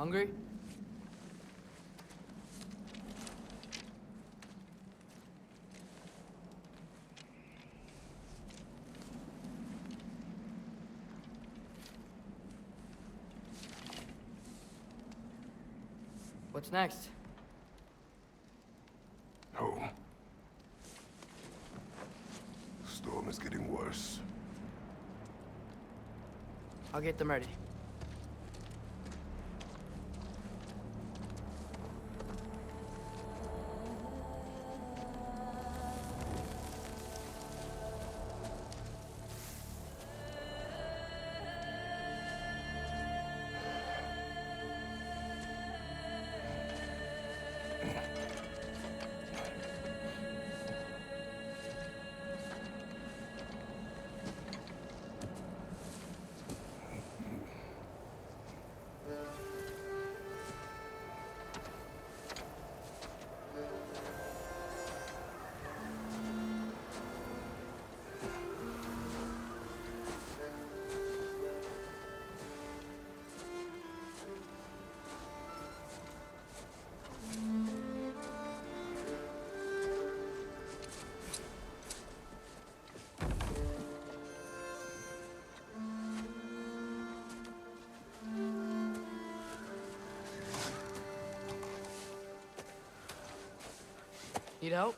Hungry? What's next? Home. The storm is getting worse. I'll get them ready. Need help?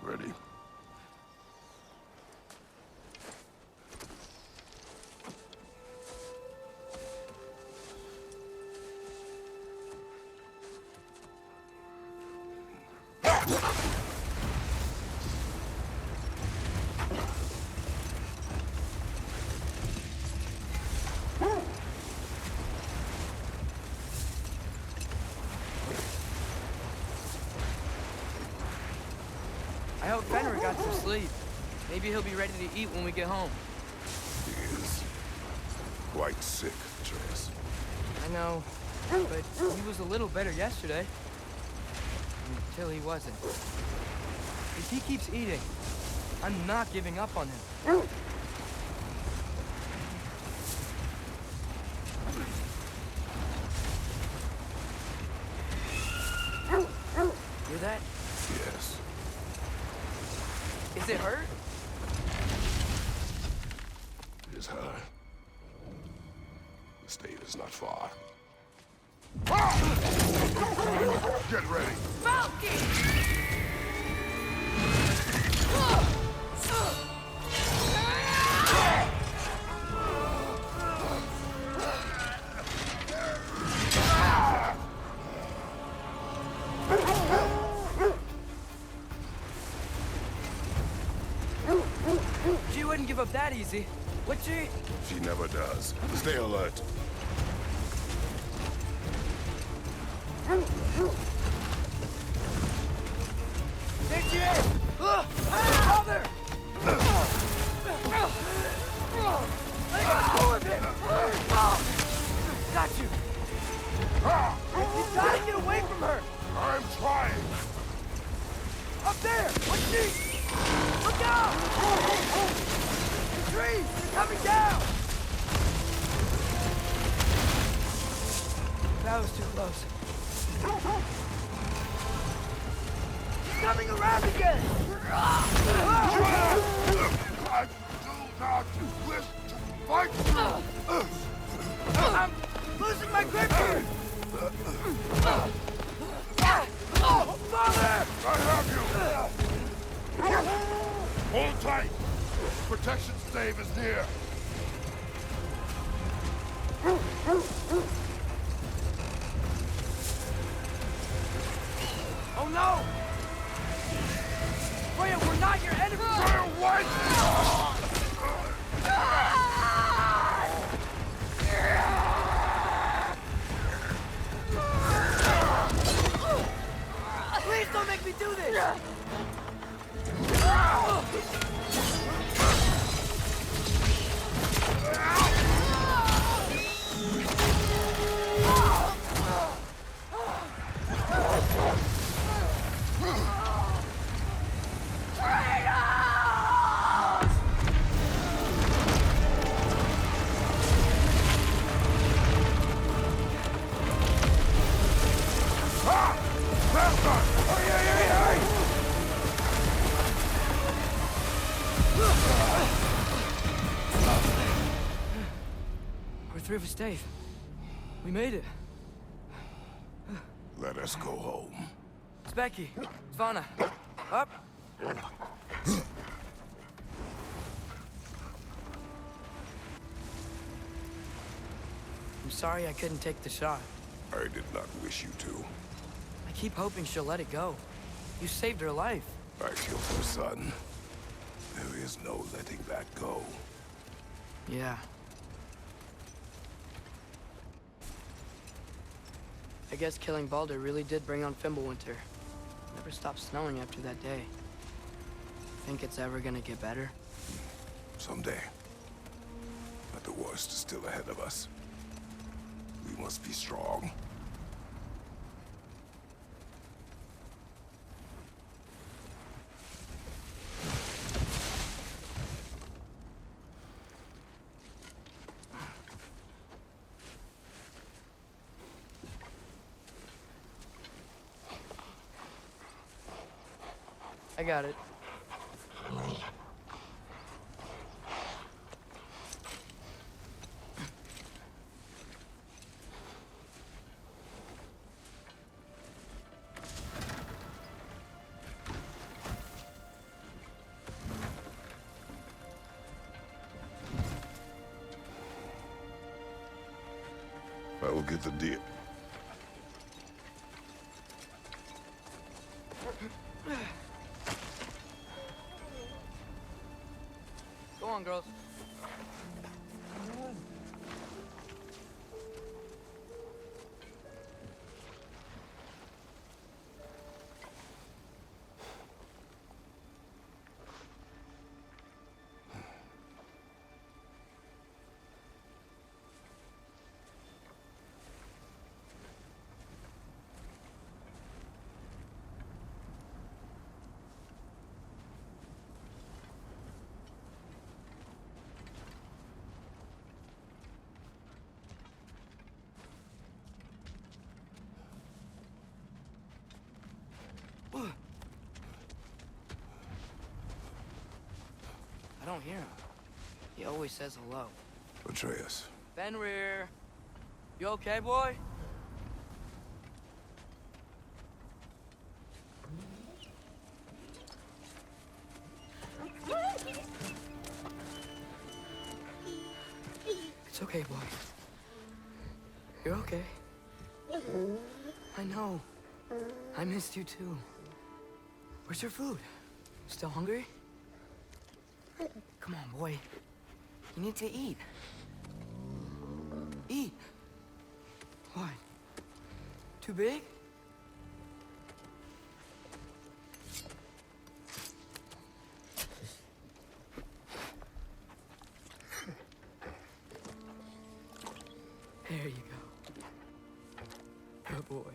Ready. I hope Fenrir got some sleep. Maybe he'll be ready to eat when we get home. He is quite sick, Trace. I know, but he was a little better yesterday. Until he wasn't. If he keeps eating, I'm not giving up on him. Hear that? Yes. Is it hurt? It is hard. The state is not far. Get ready. Falcon! She wouldn't give up that easy, would she? She never does. Stay alert. There she is! Father! Let go of him! Got you! You gotta get away from her! I'm trying. Up there! What's she? Look out! The trees! They're coming down! That was too close. She's coming around again! I do not wish to fight you. I'm losing my grip here! Father! I have you. Hold tight. Protection stave is near. Oh no! Freya, we're not your enemy! Freya, what? three of us, Dave. We made it. Let us go home. It's Becky. Svana. Up. I'm sorry I couldn't take the shot. I did not wish you to. I keep hoping she'll let it go. You saved her life. I killed her son. There is no letting that go. Yeah. I guess killing Balder really did bring on Fimbulwinter. Never stopped snowing after that day. Think it's ever gonna get better? Someday. But the worst is still ahead of us. We must be strong. I got it. I will get the deal. Go on, girls. I don't hear him. He always says hello. Atreus. Fenrir. You okay, boy? It's okay, boy. You're okay. I know. I missed you too. Where's your food? Still hungry? Come on, boy. You need to eat. Eat. What? Too big? There you go. Good boy.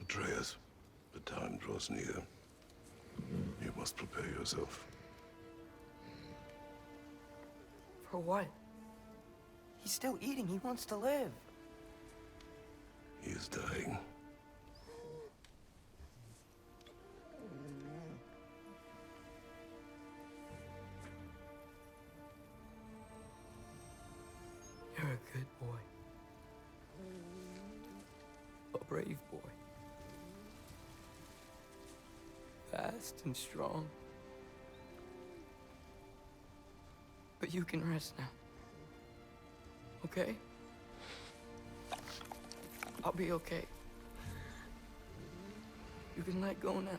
Atreus, the time draws near. You must prepare yourself. For what? He's still eating. He wants to live. He is dying. You're a good boy. A brave boy. Fast and strong. But you can rest now. Okay? I'll be okay. You can let go now.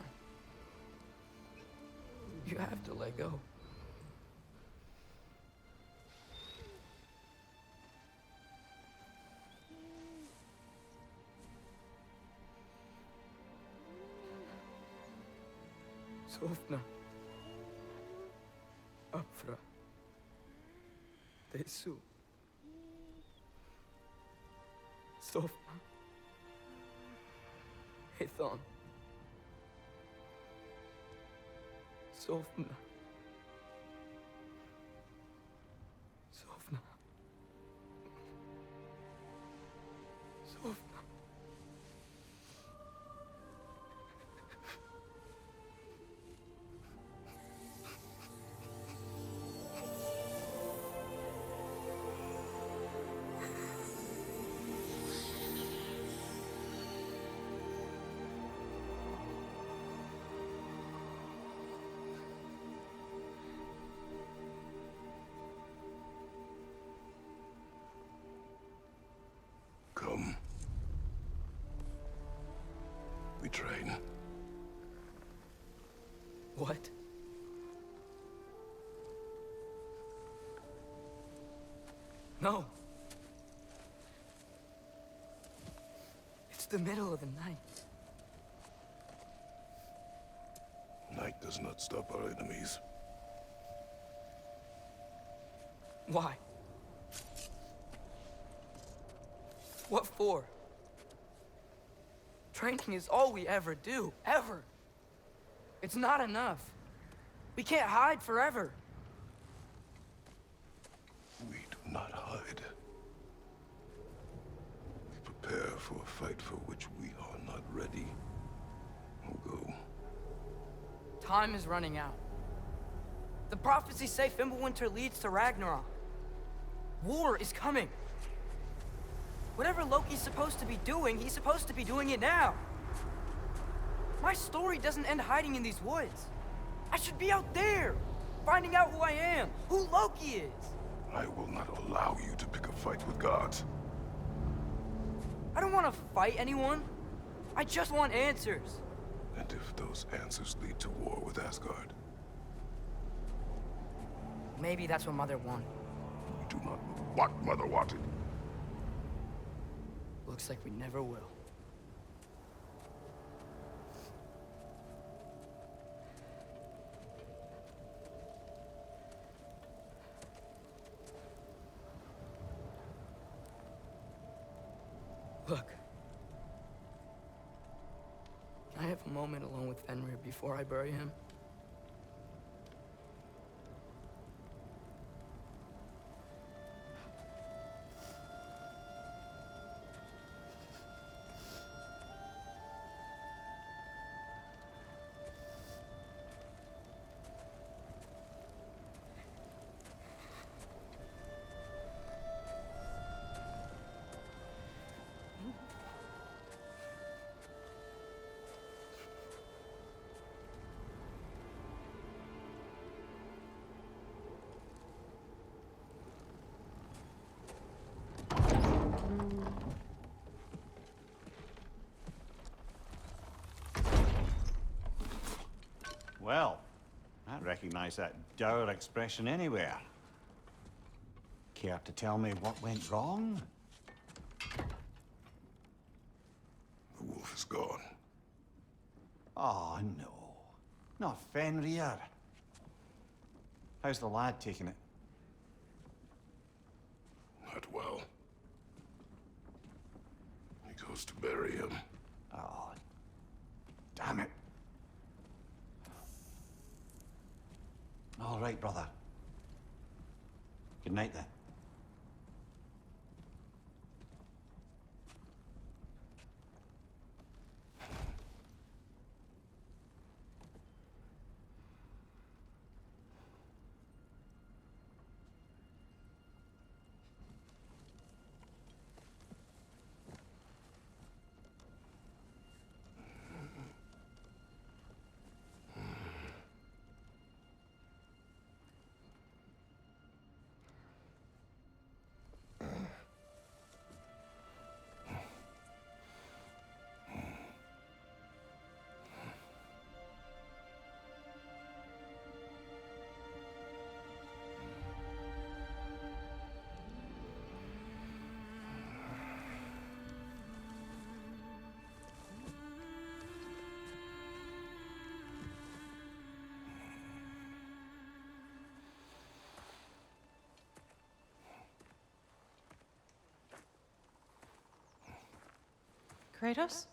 You have to let go. Sofna. Afra. Tesu. Sofna. Hethon. Sofna. Sofna. Sofna. We train. What? No. It's the middle of the night. Night does not stop our enemies. Why? What for? Training is all we ever do, ever. It's not enough. We can't hide forever. We do not hide. We prepare for a fight for which we are not ready. We'll go. Time is running out. The prophecies say Fimbulwinter leads to Ragnarok. War is coming. Whatever Loki's supposed to be doing, he's supposed to be doing it now. My story doesn't end hiding in these woods. I should be out there, finding out who I am, who Loki is. I will not allow you to pick a fight with gods. I don't want to fight anyone. I just want answers. And if those answers lead to war with Asgard? Maybe that's what Mother wanted. We do not know what Mother wanted. Looks like we never will. Look. Can I have a moment alone with Fenrir before I bury him? Well, I recognize that dour expression anywhere. Care to tell me what went wrong? The wolf is gone. Oh, no. Not Fenrir. How's the lad taking it? Not well. He goes to bury him. Oh, damn it. All right, brother. Good night, then. Kratos?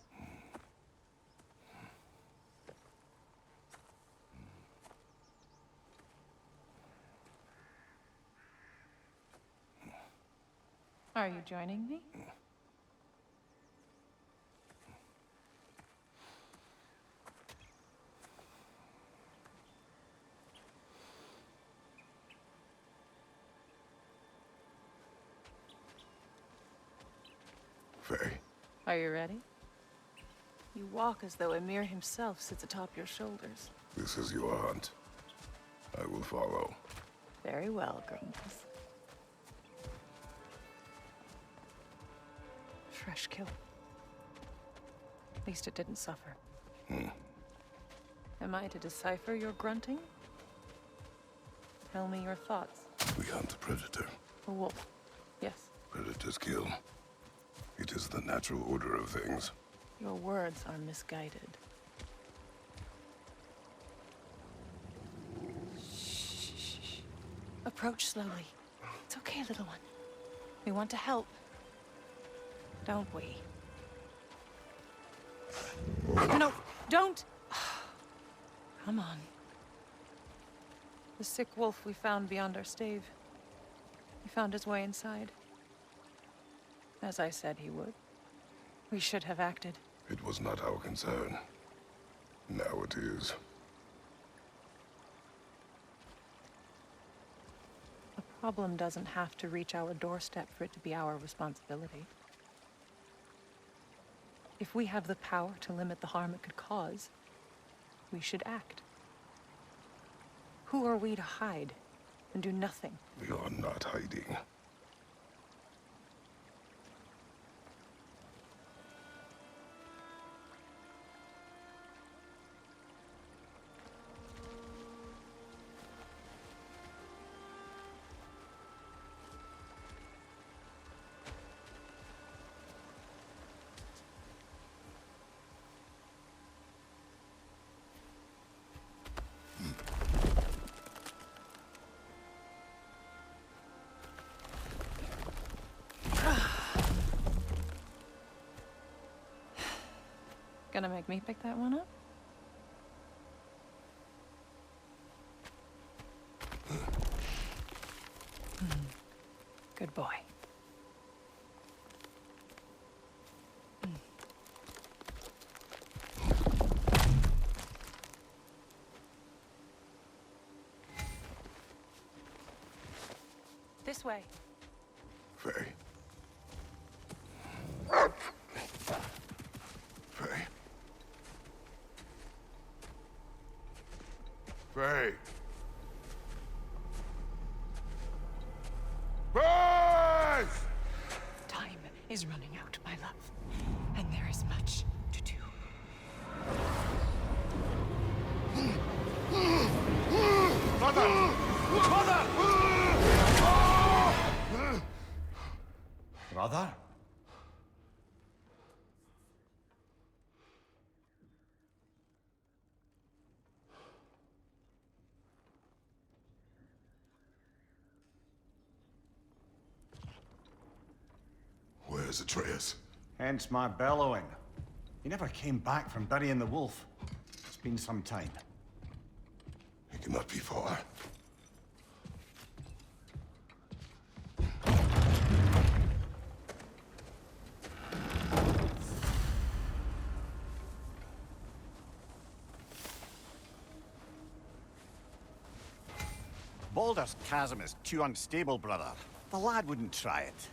Are you joining me? Faye. Are you ready? You walk as though Emir himself sits atop your shoulders. This is your hunt. I will follow. Very well, Grumbles. Fresh kill. At least it didn't suffer. Am I to decipher your grunting? Tell me your thoughts. We hunt a predator. A wolf. Yes. Predators kill. It is the natural order of things. Your words are misguided. Shh. Approach slowly. It's okay, little one. We want to help. Don't we? No, don't! Come on. The sick wolf we found beyond our stave. He found his way inside. As I said he would. We should have acted. It was not our concern. Now it is. A problem doesn't have to reach our doorstep for it to be our responsibility. If we have the power to limit the harm it could cause, we should act. Who are we to hide and do nothing? We are not hiding. Gonna make me pick that one up? Good boy. This way. Faye. Faye. Faye. Faye! Time is running out, my love. And there is much to do. Mother! Mother! Brother? Where's Atreus? Hence my bellowing. He never came back from burying the wolf. It's been some time. He cannot be far. Baldur's chasm is too unstable, brother. The lad wouldn't try it.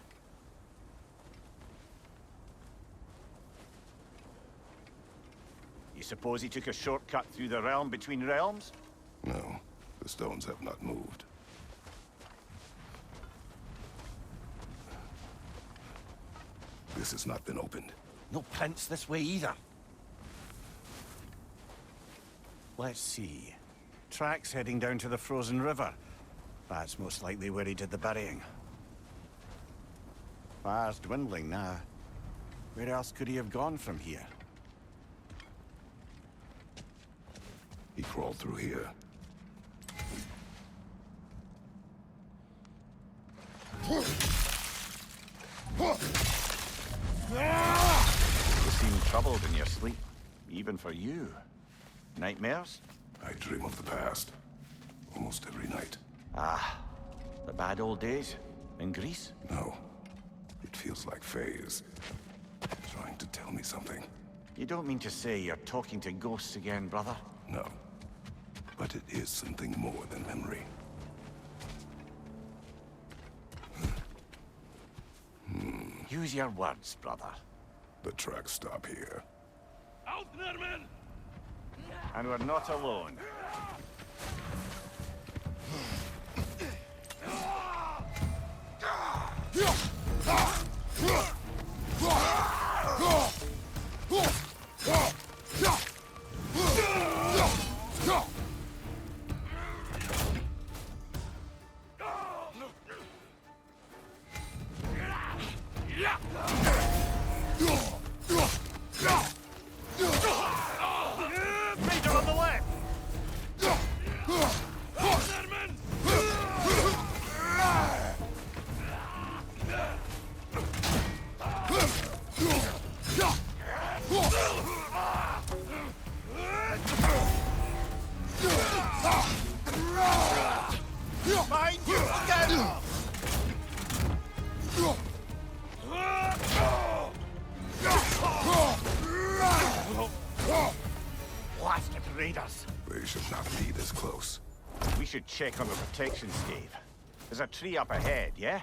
You suppose he took a shortcut through the realm between realms? No, the stones have not moved. This has not been opened. No prints this way either. Let's see. Tracks heading down to the frozen river. That's most likely where he did the burying. Fire's dwindling now. Where else could he have gone from here? He crawled through here. You seem troubled in your sleep, even for you. Nightmares? I dream of the past. Almost every night. Ah, the bad old days in Greece? No. It feels like Faye is trying to tell me something. You don't mean to say you're talking to ghosts again, brother? No. But it is something more than memory. Use your words, brother. The tracks stop here. And we're not alone. Behind you! Look out! Blasted raiders! They should not be this close. We should check on the protection stave. There's a tree up ahead, yeah?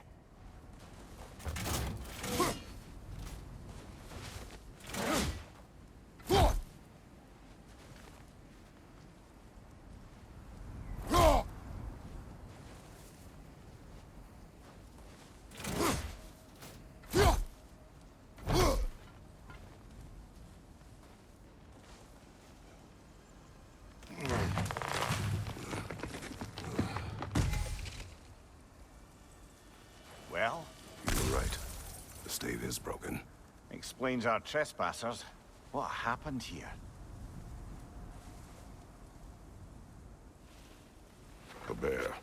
Well? You're right. The stave is broken. Explains our trespassers. What happened here? A bear.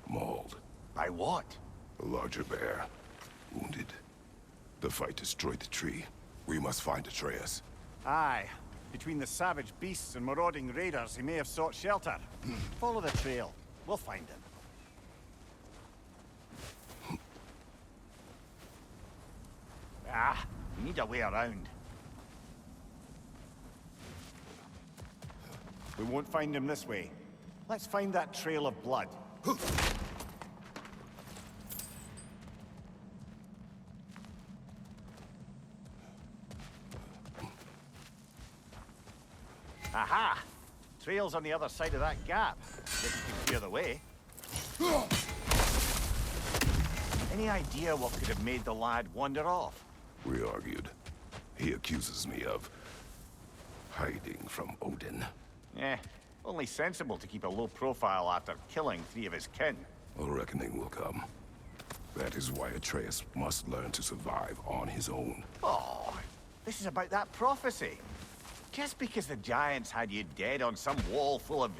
Mauled. By what? A larger bear. Wounded. The fight destroyed the tree. We must find Atreus. Aye. Between the savage beasts and marauding raiders, he may have sought shelter. Follow the trail. We'll find him. We need a way around. We won't find him this way. Let's find that trail of blood. Aha! Trail's on the other side of that gap. If you can clear the way. Any idea what could have made the lad wander off? We argued. He accuses me of hiding from Odin. Only sensible to keep a low profile after killing 3 of his kin. A reckoning will come. That is why Atreus must learn to survive on his own. Oh, this is about that prophecy. Just because the giants had you dead on some wall full of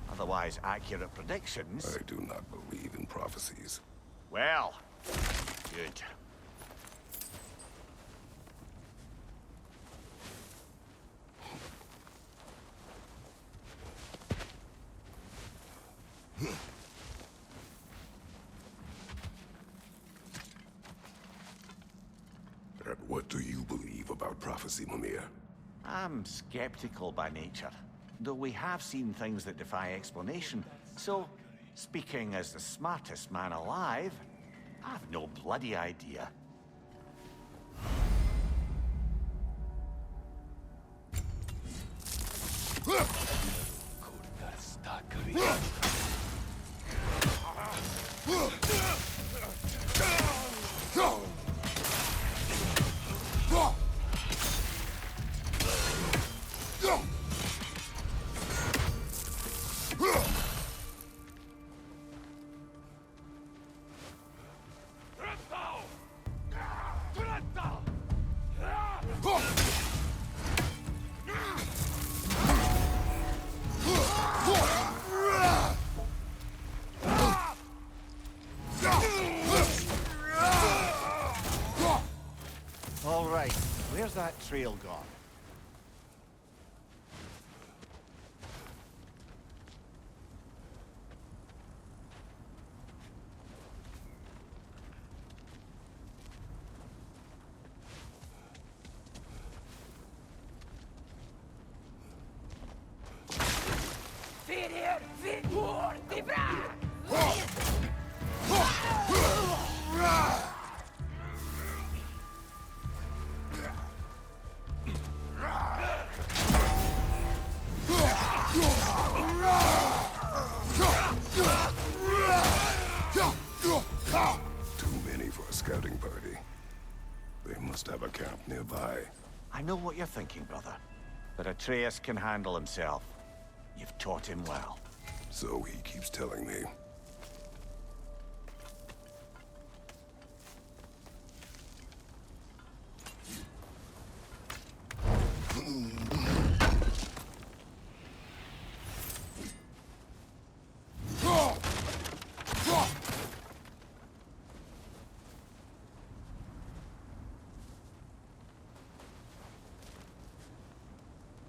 otherwise accurate predictions... I do not believe in prophecies. Well, good. And what do you believe about prophecy, Mimir? I'm skeptical by nature, though we have seen things that defy explanation. So, speaking as the smartest man alive, I've no bloody idea. All right, where's that trail gone? Too many for a scouting party. They must have a camp nearby. I know what you're thinking, brother. But Atreus can handle himself. You've taught him well. So he keeps telling me.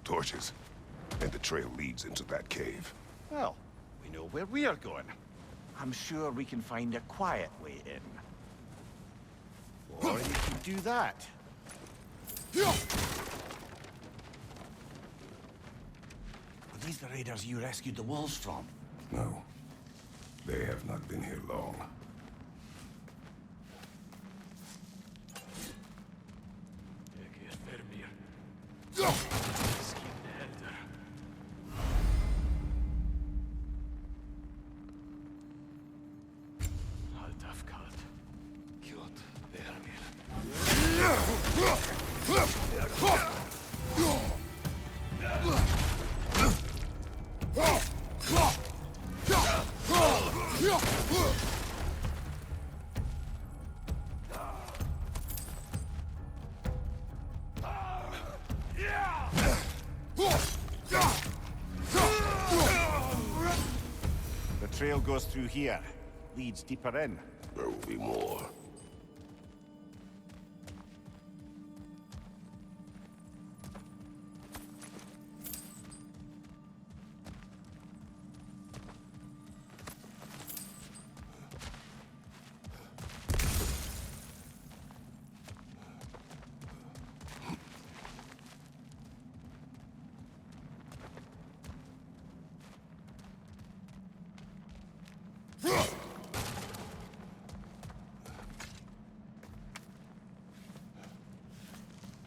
Torches. And the trail leads into that cave. Well, We know where we are going. I'm sure we can find a quiet way in. Or you could do that. Are these the raiders you rescued the wolves from? No. They have not been here long. The trail goes through here. Leads deeper in. There will be more.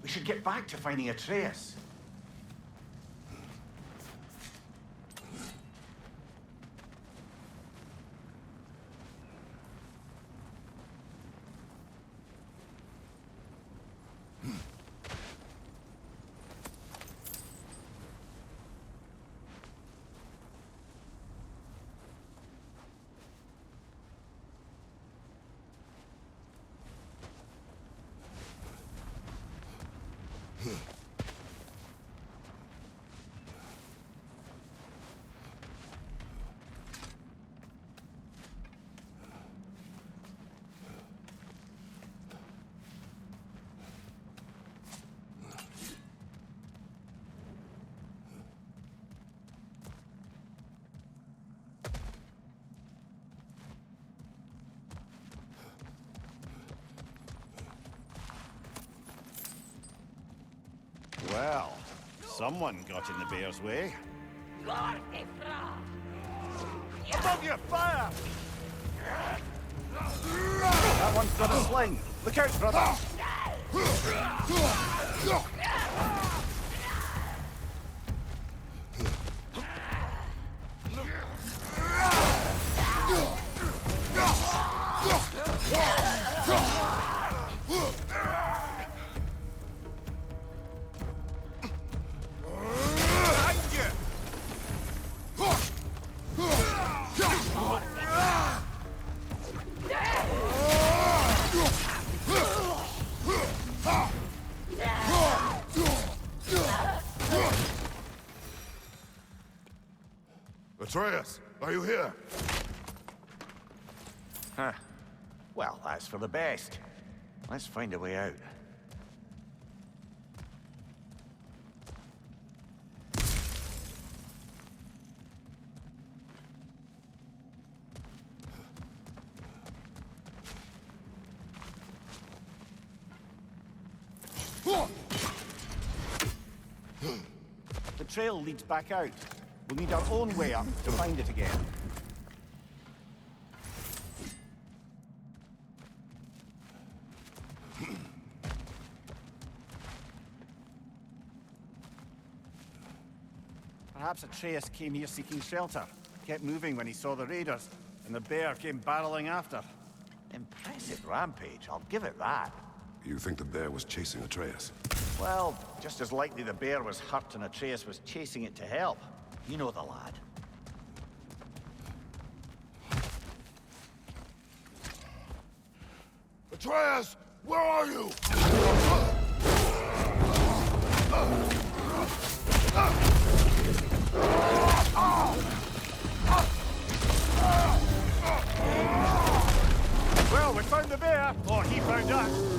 We should get back to finding Atreus. Well, someone got in the bear's way. Above you, fire! That one's got a sling. Look out, brother! Atreus, are you here? Huh. Well, that's for the best. Let's find a way out. The trail leads back out. We'll need our own way up to find it again. Perhaps Atreus came here seeking shelter. Kept moving when he saw the raiders, and the bear came barreling after. Impressive rampage, I'll give it that. You think the bear was chasing Atreus? Well, just as likely the bear was hurt and Atreus was chasing it to help. You know the lad. Atreus, where are you? Well, we found the bear, or he found us.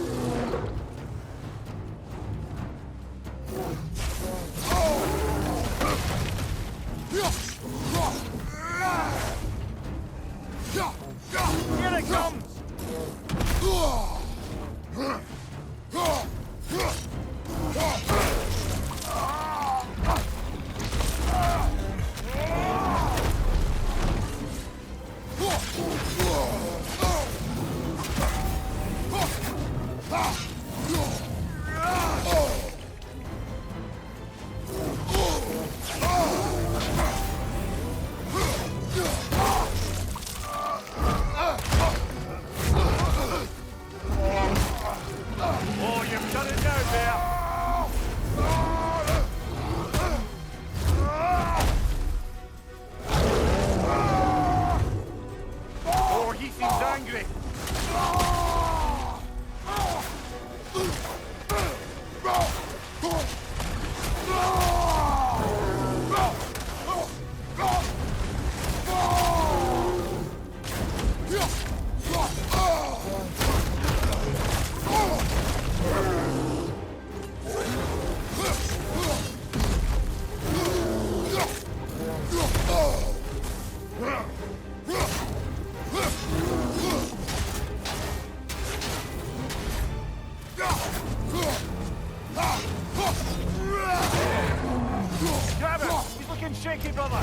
Looking shaky, brother!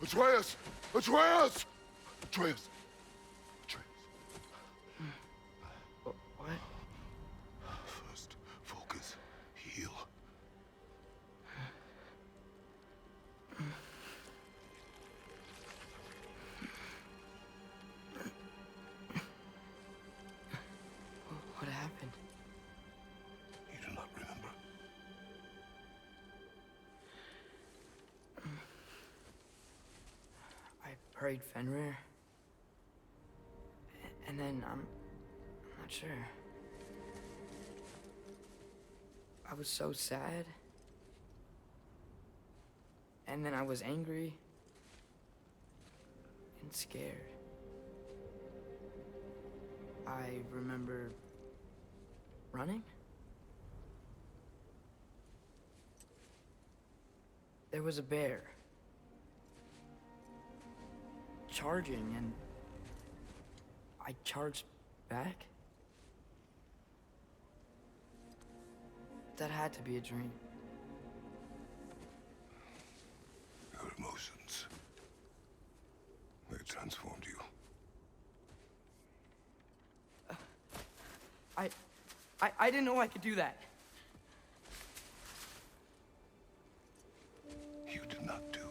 Atreus! Atreus! Atreus! Atreus! What? First, focus. Heal. What happened? You do not remember. I prayed Fenrir. And then I'm not sure. I was so sad. And then I was angry and scared. I remember running. There was a bear charging, and I charged back. That had to be a dream. Your emotions. They transformed you. I didn't know I could do that. You did not do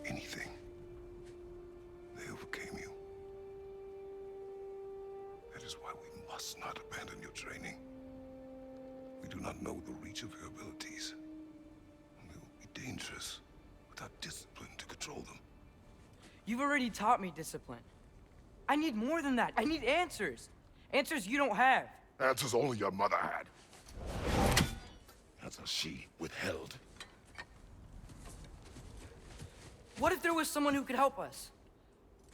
anything. They overcame you. That is why we must not abandon your training. We do not know the reach of your abilities. They will be dangerous without discipline to control them. You've already taught me discipline. I need more than that. I need answers. Answers you don't have. Answers only your mother had. Answers she withheld. What if there was someone who could help us?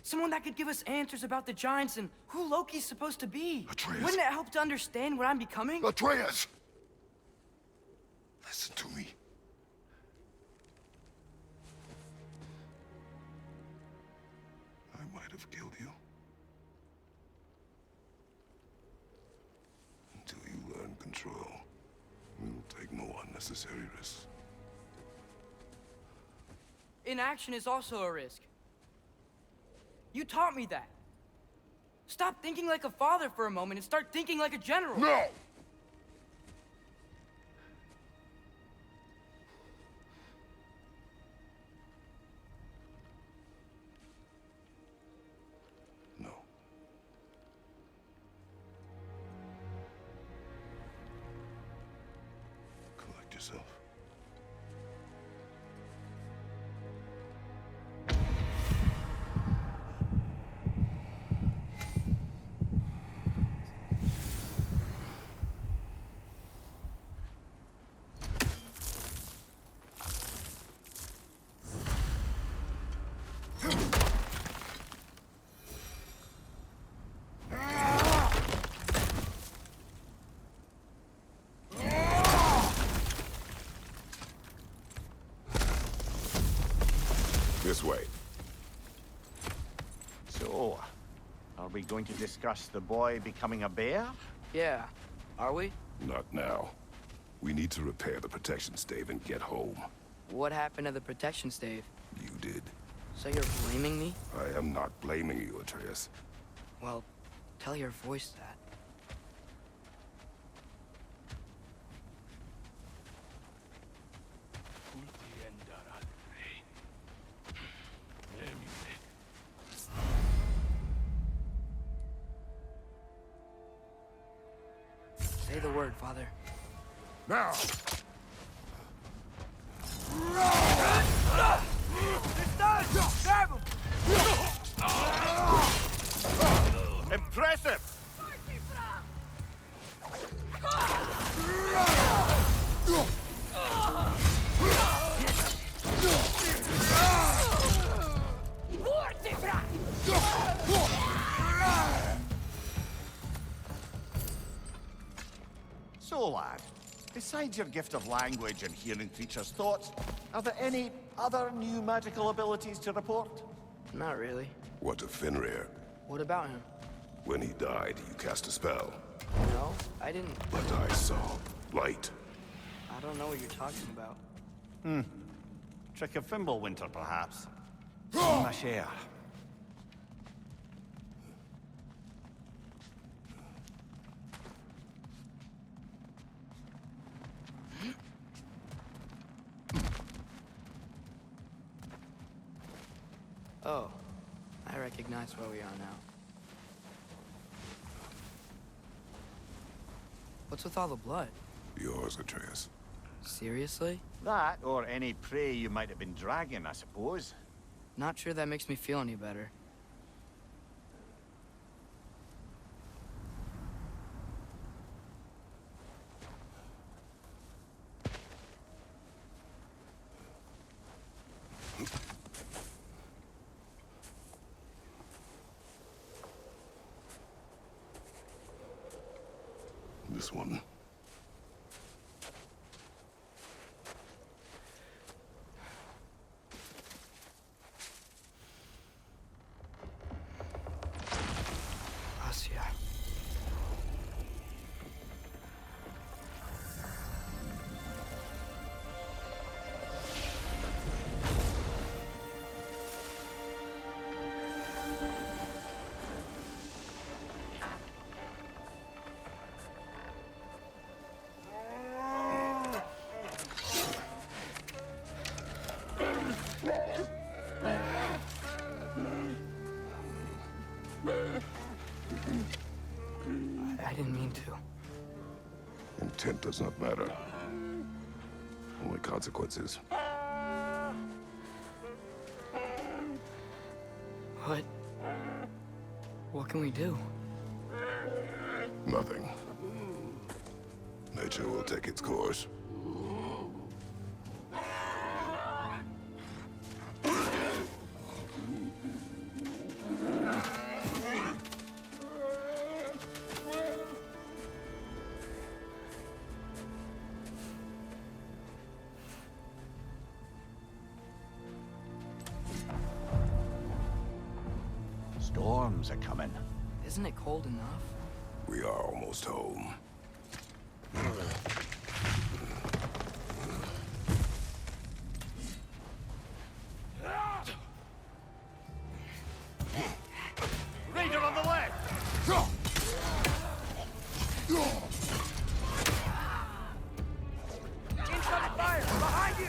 Someone that could give us answers about the giants and who Loki's supposed to be. Atreus. Wouldn't it help to understand what I'm becoming? Atreus! Listen to me. I might have killed you. Until you learn control, we will take no unnecessary risks. Inaction is also a risk. You taught me that. Stop thinking like a father for a moment and start thinking like a general. No! No. Collect yourself. This way. So, are we going to discuss the boy becoming a bear? Yeah, are we? Not now. We need to repair the protection stave and get home. What happened to the protection stave? You did. So you're blaming me? I am not blaming you, Atreus. Well, tell your voice that. Say the word, Father. Now! Grab him! So, lad, besides your gift of language and hearing creatures' thoughts, are there any other new magical abilities to report? Not really. What of Fenrir? What about him? When he died, you cast a spell. No, I didn't. But I saw light. I don't know what you're talking about. Trick of Fimbulwinter, perhaps? Ma chère. Oh, I recognize where we are now. What's with all the blood? Yours, Atreus. Seriously? That, or any prey you might have been dragging, I suppose. Not sure that makes me feel any better. This one. Asia. I didn't mean to. Intent does not matter. Only consequences. What can we do? Nothing. Nature will take its course. Storms are coming. Isn't it cold enough? We are almost home. Raider on the left! Incoming fire! Behind you!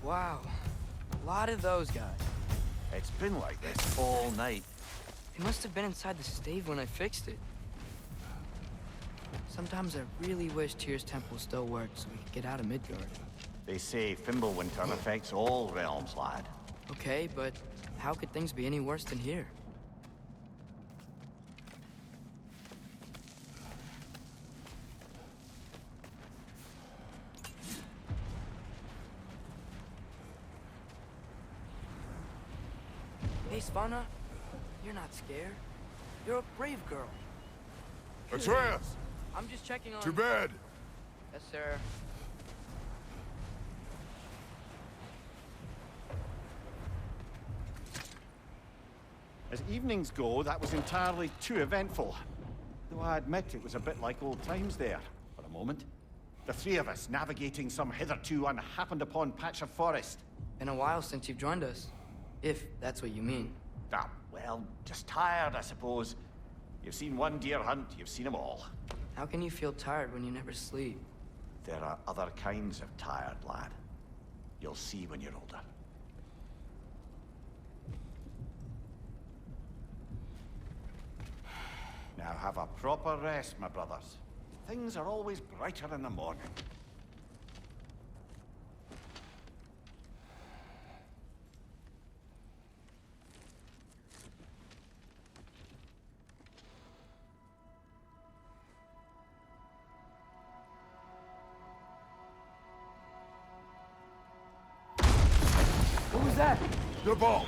Wow. A lot of those guys. It's been like this all night. They must have been inside the stave when I fixed it. Sometimes I really wish Tyr's temple still worked so we could get out of Midgard. They say Fimbulwinter affects all realms, lad. Okay, but how could things be any worse than here? Hey, Svanna, you're not scared. You're a brave girl. Atreus! I'm just checking on... To bed! Yes, sir. As evenings go, that was entirely too eventful. Though I admit it was a bit like old times there, for a moment. The three of us navigating some hitherto unhappened-upon patch of forest. Been a while since you've joined us. If that's what you mean. Ah, well, just tired, I suppose. You've seen one deer hunt, you've seen them all. How can you feel tired when you never sleep? There are other kinds of tired, lad. You'll see when you're older. Now have a proper rest, my brothers. Things are always brighter in the morning. What was that? Your ball.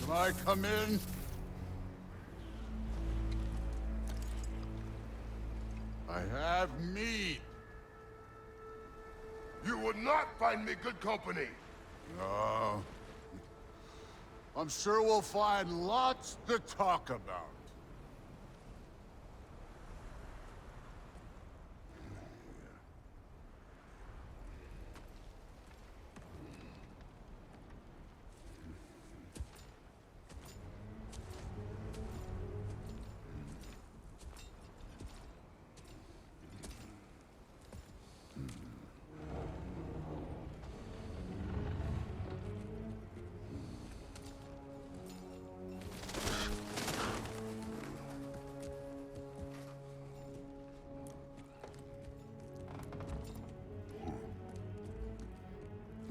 Can I come in? I have meat. You would not find me good company. No. I'm sure we'll find lots to talk about.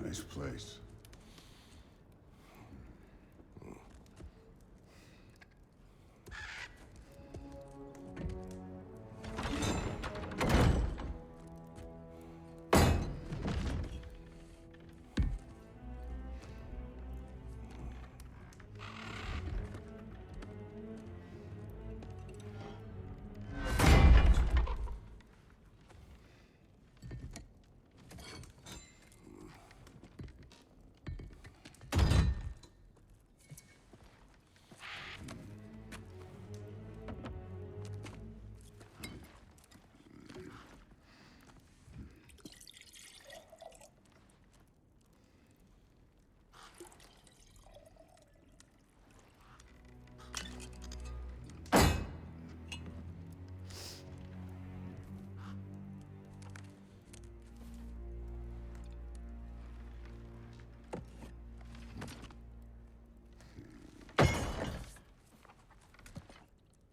Nice place.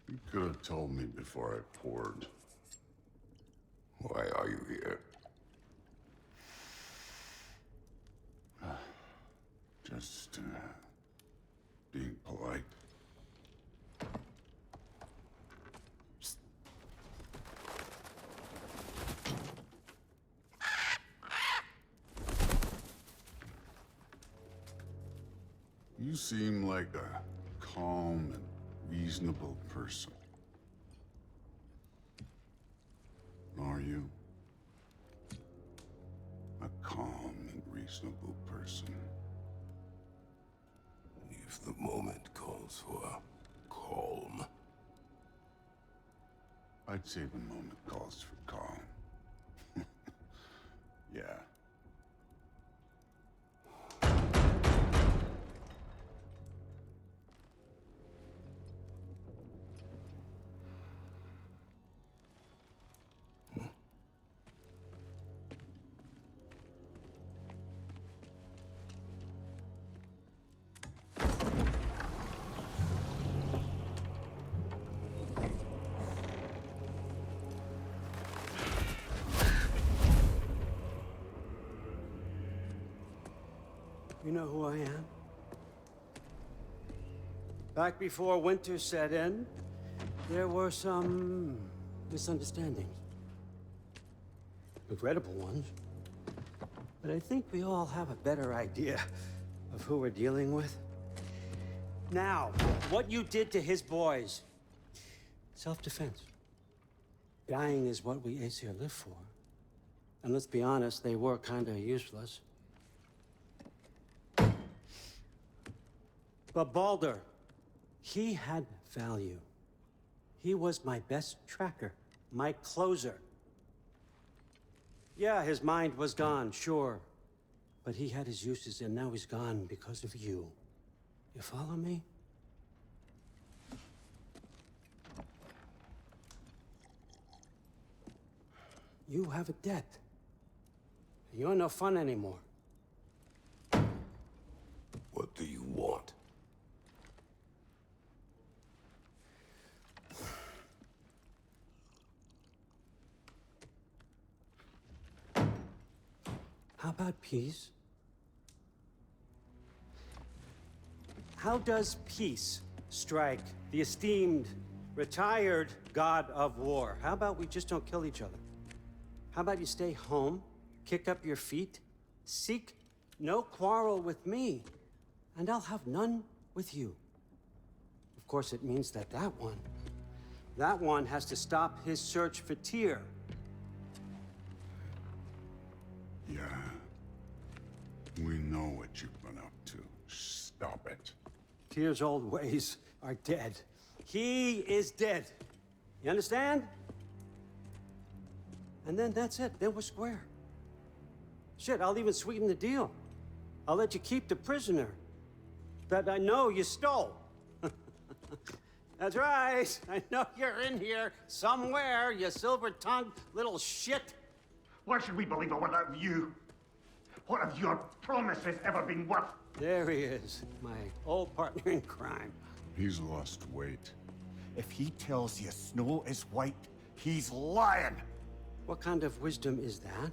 You could have told me before I poured. Why are you here? Just, being polite. You seem like a calm and reasonable person. Are you? A calm and reasonable person. If the moment calls for calm. I'd say the moment calls for calm. Yeah. You know who I am? Back before winter set in, there were some misunderstandings. Regrettable ones. But I think we all have a better idea of who we're dealing with. Now, what you did to his boys. Self-defense. Dying is what we Aesir live for. And let's be honest, they were kinda useless. But Baldur, he had value. He was my best tracker, my closer. Yeah, his mind was gone, sure. But he had his uses, and now he's gone because of you. You follow me? You have a debt. You're no fun anymore. What do you want? How about peace? How does peace strike the esteemed, retired god of war? How about we just don't kill each other? How about you stay home, kick up your feet, seek no quarrel with me, and I'll have none with you. Of course, it means that that one has to stop his search for Tyr. Yeah. We know what you've been up to. Stop it. Tyr's old ways are dead. He is dead. You understand? And then that's it. Then we're square. Shit, I'll even sweeten the deal. I'll let you keep the prisoner that I know you stole. That's right. I know you're in here somewhere, you silver-tongued little shit. Why should we believe a word of you? What have your promises ever been worth? There he is, my old partner in crime. He's lost weight. If he tells you snow is white, he's lying. What kind of wisdom is that?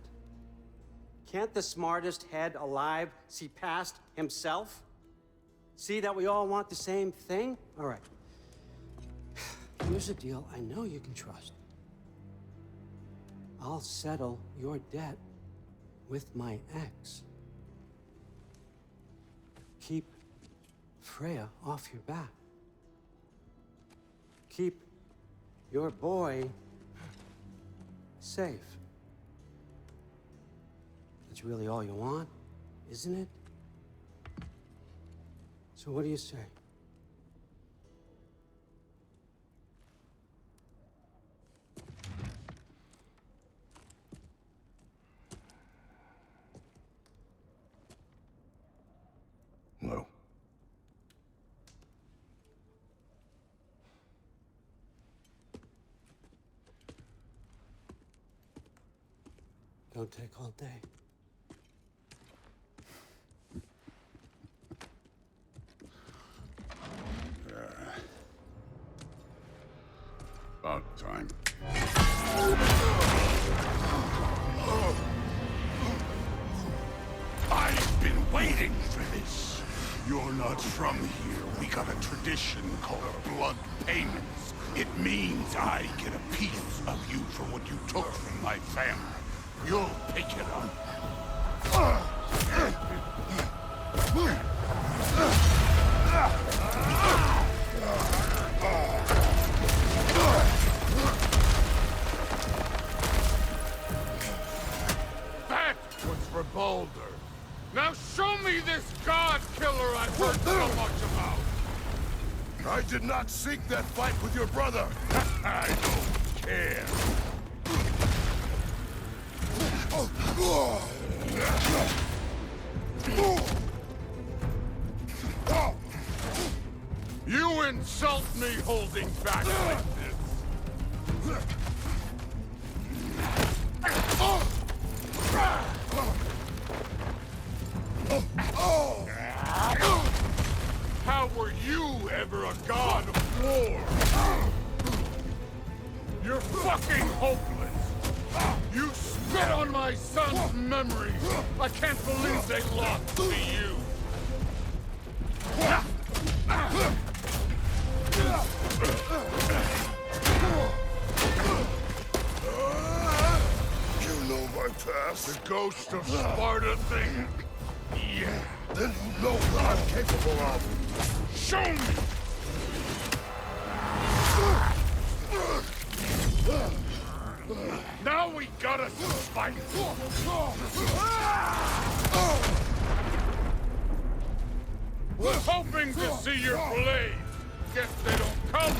Can't the smartest head alive see past himself? See that we all want the same thing? All right. Here's a deal I know you can trust. I'll settle your debt with my ex. Keep Freya off your back. Keep your boy safe. That's really all you want, isn't it? So what do you say? No. Don't take all day. About time. I've been waiting for this. You're not from here. We got a tradition called blood payments. It means I get a piece of you for what you took from my family. You'll pick it up. That was for Baldur. Now show me this god killer I've heard so much about! I did not seek that fight with your brother! I don't care! You insult me holding back like this! How were you ever a god of war? You're fucking hopeless! You spit on my son's memories! I can't believe they lost to you! You know my past. The ghost of Sparta thing? Yeah. Then you know what I'm capable of. Show me! Now we gotta fight! Was hoping to see your blades. Guess they don't come.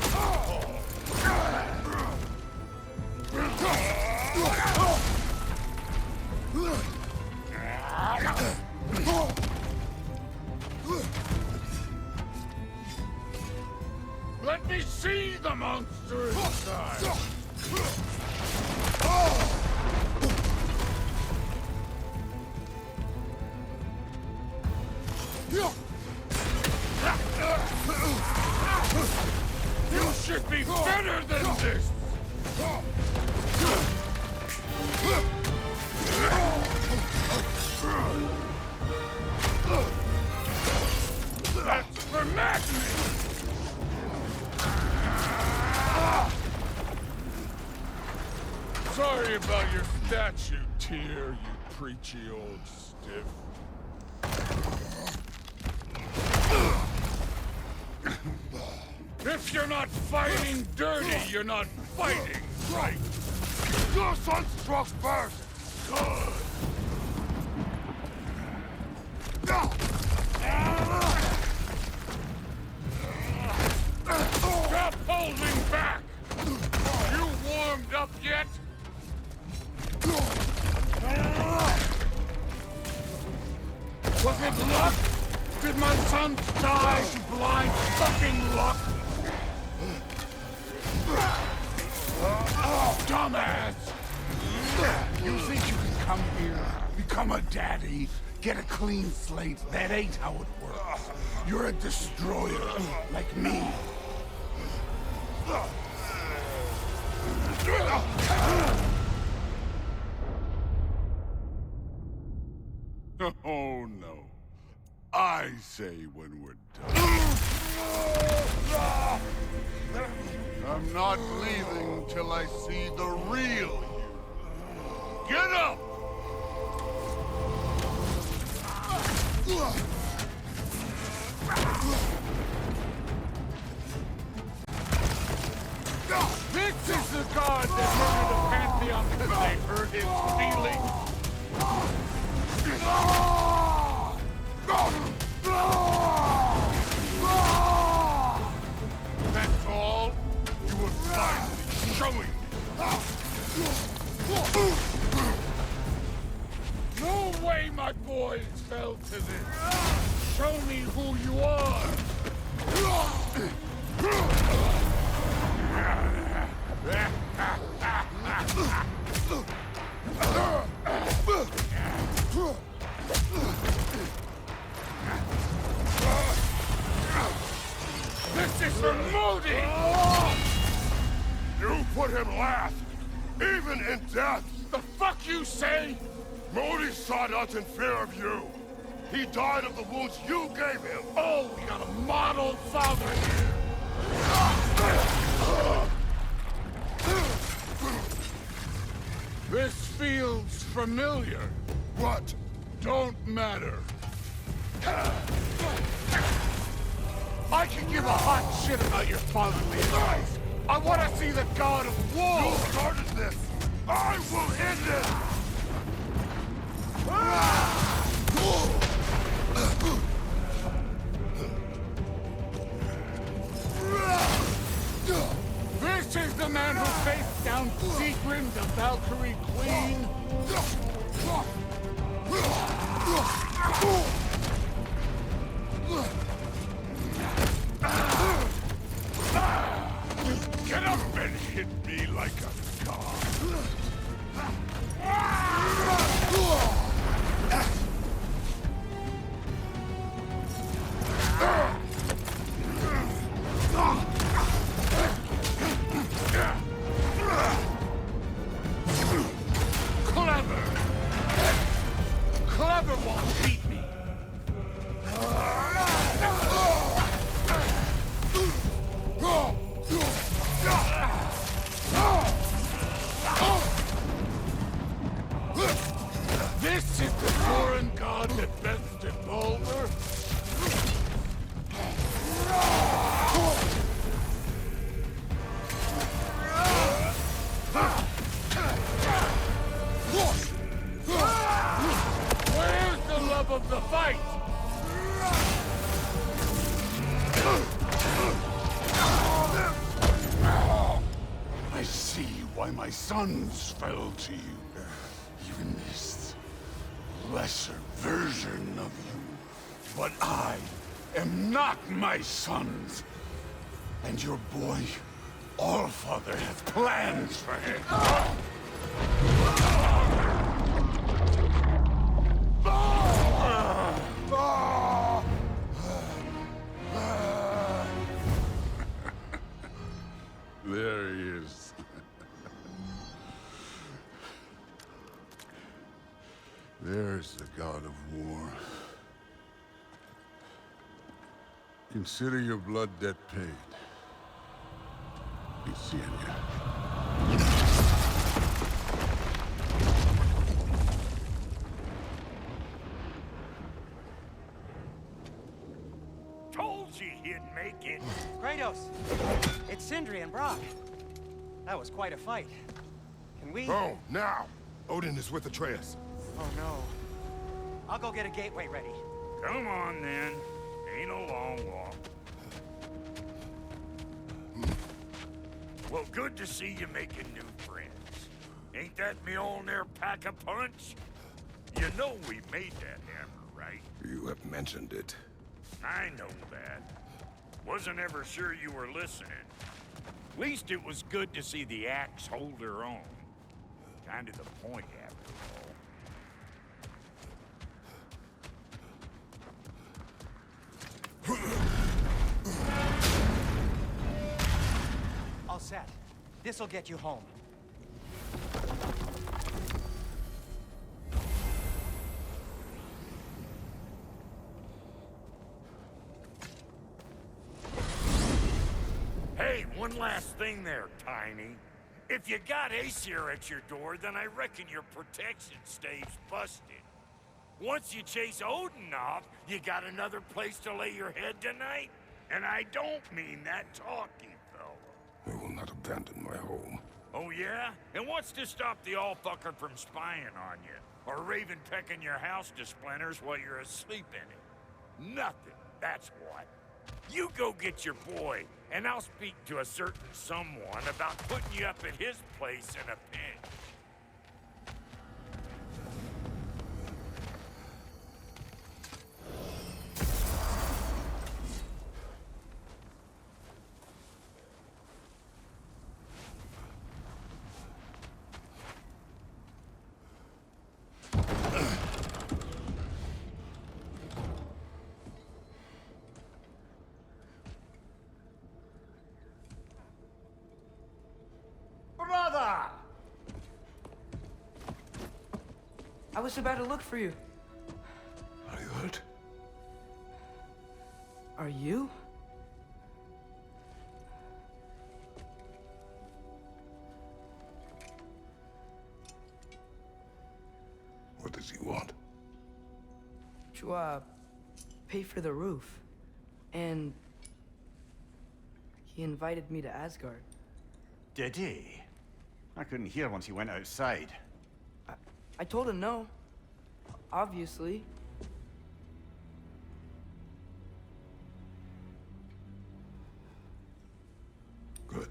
Let me see the monster inside! You should be better than this! That's for madness! Sorry about your statue, Tyr, you preachy old stiff. If you're not fighting dirty, you're not fighting right. Your son struck first. Good. Stop holding back! You warmed up yet? Was it luck? Did my son die to blind fucking luck? Dumbass! You think you can come here, become a daddy, get a clean slate? That ain't how it works. You're a destroyer, like me. Oh no. I say when we're done. I'm not leaving till I see the real you. Get up! This is the god that murdered the Pantheon because they hurt his feelings. That's all? You were finally showing me. No way my boys fell to this. Show me who you are. This is for Modi! You put him last, even in death! The fuck you say? Modi sought us in fear of you. He died of the wounds you gave him. Oh, we got a model father here. This feels familiar. What? Don't matter. I can give a hot shit about your fatherly advice. I want to see the god of war! You started this! I will end it! This is the man who faced down Sigrun, the Valkyrie Queen! Get up and hit me like a god! sons fell to you. Even this lesser version of you. But I am not my sons. And your boy, Allfather, has plans for him. There he is. There's the god of war. Consider your blood debt paid. Be seeing you. Told you he'd make it. Kratos! It's Sindri and Brock. That was quite a fight. Can we... Oh, now! Odin is with Atreus. Oh, no. I'll go get a gateway ready. Come on, then. Ain't a long walk. Well, good to see you making new friends. Ain't that Mjolnir pack a punch? You know we made that hammer, right? You have mentioned it. I know that. Wasn't ever sure you were listening. Least it was good to see the axe hold her own. Kind of the point, after all. All set. This'll get you home. Hey, one last thing there, Tiny. If you got Aesir at your door, then I reckon your protection stave's busted. Once you chase Odin off, you got another place to lay your head tonight? And I don't mean that talky fellow. I will not abandon my home. Oh yeah? And what's to stop the all-fucker from spying on you? Or Raven pecking your house to splinters while you're asleep in it? Nothing, that's what. You go get your boy, and I'll speak to a certain someone about putting you up at his place in a pinch. Brother! I was about to look for you. Are you hurt? Are you? What does he want? To, pay for the roof. And he invited me to Asgard. Did he? I couldn't hear once he went outside. I told him no. Obviously. Good.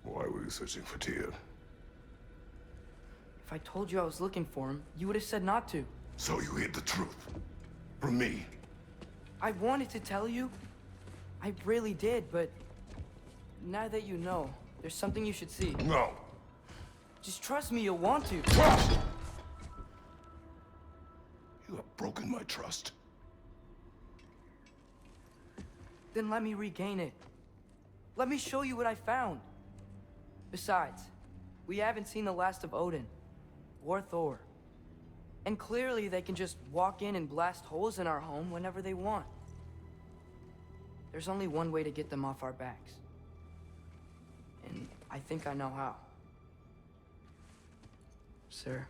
Why were you searching for Tyr? If I told you I was looking for him, you would have said not to. So you hid the truth. From me. I wanted to tell you. I really did, but now that you know, there's something you should see. No. Just trust me, you'll want to. Trust! You have broken my trust. Then let me regain it. Let me show you what I found. Besides, we haven't seen the last of Odin. Or Thor. And clearly they can just walk in and blast holes in our home whenever they want. There's only one way to get them off our backs. And I think I know how. Sir.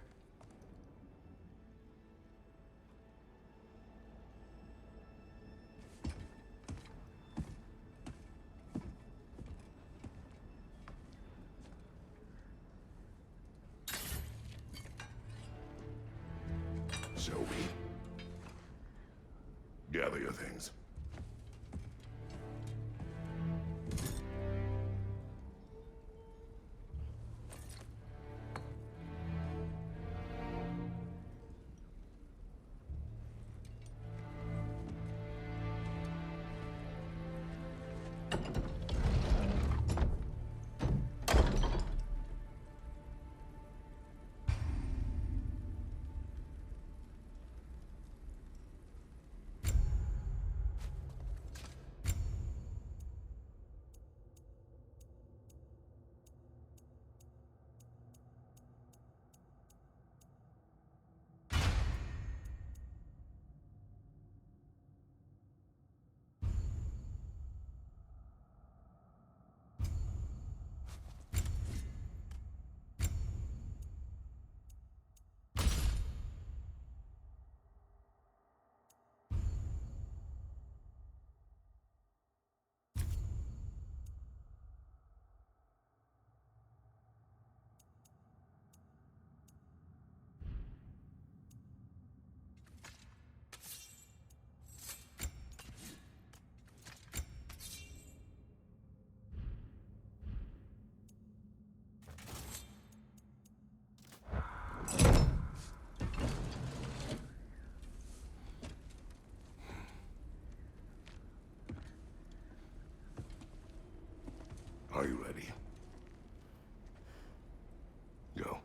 Shall we? Gather your things. Are you ready? Go.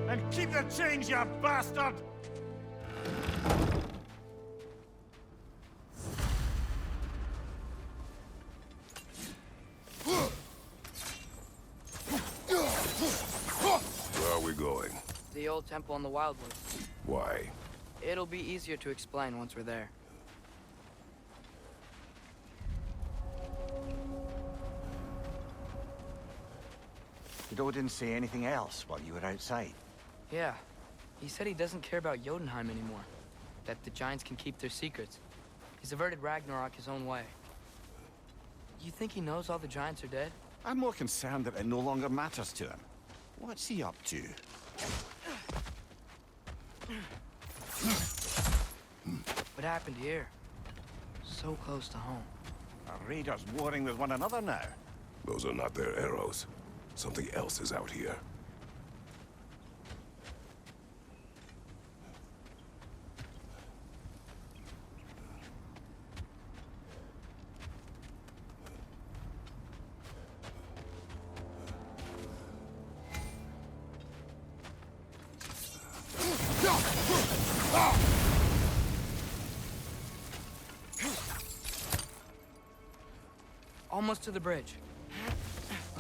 And keep the change, you bastard! Where are we going? The old temple in the Wildwoods. Why? It'll be easier to explain once we're there. Did Odin say anything else while you were outside? Yeah. He said he doesn't care about Jotunheim anymore. That the Giants can keep their secrets. He's averted Ragnarok his own way. You think he knows all the Giants are dead? I'm more concerned that it no longer matters to him. What's he up to? What happened here? So close to home. Our raiders warring with one another now. Those are not their arrows. Something else is out here. Almost to the bridge.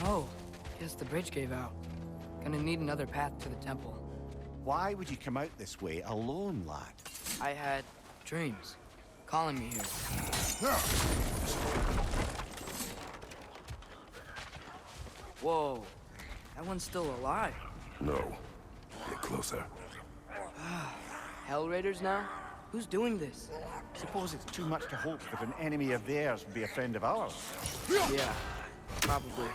Oh, guess the bridge gave out. Gonna need another path to the temple. Why would you come out this way alone, lad? I had dreams calling me here. Whoa, that one's still alive. No. Get closer. Hell Raiders now? Who's doing this? Suppose it's too much to hope that an enemy of theirs would be a friend of ours. Yeah, probably.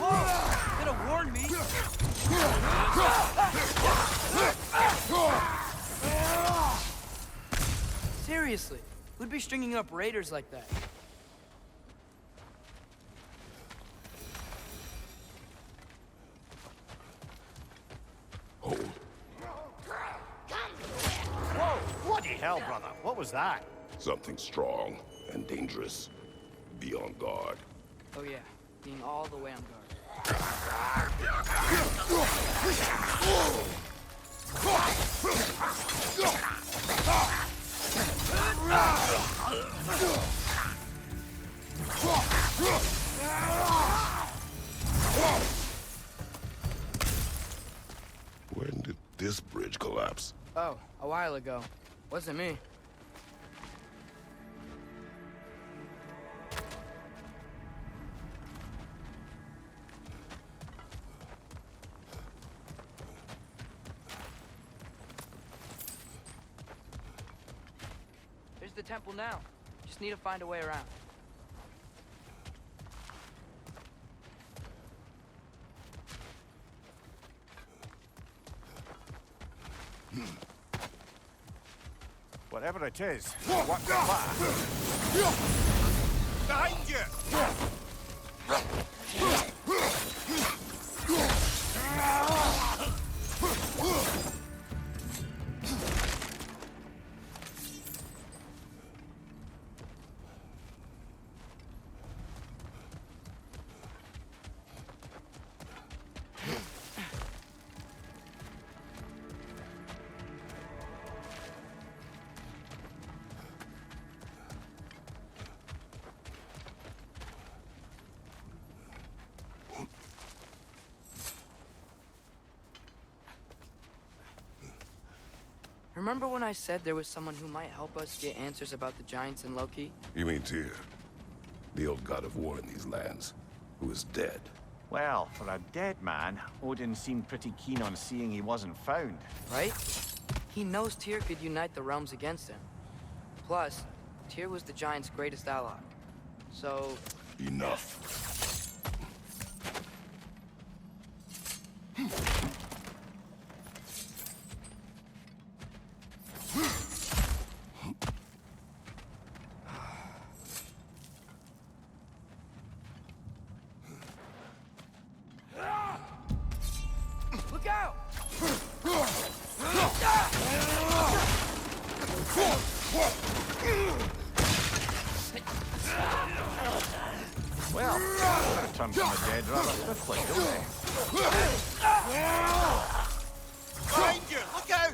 Whoa! Could have warned me. Seriously, who'd be stringing up raiders like that? Hold. Whoa! Bloody hell, brother. What was that? Something strong and dangerous. Be on guard. Oh yeah, being all the way on guard. When did this bridge collapse? Oh, a while ago. Wasn't me. There's the temple now. Just need to find a way around. Whatever it is, what's the plan? Behind you! Remember when I said there was someone who might help us get answers about the Giants and Loki? You mean Tyr? The old god of war in these lands, who is dead. Well, for a dead man, Odin seemed pretty keen on seeing he wasn't found. Right? He knows Tyr could unite the realms against him. Plus, Tyr was the Giants' greatest ally. So... Enough. return from the dead rather swiftly, don't they? Behind you! Look out!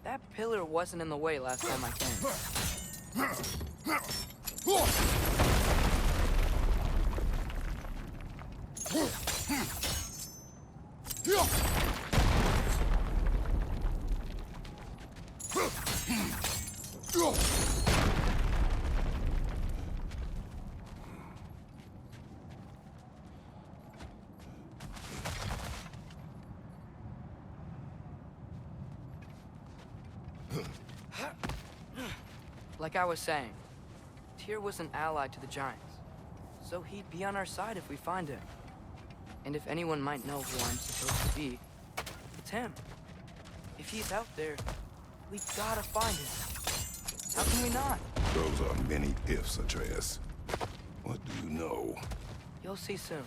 That pillar wasn't in the way last time I came. Like I was saying, Tyr was an ally to the Giants, so he'd be on our side if we find him. And if anyone might know who I'm supposed to be, it's him. If he's out there, we gotta find him. How can we not? Those are many ifs, Atreus. What do you know? You'll see soon.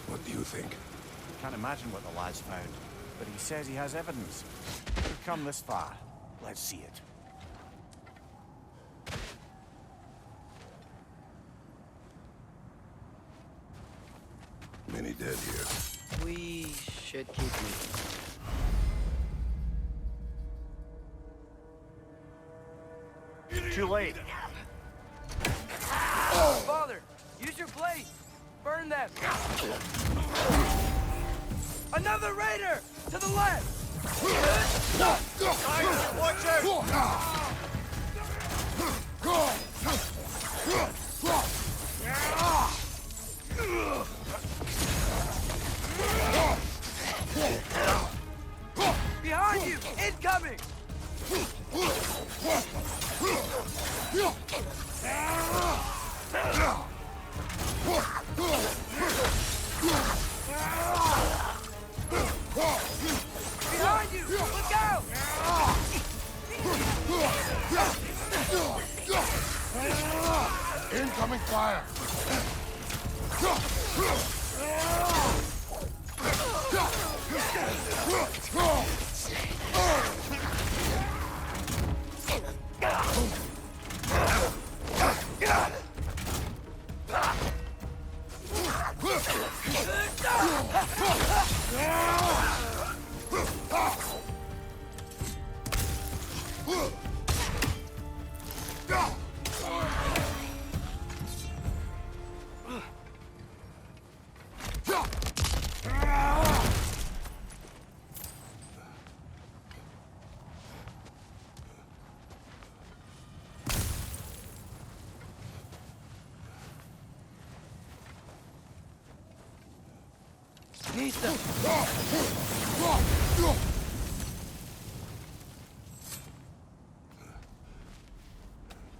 What do you think? Can't imagine what the lad's found, but he says he has evidence. We've come this far. Let's see it. Many dead here. We should keep moving. Too late. Father, use your blade! Burn them! Another raider! To the left! Watch out! Behind you! Incoming! Behind you! Look out! Incoming fire!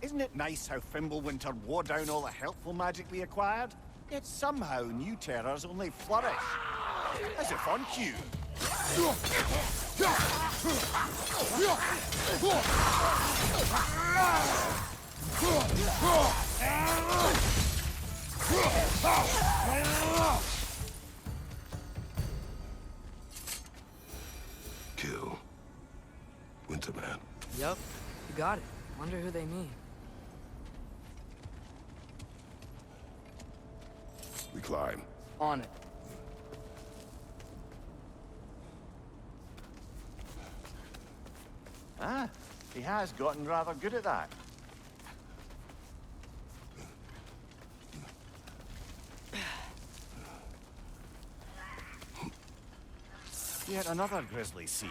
Isn't it nice how Fimbulwinter wore down all the helpful magic we acquired? Yet somehow new terrors only flourish. As if on cue. Kill. Winterman. Yup, you got it. Wonder who they mean. We climb. On it. Ah, he has gotten rather good at that. Yet another grisly scene.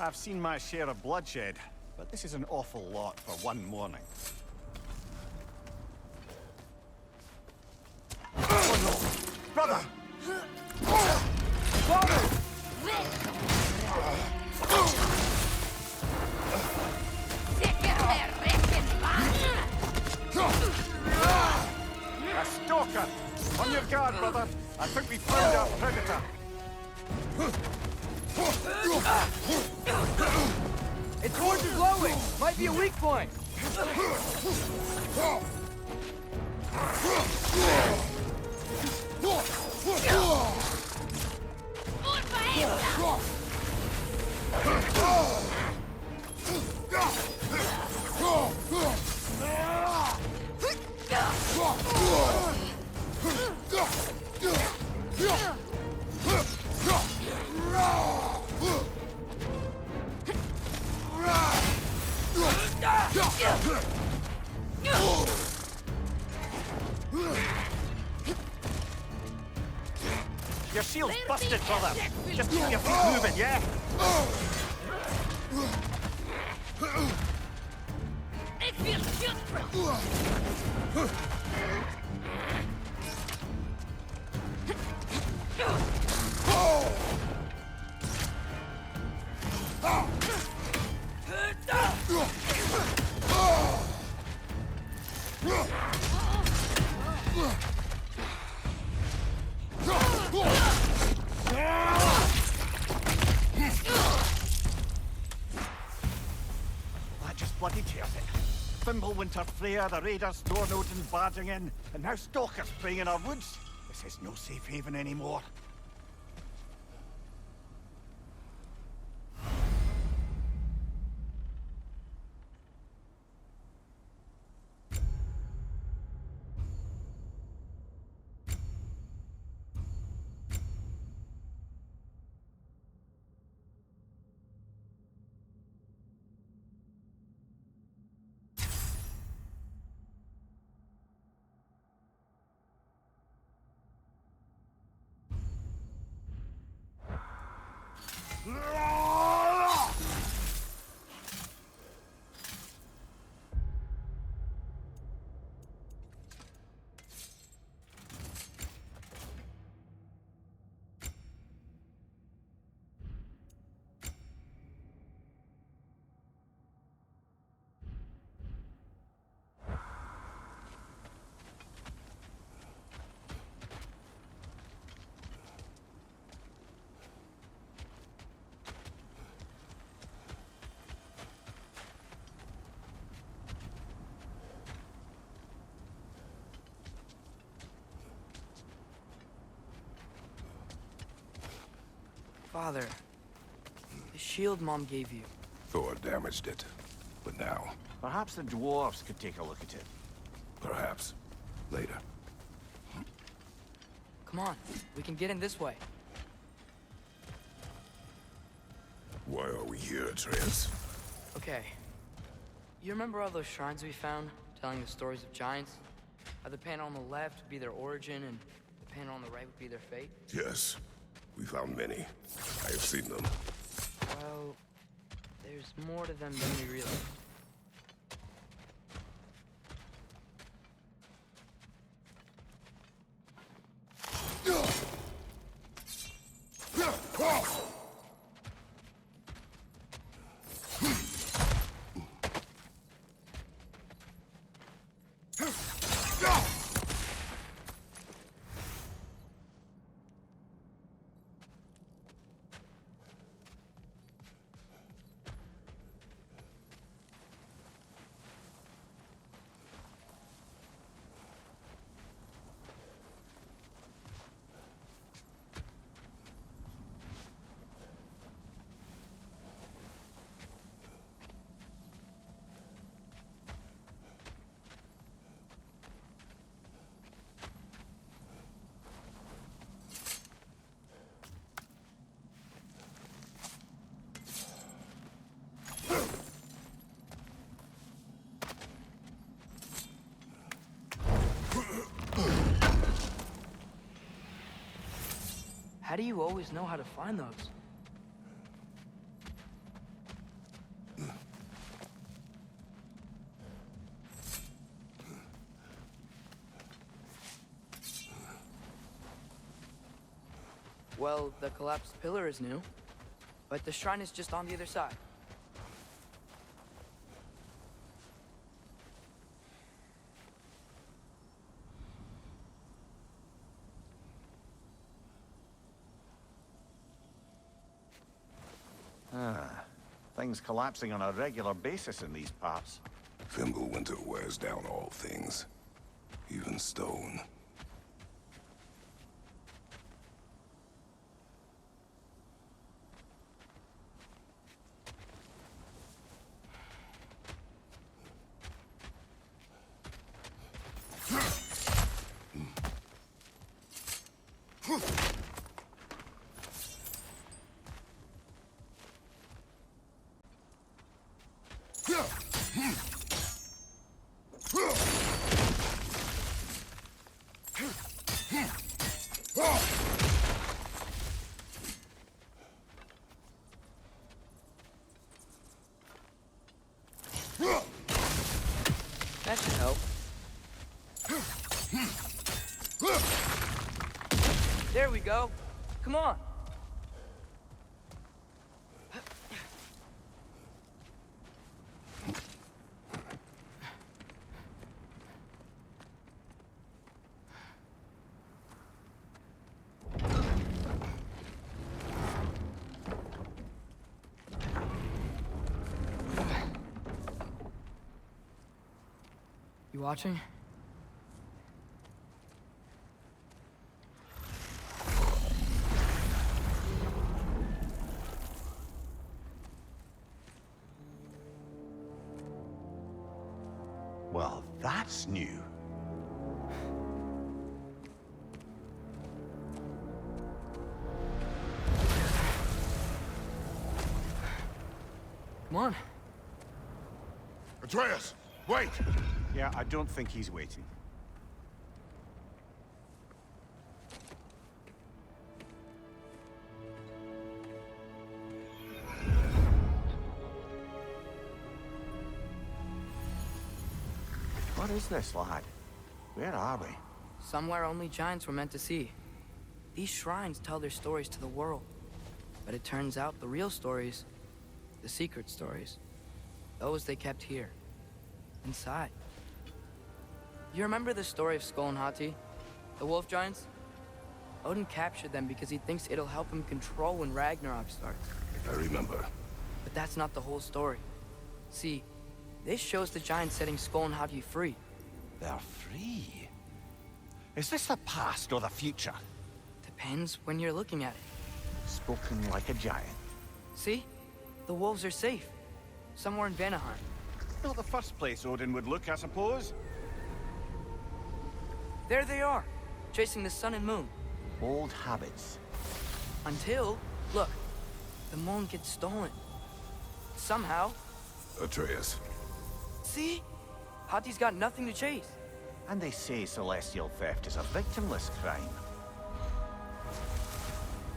I've seen my share of bloodshed, but this is an awful lot for one morning. Oh no! Brother! A stalker! On your guard, brother! I think we found our predator! Its horns are glowing! Might be a weak point! Your shield's busted, brother! Just keep your feet moving, yeah? That just bloody tears it. Fimbulwinter, Freya, the raiders, Stornodin barging in, and now stalkers preying in our woods. This is no safe haven anymore. Father, the shield Mom gave you. Thor damaged it. But now, Perhaps the dwarves could take a look at it. perhaps, later. Come on, we can get in this way. Why are we here, Atreus? Okay. You remember all those shrines we found, telling the stories of giants? How the panel on the left would be their origin, and the panel on the right would be their fate? Yes. We found many. I have seen them. Well, there's more to them than we realize. How do you always know how to find those? Well, the collapsed pillar is new, but the shrine is just on the other side. Things collapsing on a regular basis in these parts. Fimbulwinter wears down all things, even stone. That should help. There we go. Come on. You watching? Well, that's new. Come on. Atreus, wait! Yeah, I don't think he's waiting. What is this, lad? Where are we? Somewhere only giants were meant to see. These shrines tell their stories to the world. But it turns out the real stories, the secret stories, those they kept here, inside. You remember the story of Skull and Hati? The wolf giants? Odin captured them because he thinks it'll help him control when Ragnarok starts. I remember. But that's not the whole story. See, this shows the giants setting Skull and Hati free. They're free. Is this the past or the future? Depends when you're looking at it. Spoken like a giant. See? The wolves are safe. Somewhere in Vanaheim. Not the first place Odin would look, I suppose. There they are, chasing the sun and moon. Old habits. Until, look, the moon gets stolen. Somehow. Atreus. See? Hati's got nothing to chase. And they say celestial theft is a victimless crime.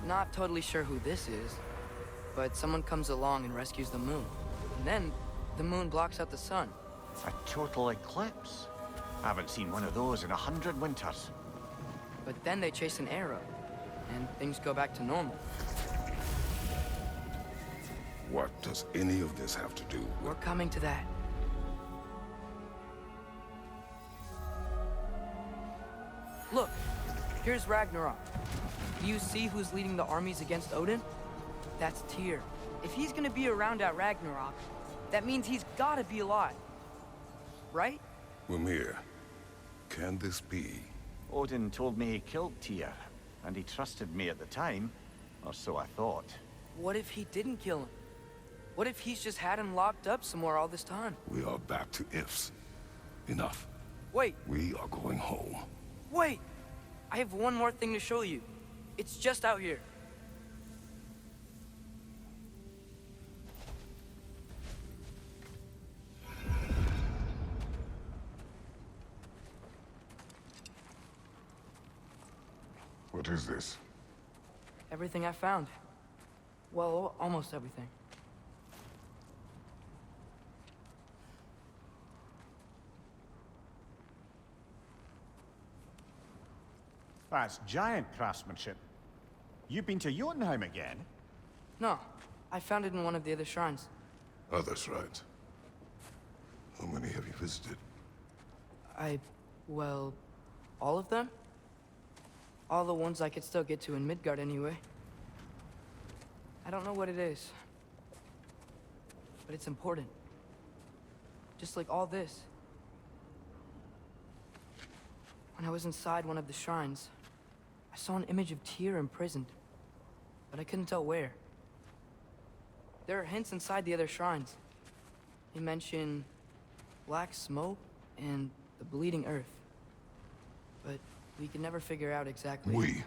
Not totally sure who this is, but someone comes along and rescues the moon. And then, the moon blocks out the sun. A total eclipse. Haven't seen one of those in 100 winters. But then they chase an arrow, and things go back to normal. What does any of this have to do with... We're coming to that. Look, here's Ragnarok. Do you see who's leading the armies against Odin? That's Tyr. If he's gonna be around at Ragnarok, that means he's gotta be alive. Right? Mimir, can this be? Odin told me he killed Tyr, and he trusted me at the time, or so I thought. What if he didn't kill him? What if he's just had him locked up somewhere all this time? We are back to ifs. Enough. Wait, We are going home. wait! I have one more thing to show you. It's just out here. What is this? Everything I found. Well, almost everything. That's giant craftsmanship. You've been to Jotunheim again? No, I found it in one of the other shrines. Other shrines. How many have you visited? Well, all of them? All the ones I could still get to in Midgard anyway. I don't know what it is, but it's important. Just like all this. When I was inside one of the shrines, I saw an image of Tyr imprisoned, but I couldn't tell where. There are hints inside the other shrines. They mention black smoke and the bleeding earth, but we could never figure out exactly. We.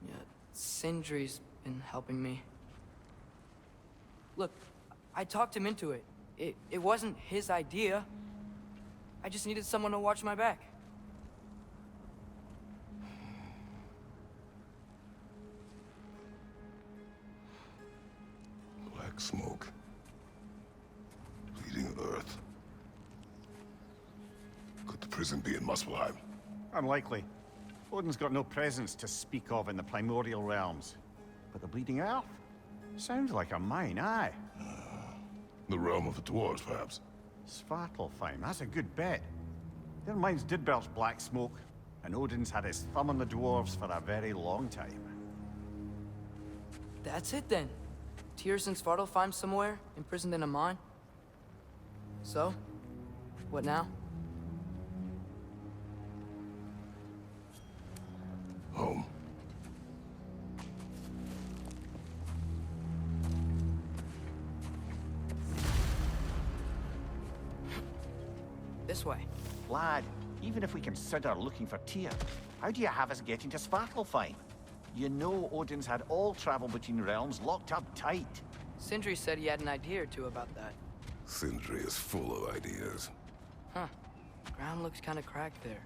Yeah, Sindri's been helping me. Look, I talked him into it. It wasn't his idea. I just needed someone to watch my back. Black smoke. Bleeding earth. Could the prison be in Muspelheim? Unlikely. Odin's got no presence to speak of in the primordial realms. But the Bleeding Earth? Sounds like a mine, aye. The realm of the dwarves, perhaps? Svartalfheim, that's a good bet. Their mines did belch black smoke, and Odin's had his thumb on the dwarves for a very long time. That's it then. Tyr's in Svartalfheim somewhere, imprisoned in a mine. So, what now? Home. This way. Lad, even if we consider looking for Tyr, how do you have us getting to Svartalfheim? You know Odin's had all travel between realms locked up tight. Sindri said he had an idea or two about that. Sindri is full of ideas. Huh. Ground looks kind of cracked there.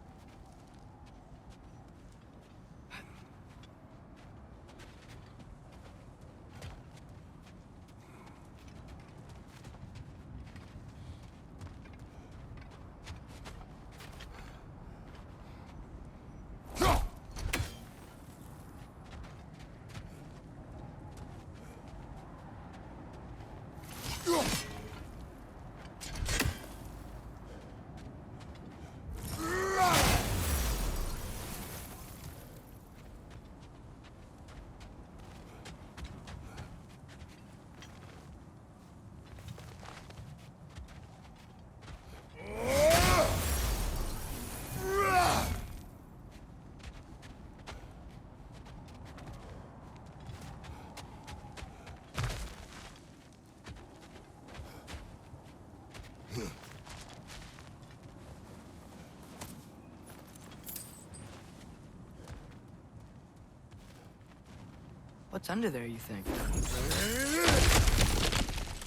What's under there, you think?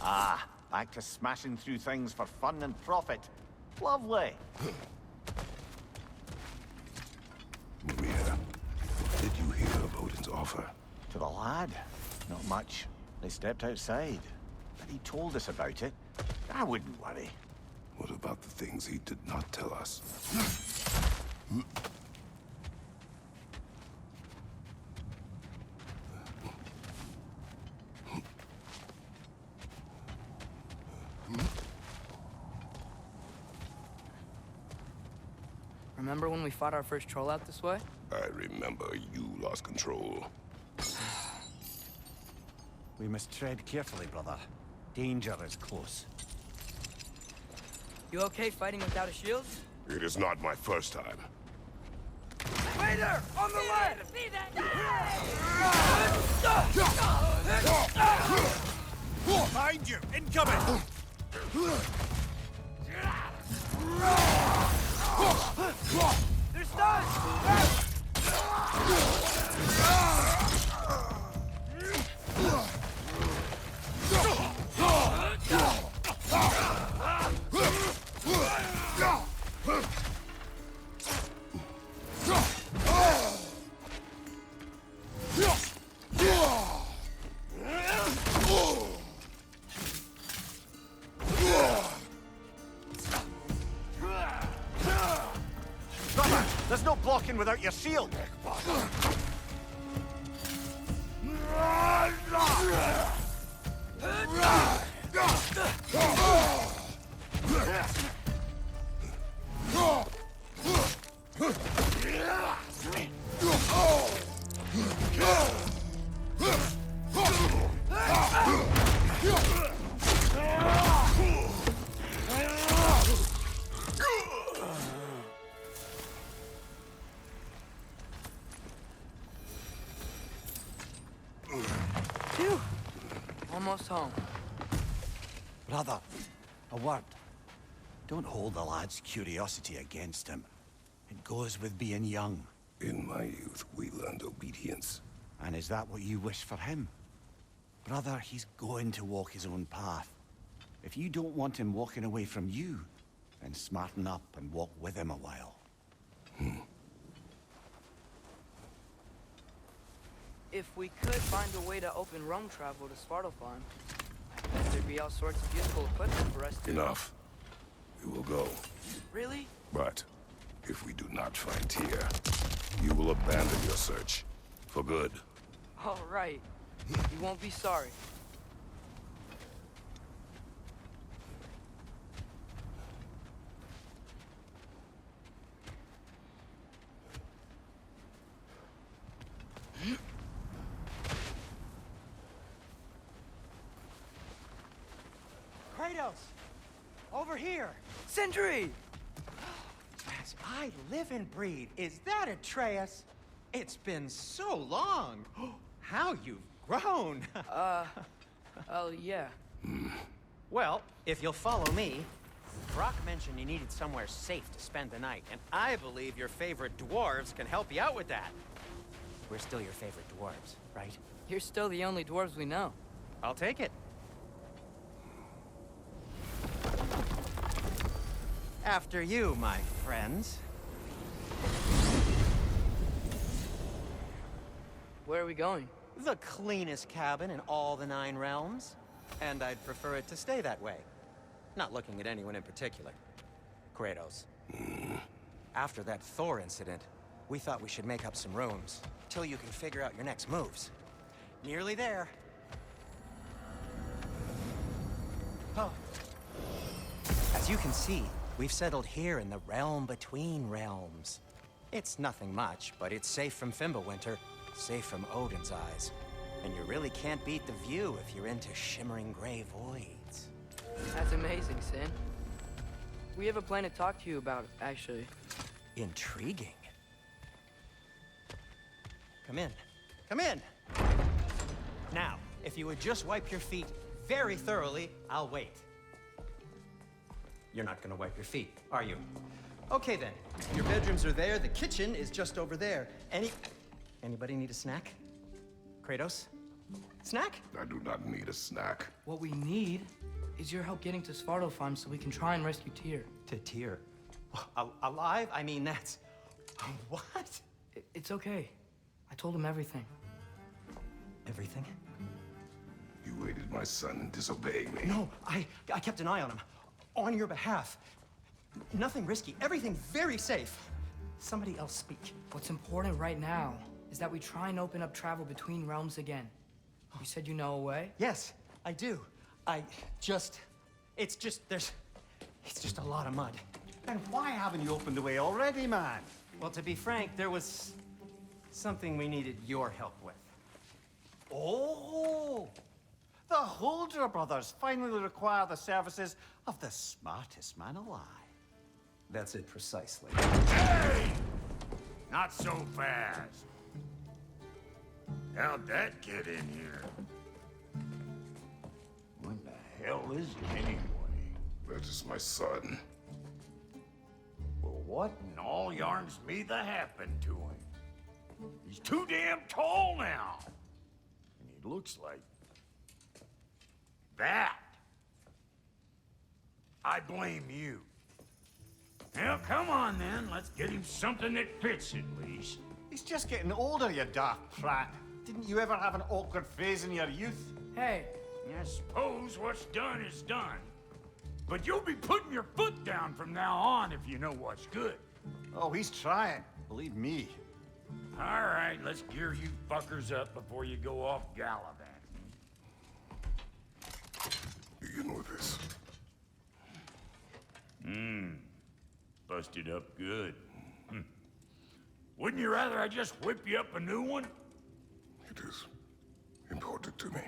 Ah, back to smashing through things for fun and profit. Lovely. Maria, what did you hear of Odin's offer? To the lad? Not much. They stepped outside. But he told us about it. I wouldn't worry. What about the things he did not tell us? Remember when we fought our first troll out this way? I remember you lost control. We must tread carefully, brother. Danger is close. You okay fighting without a shield? It is not my first time. Waiter! On the left! Behind you! Incoming! They're stunned! Brother, there's no blocking without your shield. Phew. Almost home. Brother, a word. Don't hold the lad's curiosity against him. It goes with being young. In my youth, we learned obedience. And is that what you wish for him? Brother, he's going to walk his own path. If you don't want him walking away from you, then smarten up and walk with him a while. If we could find a way to open roam travel to Svartalfheim, I bet there'd be all sorts of useful equipment for us to... Enough. We will go. Really? But if we do not find Tyr, you will abandon your search. For good. All right. You won't be sorry. Kratos! Over here! Sentry! As I live and breathe, is that Atreus? It's been so long! How you've grown! Oh, yeah. Well, if you'll follow me, Brock mentioned you needed somewhere safe to spend the night, and I believe your favorite dwarves can help you out with that. We're still your favorite dwarves, right? You're still the only dwarves we know. I'll take it. After you, my friends. Where are we going? The cleanest cabin in all the 9 realms. And I'd prefer it to stay that way. Not looking at anyone in particular. Kratos. After that Thor incident, we thought we should make up some rooms, till you can figure out your next moves. Nearly there. Oh. As you can see, we've settled here in the realm between realms. It's nothing much, but it's safe from Fimbulwinter, safe from Odin's eyes. And you really can't beat the view if you're into shimmering gray voids. That's amazing, Sin. We have a plan to talk to you about, actually. Intriguing. Come in. Come in! Now, if you would just wipe your feet very thoroughly, I'll wait. You're not gonna wipe your feet, are you? Okay then. Your bedrooms are there, the kitchen is just over there. Anybody need a snack? Kratos? Snack? I do not need a snack. What we need is your help getting to Svartalfheim so we can try and rescue Tyr. To Tyr? Alive? I mean, that's... What? It's okay. I told him everything. Everything? You aided my son disobeying me. No, I kept an eye on him. On your behalf. Nothing risky. Everything very safe. Somebody else speak. What's important right now is that we try and open up travel between realms again. You said you know a way? Yes, I do. It's just a lot of mud. And why haven't you opened the way already, man? Well, to be frank, there was something we needed your help with. Oh! The Holder brothers finally require the services of the smartest man alive. That's it precisely. Hey! Not so fast. How'd that get in here? What the hell is it anyway? That is my son. Well, what in all yarns me that happened to him? He's too damn tall now. And he looks like... that. I blame you. Well, come on then. Let's get him something that fits at least. He's just getting older, you daft prat. Didn't you ever have an awkward phase in your youth? Hey, I suppose what's done is done. But you'll be putting your foot down from now on if you know what's good. Oh, he's trying. Believe me. All right, let's gear you fuckers up before you go off gallivanting. Begin with this. Busted up good. Wouldn't you rather I just whip you up a new one? It is important to me.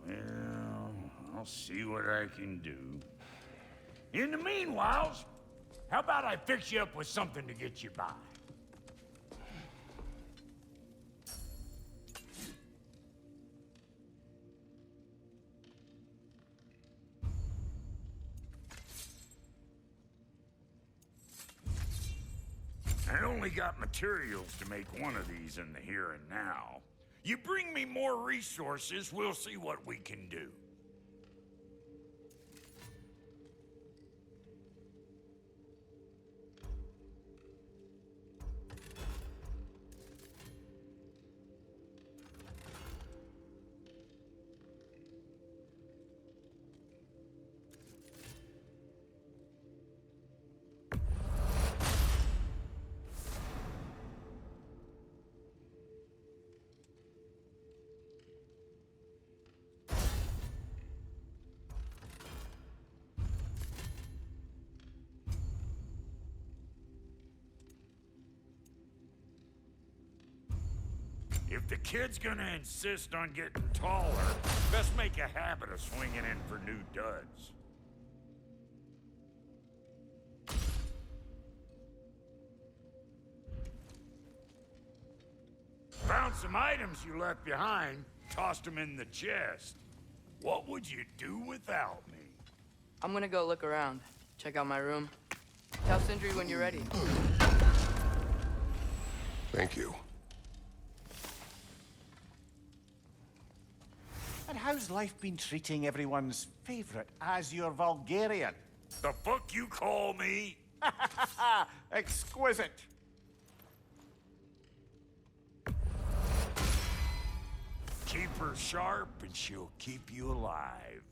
Well, I'll see what I can do. In the meanwhile, how about I fix you up with something to get you by? I only got materials to make one of these in the here and now. You bring me more resources, we'll see what we can do. If the kid's gonna insist on getting taller, best make a habit of swinging in for new duds. Found some items you left behind, tossed them in the chest. What would you do without me? I'm gonna go look around. Check out my room. Tell Sindri when you're ready. Thank you. And how's life been treating everyone's favorite Azure Vulgarian? The fuck you call me? Exquisite. Keep her sharp and she'll keep you alive.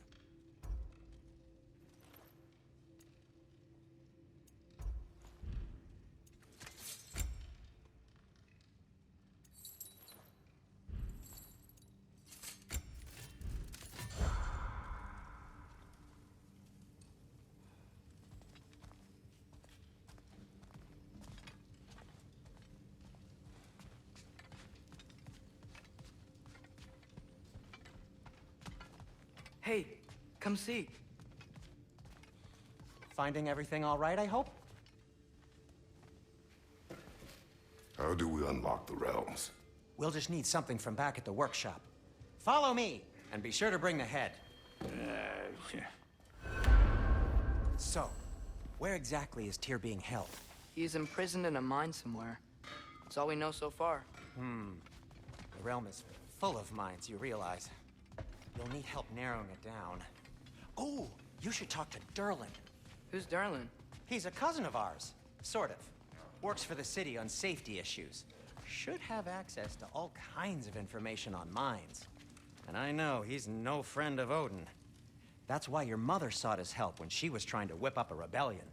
Hey, come see. Finding everything all right, I hope? How do we unlock the realms? We'll just need something from back at the workshop. Follow me, and be sure to bring the head. So, where exactly is Tyr being held? He's imprisoned in a mine somewhere. That's all we know so far. The realm is full of mines, you realize. You'll need help narrowing it down. Oh, you should talk to Derlin. Who's Darlin? He's a cousin of ours, sort of. Works for the city on safety issues. Should have access to all kinds of information on mines. And I know he's no friend of Odin. That's why your mother sought his help when she was trying to whip up a rebellion.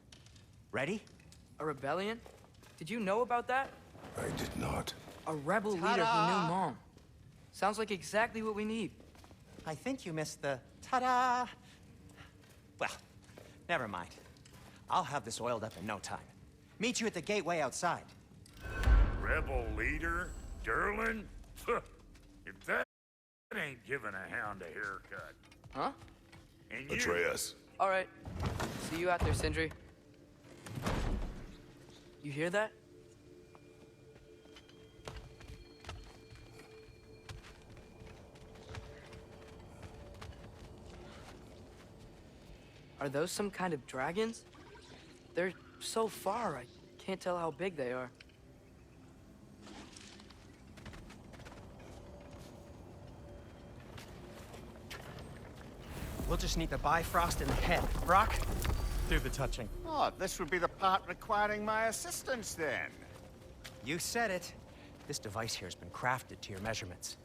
Ready? A rebellion? Did you know about that? I did not. A rebel leader who knew Mom. Sounds like exactly what we need. I think you missed the ta-da. Well, never mind. I'll have this oiled up in no time. Meet you at the gateway outside. Rebel leader? Derlin? If that ain't giving a hound a haircut. Huh? And you... Atreus. All right. See you out there, Sindri. You hear that? Are those some kind of dragons? They're so far, I can't tell how big they are. We'll just need the Bifrost in the head. Brock, do the touching. Oh, this would be the part requiring my assistance, then. You said it. This device here has been crafted to your measurements.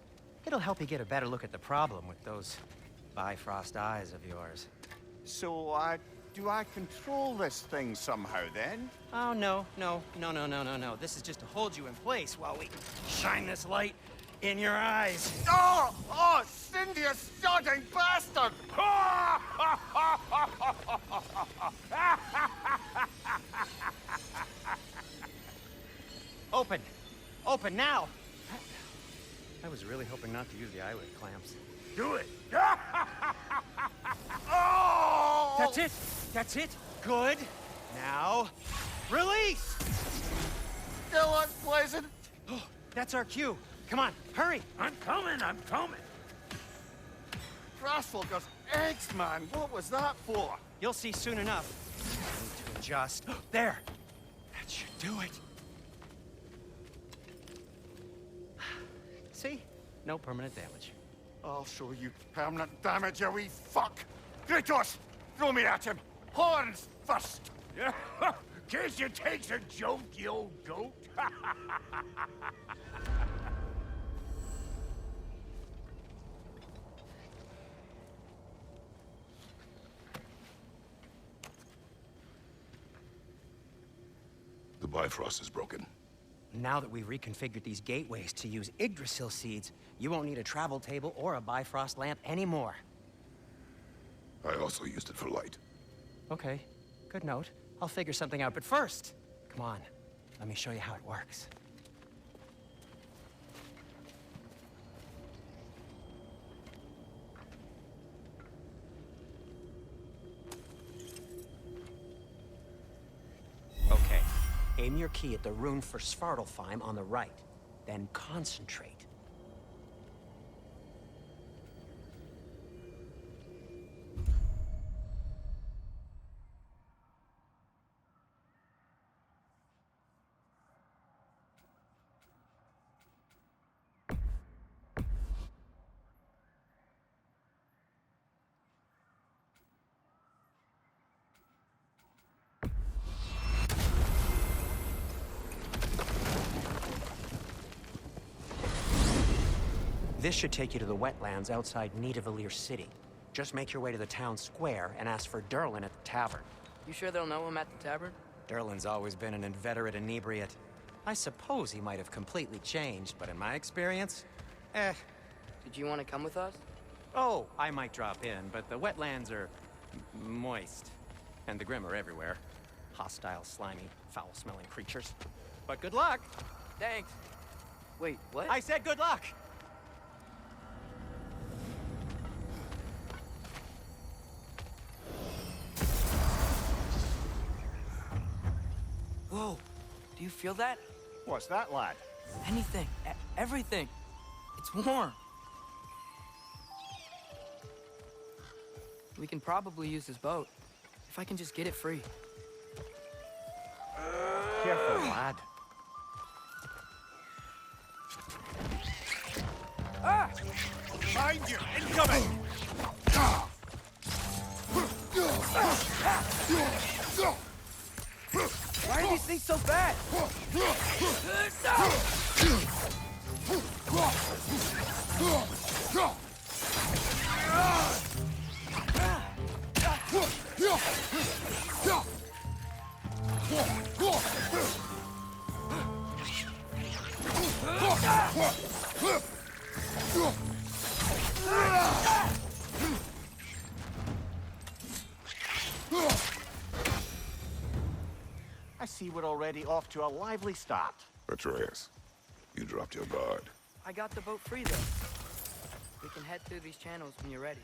It'll help you get a better look at the problem with those Bifrost eyes of yours. So, do I control this thing somehow, then? Oh, no. This is just to hold you in place while we shine this light in your eyes. Oh, Cindy, you sodding bastard! Open now! I was really hoping not to use the eyelid clamps. Do it! Oh! That's it! Good! Now, release! Still unpleasant. Oh, that's our cue. Come on, hurry! I'm coming! Grassfogger's eggs, man. What was that for? You'll see soon enough. I need to adjust. There! That should do it. See? No permanent damage. I'll show you permanent damage, you wee fuck! Kratos! Throw me at him! Horns first! Guess you takes a joke, you old goat. The Bifrost is broken. Now that we've reconfigured these gateways to use Yggdrasil seeds, you won't need a travel table or a Bifrost lamp anymore. I also used it for light. Okay, good note. I'll figure something out, but first, come on, let me show you how it works. Okay, aim your key at the rune for Svartalfheim on the right, then concentrate. This should take you to the wetlands outside Nidavellir City. Just make your way to the town square and ask for Derlin at the tavern. You sure they'll know him at the tavern? Derlin's always been an inveterate inebriate. I suppose he might have completely changed, but in my experience, Did you want to come with us? Oh, I might drop in, but the wetlands are moist. And the Grim are everywhere. Hostile, slimy, foul-smelling creatures. But good luck! Thanks. Wait, what? I said good luck! Whoa, do you feel that? What's that, lad? Anything, everything. It's warm. We can probably use this boat, if I can just get it free. Careful, lad. Behind you! Incoming! Why are these things so bad? I see we're already off to a lively start. Atreus, you dropped your guard. I got the boat free, though. We can head through these channels when you're ready.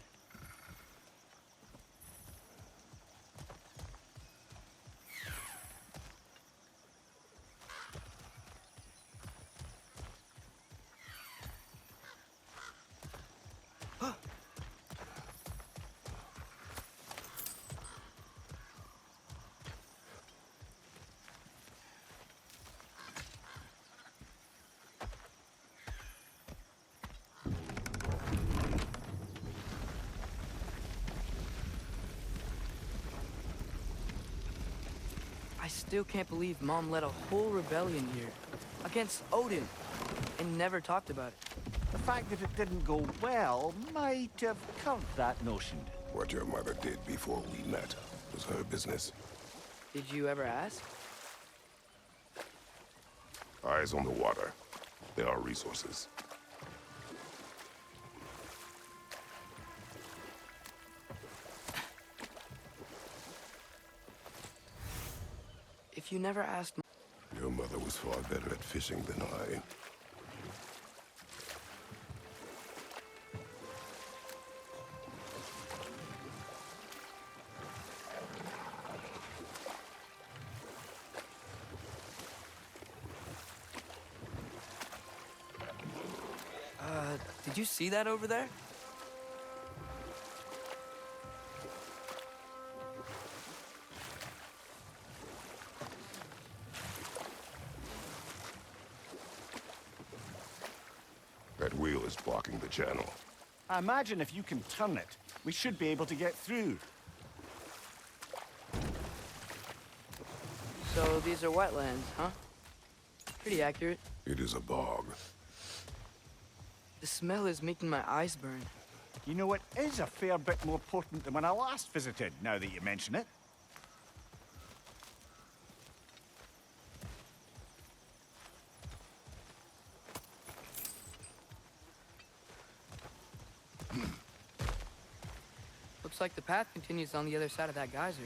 I still can't believe Mom led a whole rebellion here against Odin and never talked about it. The fact that it didn't go well might have curbed that notion. What your mother did before we met was her business. Did you ever ask? Eyes on the water. There are resources. If you never asked... Your mother was far better at fishing than I. Did you see that over there? That wheel is blocking the channel. I imagine if you can turn it, we should be able to get through. So these are wetlands, huh? Pretty accurate. It is a bog. The smell is making my eyes burn. You know, it is a fair bit more potent than when I last visited, now that you mention it. Looks like the path continues on the other side of that geyser.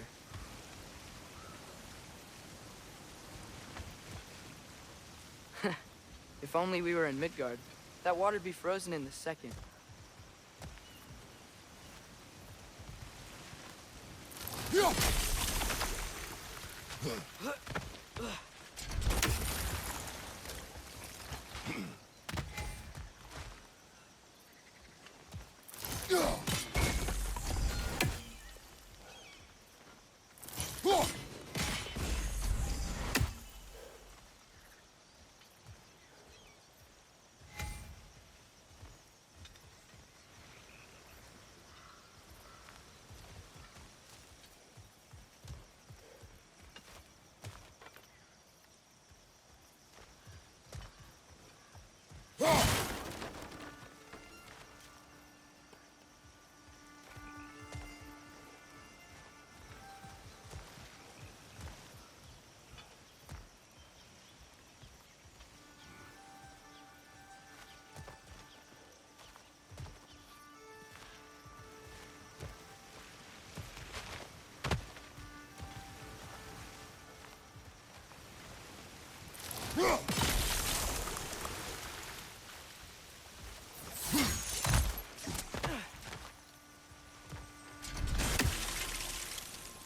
If only we were in Midgard. That water'd be frozen in a second.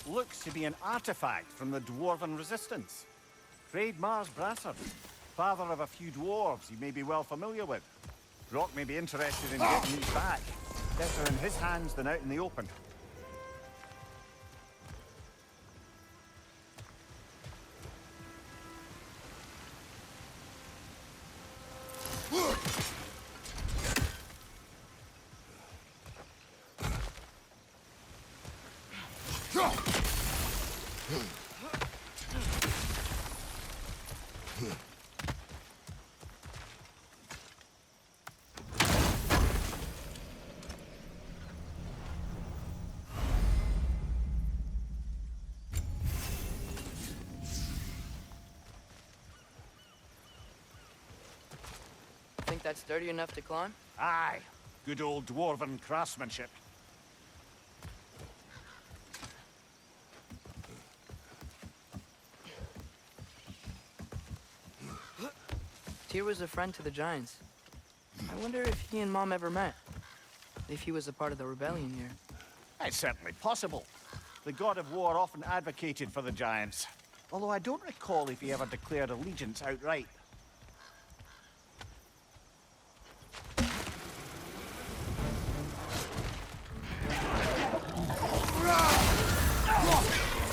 Looks to be an artifact from the Dwarven Resistance. Freyd Mars Brassard, father of a few dwarves you may be well familiar with. Brock may be interested in getting these back. Better in his hands than out in the open. Think that's sturdy enough to climb? Aye. Good old dwarven craftsmanship. Tyr was a friend to the Giants. I wonder if he and Mom ever met. If he was a part of the rebellion here. It's certainly possible. The god of war often advocated for the Giants. Although I don't recall if he ever declared allegiance outright.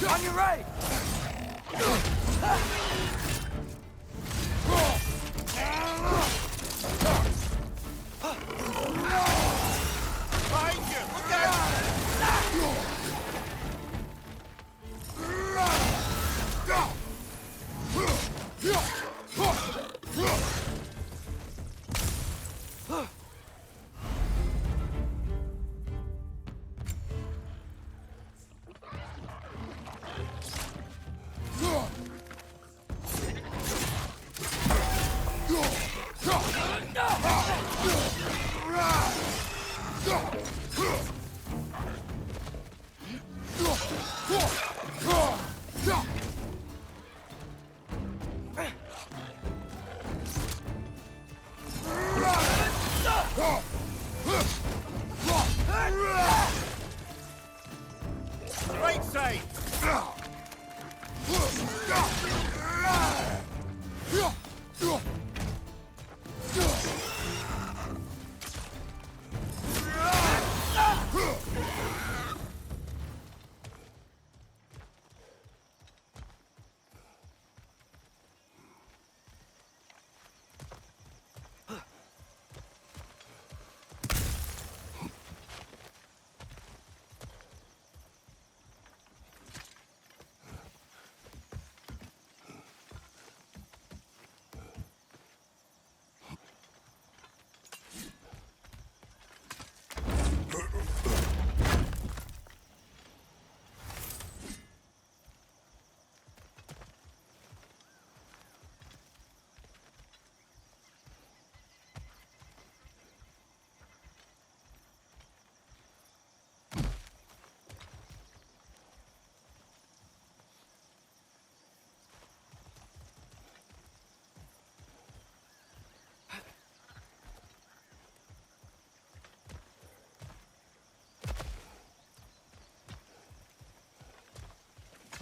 On your right! Behind you! Look out! Right side!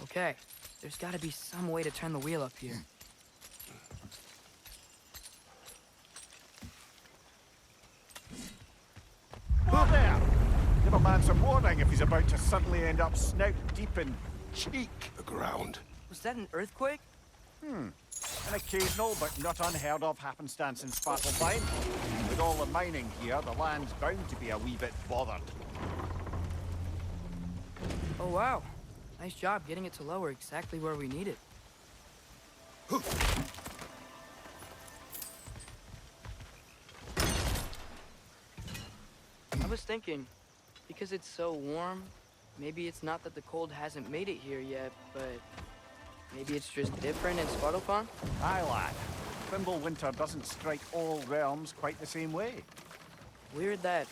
Okay, there's gotta be some way to turn the wheel up here. Who there? Give a man some warning if he's about to suddenly end up snout deep in cheek. The ground. Was that an earthquake? An occasional but not unheard of happenstance in Svartalfheim. With all the mining here, the land's bound to be a wee bit bothered. Oh wow. Nice job getting it to lower exactly where we need it. I was thinking, because it's so warm, maybe it's not that the cold hasn't made it here yet, but maybe it's just different in Svartalfheim? Aye, lad. Winter doesn't strike all realms quite the same way. Weird that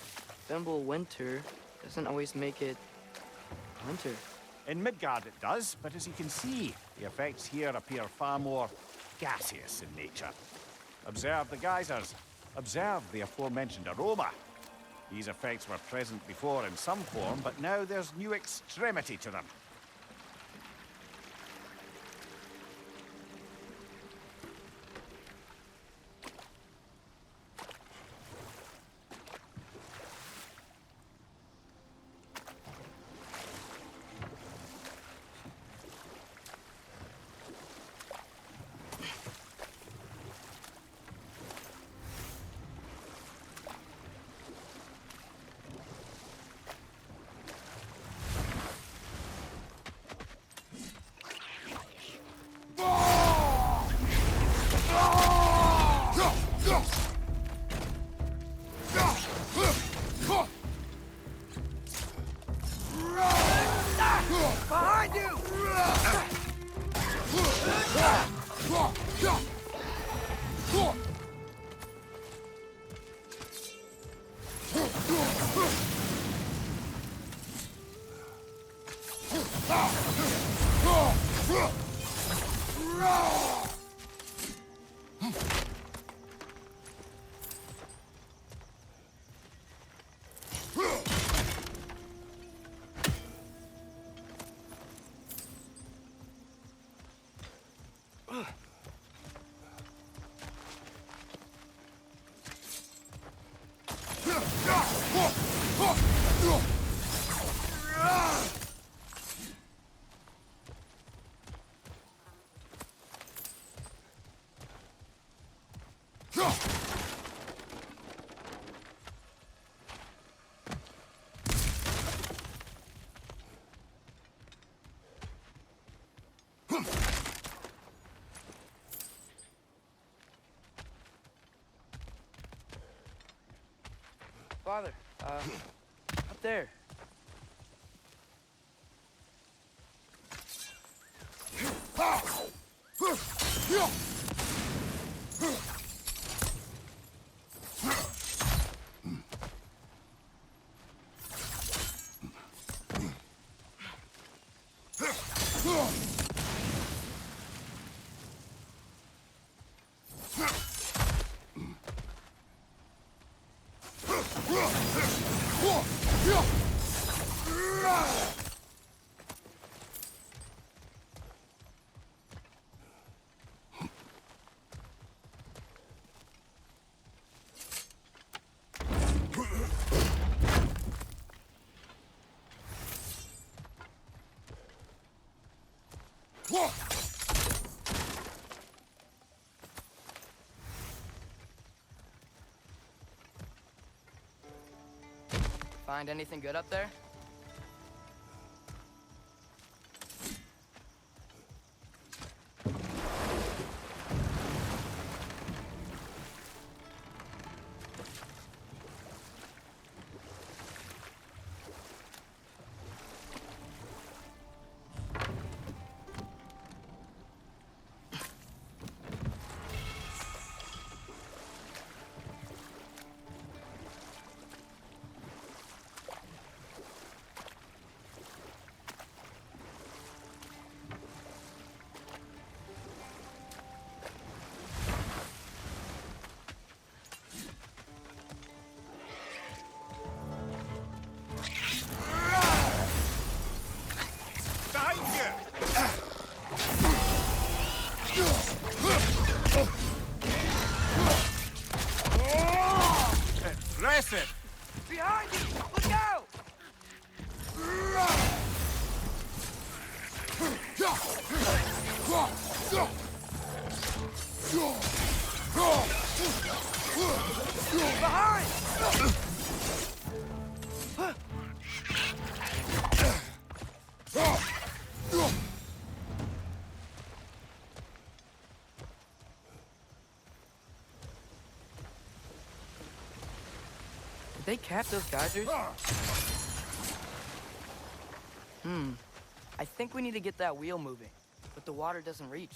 Winter doesn't always make it winter. In Midgard it does, but as you can see, the effects here appear far more gaseous in nature. Observe the geysers. Observe the aforementioned aroma. These effects were present before in some form, but now there's new extremity to them. Behind you! Father, up there. Find anything good up there? Aggressive! Behind you! Look out! Behind! Did they cap those geysers? I think we need to get that wheel moving, but the water doesn't reach.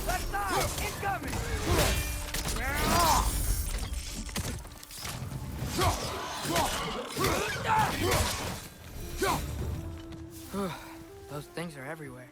Left side! Incoming! Those things are everywhere.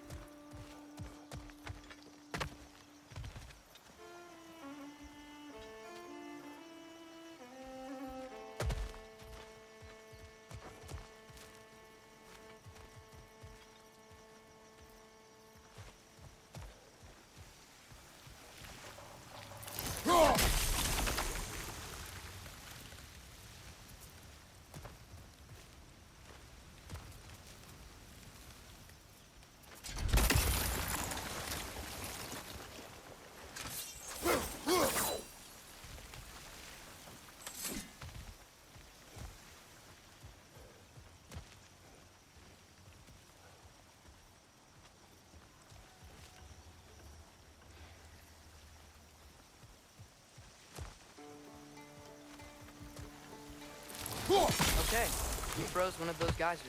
Okay, you froze one of those geysers.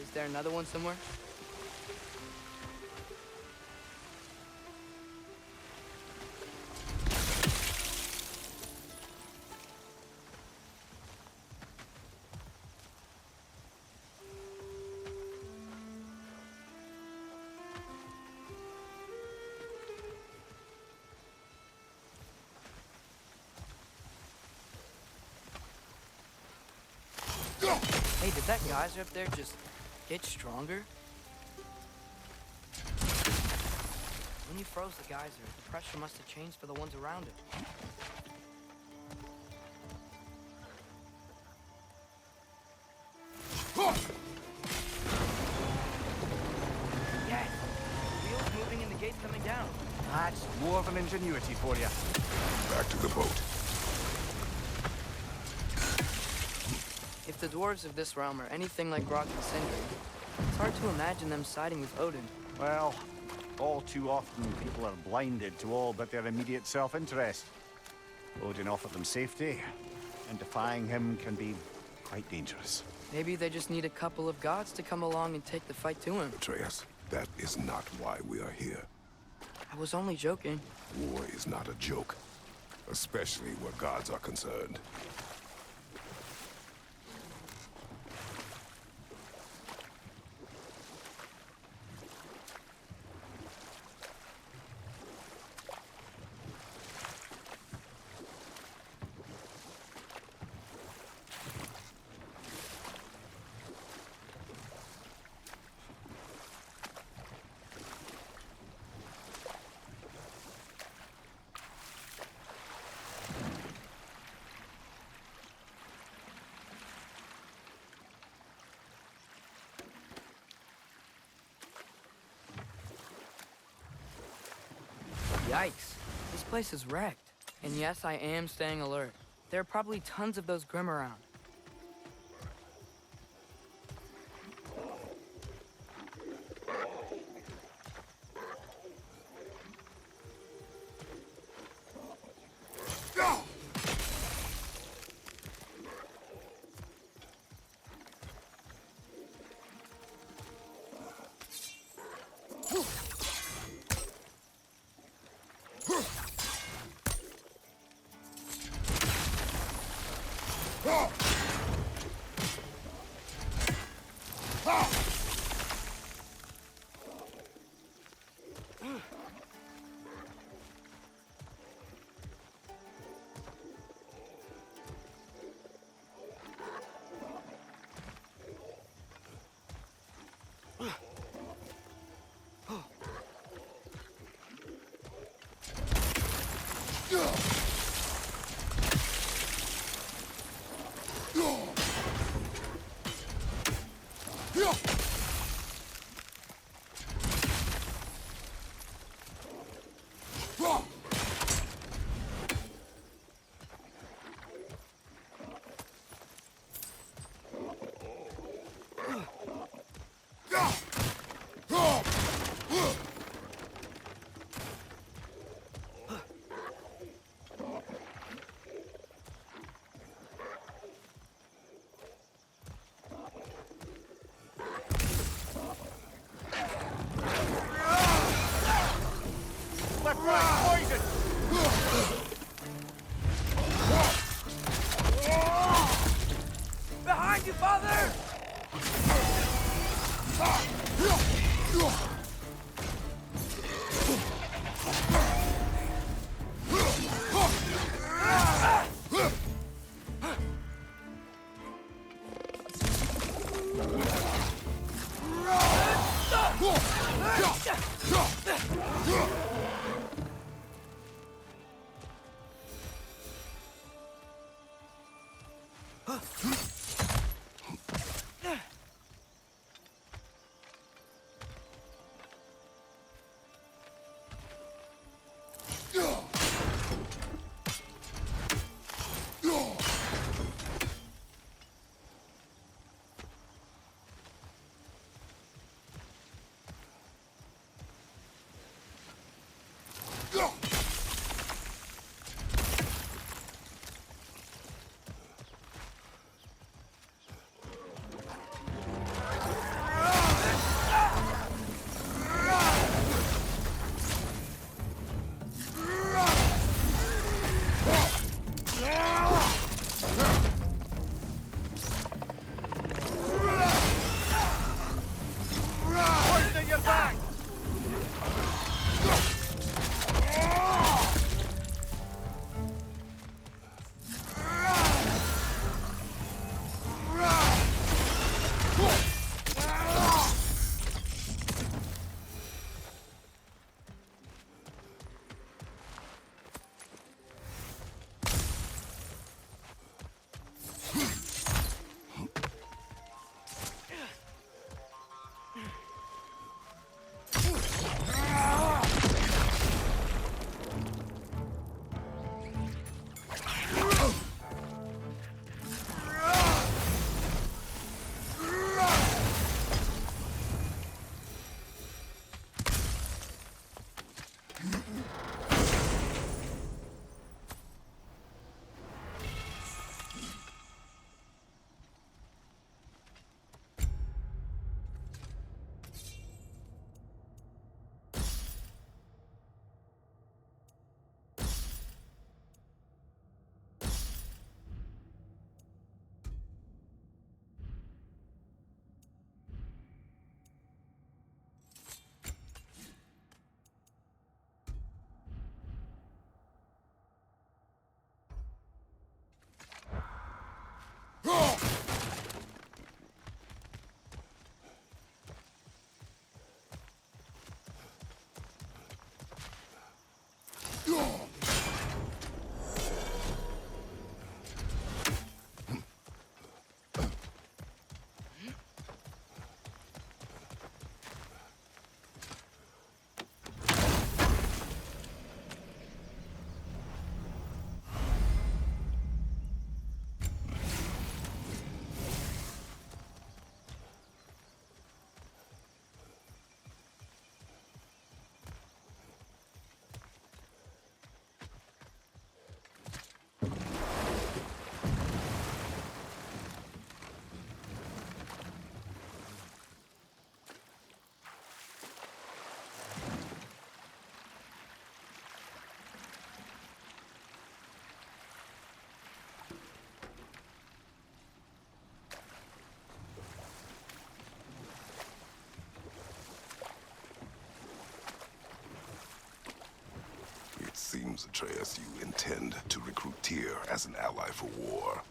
Is there another one somewhere? Hey, did that geyser up there just get stronger? When you froze the geyser, the pressure must have changed for the ones around it. northern ingenuity for you. Back to the boat. If the dwarves of this realm are anything like Rock and Sindri, it's hard to imagine them siding with Odin. Well, all too often people are blinded to all but their immediate self-interest. Odin offered them safety, and defying him can be quite dangerous. Maybe they just need a couple of gods to come along and take the fight to him. Atreus, that is not why we are here. I was only joking. War is not a joke, especially where gods are concerned. Yikes. This place is wrecked. And yes, I am staying alert. There are probably tons of those Grim around. Behind you, father! seems, Atreus, you intend to recruit Tyr as an ally for war.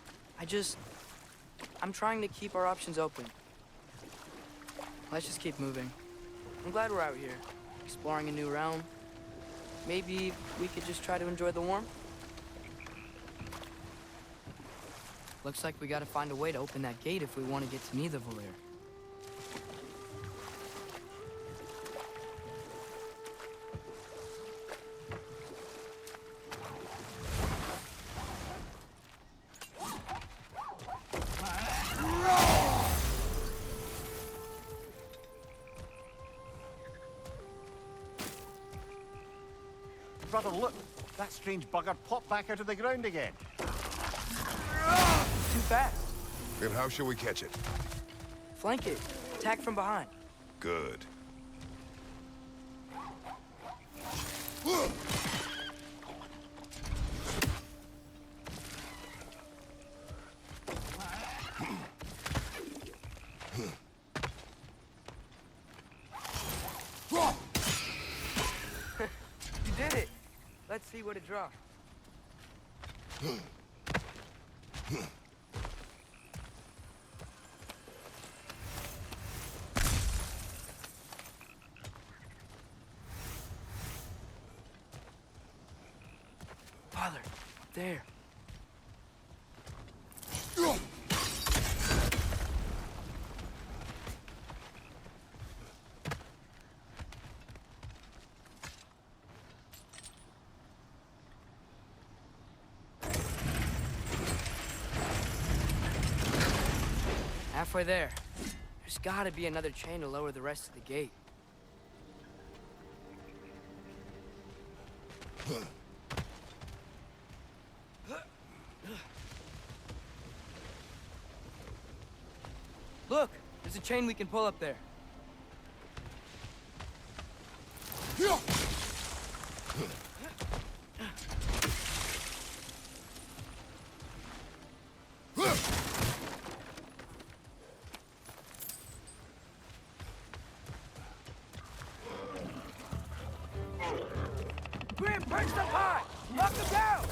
I'm trying to keep our options open. Let's just keep moving. I'm glad we're out here, exploring a new realm. Maybe we could just try to enjoy the warmth? Looks like we gotta find a way to open that gate if we want to get to Nidavellir. Brother, look! That strange bugger popped back out of the ground again. Too fast. Then how shall we catch it? Flank it. Attack from behind. Good. You did it. Let's see what it draws. Father, there. Halfway there. There's gotta be another chain to lower the rest of the gate. Look! There's a chain we can pull up there. Grim, perch them high! Knock them down!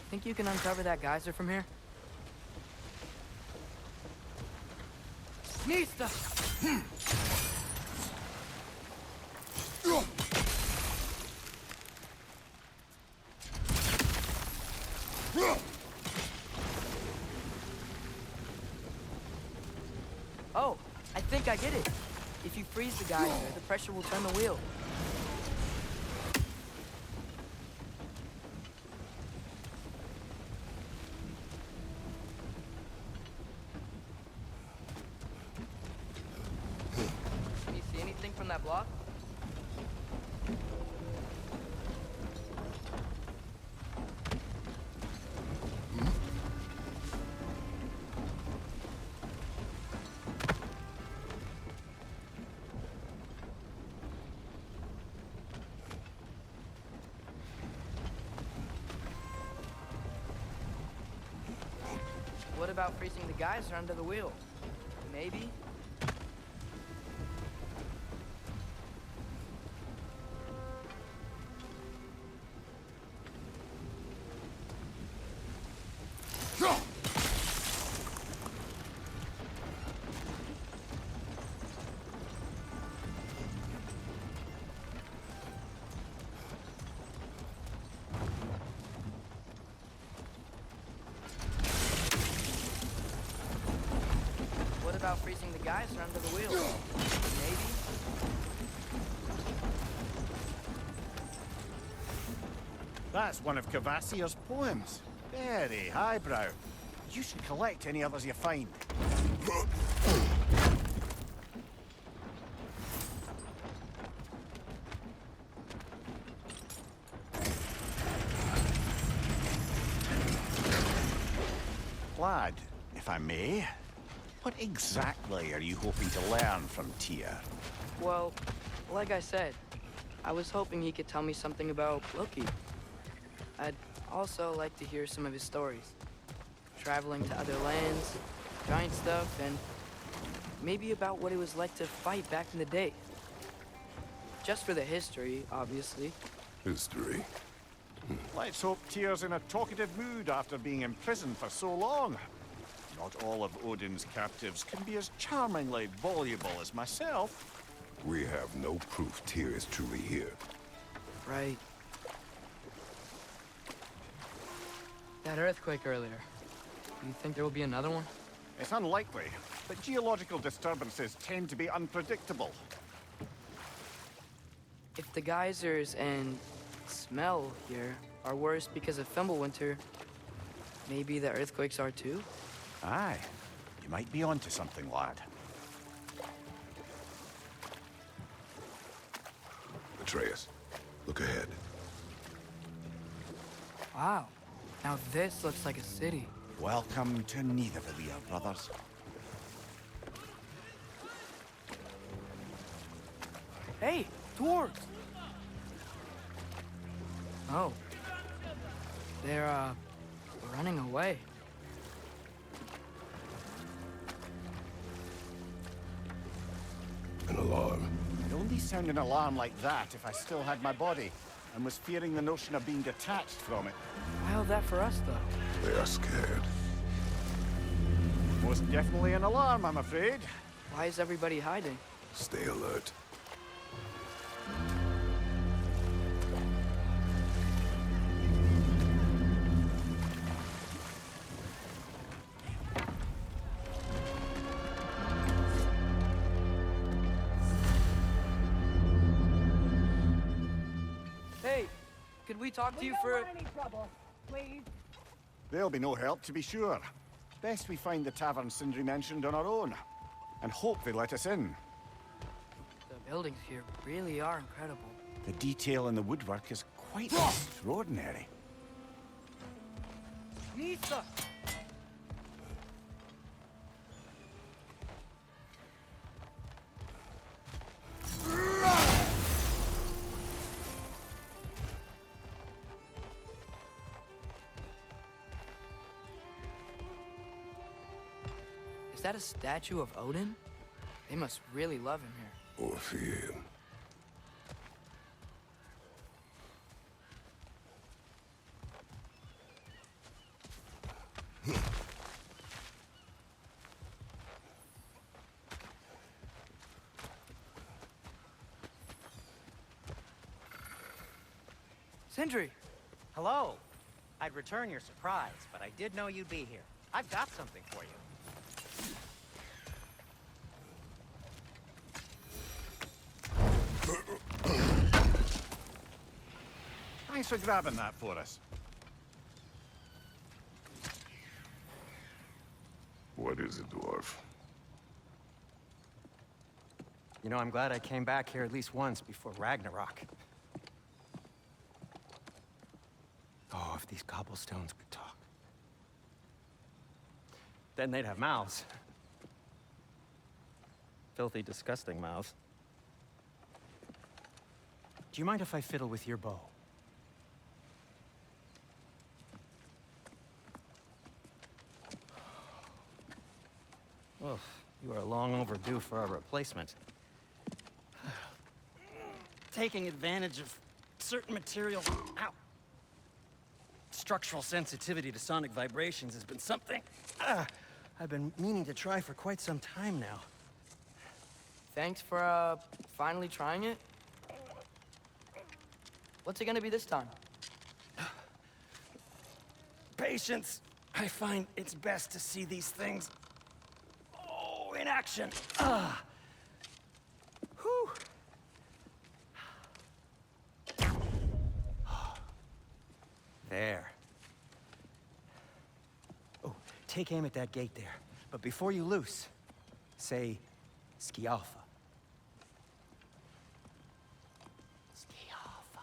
Think you can uncover that geyser from here? Mista! Oh, I think I get it. If you freeze the geyser, the pressure will turn the wheel. Can you see anything from that block? What about freezing the geyser under the wheel? Maybe? What about freezing the geyser under the wheel? Maybe? That's one of Cavassier's poems. Very highbrow. You should collect any others you find. Lad, if I may, what exactly are you hoping to learn from Tyr? Well, like I said, I was hoping he could tell me something about Loki. I'd also like to hear some of his stories. Traveling to other lands, giant stuff, and maybe about what it was like to fight back in the day. Just for the history, obviously. History. Let's hope Tyr's in a talkative mood after being imprisoned for so long. Not all of Odin's captives can be as charmingly voluble as myself. We have no proof Tyr is truly here. Right. That earthquake earlier. Do you think there will be another one? It's unlikely, but geological disturbances tend to be unpredictable. If the geysers and smell here are worse because of Fimbulwinter, maybe the earthquakes are too? Aye, you might be onto something, lad. Atreus, look ahead. Wow. Now this looks like a city. Welcome to Nidavellir, brothers. Hey, dwarves! Oh. They're, running away. An alarm. I'd only sound an alarm like that if I still had my body, and was fearing the notion of being detached from it. Why all that for us, though? They are scared. Most definitely an alarm, I'm afraid. Why is everybody hiding? Stay alert. Hey, could we talk to you for... any trouble, please. There'll be no help, to be sure. Best we find the tavern Sindri mentioned on our own, and hope they let us in. The buildings here really are incredible. The detail in the woodwork is quite extraordinary. Nisa! Is that a statue of Odin? They must really love him here. Or fear him. Sindri! Hello. I'd return your surprise, but I did know you'd be here. I've got something for you. Thanks for grabbing that for us. What is it, dwarf? You know, I'm glad I came back here at least once before Ragnarok. Oh, if these cobblestones could talk. Then they'd have mouths. Filthy, disgusting mouths. Do you mind if I fiddle with your bow? Oh, you are long overdue for a replacement. Taking advantage of certain materials. Ow! Structural sensitivity to sonic vibrations has been something I've been meaning to try for quite some time now. Thanks for, finally trying it. What's it gonna be this time? Patience. I find it's best to see these things, in action. Whew. There. Oh, take aim at that gate there. But before you loose, say, Ski Alpha. Ski Alpha.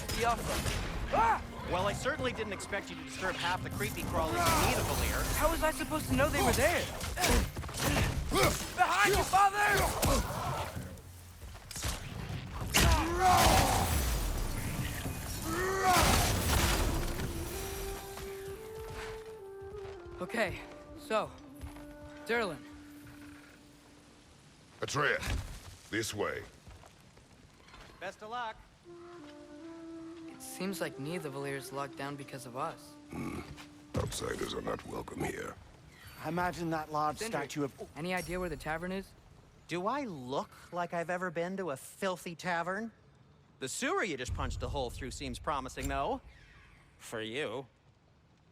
Ski Alpha. Ah! Well, I certainly didn't expect you to disturb half the creepy crawlies you need, Valier. How was I supposed to know they were there? Behind you, father! Okay, so, Derlin. Atreus, this way. Best of luck. It seems like neither Valier's locked down because of us. Outsiders are not welcome here. I imagine that large Sindri, statue of... any idea where the tavern is? Do I look like I've ever been to a filthy tavern? The sewer you just punched a hole through seems promising, though. For you.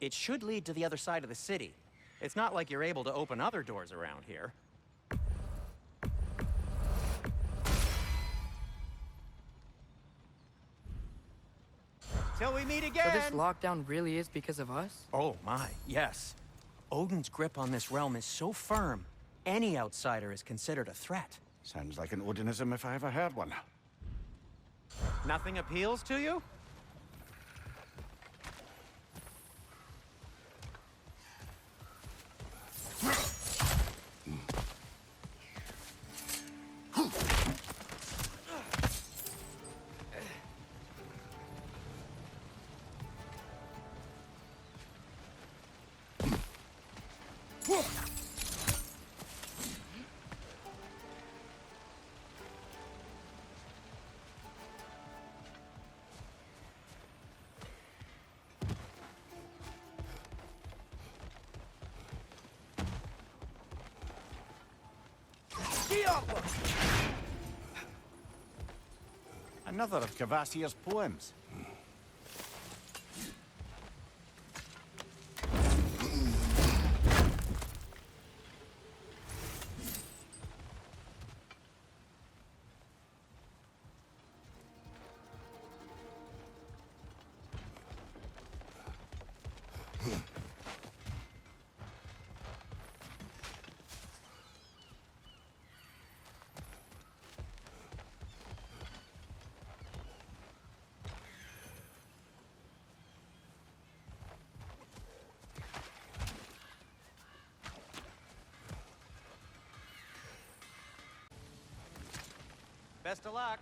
It should lead to the other side of the city. It's not like you're able to open other doors around here. Till we meet again! So this lockdown really is because of us? Oh my, yes. Odin's grip on this realm is so firm, any outsider is considered a threat. Sounds like an Odinism if I ever heard one. Nothing appeals to you? Another of Kvasir's poems. Best of luck.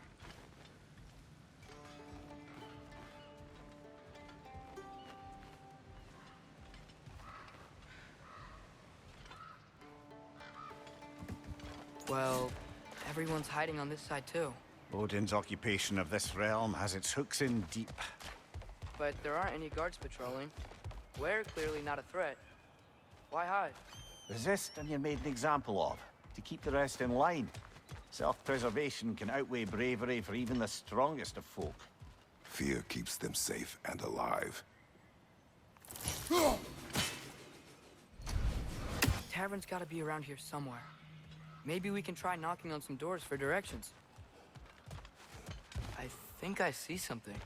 Well, everyone's hiding on this side too. Odin's occupation of this realm has its hooks in deep. But there aren't any guards patrolling. We're clearly not a threat. Why hide? Resist and you're made an example of, to keep the rest in line. Self-preservation can outweigh bravery for even the strongest of folk. Fear keeps them safe and alive. Tavern's gotta be around here somewhere. Maybe we can try knocking on some doors for directions. I think I see something.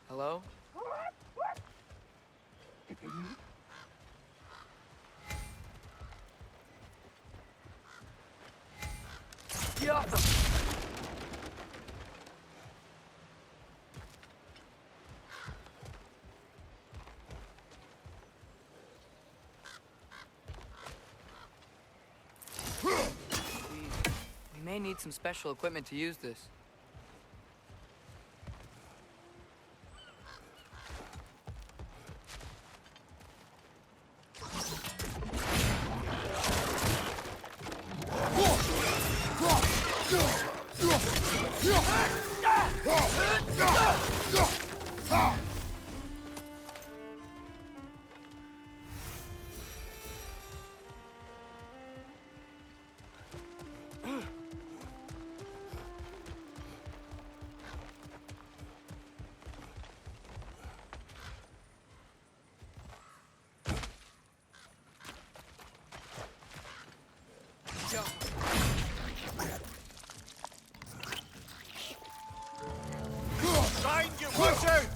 Hello? Get off them! We may need some special equipment to use this. Behind you! Watch out!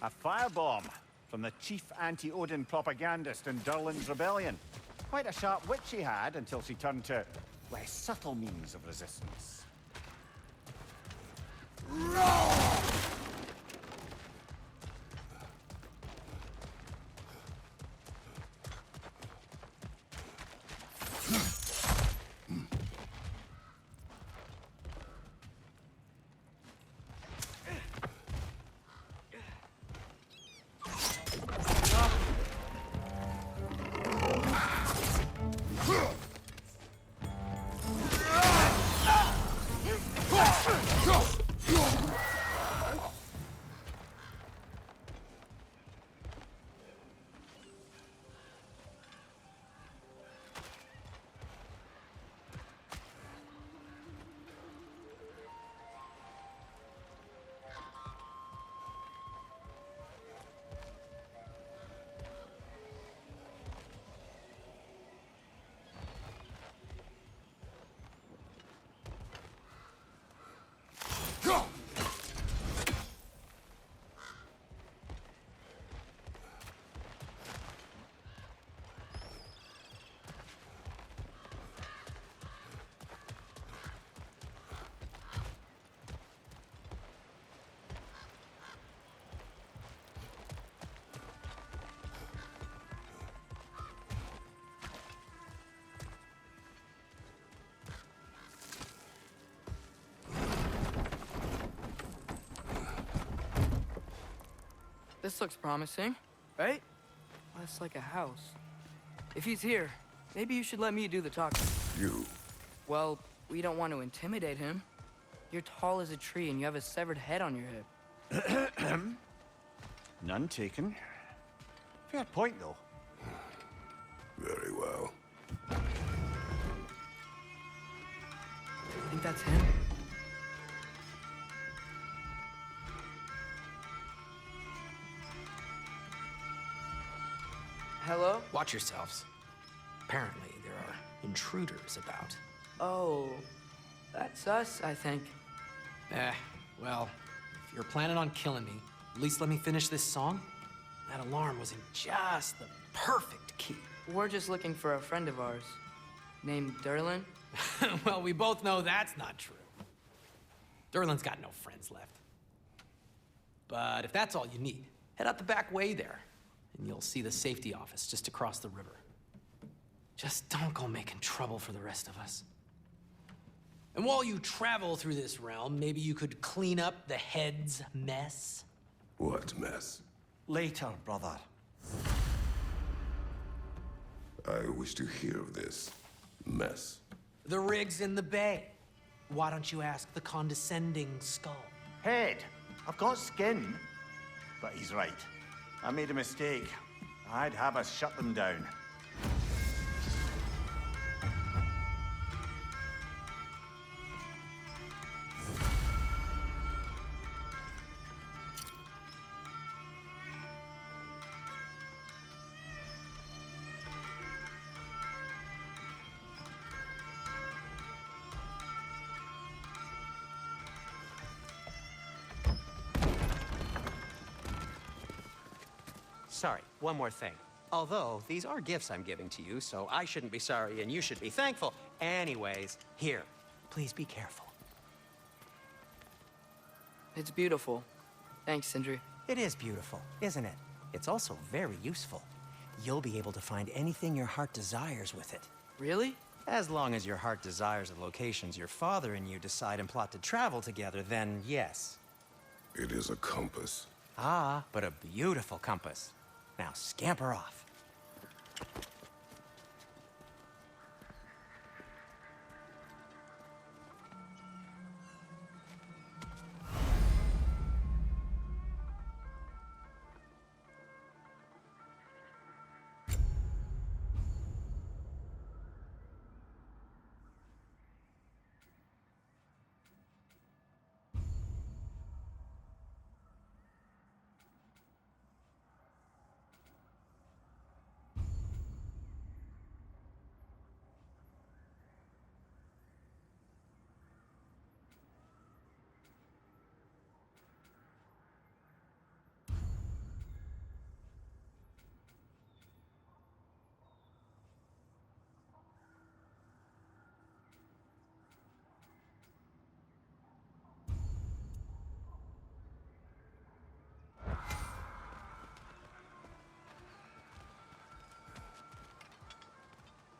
A firebomb from the chief anti-Odin propagandist in Durlin's rebellion. Quite a sharp wit she had until she turned to less subtle means of resistance. This looks promising, right? That's like a house. If he's here, maybe you should let me do the talking. You. Well, we don't want to intimidate him. You're tall as a tree and you have a severed head on your hip. None taken. Fair point, though. Very well. Think that's him? Hello? Watch yourselves. Apparently, there are intruders about. Oh, that's us, I think. Well, if you're planning on killing me, at least let me finish this song. That alarm was in just the perfect key. We're just looking for a friend of ours, named Durlin. Well, we both know that's not true. Durlin's got no friends left. But if that's all you need, head out the back way there, and you'll see the safety office just across the river. Just don't go making trouble for the rest of us. And while you travel through this realm, maybe you could clean up the head's mess? What mess? Later, brother. I wish to hear of this mess. The rig's in the bay. Why don't you ask the condescending skull? Head. I've got skin. But he's right. I made a mistake. I'd have us shut them down. Sorry, one more thing. Although, these are gifts I'm giving to you, so I shouldn't be sorry and you should be thankful. Anyways, here, please be careful. It's beautiful. Thanks, Sindri. It is beautiful, isn't it? It's also very useful. You'll be able to find anything your heart desires with it. Really? As long as your heart desires the locations your father and you decide and plot to travel together, then yes. It is a compass. Ah, but a beautiful compass. Now scamper off.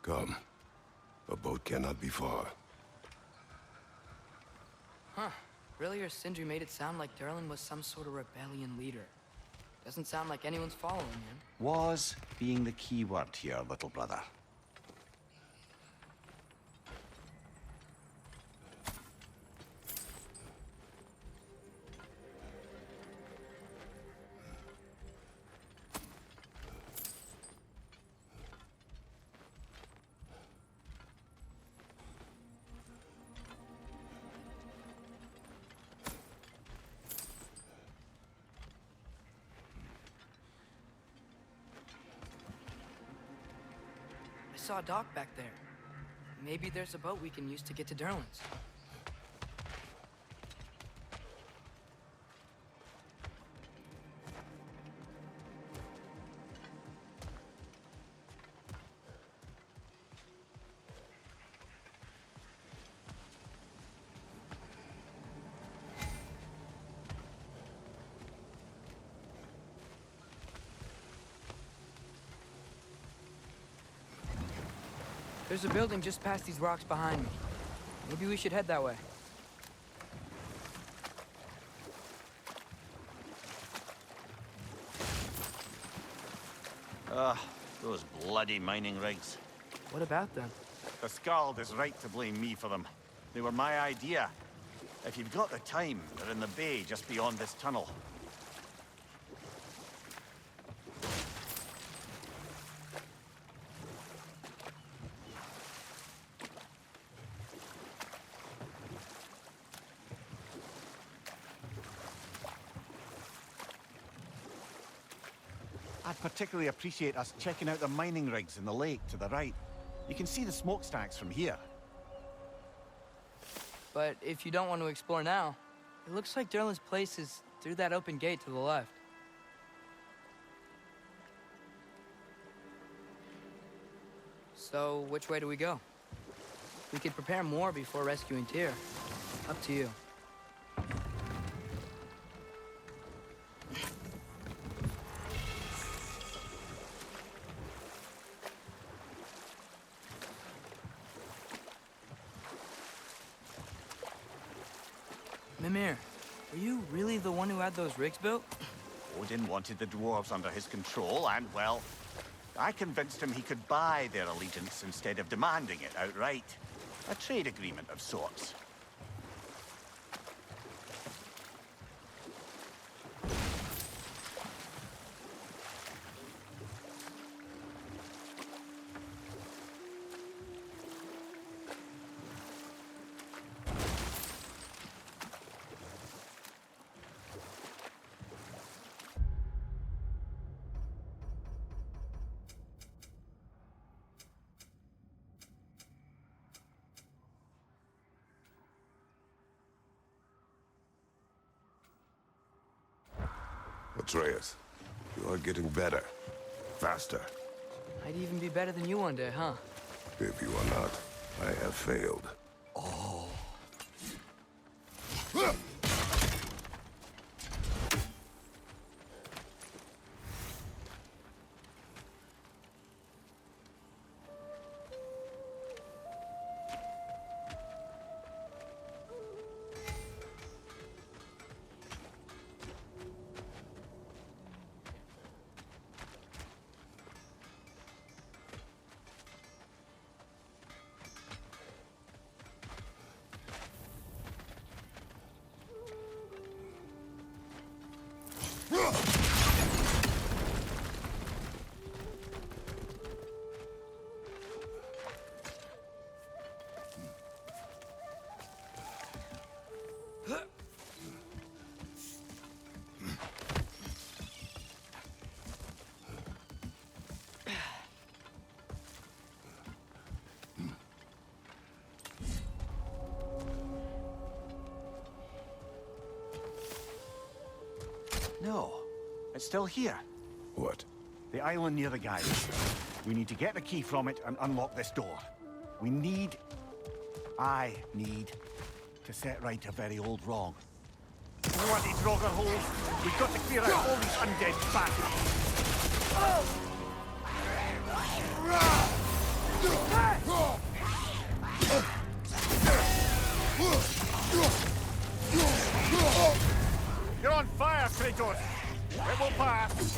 Come. A boat cannot be far. Huh. Earlier, Sindri made it sound like Durlin was some sort of rebellion leader. Doesn't sound like anyone's following him. Was being the key word here, little brother. I saw a dock back there. Maybe there's a boat we can use to get to Durlin's. There's a building just past these rocks behind me. Maybe we should head that way. Those bloody mining rigs. What about them? The Skald is right to blame me for them. They were my idea. If you've got the time, they're in the bay just beyond this tunnel. I'd particularly appreciate us checking out the mining rigs in the lake to the right. You can see the smokestacks from here. But if you don't want to explore now, it looks like Durlin's place is through that open gate to the left. So, which way do we go? We could prepare more before rescuing Tyr. Up to you. Mimir, were you really the one who had those rigs built? Odin wanted the dwarves under his control, and, well, I convinced him he could buy their allegiance instead of demanding it outright. A trade agreement of sorts. Atreus, you are getting better. Faster. I'd even be better than you one day, huh? If you are not, I have failed. Oh. No, it's still here. What? The island near the guide. We need to get the key from it and unlock this door. I need to set right a very old wrong. You know what these rocker holes? We've got to clear out all these undead bastards. Kratos. It will pass.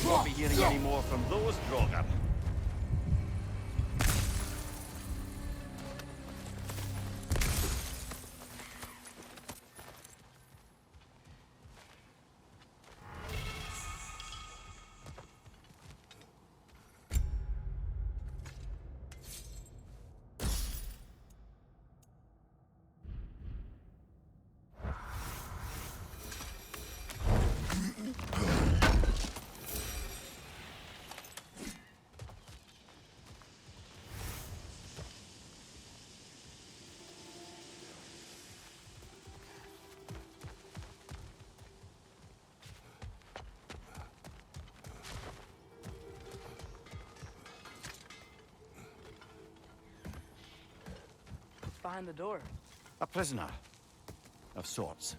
Won't be hearing any more from those Drogon. Behind the door. A prisoner. Of sorts.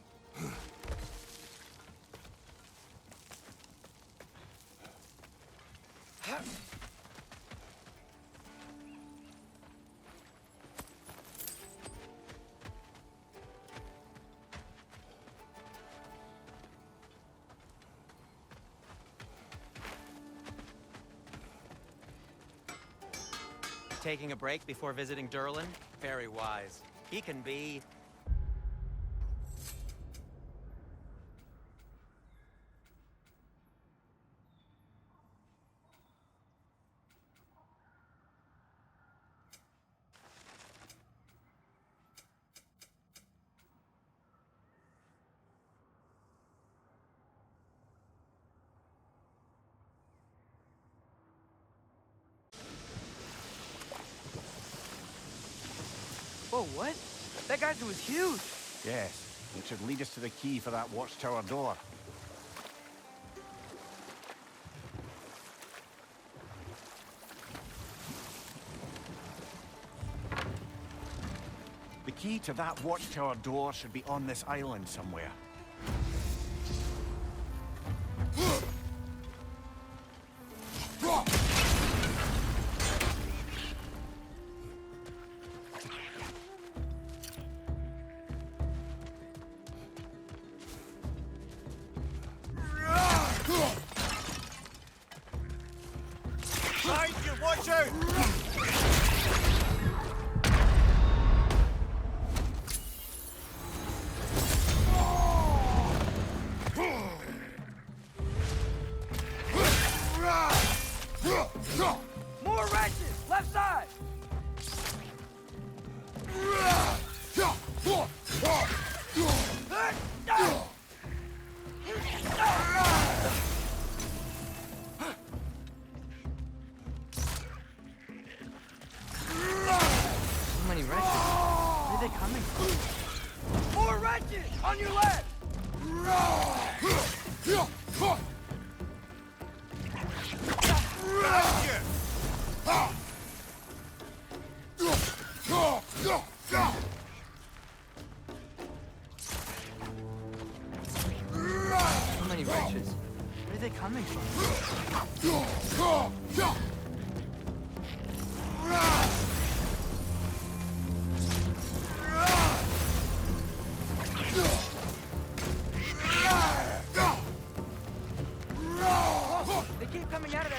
Taking a break before visiting Durlin? Very wise. He can be... Whoa, what? That geyser was huge. Yes, it should lead us to the key for that watchtower door. The key to that watchtower door should be on this island somewhere. Watch out! More wrenches! Left side! So many wrenches. Where are they coming from? More wrenches! On your left! So many wrenches. Where are they coming from?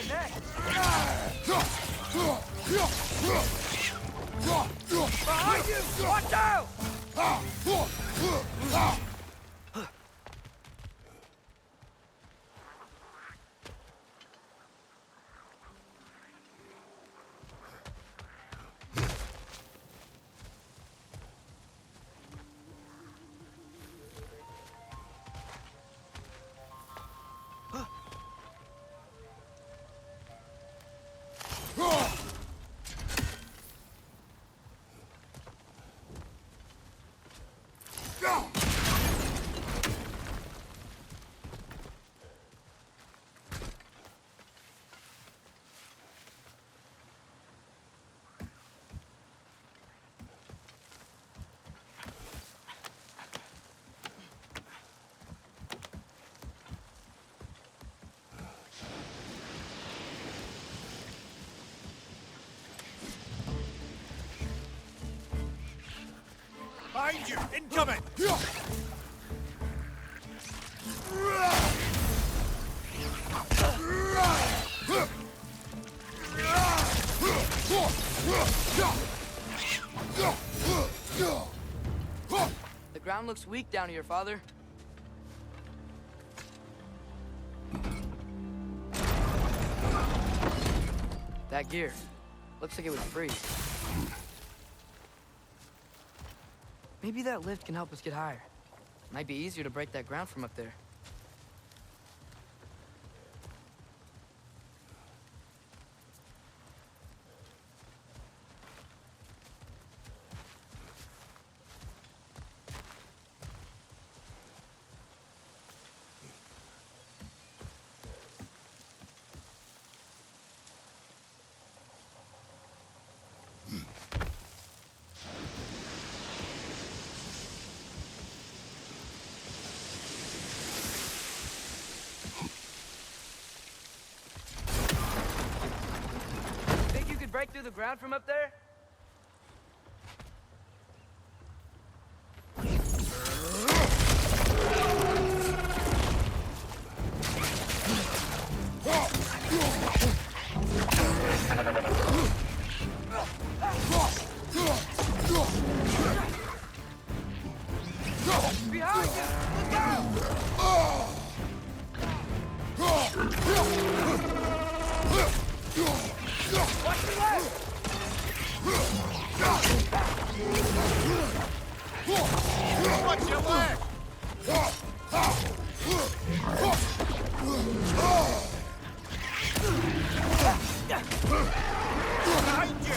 their neck. Behind you! Watch out! Behind you! Incoming! The ground looks weak down here, Father. That gear. Looks like it would freeze. Maybe that lift can help us get higher. Might be easier to break that ground from up there. Break through the ground from up there? Behind you! Look out! Watch your left! Watch your left! Behind you!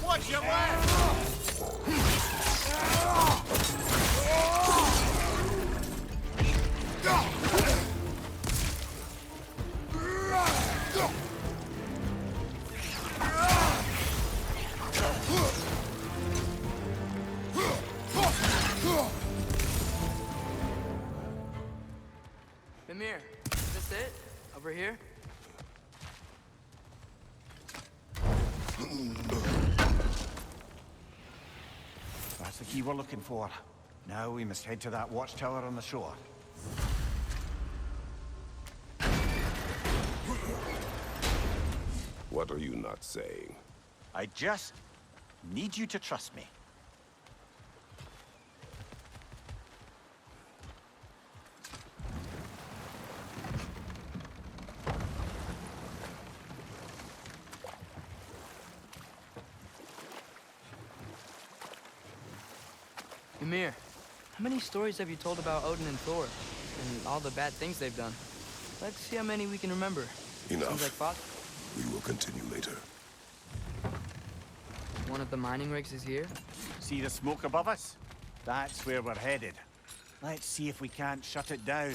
Watch your left! Mimir, is this it? Over here? That's the key we're looking for. Now we must head to that watchtower on the shore. What are you not saying? I just need you to trust me. Mimir, how many stories have you told about Odin and Thor? And all the bad things they've done? Let's see how many we can remember. Enough. Seems like Fox. We will continue later. One of the mining rigs is here? See the smoke above us? That's where we're headed. Let's see if we can't shut it down.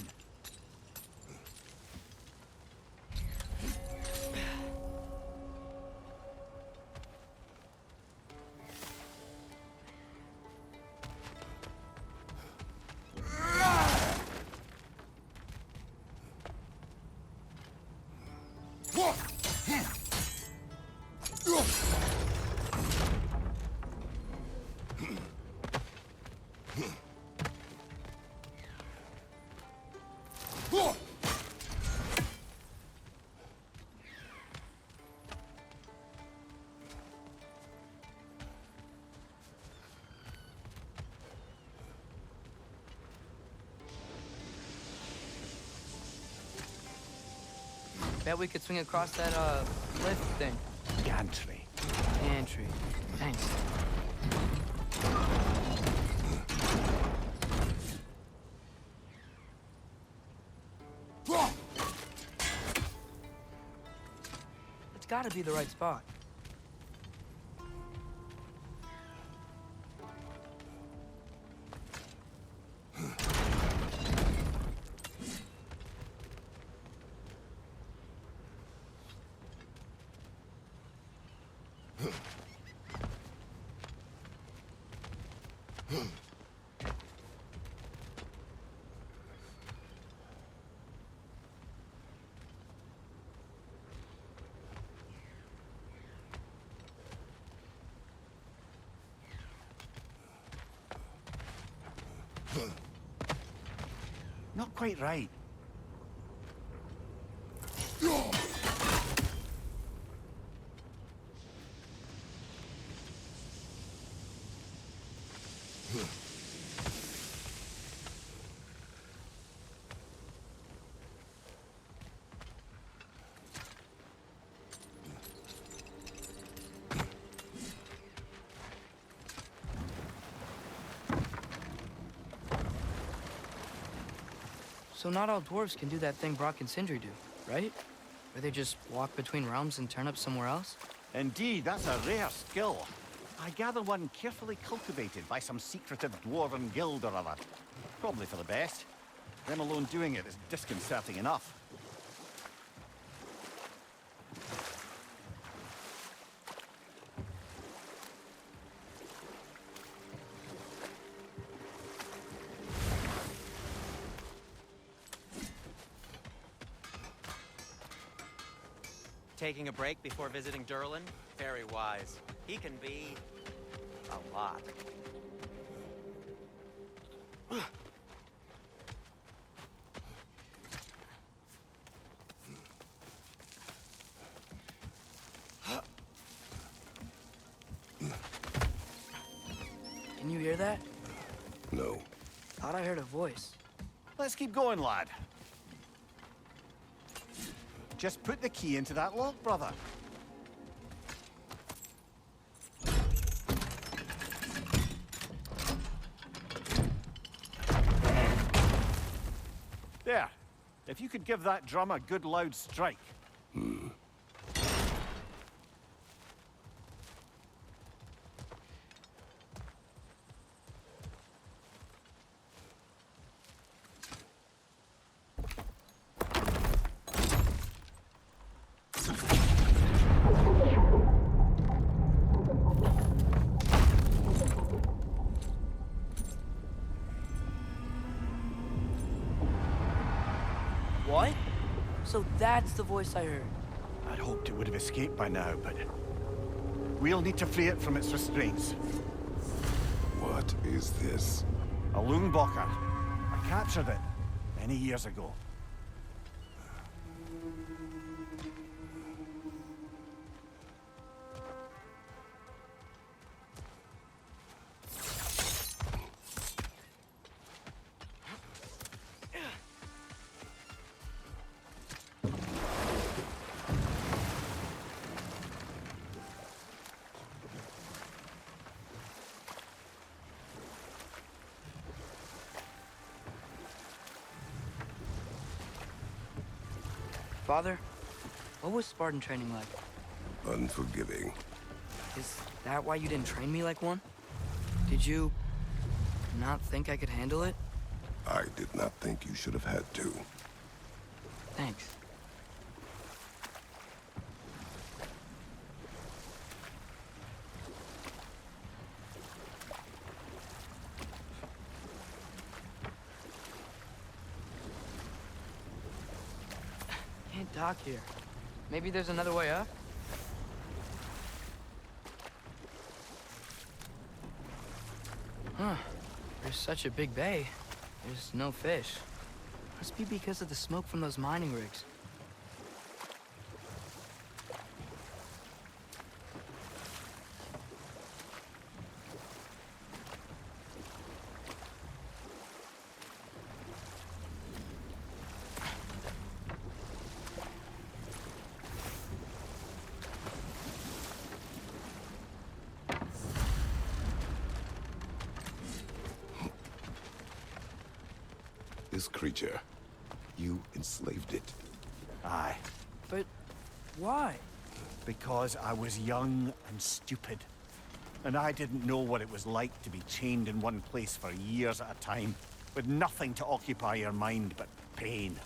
Bet we could swing across that, lift thing. Gantry. Gantry. Thanks. It's gotta be the right spot. Not quite right. So not all dwarves can do that thing Brock and Sindri do, right? Where they just walk between realms and turn up somewhere else? Indeed, that's a rare skill. I gather one carefully cultivated by some secretive dwarven guild or other. Probably for the best. Them alone doing it is disconcerting enough. Taking a break before visiting Durlin? Very wise. He can be a lot. Can you hear that? No. Thought I heard a voice. Let's keep going, lad. Just put the key into that lock, brother. There. If you could give that drum a good loud strike. What? So that's the voice I heard. I'd hoped it would have escaped by now, but we'll need to free it from its restraints. What is this? A Lungbocker. I captured it many years ago. Father, what was Spartan training like? Unforgiving. Is that why you didn't train me like one? Did you not think I could handle it? I did not think you should have had to. Thanks. Can't dock here. Maybe there's another way up? Huh. There's such a big bay. There's no fish. Must be because of the smoke from those mining rigs. This creature, you enslaved it. Aye. But why? Because I was young and stupid. And I didn't know what it was like to be chained in one place for years at a time, with nothing to occupy your mind but pain.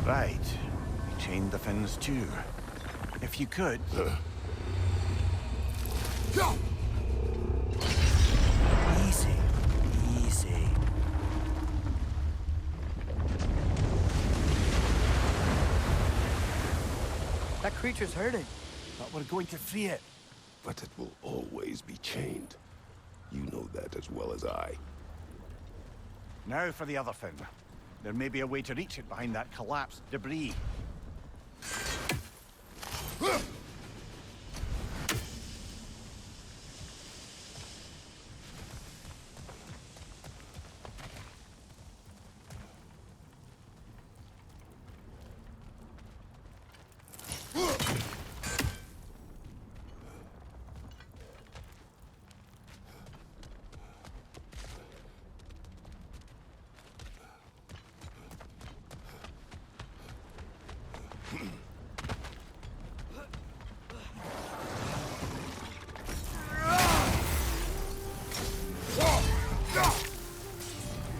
Right. We chained the fins too. If you could... Easy. Easy. That creature's hurting. But we're going to free it. But it will always be chained. You know that as well as I. Now for the other fin. There may be a way to reach it behind that collapsed debris.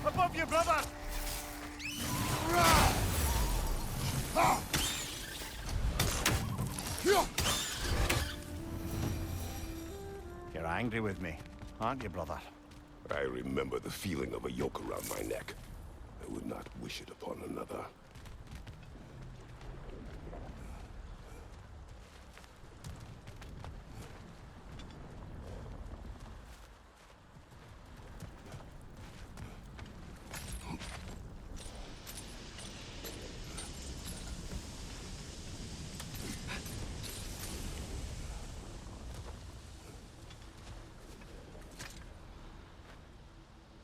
Above you, brother! You're angry with me, aren't you, brother? I remember the feeling of a yoke around my neck. I would not wish it upon another.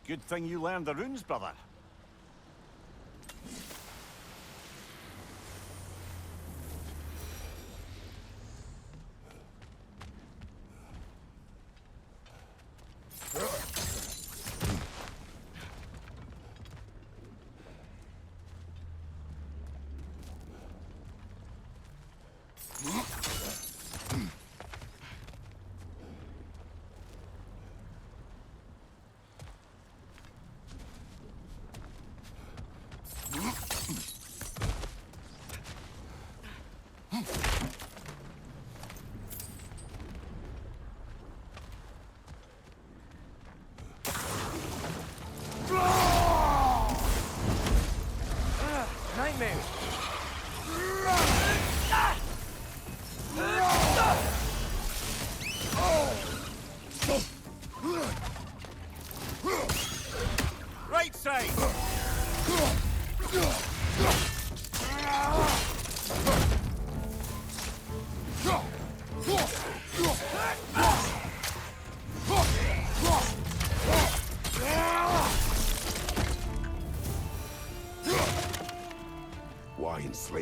Good thing you learned the runes, brother.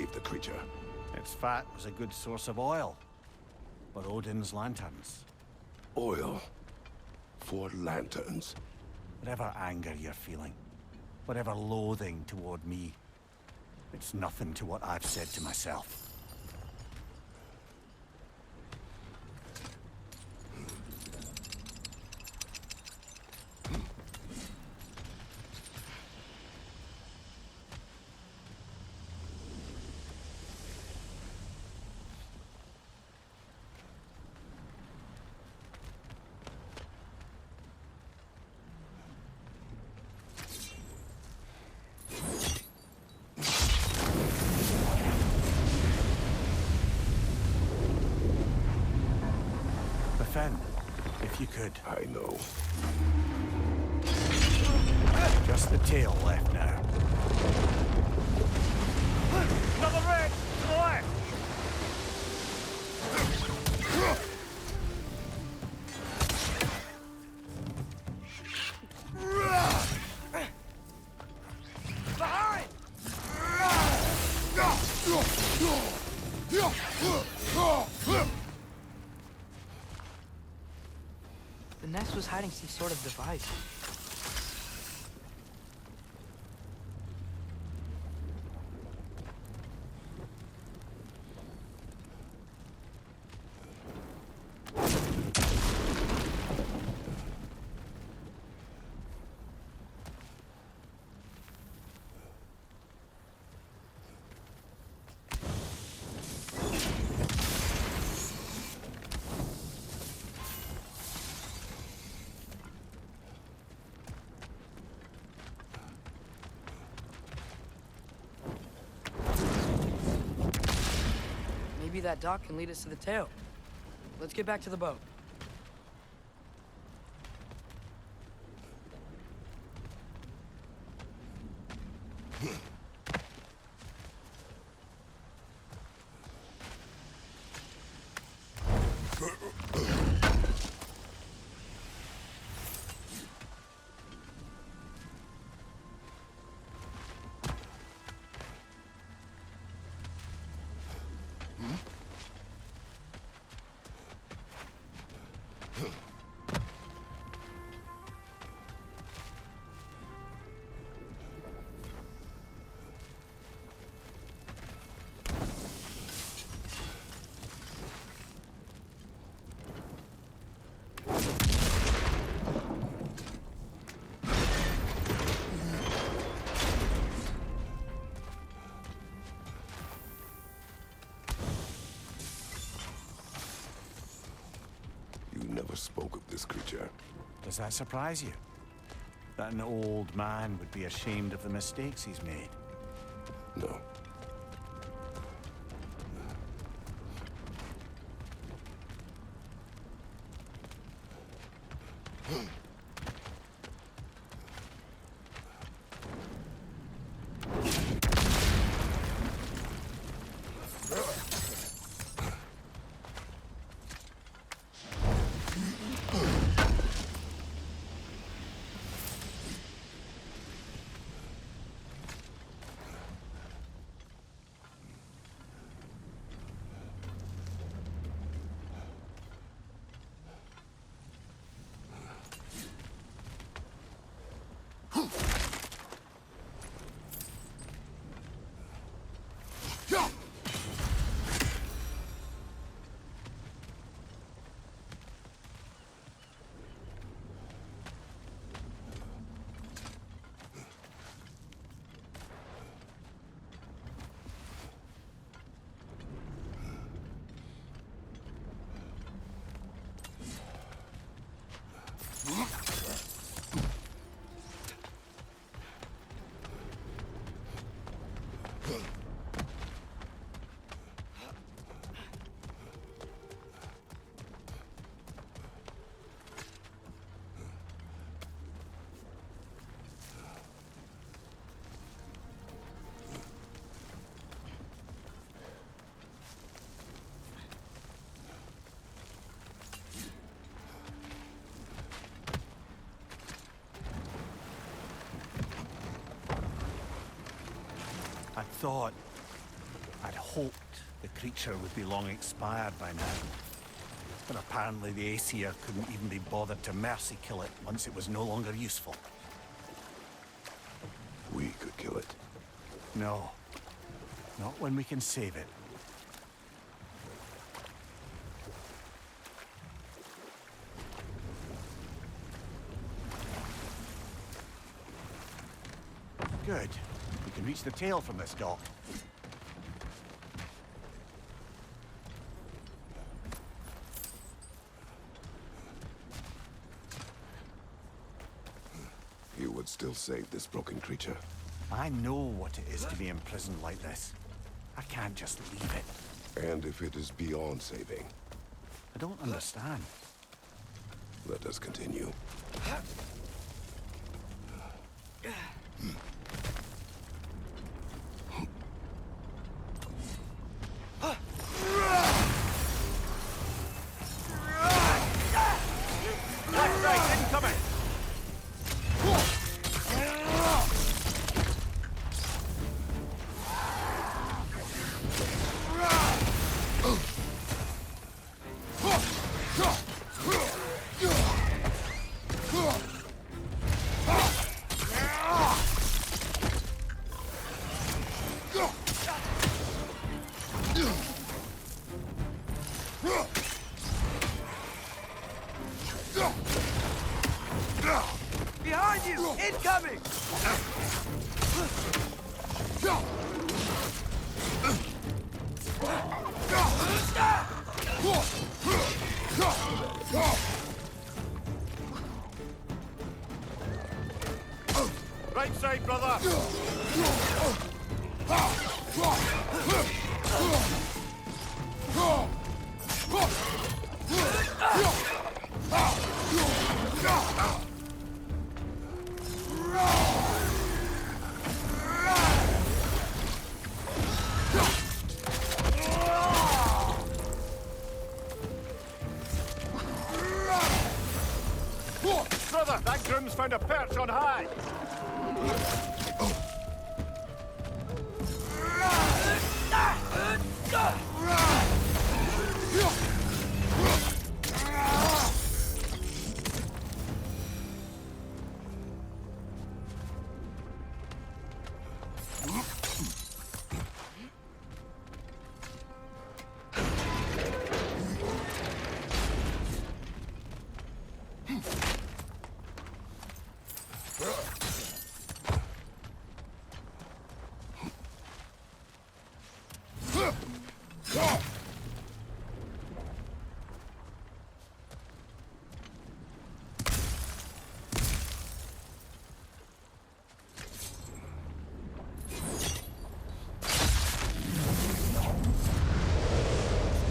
gave the creature? Its fat was a good source of oil. For Odin's lanterns. Oil. For lanterns. Whatever anger you're feeling, whatever loathing toward me, it's nothing to what I've said to myself. Defend, if you could. I know. Just the tail left now. Another red to the left! Behind! The nest was hiding some sort of device. Maybe that dock can lead us to the tail. Let's get back to the boat. Never spoke of this creature. Does that surprise you? That an old man would be ashamed of the mistakes he's made? No. I thought I'd hoped the creature would be long expired by now. But apparently the Aesir couldn't even be bothered to mercy kill it once it was no longer useful. We could kill it. No. Not when we can save it. Good. We can reach the tail from this dock. You would still save this broken creature? I know what it is to be imprisoned like this. I can't just leave it. And if it is beyond saving? I don't understand. Let us continue. Behind you! Incoming! Right side, brother! Brother, that groom's found a perch on high!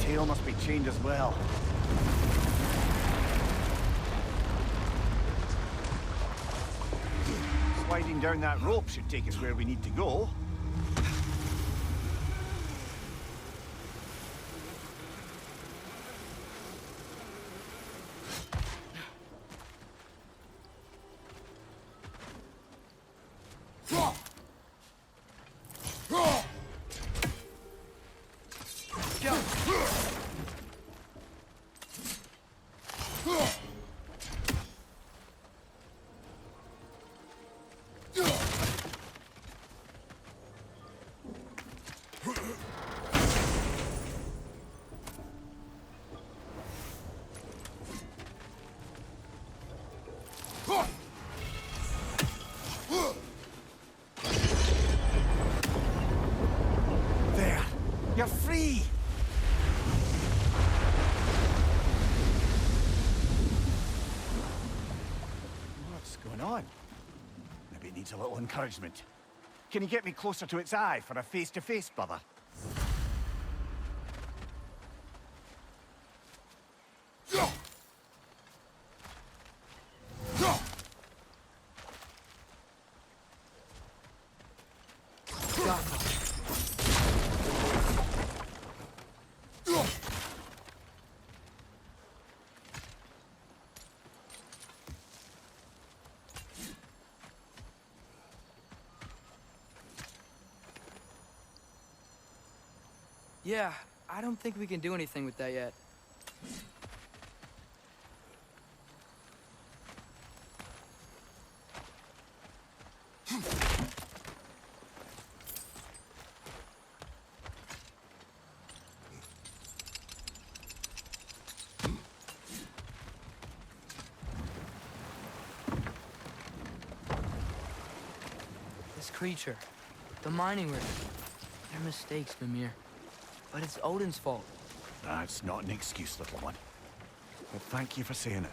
Tail must be chained as well. Sliding down that rope should take us where we need to go. There! You're free! What's going on? Maybe it needs a little encouragement. Can you get me closer to its eye for a face-to-face, brother? Yeah, I don't think we can do anything with that yet. This creature, the mining rig, they're mistakes, Mimir. But it's Odin's fault. That's not an excuse, little one. But thank you for saying it.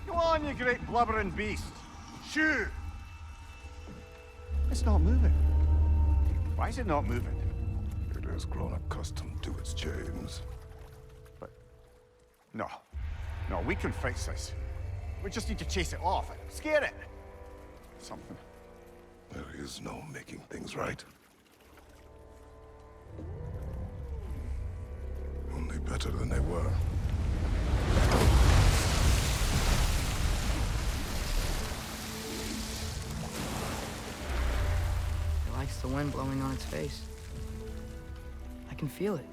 Go on, you great blubbering beast. Shoo! It's not moving. Why is it not moving? It has grown accustomed to its chains. But... No. No, we can fix this. We just need to chase it off. Scare it! Something. There is no making things right. Only better than they were. It likes the wind blowing on its face. I can feel it.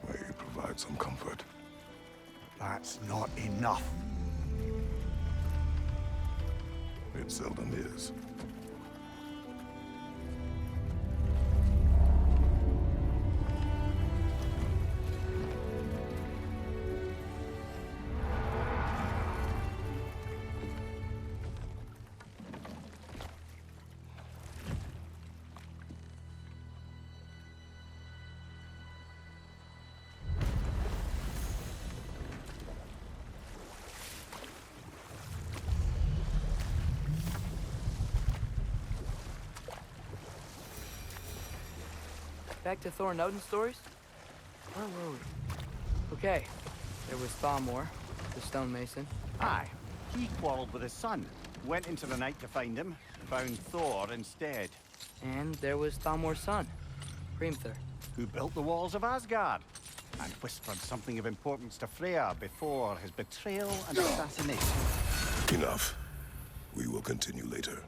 May provide some comfort. That's not enough. It seldom is. Back to Thor and Odin stories? Where were we? Okay, there was Thamor, the stonemason. Aye. He quarreled with his son. Went into the night to find him. Found Thor instead. And there was Thamor's son, Hrimthur. Who built the walls of Asgard. And whispered something of importance to Freya before his betrayal and assassination. Enough. We will continue later.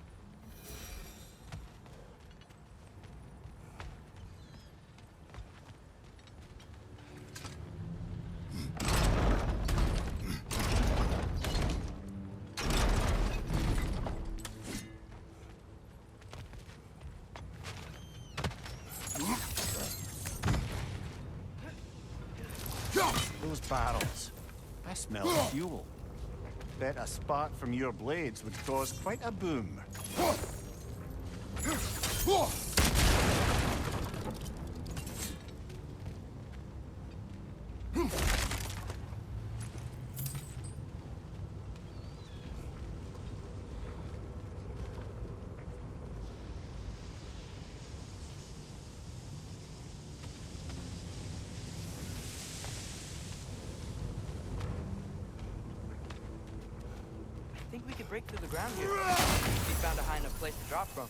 Those barrels. I smell fuel. Bet a spark from your blades would cause quite a boom. I think we could break through the ground here. We found a high enough place to drop from.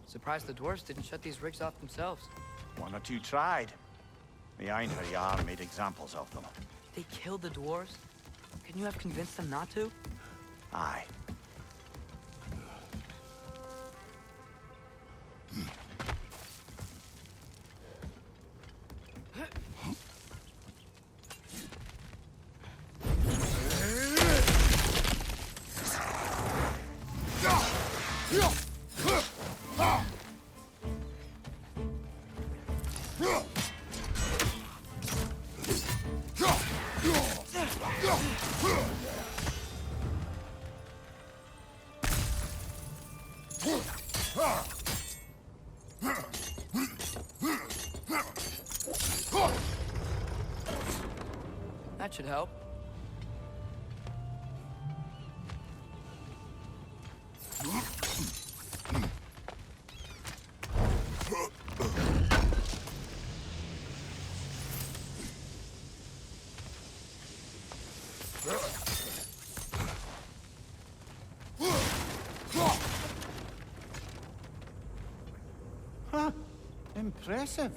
Surprised the dwarves didn't shut these rigs off themselves. One or two tried. The Einherjar made examples of them. They killed the dwarves? Couldn't you have convinced them not to? Aye. That should help. Huh. Impressive.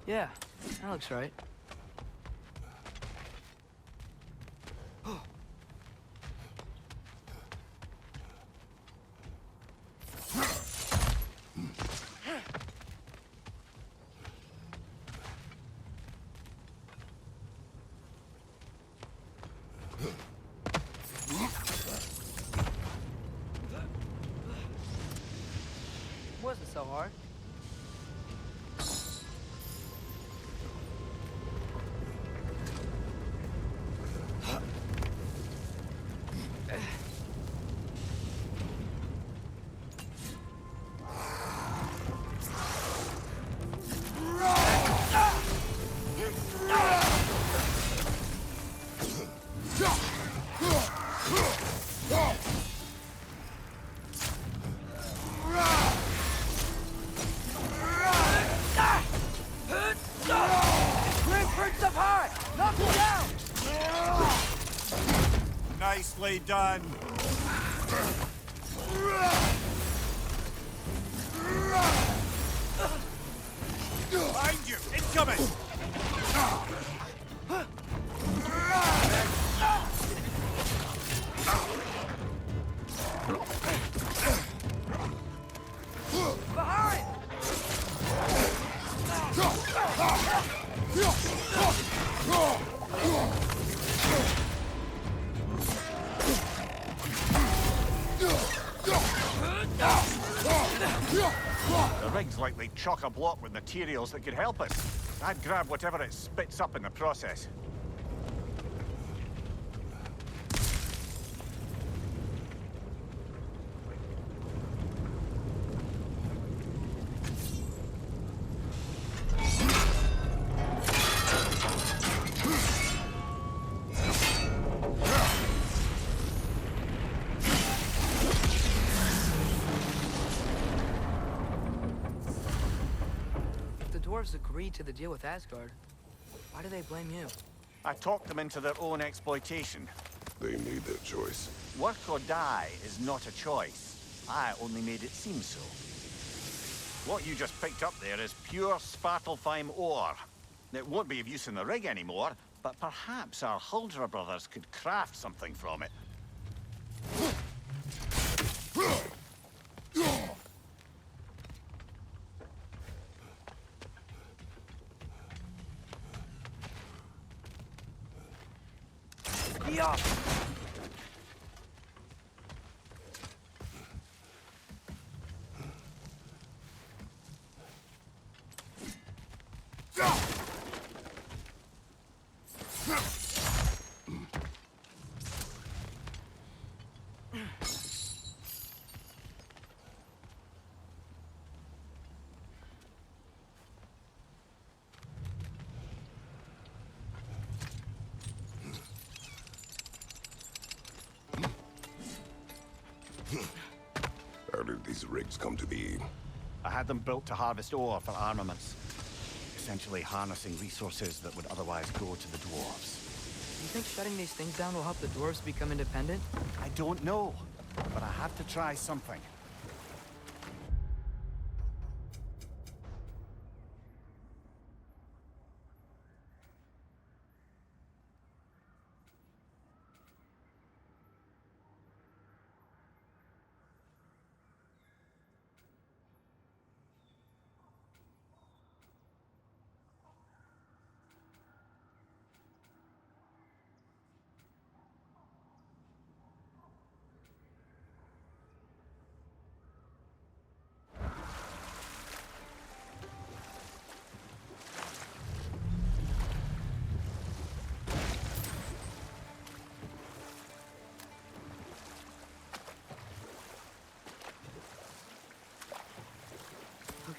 Yeah, that looks right. Wasn't so hard. Nicely done. Behind you! Incoming! Behind! The rig's likely chock-a-block with materials that could help us. I'd grab whatever it spits up in the process. Dwarves agreed to the deal with Asgard. Why do they blame you? I talked them into their own exploitation. They made their choice. Work or die is not a choice. I only made it seem so. What you just picked up there is pure Svartalfheim ore. It won't be of use in the rig anymore, but perhaps our Huldra brothers could craft something from it. Yeah. How did these rigs come to be? I had them built to harvest ore for armaments. Essentially harnessing resources that would otherwise go to the dwarves. You think shutting these things down will help the dwarves become independent? I don't know, but I have to try something.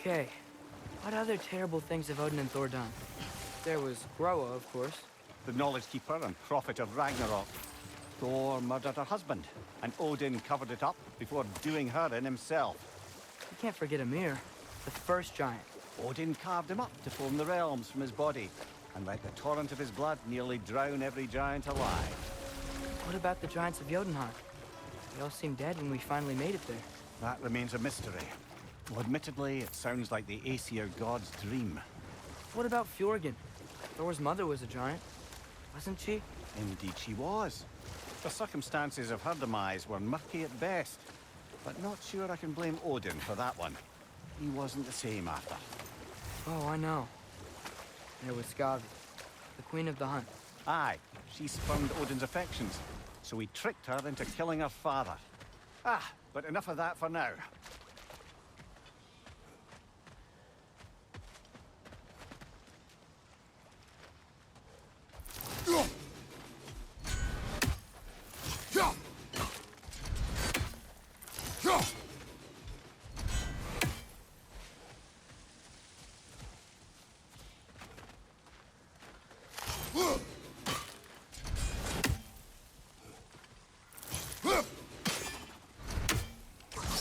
Okay. What other terrible things have Odin and Thor done? There was Groa, of course. The Knowledge Keeper and Prophet of Ragnarok. Thor murdered her husband, and Odin covered it up before doing her in himself. You can't forget Ymir, the first giant. Odin carved him up to form the realms from his body, and let the torrent of his blood nearly drown every giant alive. What about the giants of Jotunheim? They all seemed dead when we finally made it there. That remains a mystery. Well, admittedly, it sounds like the Aesir god's dream. What about Fjorgyn? Thor's mother was a giant, wasn't she? Indeed she was. The circumstances of her demise were murky at best, but not sure I can blame Odin for that one. He wasn't the same after. Oh, I know. There was Skavi, the queen of the hunt. Aye, she spurned Odin's affections, so he tricked her into killing her father. Ah, but enough of that for now.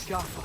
Jaffa.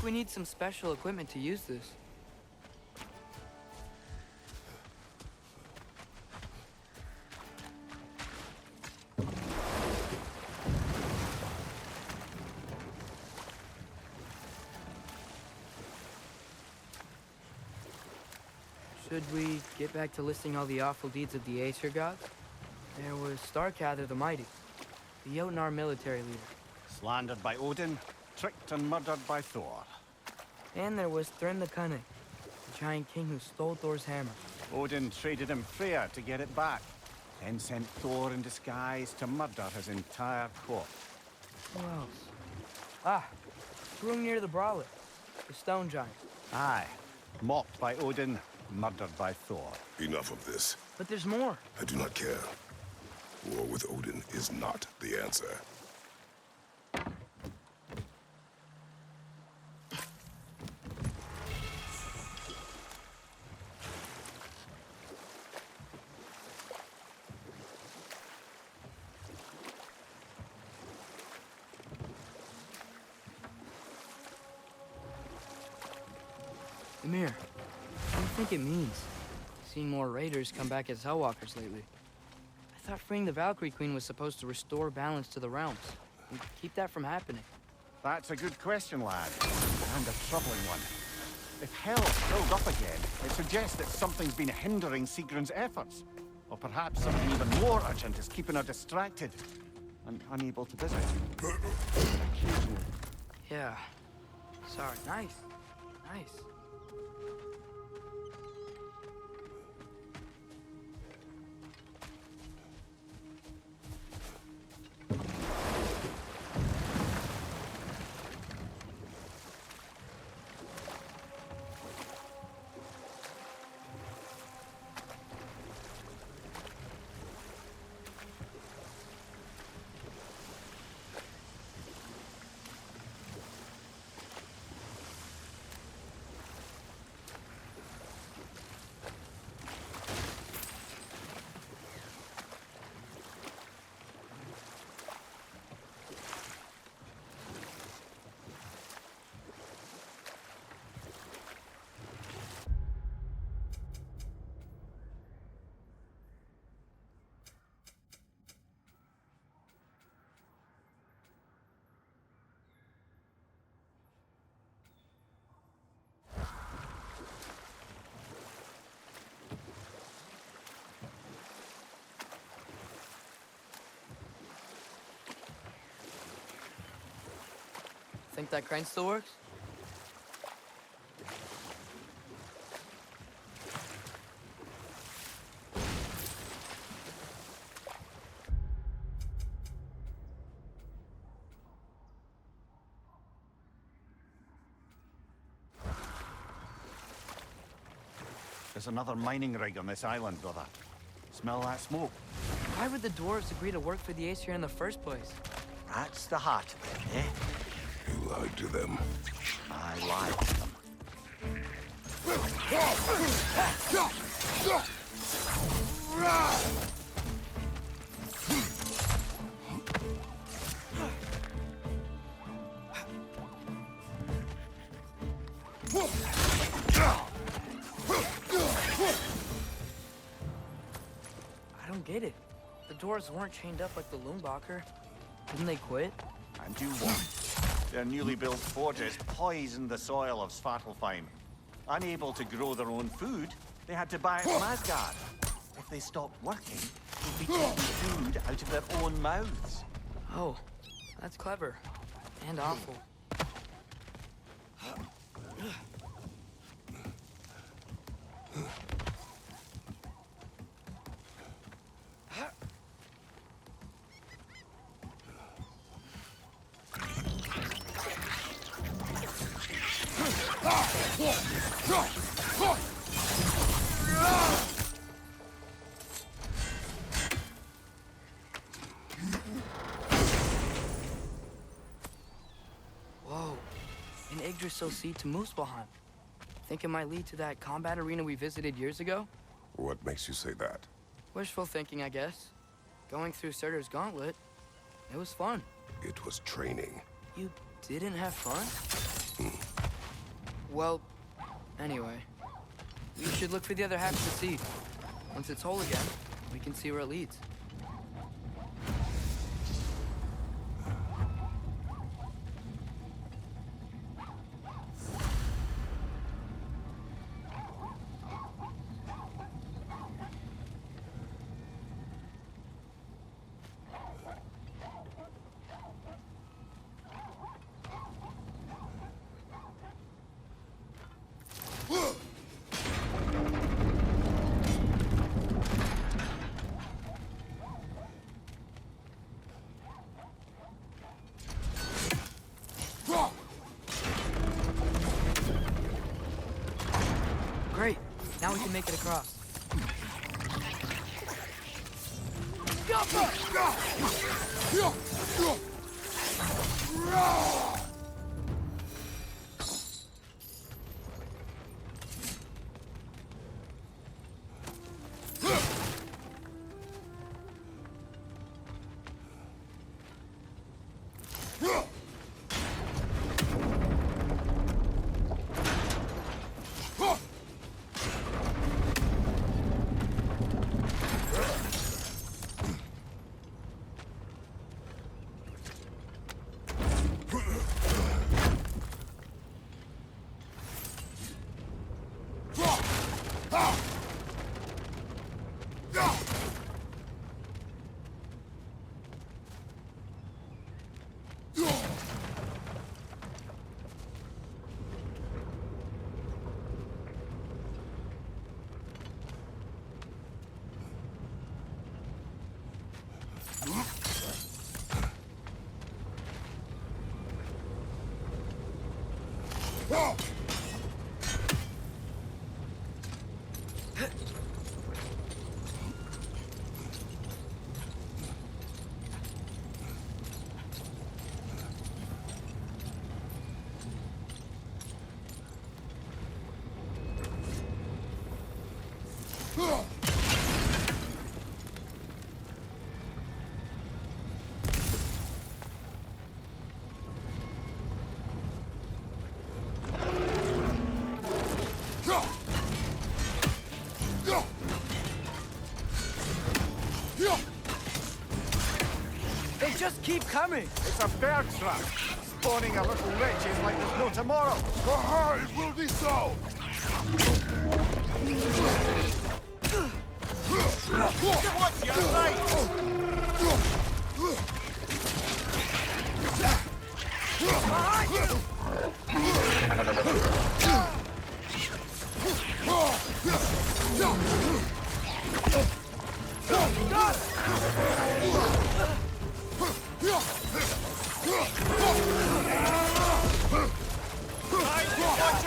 think we need some special equipment to use this. Should we get back to listing all the awful deeds of the Aesir gods? There was Starkather the Mighty, the Jotnar military leader. Slandered by Odin, tricked and murdered by Thor. And there was Thrym the Cunning, the giant king who stole Thor's hammer. Odin traded him Freya to get it back, then sent Thor in disguise to murder his entire court. Who else? Ah, Hrungnir the Brawler, the stone giant. Aye, mocked by Odin, murdered by Thor. Enough of this. But there's more. I do not care. War with Odin is not the answer. Ymir, what do you think it means? Seen more raiders come back as Hellwalkers lately. I thought freeing the Valkyrie Queen was supposed to restore balance to the realms and keep that from happening. That's a good question, lad, and a troubling one. If hell's filled up again, it suggests that something's been hindering Sigrun's efforts. Or perhaps something even more urgent is keeping her distracted and unable to visit. Occasionally. Yeah. Sorry. Nice. Nice. Think that crane still works? There's another mining rig on this island, brother. Smell that smoke? Why would the dwarves agree to work for the Aesir in the first place? That's the heart of it, eh? You lied to them. I lied to them. I don't get it. The dwarves weren't chained up like the Loombacher. Didn't they quit? And you won't. Their newly built forges poisoned the soil of Svartalfheim. Unable to grow their own food, they had to buy it from Asgard. If they stopped working, they'd be taking food out of their own mouths. Oh, that's clever. And awful. Whoa, an Yggdrasil seed to Muspelheim. Think it might lead to that combat arena we visited years ago? What makes you say that? Wishful thinking, I guess. Going through Surtur's gauntlet, it was fun. It was training. You didn't have fun? Well, anyway, we should look for the other half of the seed. Once it's whole again, we can see where it leads. Great. Now we can make it across. They just keep coming! It's a bear trap! Spawning a little wretches like there's no tomorrow! Aha, it will be so! What's your right? Behind you! Got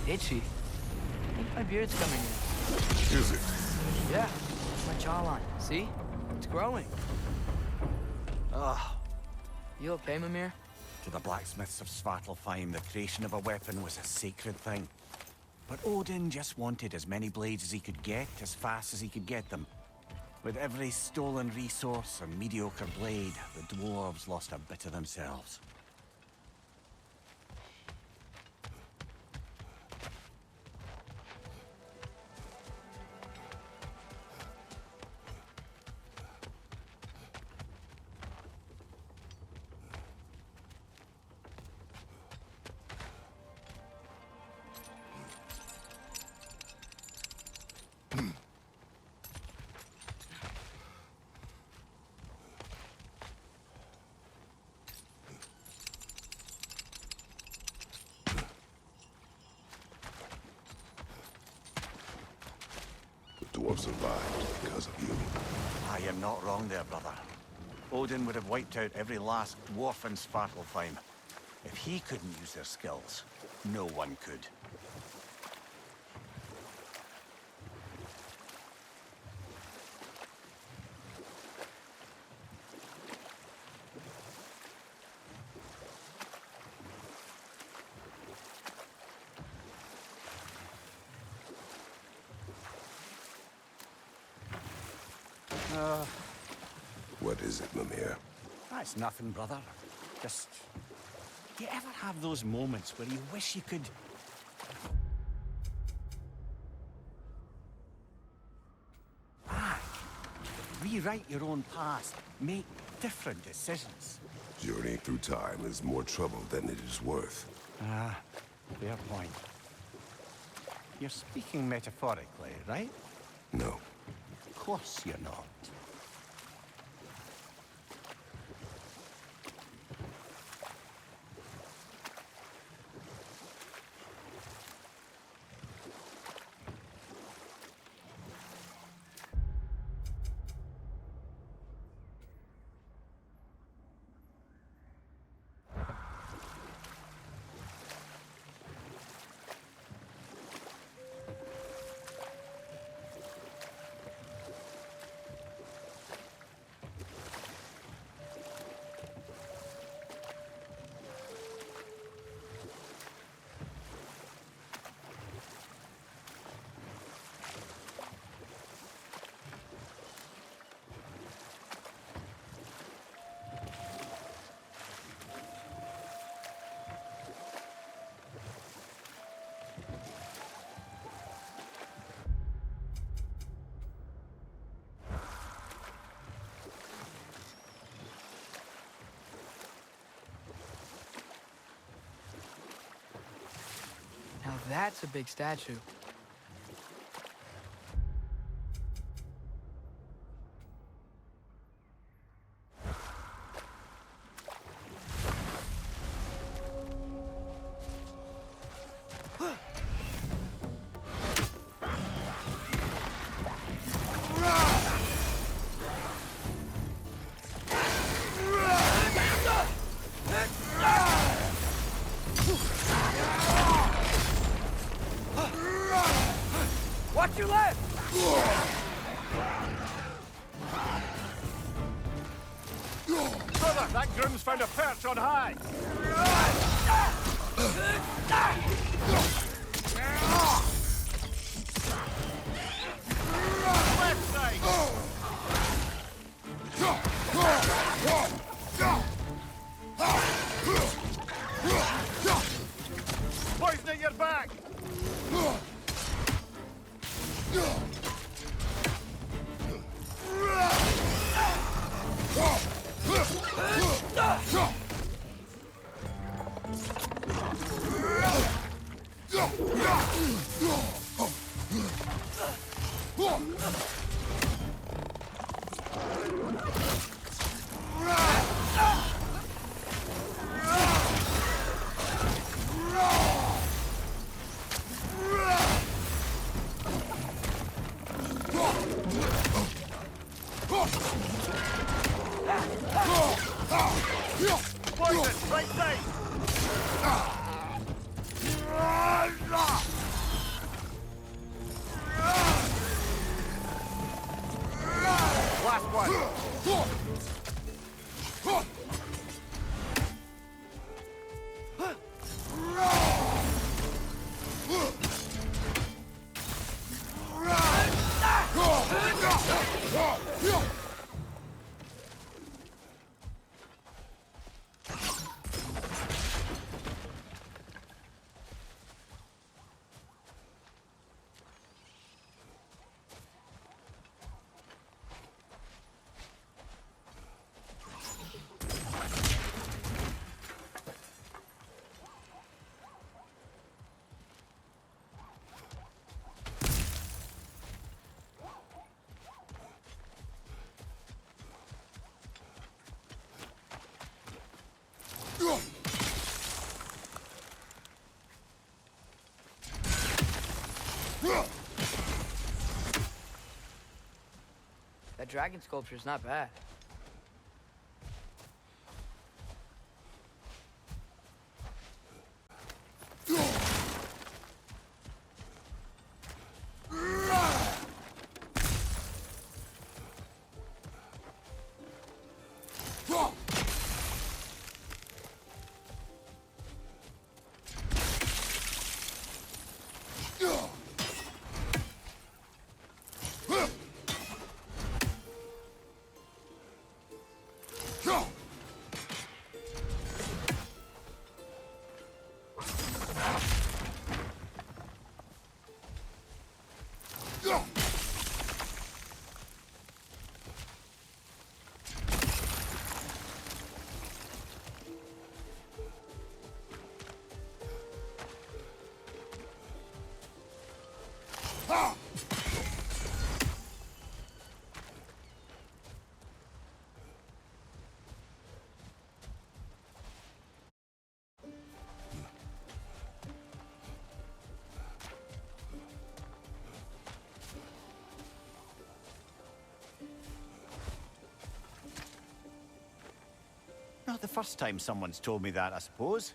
itchy. I think my beard's coming in. Is it? Yeah, my jawline. See? It's growing. Ugh. You okay, Mimir? To the blacksmiths of Svartalfheim, the creation of a weapon was a sacred thing. But Odin just wanted as many blades as he could get, as fast as he could get them. With every stolen resource and mediocre blade, the dwarves lost a bit of themselves. have survived because of you. I am not wrong there, brother. Odin would have wiped out every last dwarf in Svartalfheim. If he couldn't use their skills, no one could. What is it, Mimir? That's nothing, brother. Just... Do you ever have those moments where you wish you could... rewrite your own past, make different decisions? Journeying through time is more trouble than it is worth. Ah, fair point. You're speaking metaphorically, right? No. Of course you're not. Now that's a big statue. Watch your left! Brother, that groom's found a perch on high! Left side! Poison at your back! Poison, right side! Last one! That dragon sculpture's not bad. Not the first time someone's told me that, I suppose.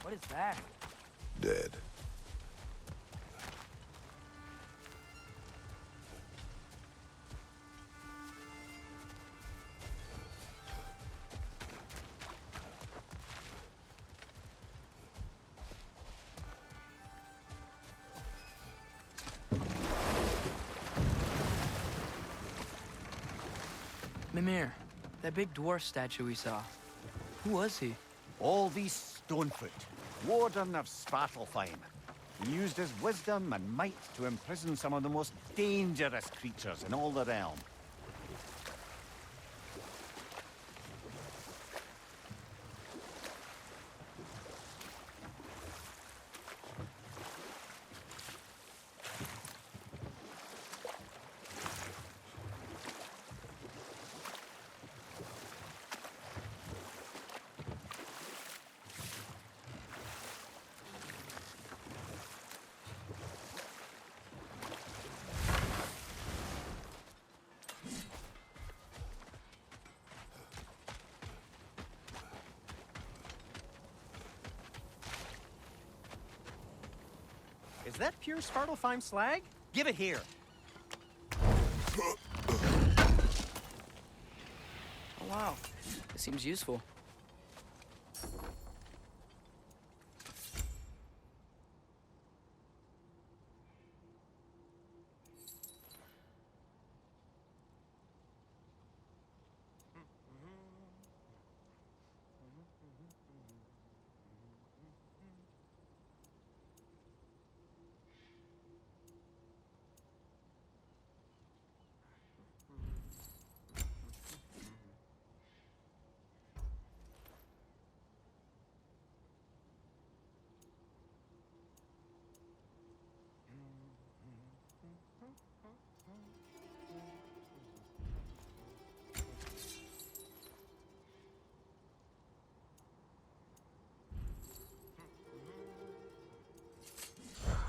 What is that? Dead. Mimir, that big dwarf statue we saw. Who was he? All these Stonefoot, warden of Svartalfheim. He used his wisdom and might to imprison some of the most dangerous creatures in all the realm. Is that pure Svartalfheim slag? Give it here. Oh, wow. This seems useful.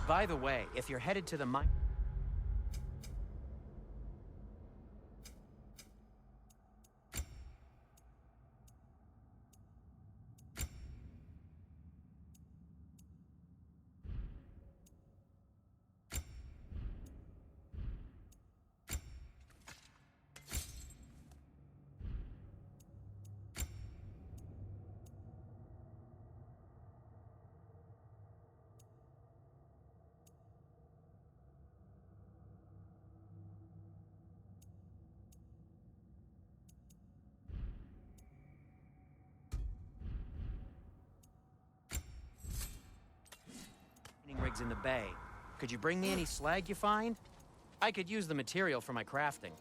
By the way, if you're headed to the mine... rigs in the bay. Could you bring me any slag you find? I could use the material for my crafting.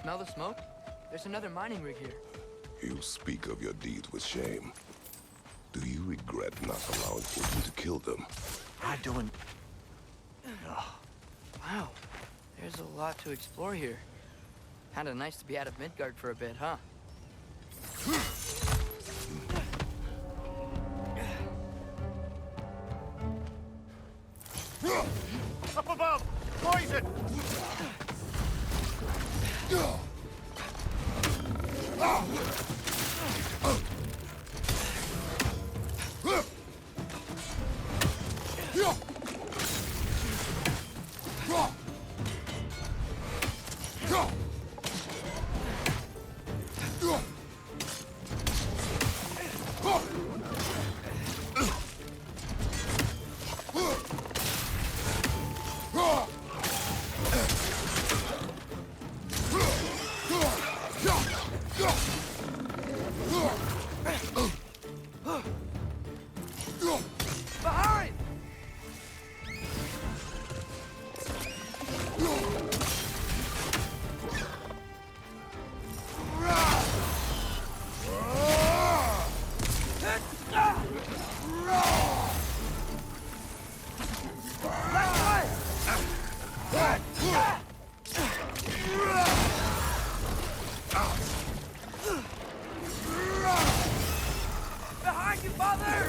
Smell the smoke? There's another mining rig here. You speak of your deeds with shame. Do you regret not allowing Odin to kill them? I don't... Wow. There's a lot to explore here. Kinda nice to be out of Midgard for a bit, huh? Up above! Poison! Behind! Behind you, father!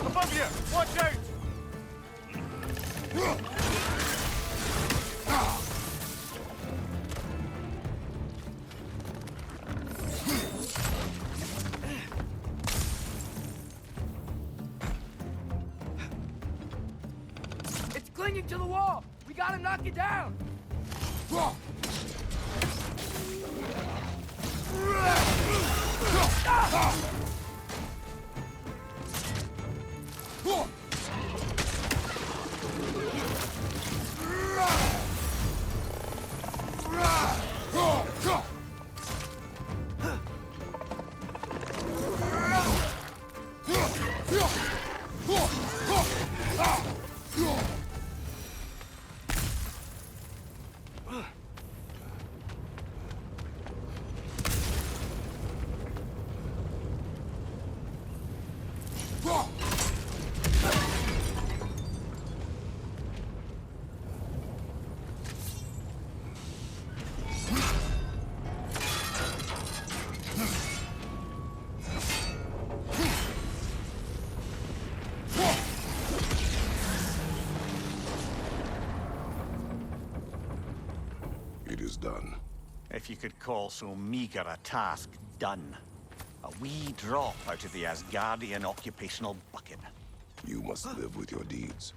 Above you! Watch out! It's clinging to the wall! We gotta knock it down! done. If you could call so meager a task done. A wee drop out of the Asgardian occupational bucket. You must live with your deeds,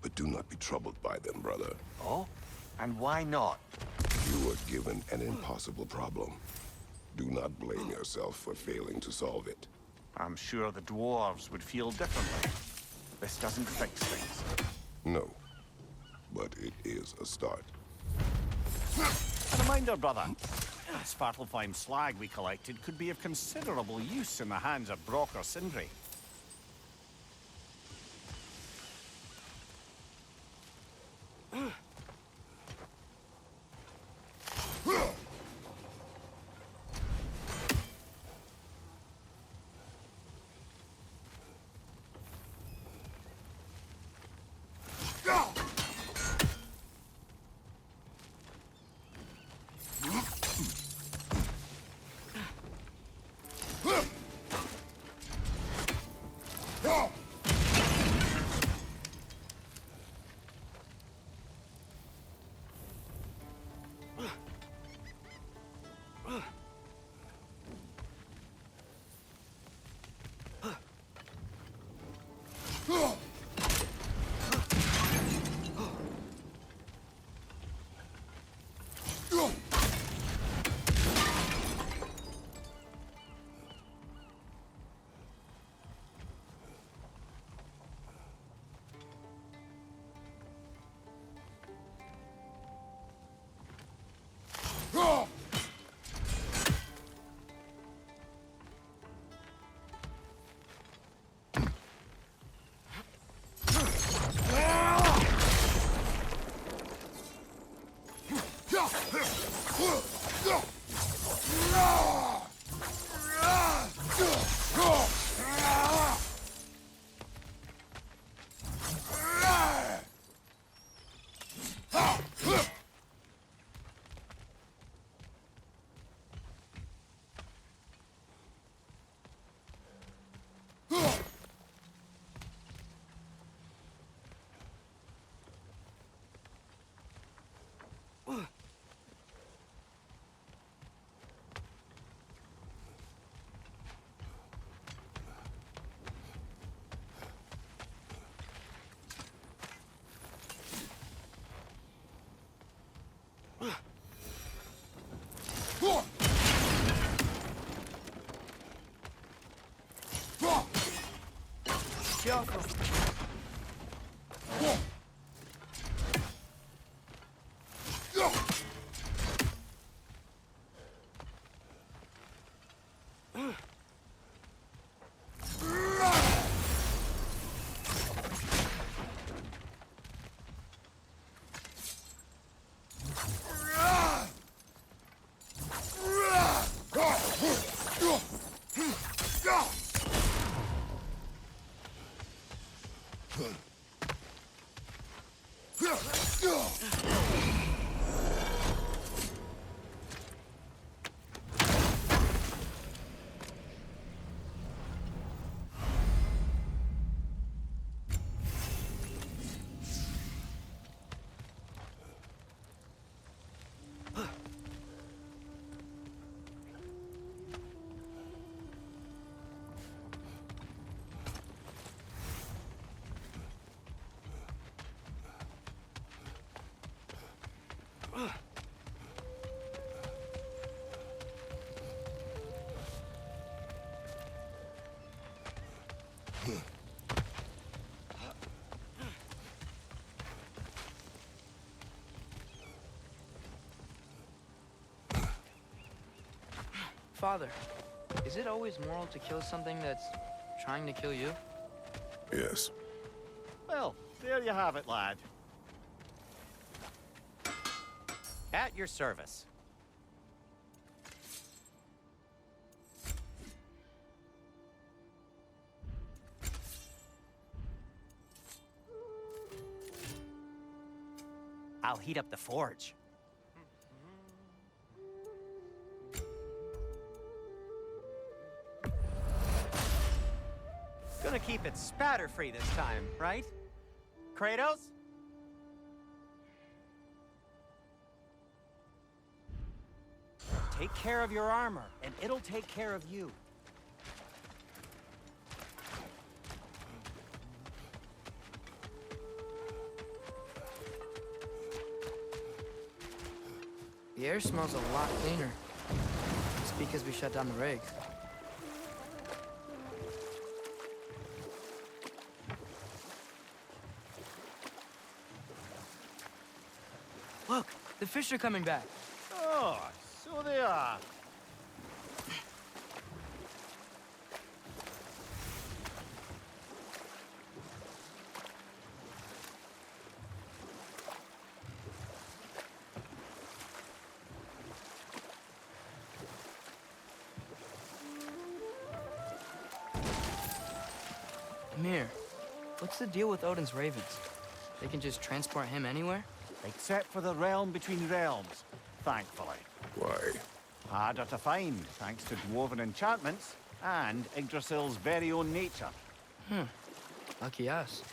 but do not be troubled by them, brother. Oh? And why not? You were given an impossible problem. Do not blame yourself for failing to solve it. I'm sure the dwarves would feel differently. This doesn't fix things. No, but it is a start. A reminder, brother. That Svartalfheim slag we collected could be of considerable use in the hands of Brock or Sindri. Father, is it always moral to kill something that's trying to kill you? Yes. Well, there you have it, lad. At your service. I'll heat up the forge. Gonna keep it spatter-free this time, right? Kratos? Take care of your armor, and it'll take care of you. The air smells a lot cleaner. It's because we shut down the rig. Look, the fish are coming back. Oh, so they are. Mir, what's the deal with Odin's ravens? They can just transport him anywhere? Except for the realm between realms, thankfully. Why? Harder to find, thanks to dwarven enchantments and Yggdrasil's very own nature. Lucky us.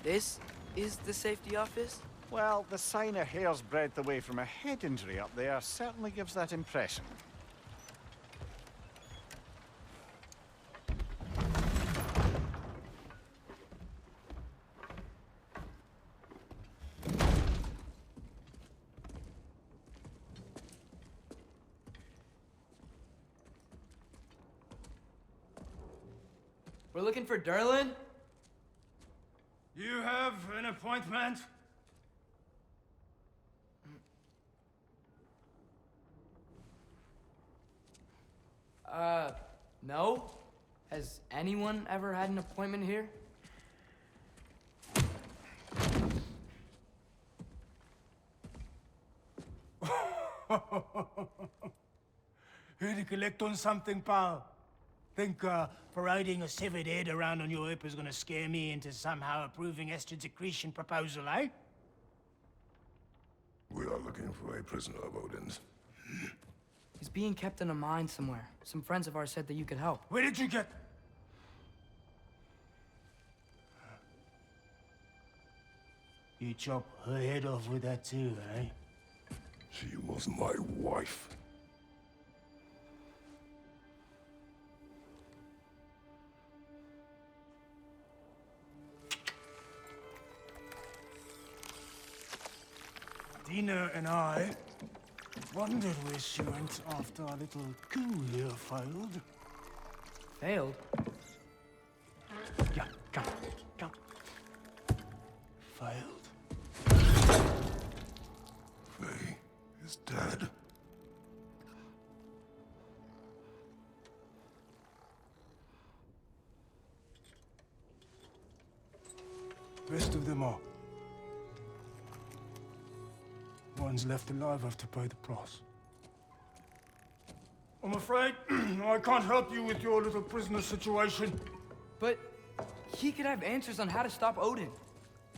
This is the safety office? Well, the sign a hair's breadth away from a head injury up there certainly gives that impression. We're looking for Durlin? You have an appointment? No? Has anyone ever had an appointment here? Here to collect on something, pal? Think, parading a severed head around on your hip is gonna scare me into somehow approving Estrid's accretion proposal, eh? We are looking for a prisoner of Odin's. He's being kept in a mine somewhere. Some friends of ours said that you could help. Where did you get... You chop her head off with that too, eh? She was my wife. Dina and I wondered where she went after our little coup here failed. Failed? Yeah, come. Failed. Faye is dead. Rest of them are. One's left alive have to pay the price. I'm afraid I can't help you with your little prisoner situation. But he could have answers on how to stop Odin.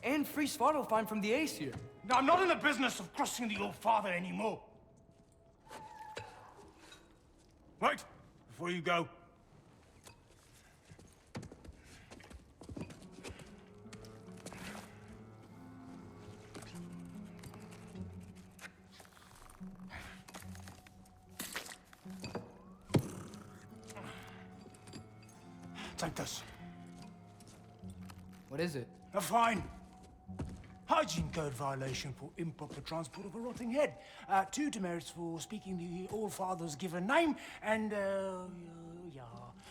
And free Svartalfheim from the Aesir. Now, I'm not in the business of crossing the old father anymore. Wait, before you go. Take this. What is it? A fine. Hygiene code violation for improper transport of a rotting head. 2 demerits for speaking the All-Father's given name, and, yeah.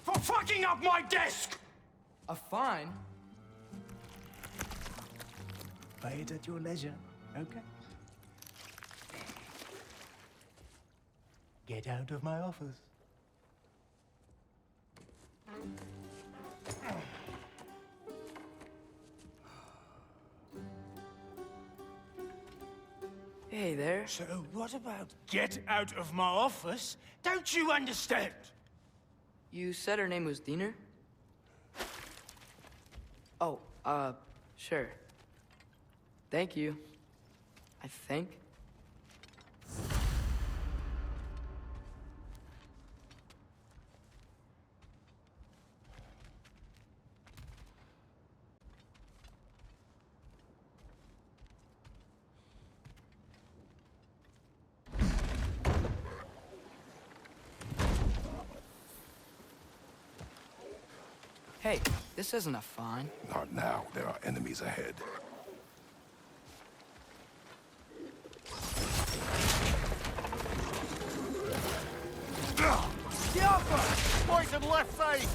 For fucking up my desk! A fine? Pay it at your leisure, okay? Get out of my office. Hey there. So what about get out of my office? Don't you understand? You said her name was Diener? Oh, sure. Thank you. I think. Hey, this isn't a fine. Not now. There are enemies ahead. Diablo! Poison left side!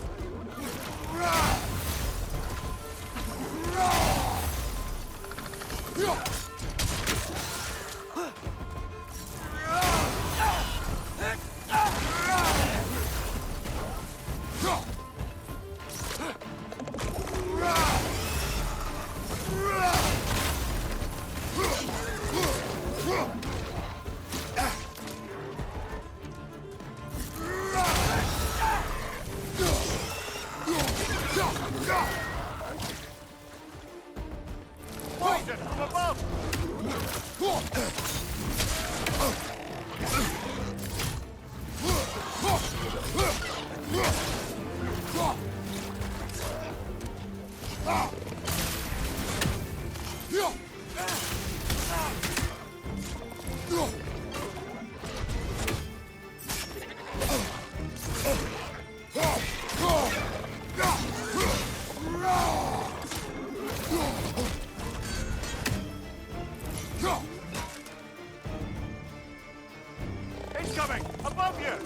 Poison from above! Incoming! Above you!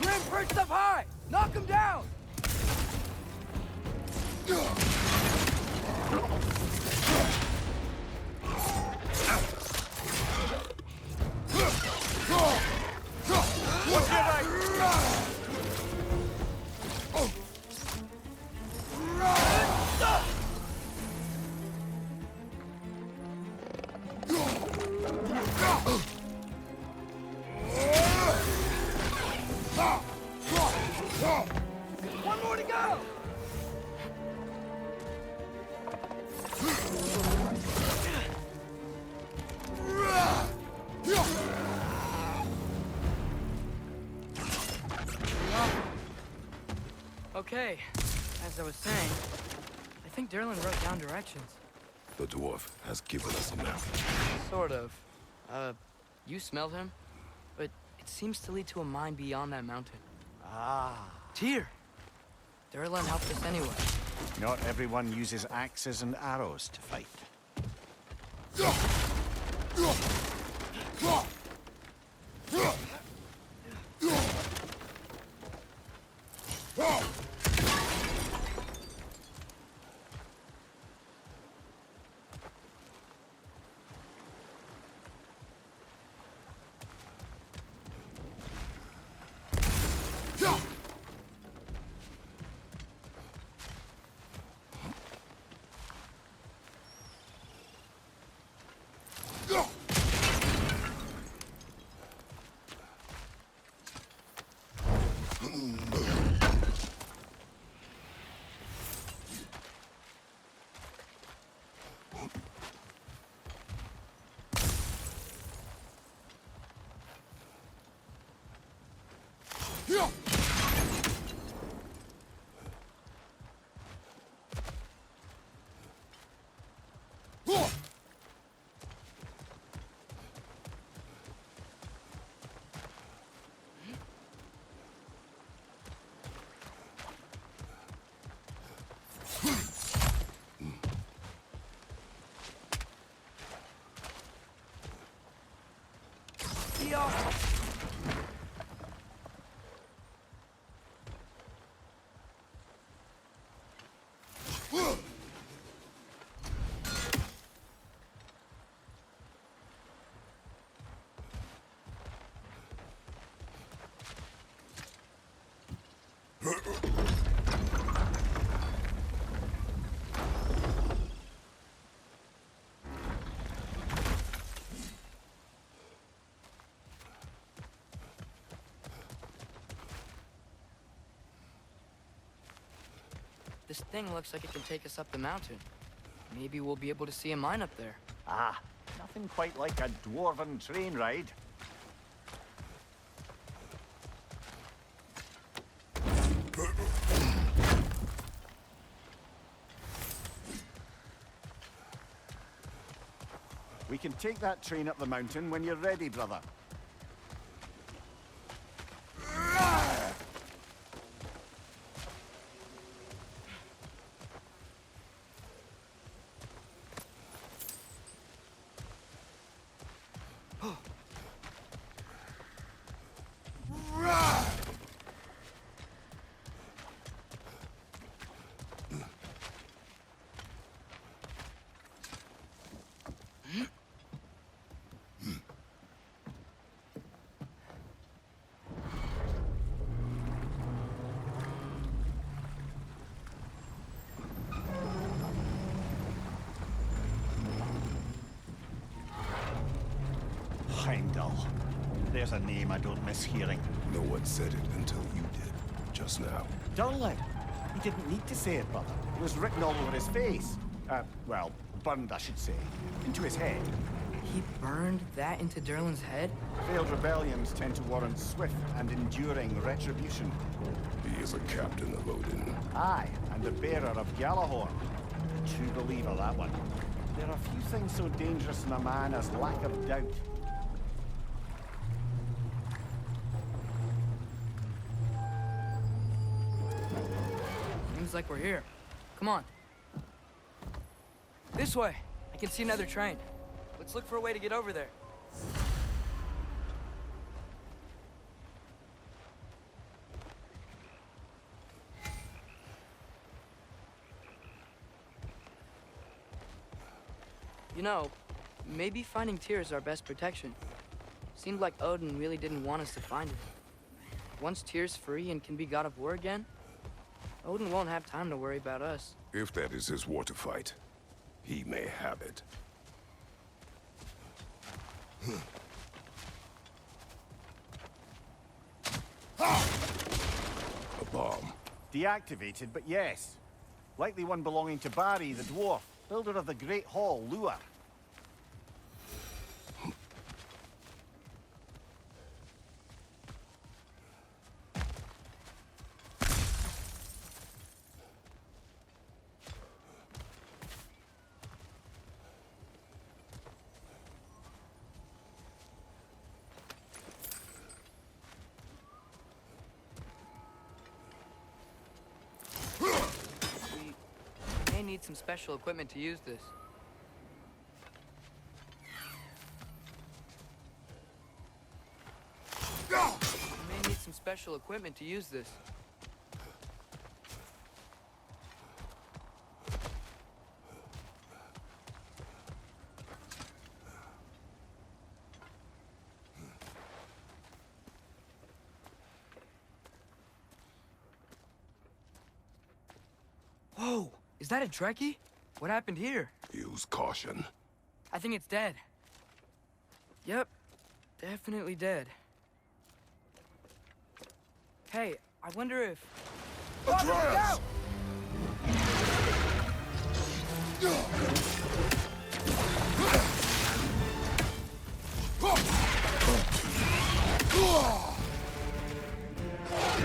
Grim perched up high! Knock him down! What's your right? One more to go! Okay, as I was saying, I think Derlin wrote down directions. The dwarf has given us a map. Sort of. You smelled him? But it seems to lead to a mine beyond that mountain. Ah. Tyr! Derlin helped us anyway. Not everyone uses axes and arrows to fight. This thing looks like it can take us up the mountain. Maybe we'll be able to see a mine up there. Ah, nothing quite like a dwarven train ride. We can take that train up the mountain when you're ready, brother. Heimdall. There's a name I don't miss hearing. No one said it until you did, just now. Durlin. He didn't need to say it, brother. It was written all over his face. Well, burned, I should say. Into his head. He burned that into Durlin's head? Failed rebellions tend to warrant swift and enduring retribution. He is a captain of Odin. Aye, and the bearer of Gjallarhorn. A true believer, that one. There are few things so dangerous in a man as lack of doubt. Seems like we're here. Come on. This way. I can see another train. Let's look for a way to get over there. You know, maybe finding Tyr is our best protection. Seemed like Odin really didn't want us to find it. Once Tyr's free and can be god of war again, Odin won't have time to worry about us. If that is his war to fight, he may have it. A bomb. Deactivated, but yes. Likely one belonging to Barry, the dwarf, builder of the Great Hall, Lua. We may need some special equipment to use this. We may need some special equipment to use this. Whoa! Is that a Trekkie? What happened here? Use caution. I think it's dead. Yep. Definitely dead. Hey, I wonder if... Atreus!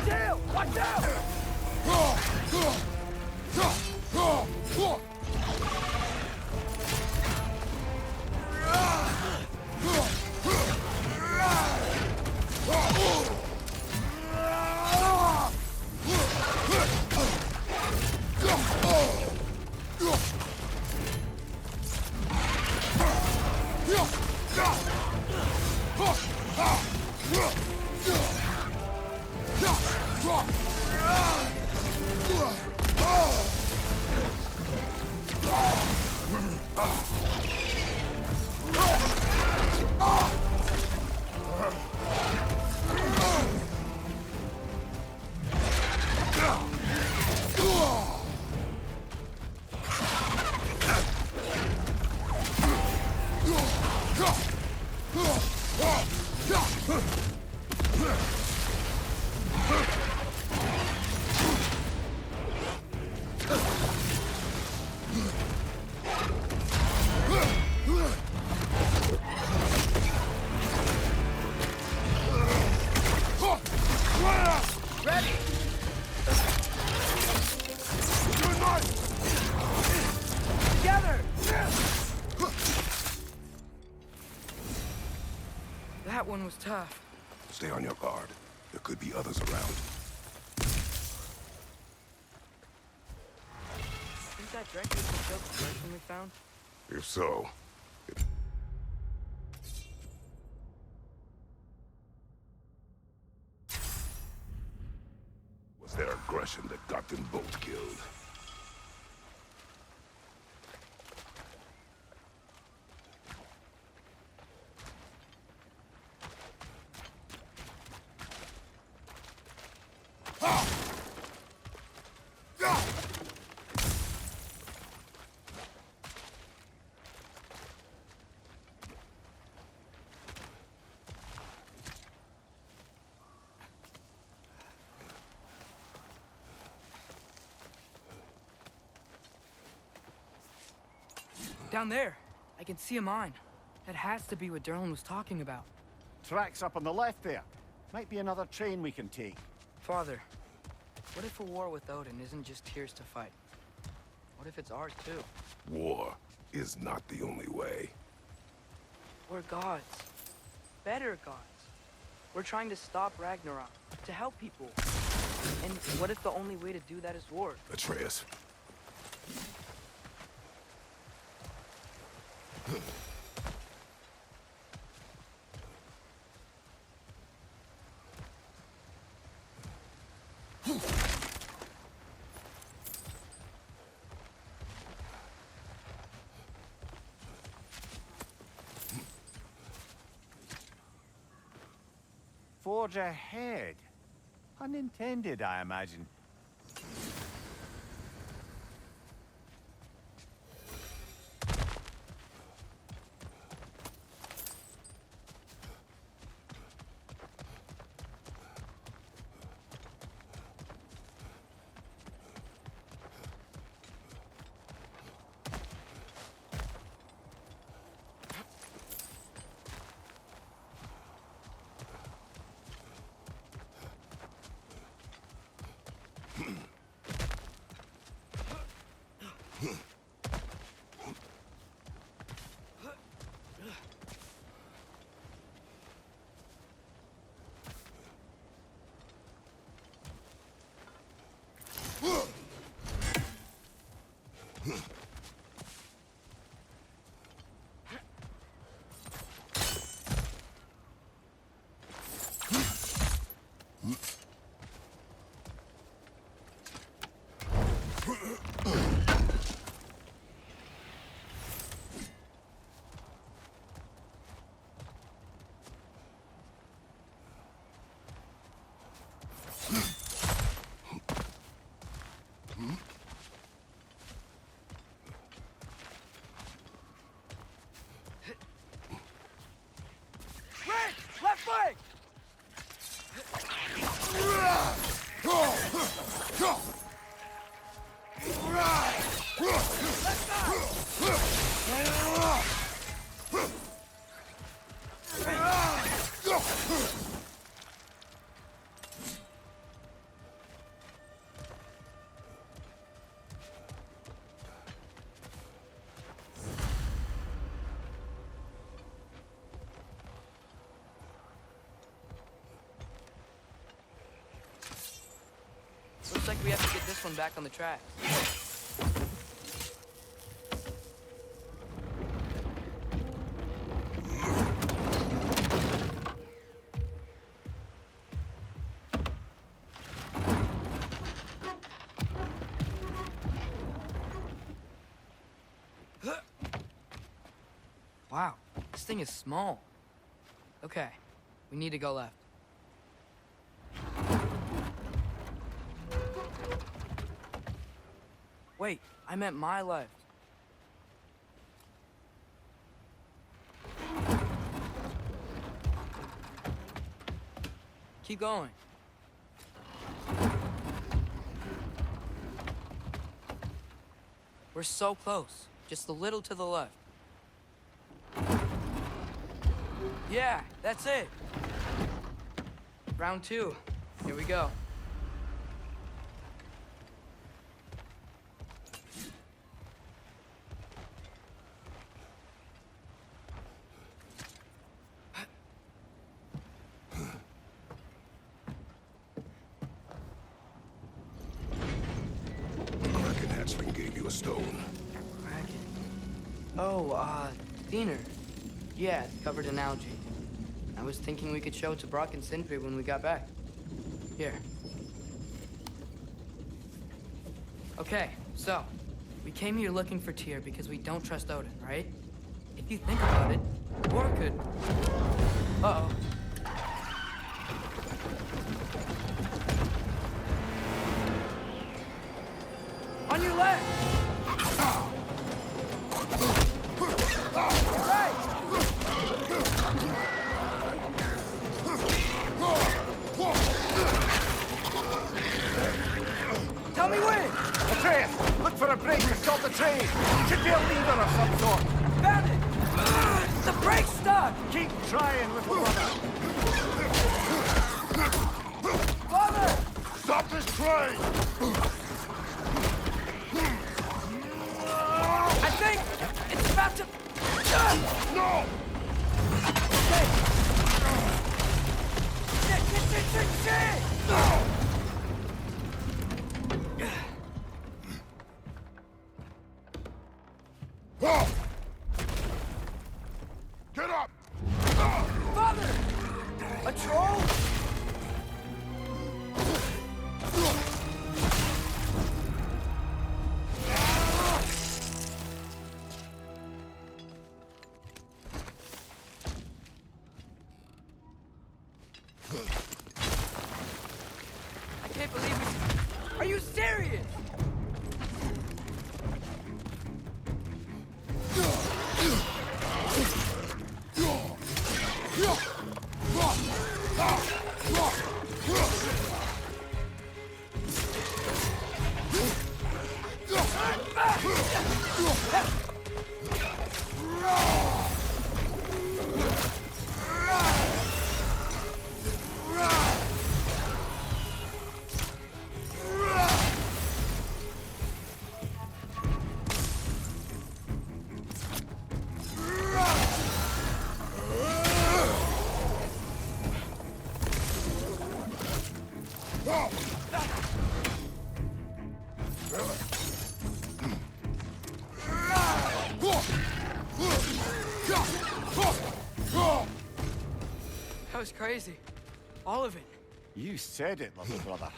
Dale! Watch out! That one was tough. Stay on your guard. There could be others around. Think that directly from the first one we found? If so, was their aggression that got them both killed. Down there. I can see a mine. That has to be what Derlin was talking about. Tracks up on the left there. Might be another train we can take. Father, what if a war with Odin isn't just Tyr's to fight? What if it's ours too? War is not the only way. We're gods. Better gods. We're trying to stop Ragnarok, to help people. And what if the only way to do that is war? Atreus. Forge ahead. Unintended, I imagine. Left leg! Looks like we have to get this one back on the track. Wow, this thing is small. Okay, we need to go left. Wait, I meant my left. Keep going. We're so close. Just a little to the left. Yeah, that's it. Round 2. Here we go. Diener. Yeah, it's covered in algae. I was thinking we could show it to Brock and Sindri when we got back. Here. Okay, so, we came here looking for Tyr because we don't trust Odin, right? If you think about it, War could... Uh-oh. On your left! Right! Tell me when! Atreus, look for a break to stop the train. Should be a lever of some sort. Found it! The brake's stuck! Keep trying, little brother. Father! Stop this train! I think it's about to... No! Okay. Shit! Get up! Father! A troll? I can't believe it. Are you serious? That was crazy. All of it. You said it, little brother.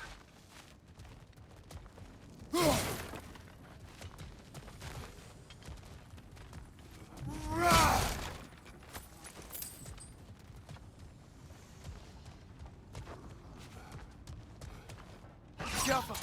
Jaffa.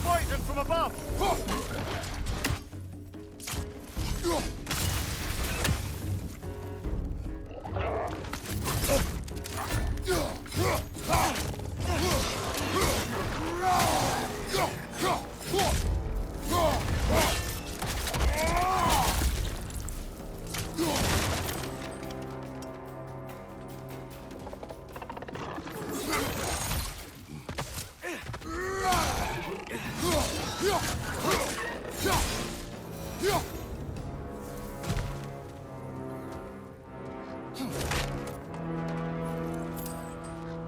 Poison from above!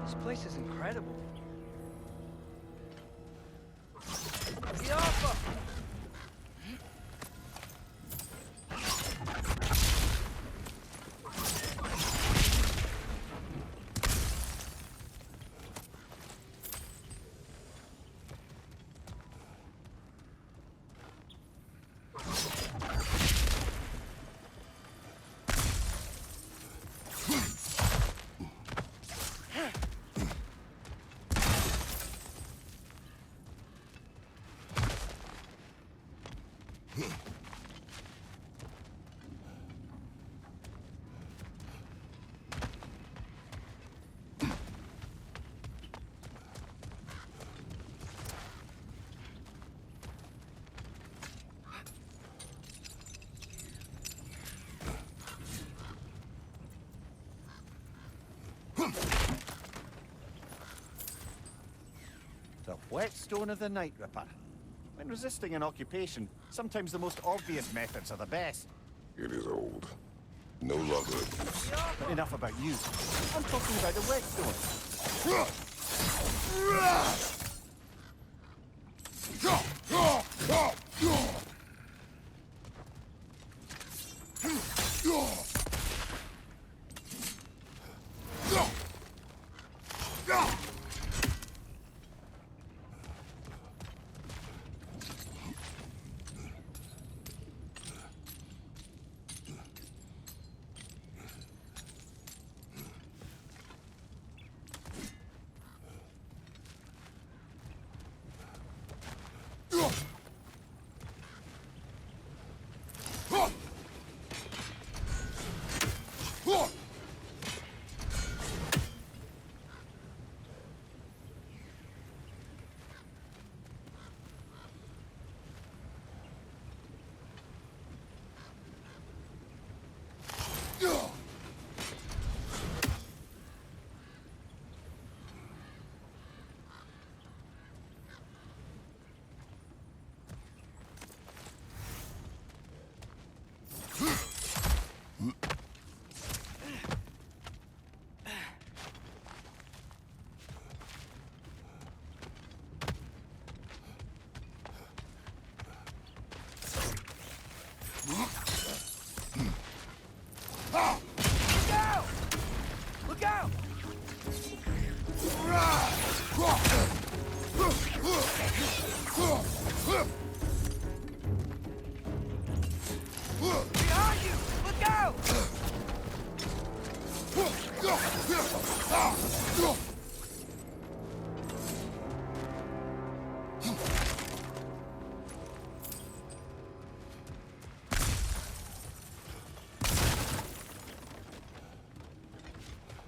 This place is incredible. Jaffa! The whetstone of the Night Ripper. When resisting an occupation, sometimes the most obvious methods are the best. It is old. No longer in use. But enough about you. I'm talking about the whetstone. Look out! Behind you! Look out!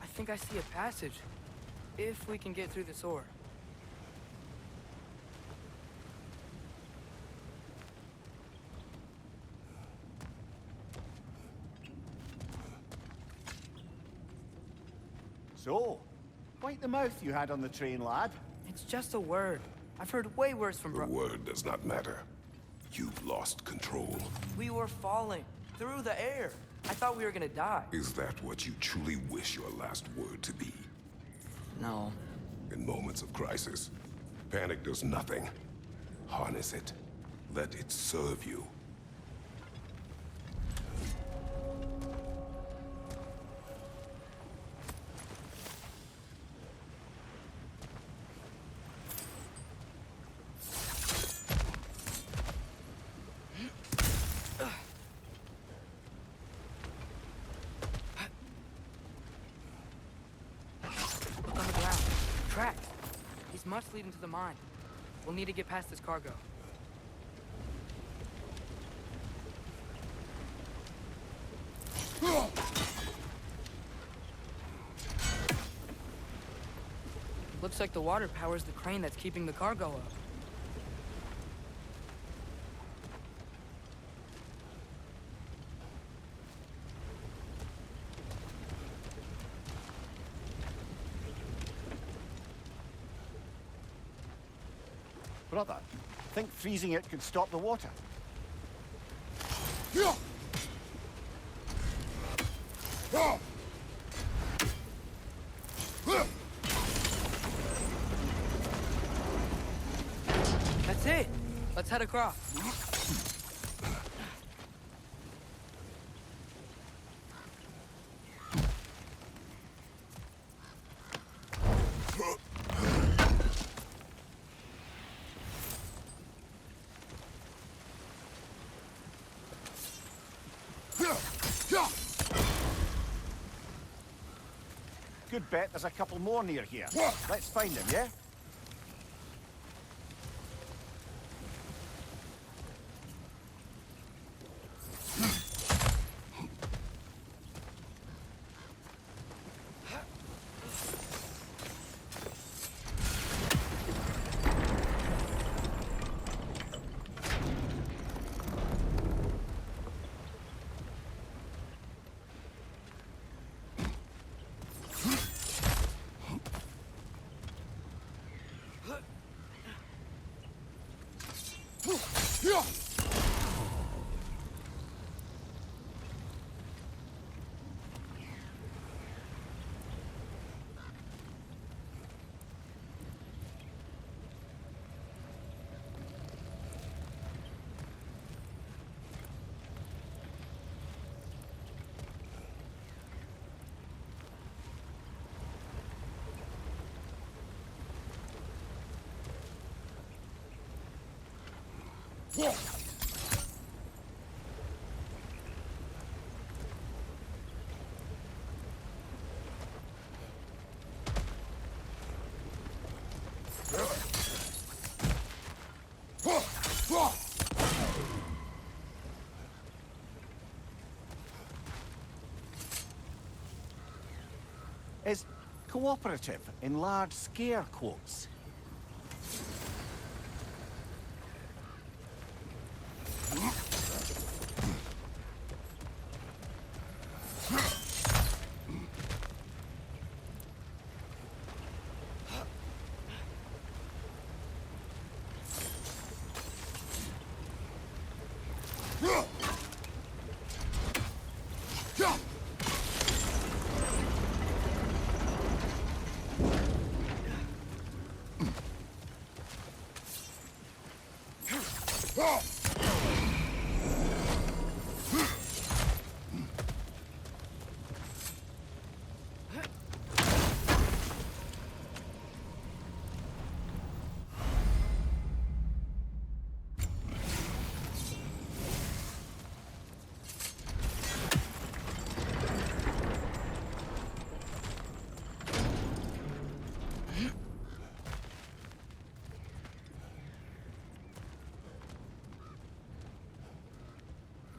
I think I see a passage. If we can get through this ore. So, quite the mouth you had on the train, lad. It's just a word. I've heard way worse from The word does not matter. You've lost control. We were falling through the air. I thought we were gonna die. Is that what you truly wish your last word to be? No. In moments of crisis, panic does nothing. Harness it. Let it serve you. Look on the ground. Tracks. These must lead into the mine. We'll need to get past this cargo. Looks like the water powers the crane that's keeping the cargo up. Brother, think freezing it could stop the water? That's it. Let's head across. Good bet there's a couple more near here. Let's find them, yeah? Is cooperative in large scare quotes.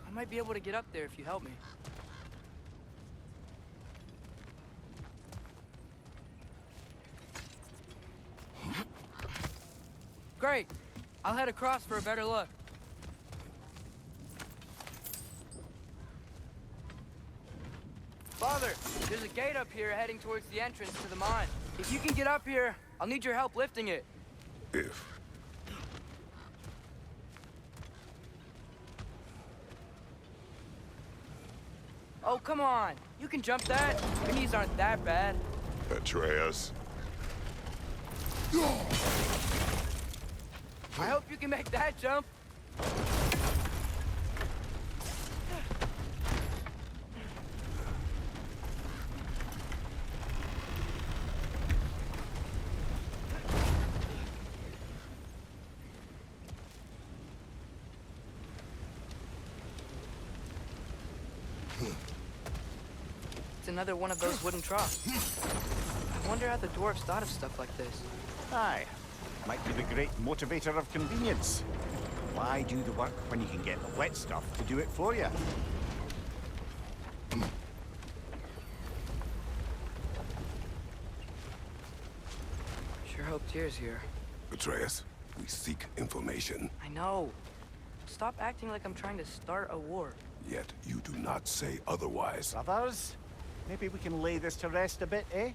I might be able to get up there if you help me. Great. I'll head across for a better look. Father, there's a gate up here heading towards the entrance to the mine. If you can get up here, I'll need your help lifting it. If. Oh, come on. You can jump that. Your knees aren't that bad. Atreus. I hope you can make that jump. It's another one of those wooden troughs. I wonder how the dwarves thought of stuff like this. Aye. Might be the great motivator of convenience. Why do the work when you can get the wet stuff to do it for you? Sure hope Tyr's here. Atreus, we seek information. I know. Stop acting like I'm trying to start a war. Yet you do not say otherwise. Brothers, maybe we can lay this to rest a bit, eh?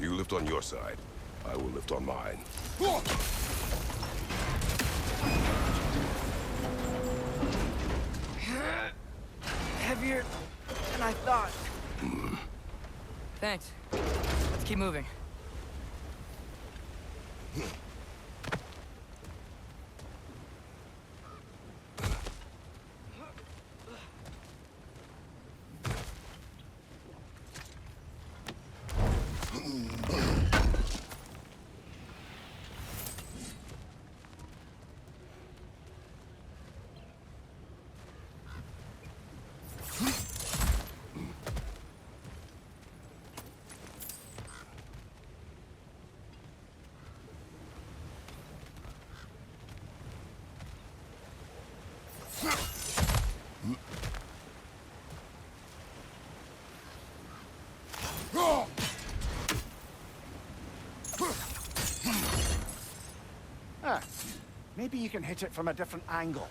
You lift on your side. I will lift on mine. Heavier than I thought. Thanks. Let's keep moving. Maybe you can hit it from a different angle.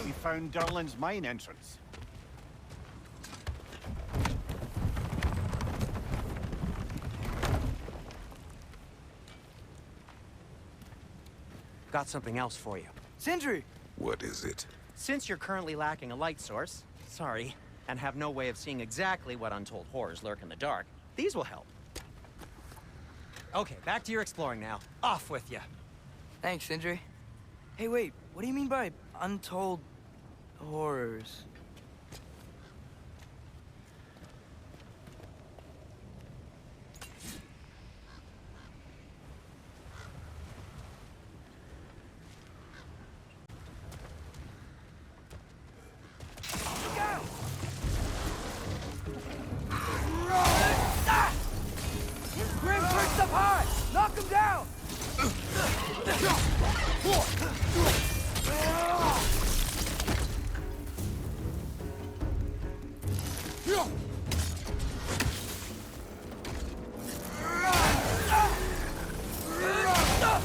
We found Durlin's mine entrance. Got something else for you. Sindri! What is it? Since you're currently lacking a light source, sorry, and have no way of seeing exactly what untold horrors lurk in the dark, these will help. Okay, back to your exploring now. Off with you. Thanks, Sindri. Hey, wait, what do you mean by untold horrors? Look out! Grim perched up high! Knock him down!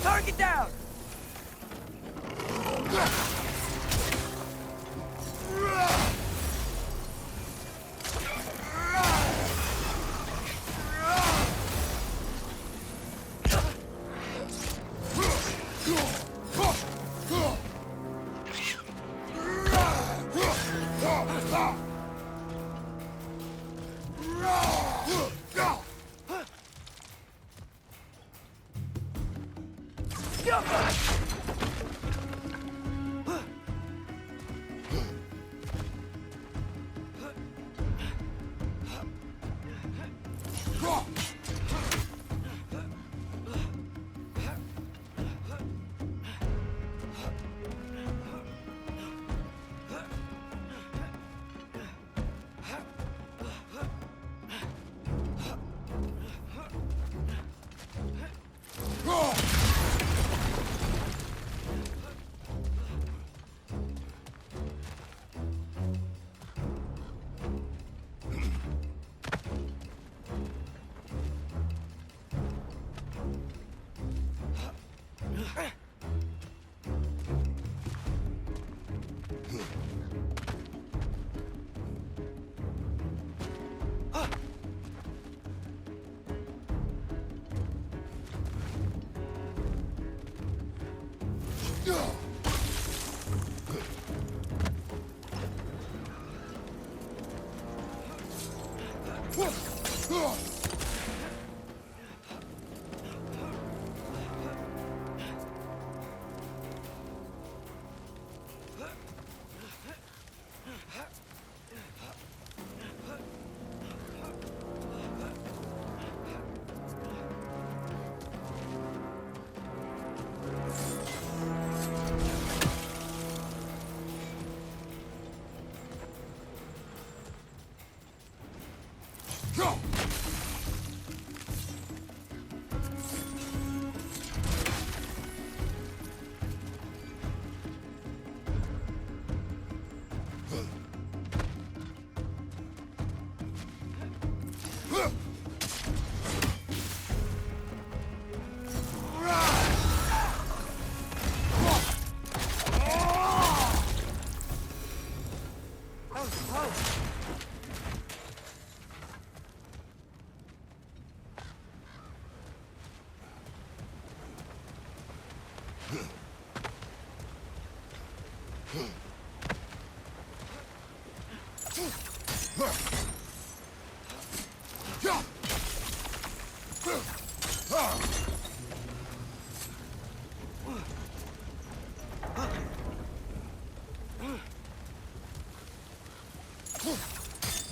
Target down!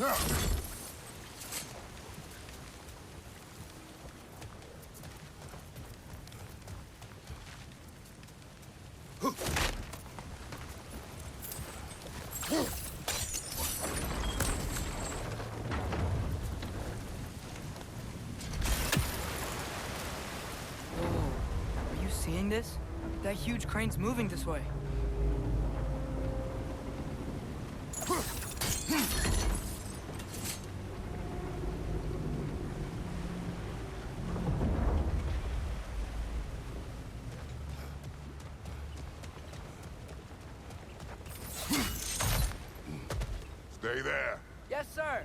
Are you seeing this? That huge crane's moving this way. Stay there. Yes, sir.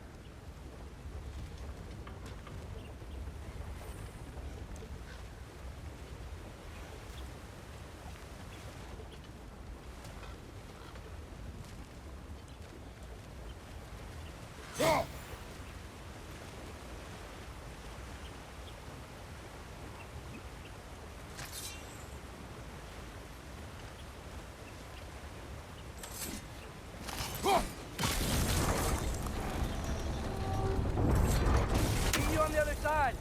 See you on the other side.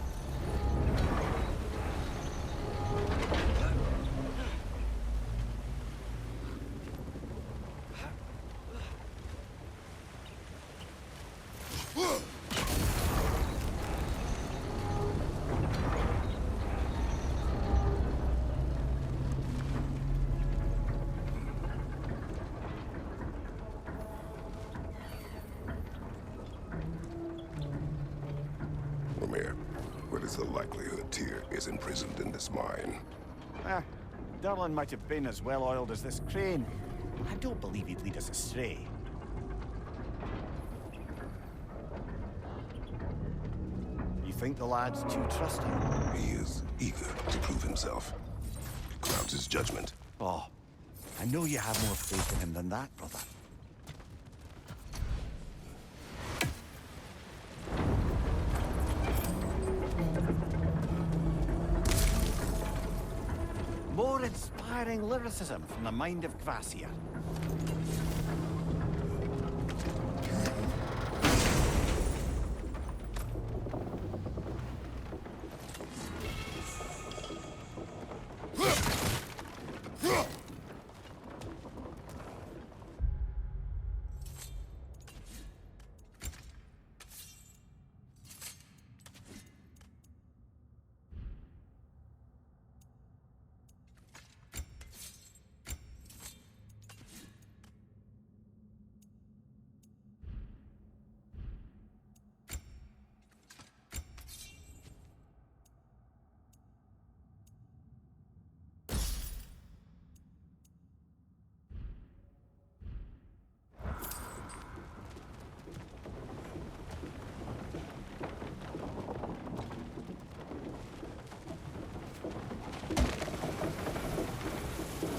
Lemire, what is the likelihood Tyr is imprisoned in this mine? Durlin might have been as well-oiled as this crane. I don't believe he'd lead us astray. You think the lad's too trusting? He is eager to prove himself. Clouds his judgment. Oh, I know you have more faith in him than that, brother. More inspiring lyricism from the mind of Kvasir.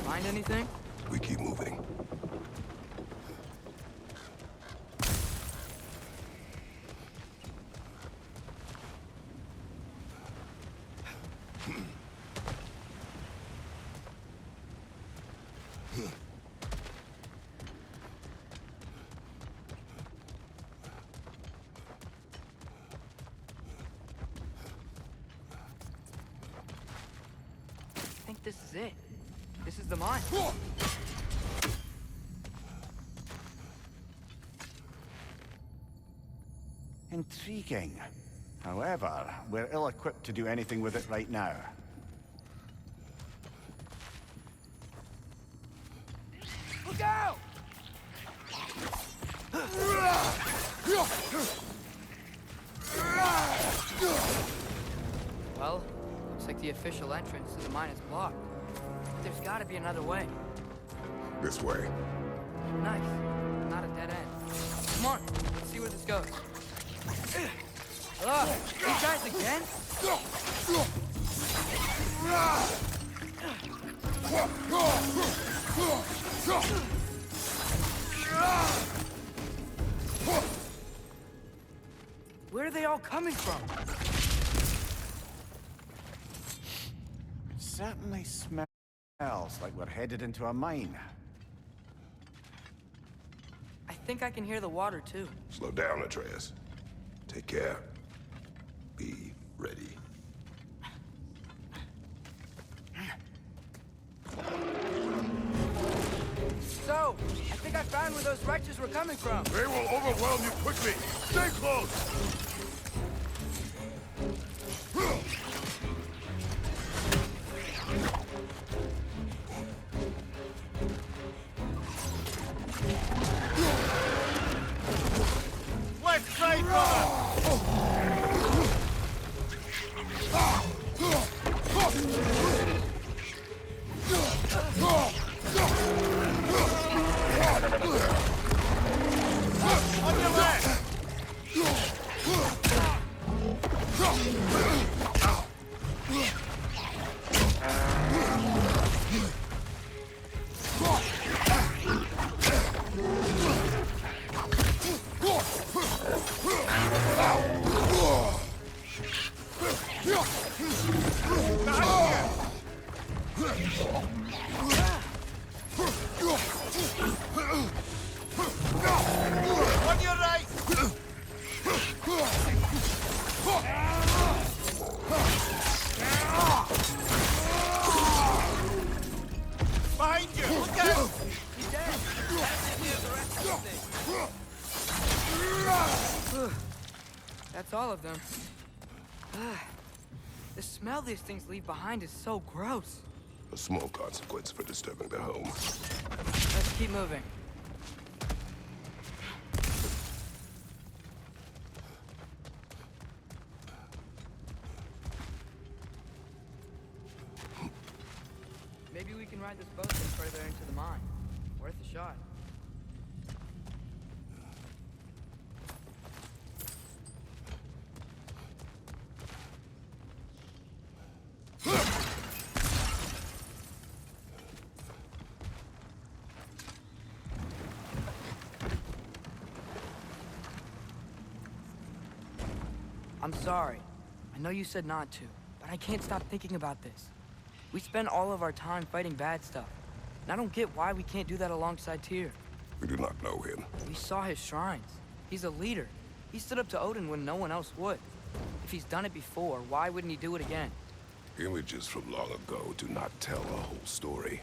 Find anything? We keep moving. I think this is it. This is the mine. Intriguing. However, we're ill-equipped to do anything with it right now. Look out! Well, looks like the official entrance to the mine is blocked. There's gotta be another way. This way. Nice. Not a dead end. Come on, let's see where this goes. You guys again? Where are they all coming from? It certainly smells like we're headed into a mine. I think I can hear the water, too. Slow down, Atreus. Take care. Be ready. So, I think I found where those wretches were coming from. They will overwhelm you quickly. Stay close. Left side, brother! On your left! On your right! Behind you! Look out! He's dead. That's all of them. The smell these things leave behind is so gross. A small consequence for disturbing their home. Let's keep moving. Maybe we can ride this boat further into the mine. Worth a shot. I'm sorry. I know you said not to, but I can't stop thinking about this. We spend all of our time fighting bad stuff, and I don't get why we can't do that alongside Tyr. We do not know him. We saw his shrines. He's a leader. He stood up to Odin when no one else would. If he's done it before, why wouldn't he do it again? Images from long ago do not tell a whole story.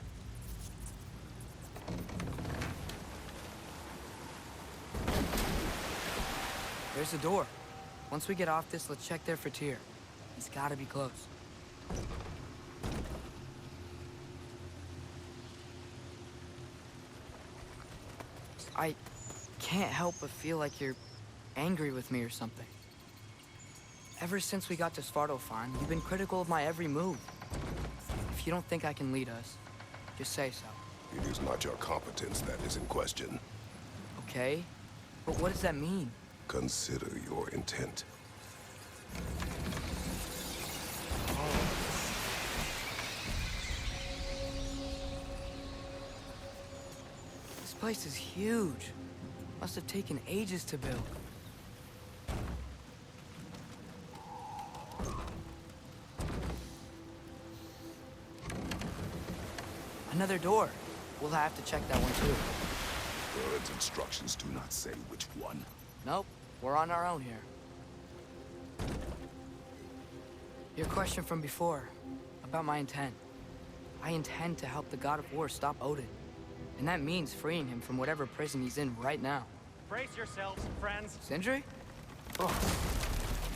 There's a door. Once we get off this, let's check there for Tyr. He's gotta be close. I can't help but feel like you're angry with me or something. Ever since we got to Svartalfheim, you've been critical of my every move. If you don't think I can lead us, just say so. It is not your competence that is in question. Okay? But what does that mean? Consider your intent. This place is huge. Must have taken ages to build. Another door. We'll have to check that one too. Bird's instructions do not say which one. Nope, we're on our own here. Your question from before, about my intent. I intend to help the God of War stop Odin. And that means freeing him from whatever prison he's in right now. Brace yourselves, friends. Sindri?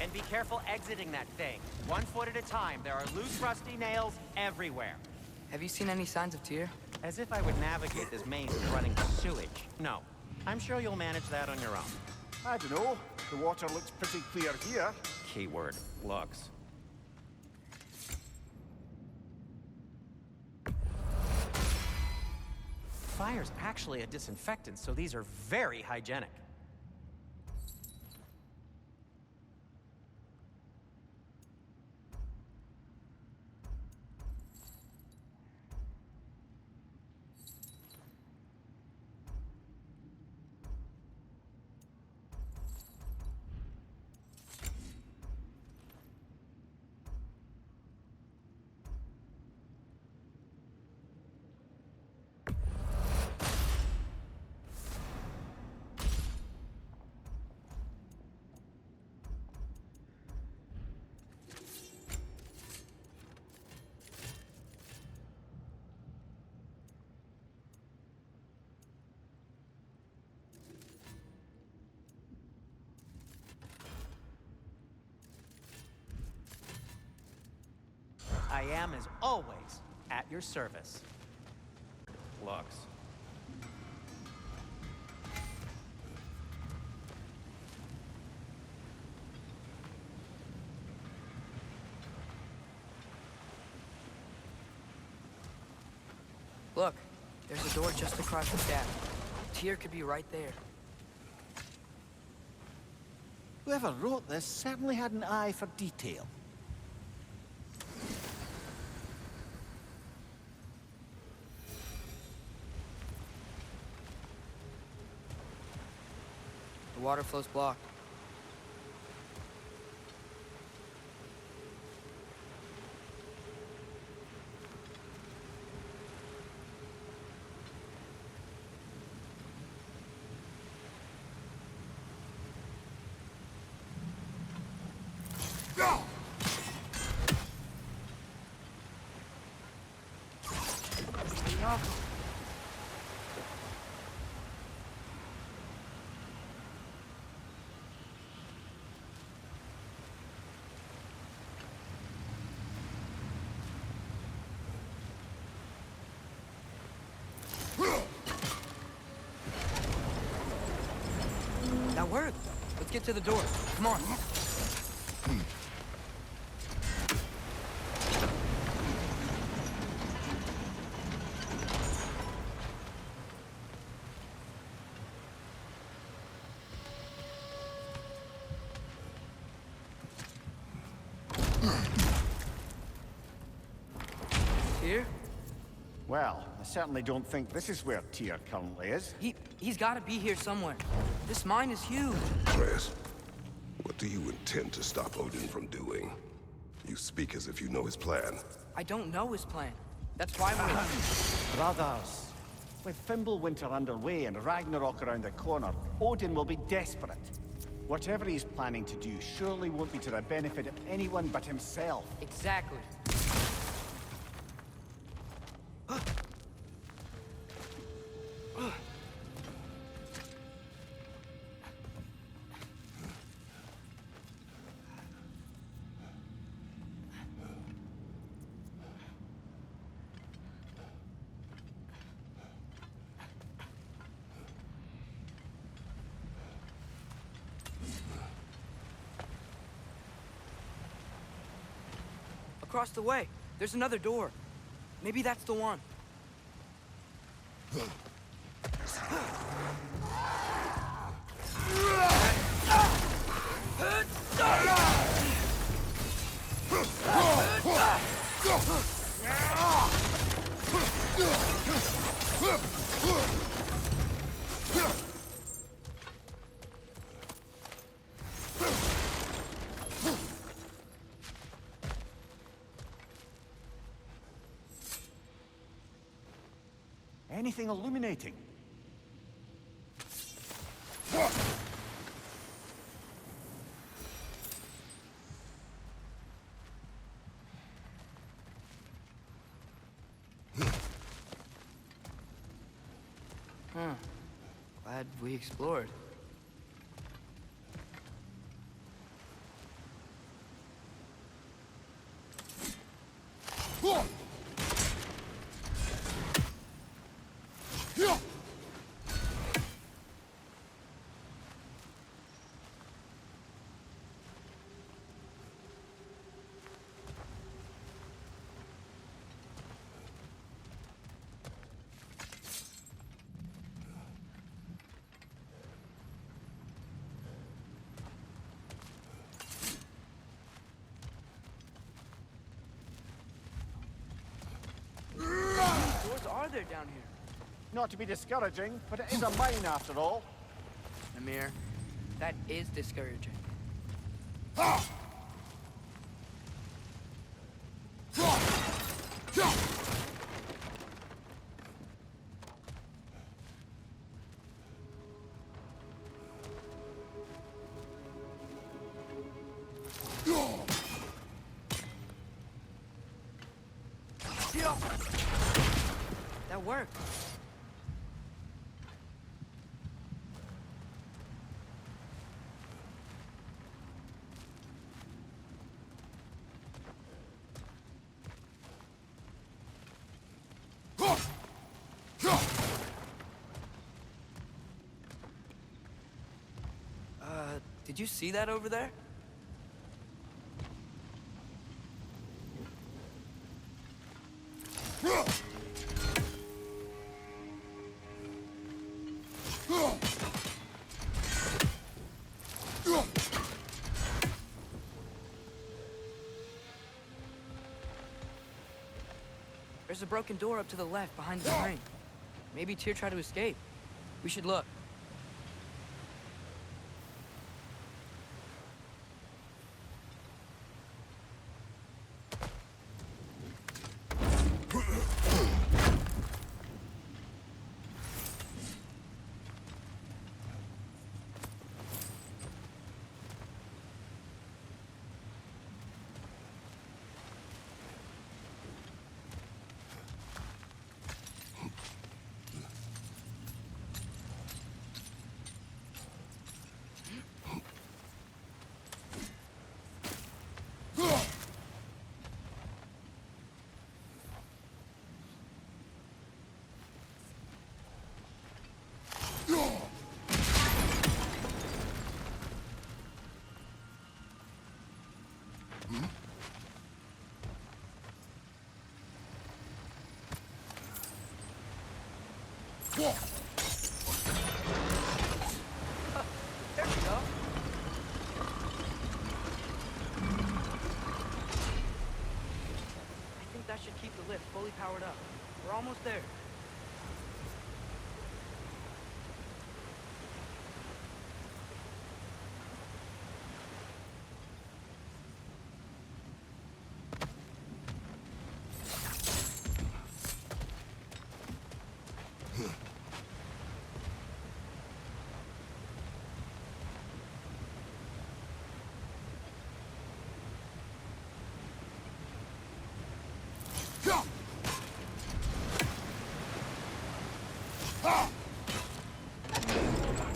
And be careful exiting that thing. 1 foot at a time. There are loose, rusty nails everywhere. Have you seen any signs of Tyr? As if I would navigate this maze running to sewage. No. I'm sure you'll manage that on your own. I don't know. The water looks pretty clear here. Keyword, looks. Fire's actually a disinfectant, so these are very hygienic. I am, as always, at your service. Lux. Look, there's a door just across the gap. Tyr could be right there. Whoever wrote this certainly had an eye for detail. The water flow's blocked. That worked. Let's get to the door. Come on. Tyr? Well, I certainly don't think this is where Tyr currently is. He's got to be here somewhere. This mine is huge. Atreus, what do you intend to stop Odin from doing? You speak as if you know his plan. I don't know his plan. That's why we're... Brothers, with Fimbulwinter underway and Ragnarok around the corner, Odin will be desperate. Whatever he's planning to do surely won't be to the benefit of anyone but himself. Exactly. Across the way, there's another door. Maybe that's the one. Anything illuminating? Glad we explored. What are there down here? Not to be discouraging, but it is a mine after all. Amir, that is discouraging. That worked. Did you see that over there? There's a broken door up to the left behind the train. Maybe Tyr tried to escape. We should look. There we go. I think that should keep the lift fully powered up. We're almost there.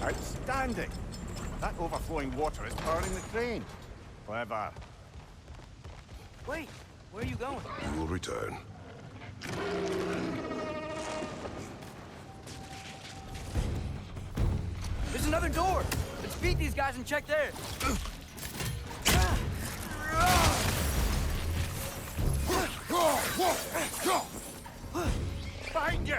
Outstanding! That overflowing water is powering the crane. Clever. Wait, where are you going? You will return. There's another door! Let's beat these guys and check there! Behind you!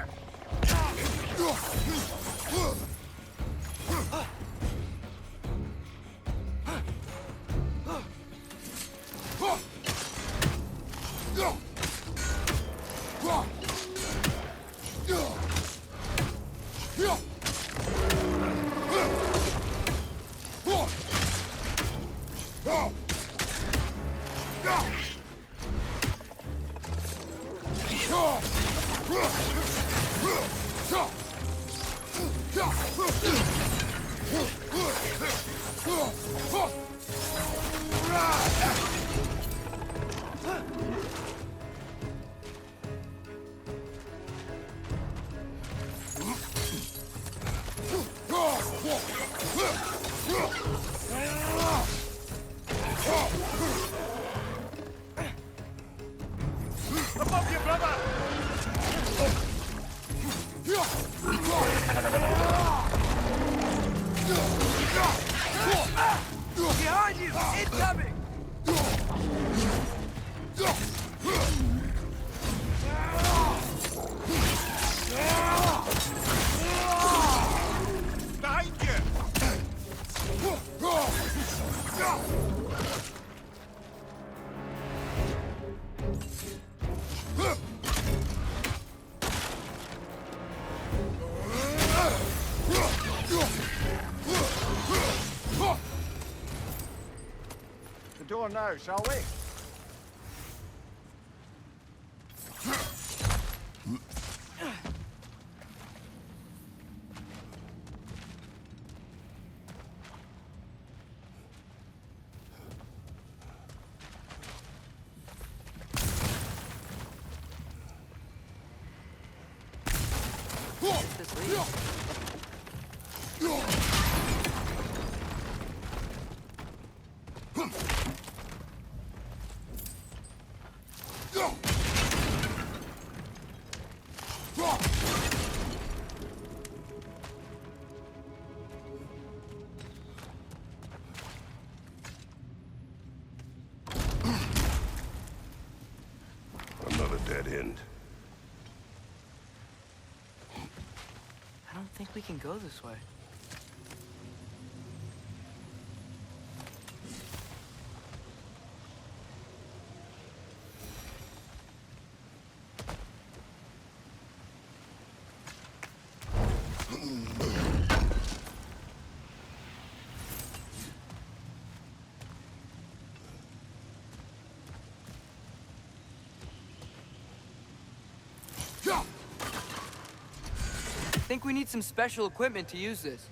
Above you, brother! Behind you! Incoming! Behind you! The door now, shall we? This leads. think we can go this way. I think we need some special equipment to use this.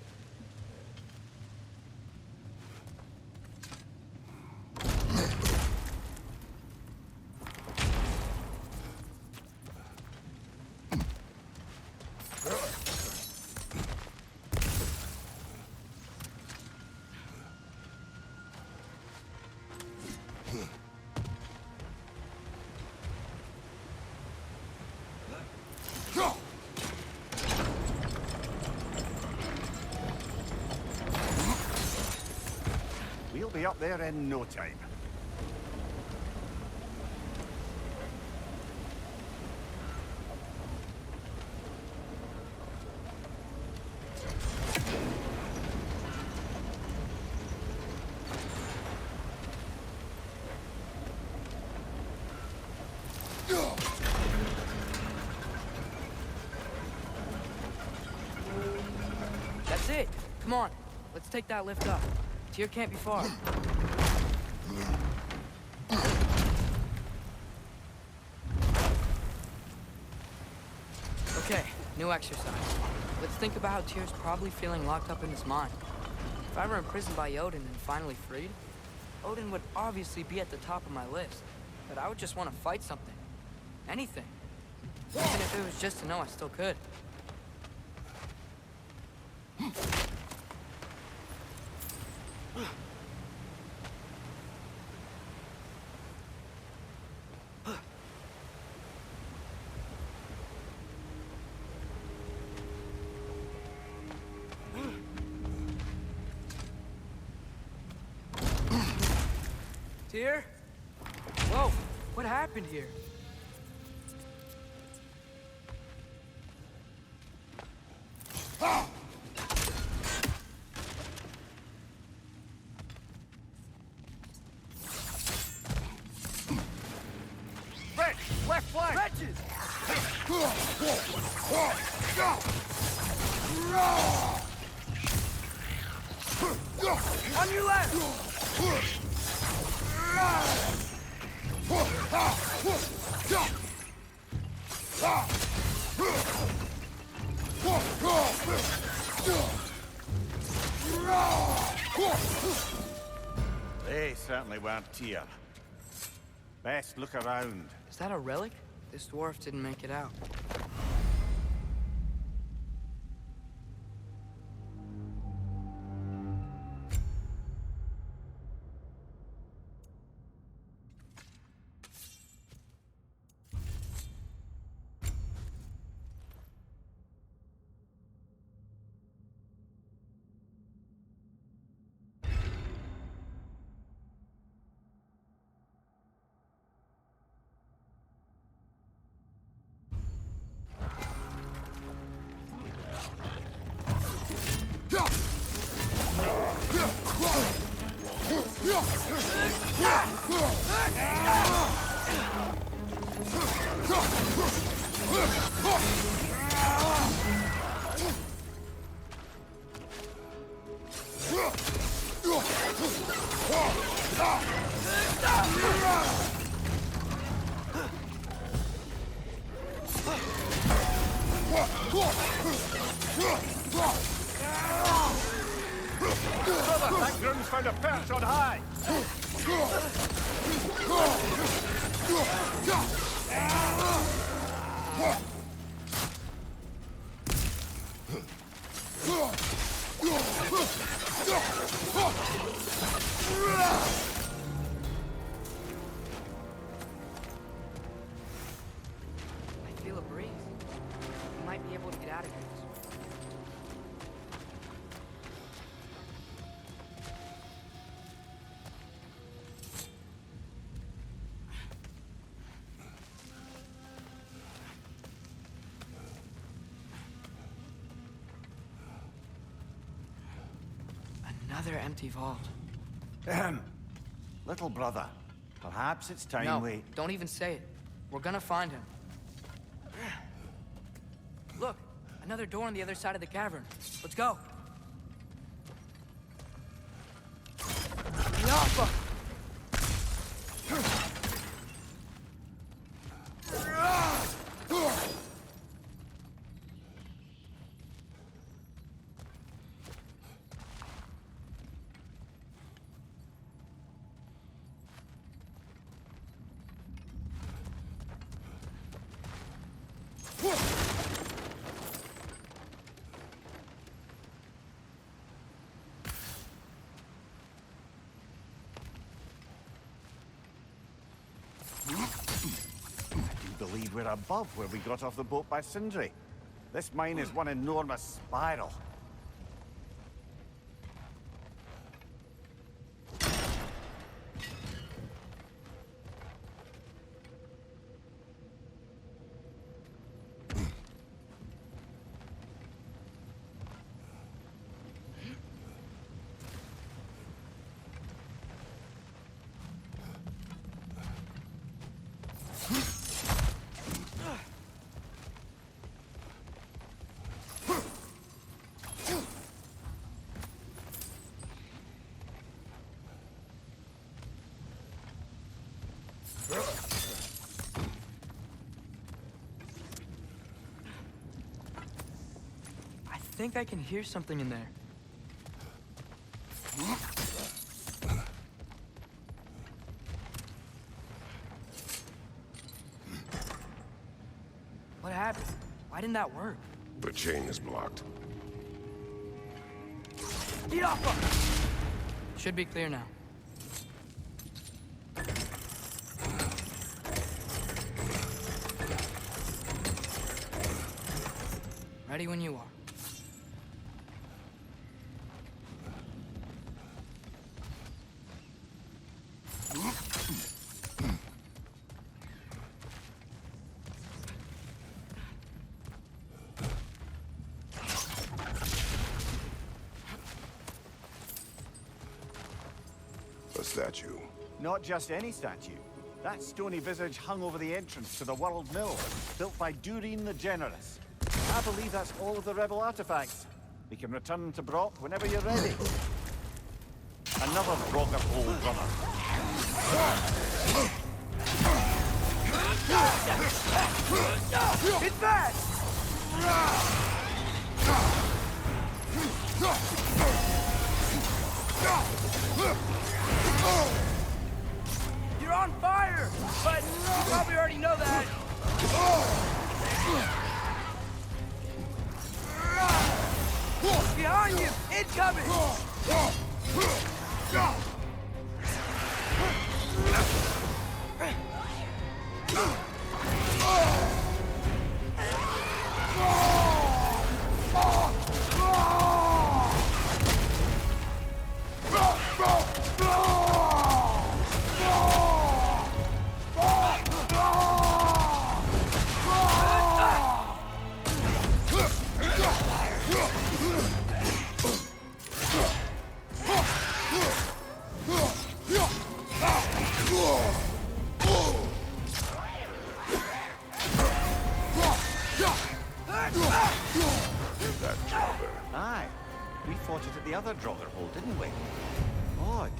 We'll be up there in no time. That's it. Come on. Let's take that lift up. Tyr can't be far. Okay, new exercise. Let's think about how Tyr's probably feeling locked up in his mind. If I were imprisoned by Odin and finally freed, Odin would obviously be at the top of my list. But I would just want to fight something. Anything. Even if it was just to know I still could. Tyr? Whoa, what happened here? Wretch! Left flank! Wretches! On your left! They certainly weren't Tyr. Best look around. Is that a relic? This dwarf didn't make it out. That groom's found a perch on high! I feel a breeze. We might be able to get out of here. Another empty vault. Little brother, perhaps it's time No, we... don't even say it. We're gonna find him. Look, another door on the other side of the cavern. Let's go. Yappa! I believe we're above where we got off the boat by Sindri. This mine is one enormous spiral. I think I can hear something in there. What happened? Why didn't that work? The chain is blocked. Yappa! Should be clear now. Ready when you are. A statue. Not just any statue. That stony visage hung over the entrance to the World Mill, built by Durin the Generous. I believe that's all of the rebel artifacts. We can return to Brock whenever you're ready. Another Brocker hole, brother. It's bad! You're on fire! But you probably already know that. Behind you! Incoming! That jobber. Aye. We fought it at the other Draugr hole, didn't we? Odd.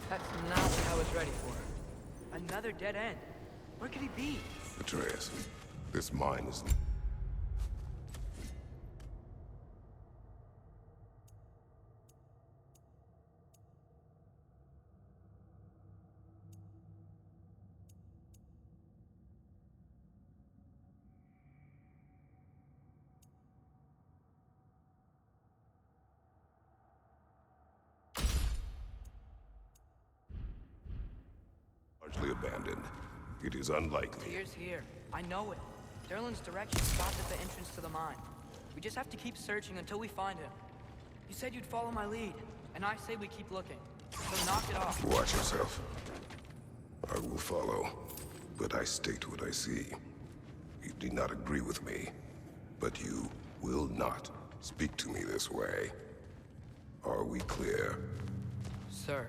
That's not what I was ready for. Another dead end. Where could he be? Atreus, this mine is... largely abandoned. It is unlikely. Tyr's here. I know it. Derlin's direction stopped at the entrance to the mine. We just have to keep searching until we find him. You said you'd follow my lead, and I say we keep looking. So knock it off. Watch yourself. I will follow, but I state what I see. You do not agree with me, but you will not speak to me this way. Are we clear? Sir.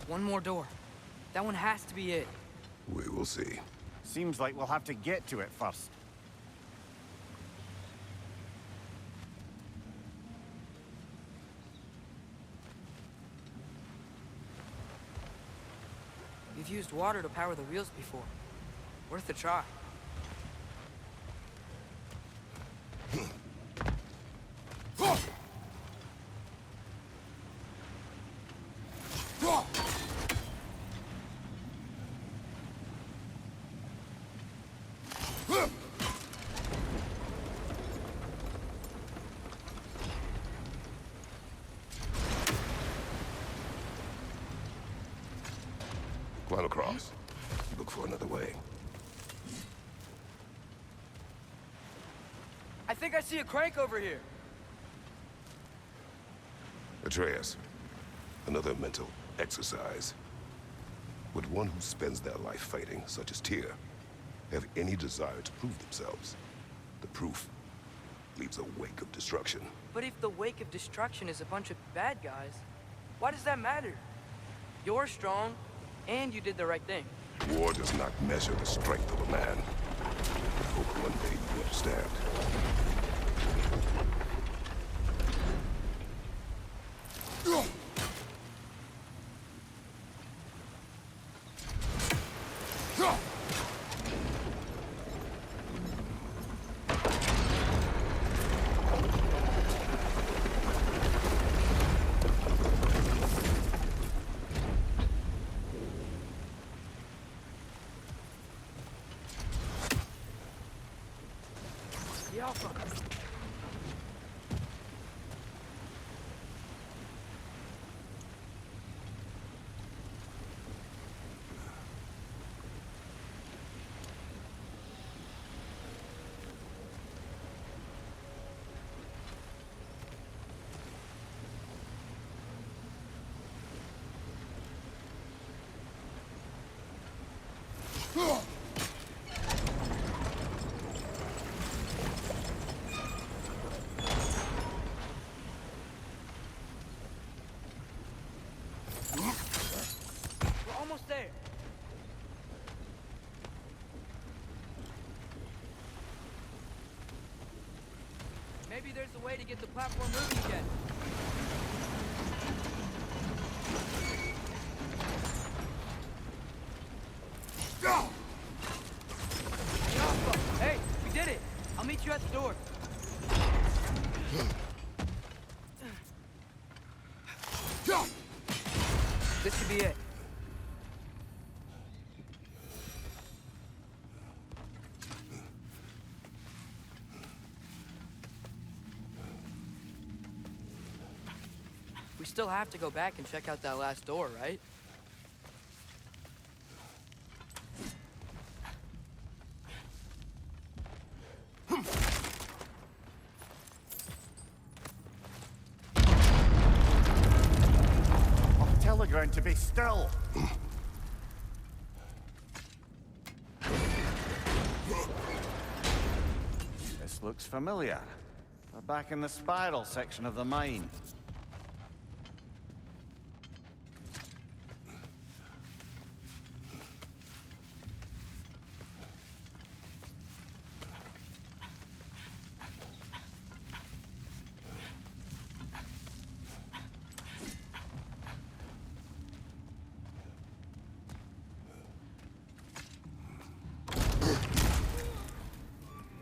One more door. That one has to be it. We will see. Seems like we'll have to get to it first. We've used water to power the wheels before. Worth a try. Climb across. Look for another way. I think I see a crank over here. Atreus, another mental exercise. Would one who spends their life fighting, such as Tyr, have any desire to prove themselves? The proof leaves a wake of destruction. But if the wake of destruction is a bunch of bad guys, why does that matter? You're strong, and you did the right thing. War does not measure the strength of a man. I hope one day you understand. We're almost there. Maybe there's a way to get the platform moving again. Hey, we did it! I'll meet you at the door. This should be it. We still have to go back and check out that last door, right? teleground to be still. This looks familiar. We're back in the spiral section of the mine.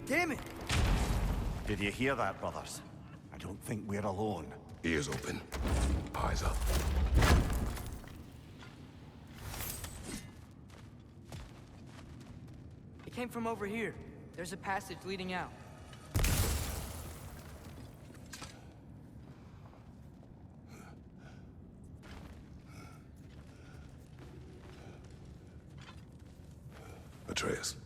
Damn it! Did you hear that, brothers? I don't think we're alone. Ears open. Eyes up. It came from over here. There's a passage leading out. Atreus,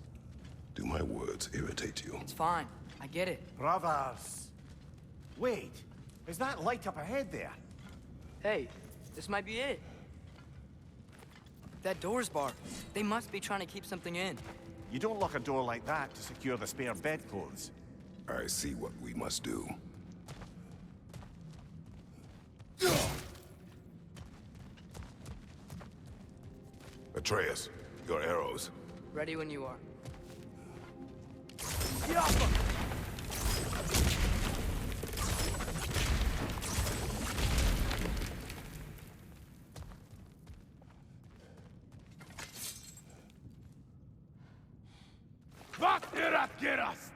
do my words irritate you? It's fine. I get it. Brothers! Wait, is that light up ahead there? Hey, this might be it. That door's barred. They must be trying to keep something in. You don't lock a door like that to secure the spare bedclothes. I see what we must do. Atreus, your arrows. Ready when you are. Wat er abgerast!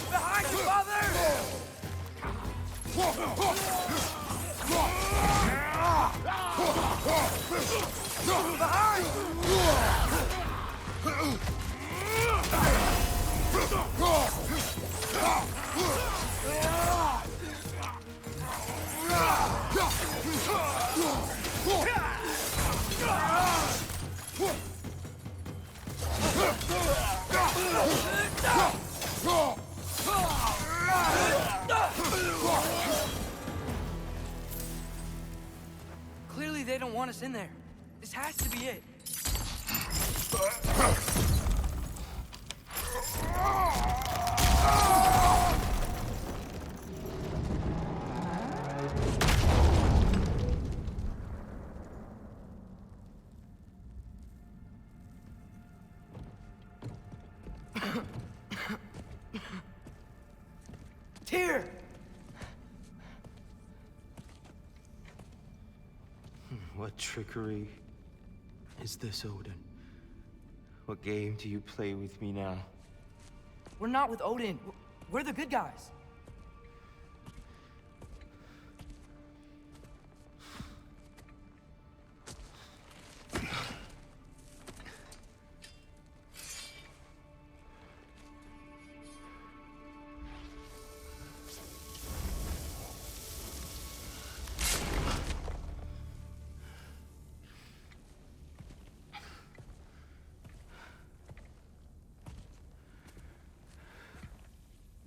Behind you, father! Clearly they don't want us in there. This has to be it. Tyr! What trickery is this, Odin? What game do you play with me now? We're not with Odin. We're the good guys.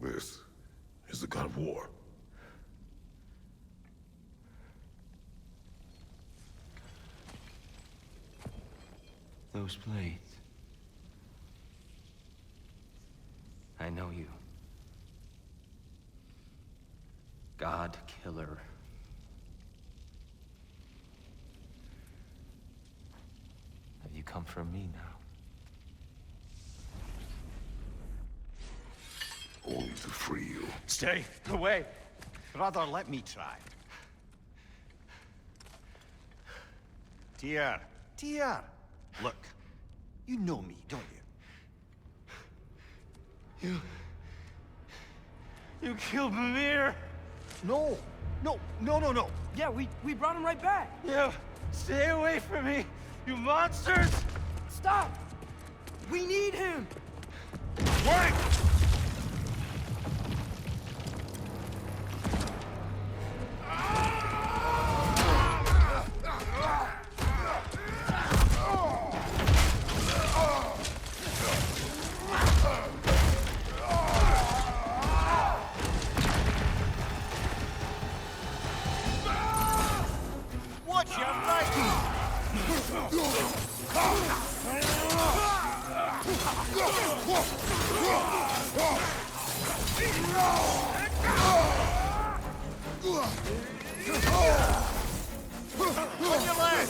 This is the god of war. Those blades. I know you. God killer. Have you come for me now? Only to free you. Stay away. Brother, let me try. Tyr. Tyr. Look, you know me, don't you? You killed Mimir! No! No, no, no, no! Yeah, we brought him right back. You stay away from me, you monsters! Stop! We need him! Wait! Watch your right! On your leg!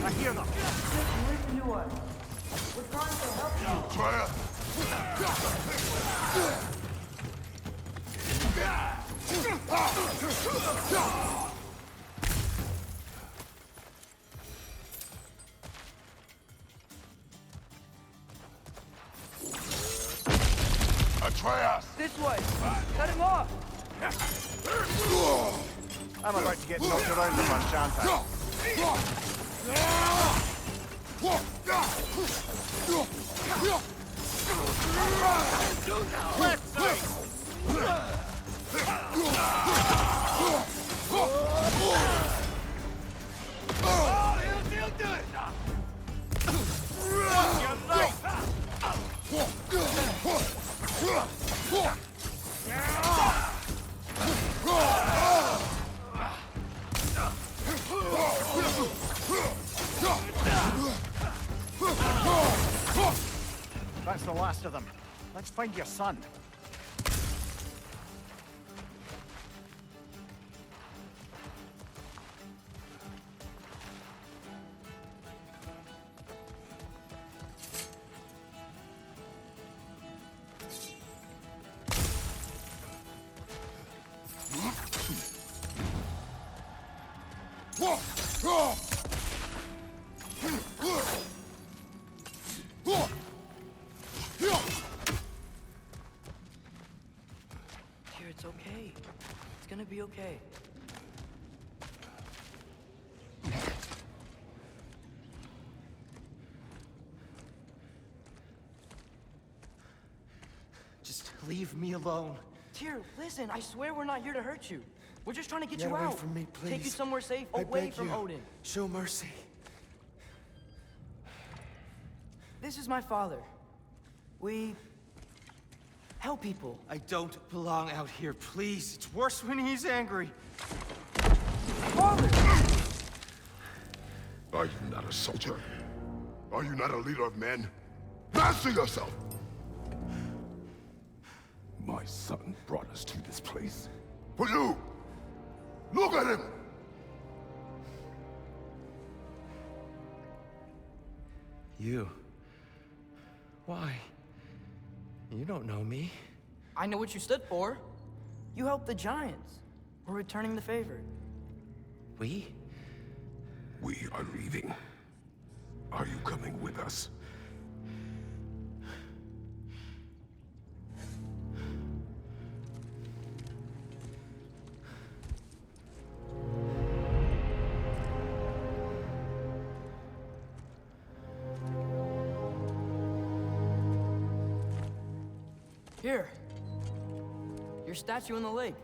I hear them. Listen to us. We're trying to help you. Try it. Atreus! This way. Cut him off. I'm about to get knocked around a bunch, aren't I? That's the last of them. Let's find your son. Dear, it's okay. It's gonna be okay. Just leave me alone. Tyr, listen, I swear we're not here to hurt you. We're just trying to get Get you away out. from me, Take you please. somewhere safe, I away beg from you. Odin. Show mercy. This is my father. We help people. I don't belong out here, please. It's worse when he's angry. Father! Are you not a soldier? Are you not a leader of men? Master yourself! My son brought us to this place. For you! Look at him! You. Why? You don't know me. I know what you stood for. You helped the Giants. We're returning the favor. We? We are leaving. Are you coming with us? Here. Your statue in the lake.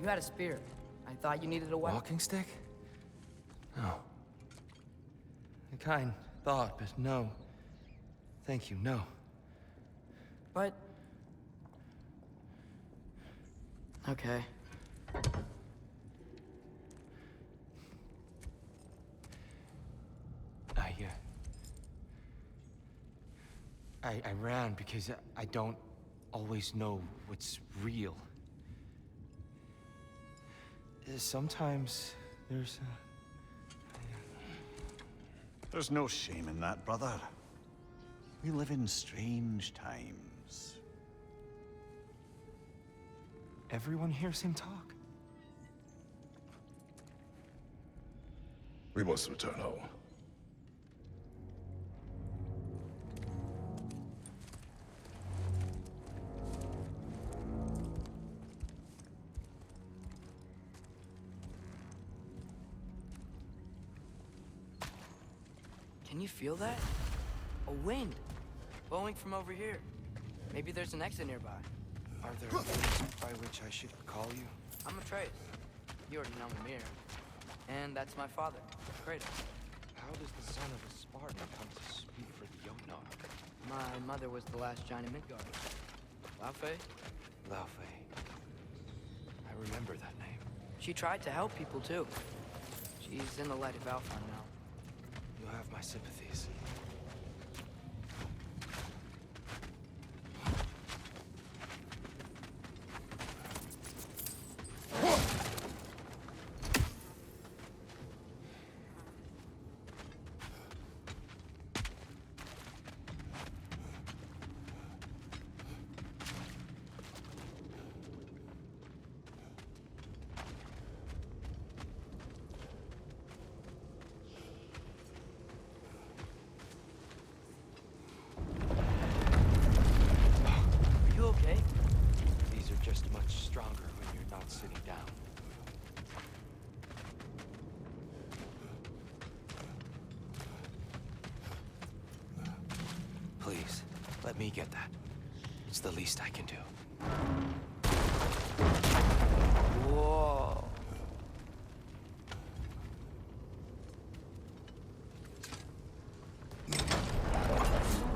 You had a spear. I thought you needed a weapon. Walking stick? No. A kind thought, but no. Thank you, no. But... Okay. I ran because I don't always know what's real. Sometimes there's There's no shame in that, brother. We live in strange times. Everyone hears him talk. We must return home. Can you feel that? A wind blowing from over here. Maybe there's an exit nearby. Are there names by which I should call you? I'm Atreus. You already know me here. And that's my father, Kratos. How does the son of a Spartan come to speak for the Jotnar? My mother was the last giant in Midgard. Laufey? Laufey. I remember that name. She tried to help people too. She's in the light of Alpha now. You have my sympathies. Sitting down. Please, let me get that. It's the least I can do. Whoa.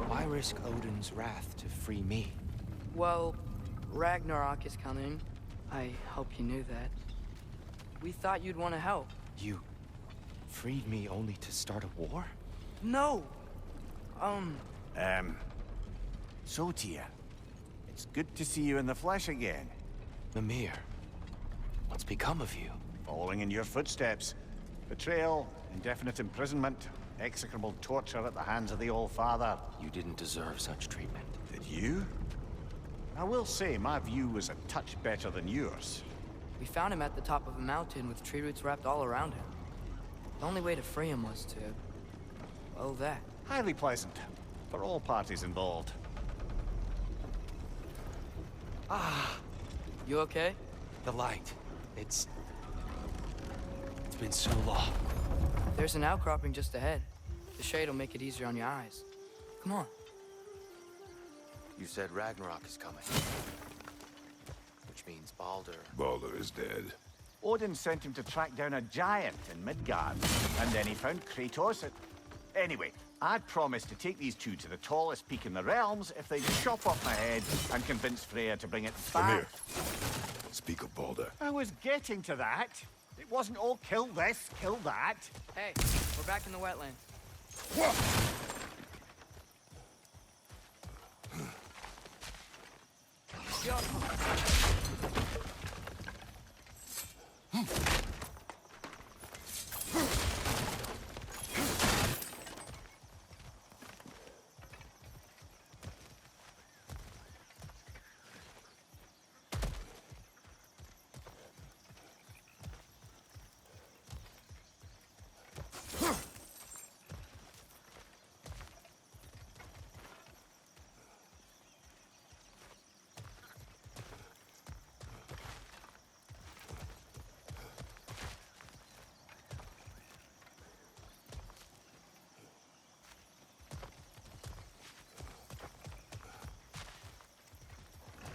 Why risk Odin's wrath to free me? Well, Ragnarok is coming. I hope you knew that. We thought you'd want to help. You freed me only to start a war? No! So, Tyr, it's good to see you in the flesh again. Mimir, what's become of you? Following in your footsteps. Betrayal, indefinite imprisonment, execrable torture at the hands of the Old Father. You didn't deserve such treatment. Did you? I will say, my view was a touch better than yours. We found him at the top of a mountain with tree roots wrapped all around him. The only way to free him was to... well, that. Highly pleasant, for all parties involved. Ah! You okay? The light. It's been so long. There's an outcropping just ahead. The shade will make it easier on your eyes. Come on. You said Ragnarok is coming. Which means Baldur... Baldur is dead. Odin sent him to track down a giant in Midgard, and then he found Kratos at... Anyway, I'd promised to take these two to the tallest peak in the realms if they'd chop off my head and convince Freya to bring it back. Come here. Speak of Baldur. I was getting to that. It wasn't all kill this, kill that. Hey, we're back in the wetlands.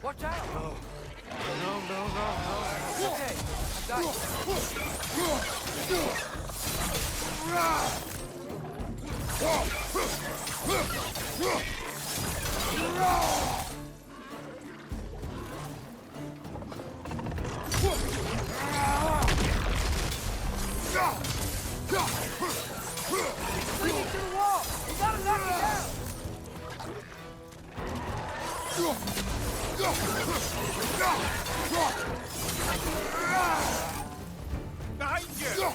Watch out! No. No. Okay, I got Leading to the wall! You gotta knock it down! Behind you!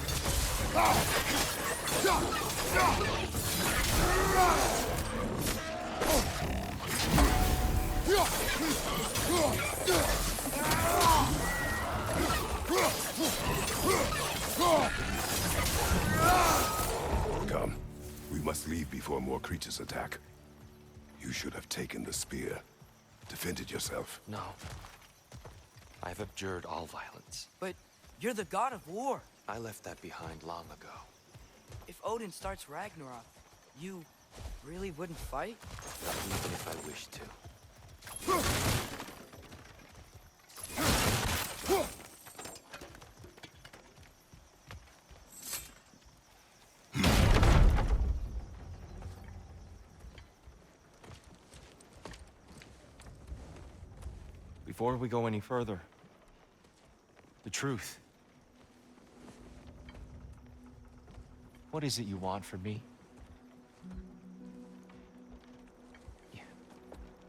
Come. We must leave before more creatures attack. You should have taken the spear. Defended yourself. No. I've abjured all violence. But you're the god of war. I left that behind long ago. If Odin starts Ragnarok, you really wouldn't fight? Not even if I wished to. Before we go any further, the truth. What is it you want from me?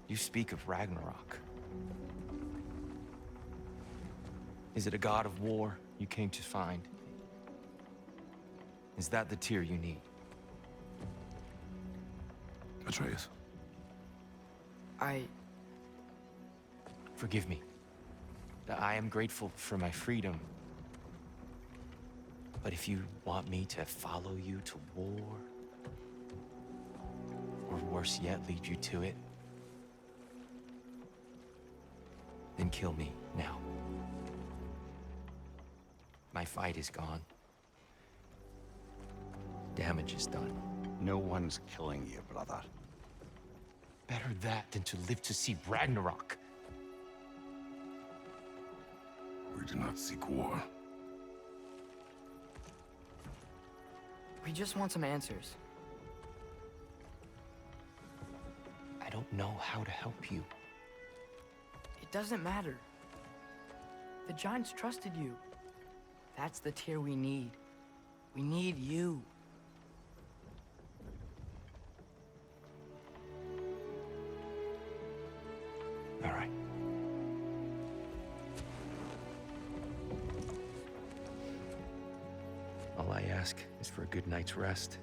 You speak of Ragnarok. Is it a god of war you came to find? Is that the tear you need? Atreus. Forgive me. I am grateful for my freedom. But if you want me to follow you to war, or worse yet, lead you to it, then kill me now. My fight is gone. Damage is done. No one's killing you, brother. Better that than to live to see Ragnarok. We do not seek war. We just want some answers. I don't know how to help you. It doesn't matter. The Giants trusted you. That's the tear we need. We need you. All right. All I ask is for a good night's rest.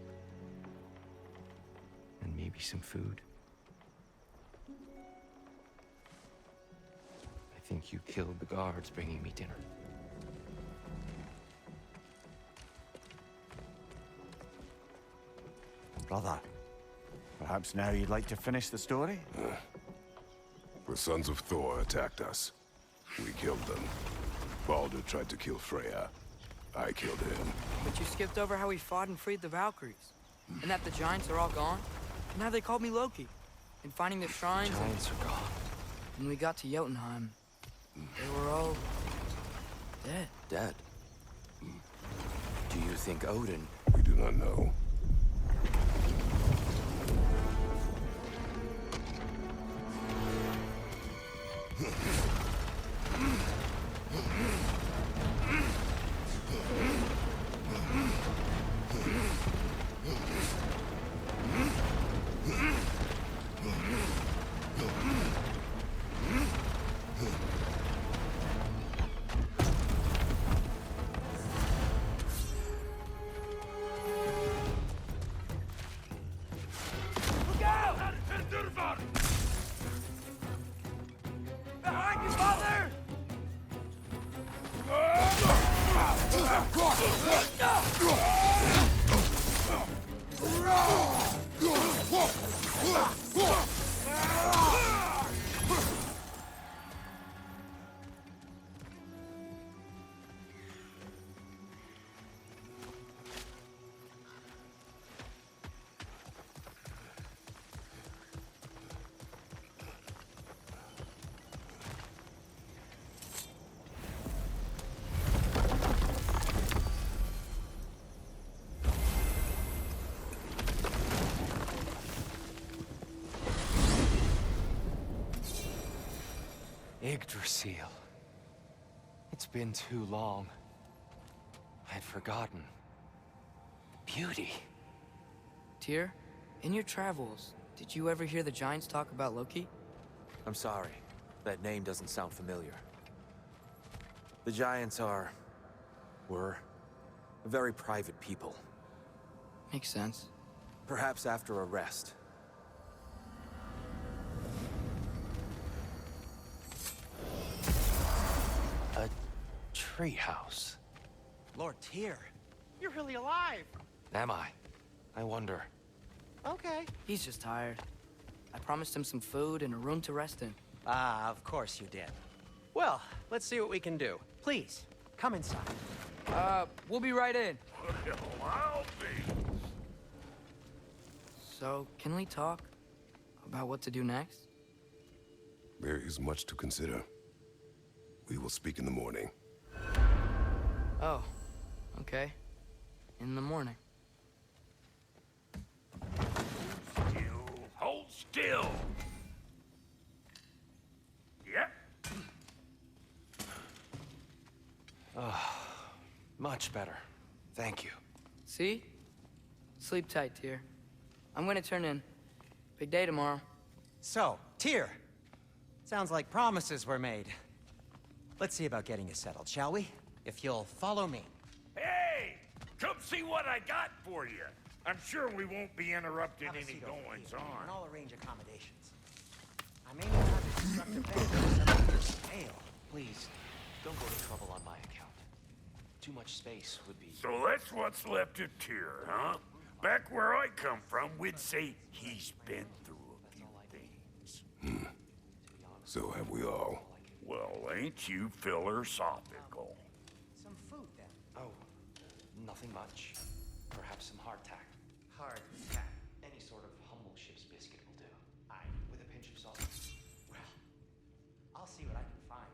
And maybe some food. I think you killed the guards bringing me dinner. Brother, perhaps now you'd like to finish the story? The sons of Thor attacked us. We killed them. Baldur tried to kill Freya. I killed him. But you skipped over how we fought and freed the Valkyries. And that the Giants are all gone. And how they called me Loki. And finding the shrines. Giants are gone. When we got to Jotunheim, they were all dead. Dead? Do you think Odin... We do not know. Behind you, father! Yggdrasil. It's been too long. I'd forgotten. Beauty. Tyr, in your travels, did you ever hear the Giants talk about Loki? I'm sorry. That name doesn't sound familiar. The Giants were very private people. Makes sense. Perhaps after a rest. A treehouse. Lord Tyr, you're really alive. Am I? I wonder. Okay. He's just tired. I promised him some food and a room to rest in. Ah, of course you did. Well, let's see what we can do. Please, come inside. We'll be right in. Well, I'll be. So, can we talk about what to do next? There is much to consider. We will speak in the morning. Oh, okay. In the morning. Hold still. Yep. Much better. Thank you. See? Sleep tight, Tyr. I'm gonna turn in. Big day tomorrow. So, Tyr. Sounds like promises were made. Let's see about getting you settled, shall we? If you'll follow me. Hey! Come see what I got for you. I'm sure we won't be interrupting Have a any seat over here, goings-on. and I'll arrange accommodations. I may not have the constructive benefits of your scale. Please, don't go to trouble on my account. Too much space would be... So that's what's left of Tyr, huh? Back where I come from, we'd say he's been through a few things. So have we all. Well, ain't you philosophical? Some food, then. Oh, nothing much. Perhaps some hardtack. Hardtack. Any sort of humble ship's biscuit will do. Aye. With a pinch of salt. Well, I'll see what I can find.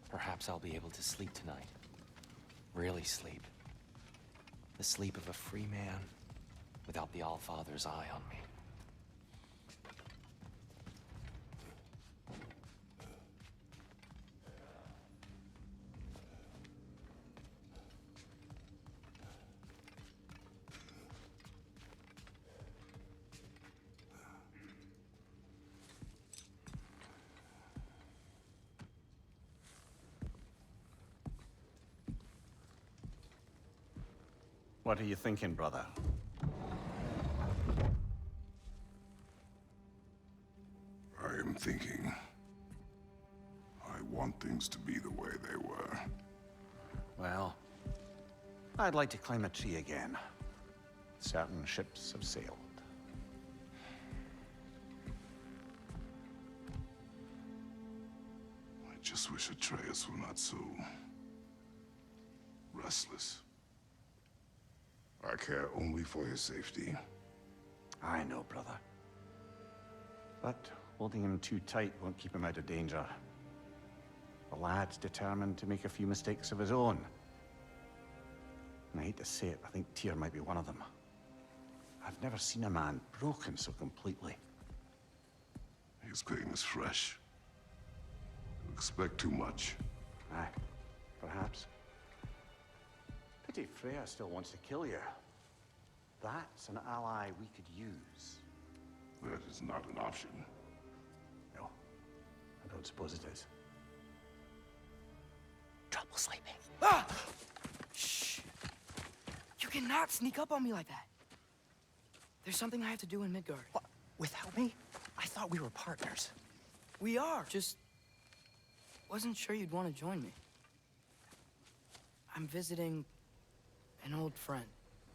Perhaps I'll be able to sleep tonight. Really sleep. The sleep of a free man without the Allfather's eye on me. What are you thinking, brother? I am thinking. I want things to be the way they were. Well, I'd like to climb a tree again. Certain ships have sailed. I just wish Atreus were not so... restless. I care only for his safety. I know, brother. But holding him too tight won't keep him out of danger. The lad's determined to make a few mistakes of his own. And I hate to say it, I think Tyr might be one of them. I've never seen a man broken so completely. His pain is fresh. You expect too much. Aye, perhaps. Pity Freya still wants to kill you. That's an ally we could use. That is not an option. No, I don't suppose it is. Trouble sleeping. Ah! Shh! You cannot sneak up on me like that. There's something I have to do in Midgard. What? Without me? I thought we were partners. We are, just... wasn't sure you'd want to join me. I'm visiting an old friend.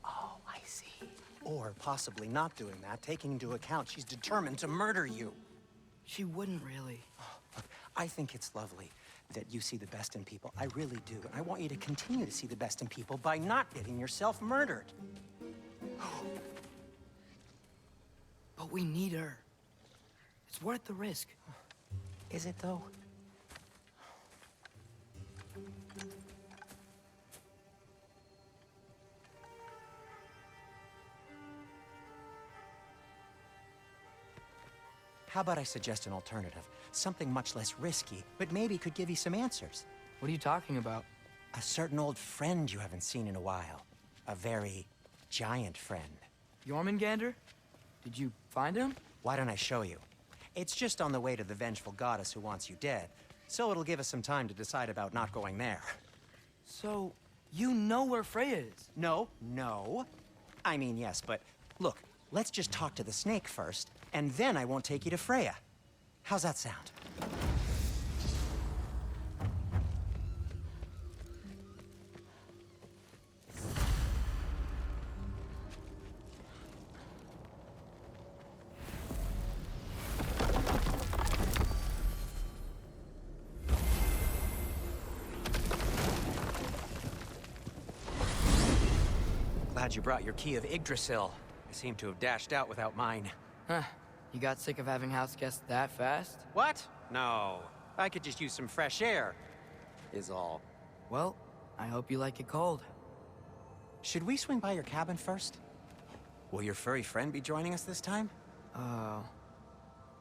Oh, I see. Or possibly not doing that, taking into account she's determined to murder you. She wouldn't really. Look, I think it's lovely that you see the best in people. I really do. And I want you to continue to see the best in people by not getting yourself murdered. But we need her. It's worth the risk. Is it, though? How about I suggest an alternative? Something much less risky, but maybe could give you some answers. What are you talking about? A certain old friend you haven't seen in a while. A very giant friend. Jormungandr? Did you find him? Why don't I show you? It's just on the way to the vengeful goddess who wants you dead, so it'll give us some time to decide about not going there. So, you know where Freya is? No. I mean, yes, but look, let's just talk to the snake first, and then I won't take you to Freya. How's that sound? Glad you brought your key of Yggdrasil. I seem to have dashed out without mine. Huh. You got sick of having house guests that fast? What? No. I could just use some fresh air, is all. Well, I hope you like it cold. Should we swing by your cabin first? Will your furry friend be joining us this time?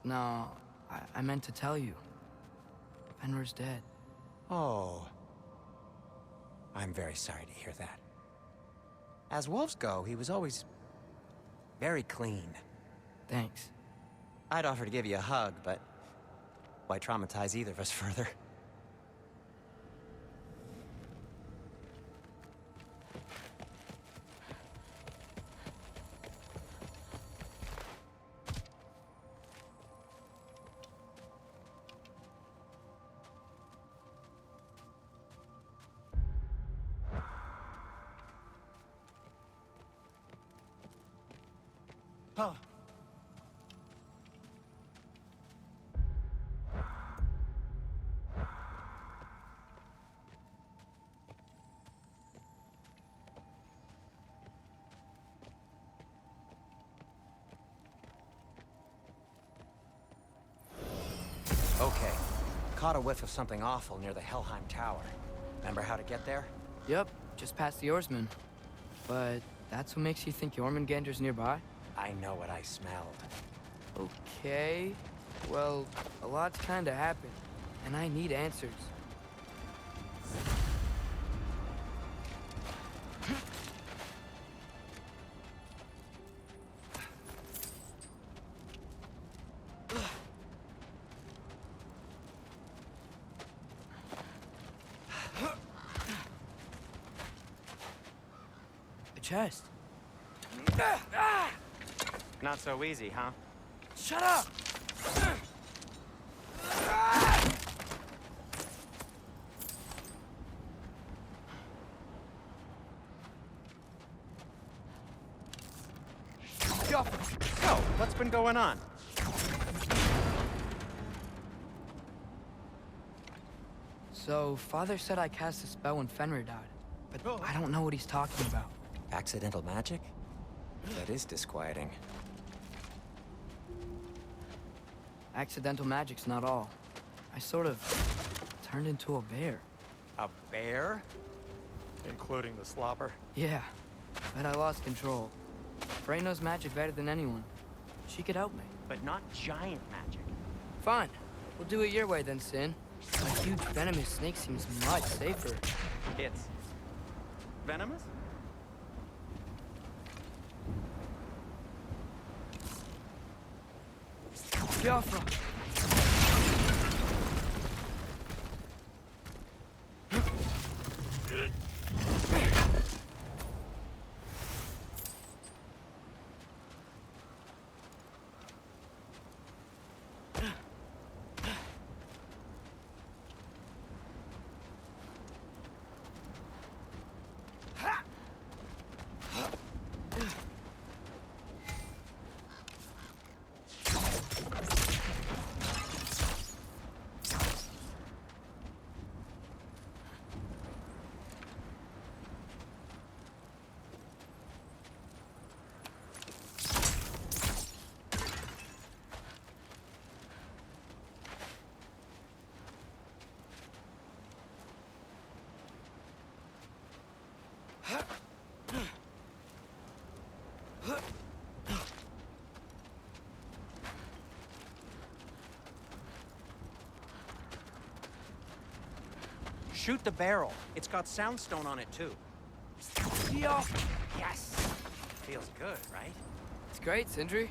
No. I meant to tell you. Fenrir's dead. Oh. I'm very sorry to hear that. As wolves go, he was always very clean. Thanks. I'd offer to give you a hug, but why traumatize either of us further? Huh. Okay. Caught a whiff of something awful near the Helheim Tower. Remember how to get there? Yep, just past the oarsman. But that's what makes you think Jormungandr's nearby? I know what I smelled. Okay. Well, a lot's kinda happened, and I need answers. A chest. Not so easy, huh? Shut up! So, what's been going on? So, Father said I cast a spell when Fenrir died, but I don't know what he's talking about. Accidental magic? That is disquieting. Accidental magic's not all. I sort of turned into a bear. A bear? Including the slobber? Yeah, but I lost control. Frey knows magic better than anyone. She could help me. But not giant magic. Fine. We'll do it your way then, Sin. A huge venomous snake seems much safer. It's venomous? Biafra! Shoot the barrel. It's got soundstone on it, too. Yeah. Yes! Feels good, right? It's great, Sindri.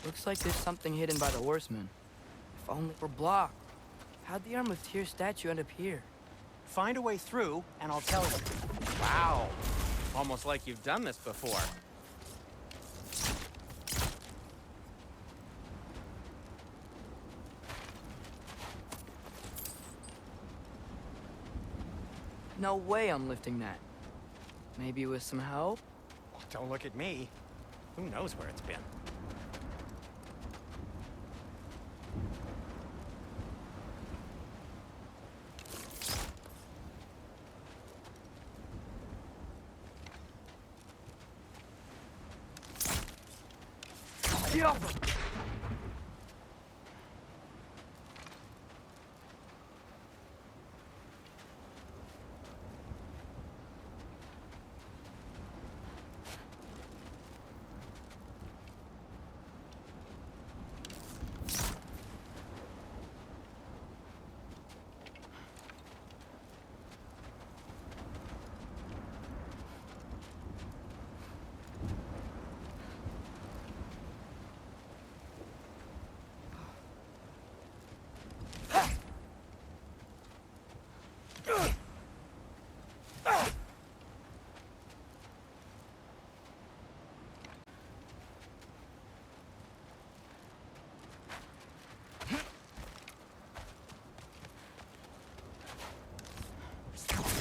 Looks like there's something hidden by the horsemen. If only we're blocked. How'd the Arm of Tears statue end up here? Find a way through, and I'll tell you. Wow. Almost like you've done this before. No way I'm lifting that. Maybe with some help? Don't look at me. Who knows where it's been?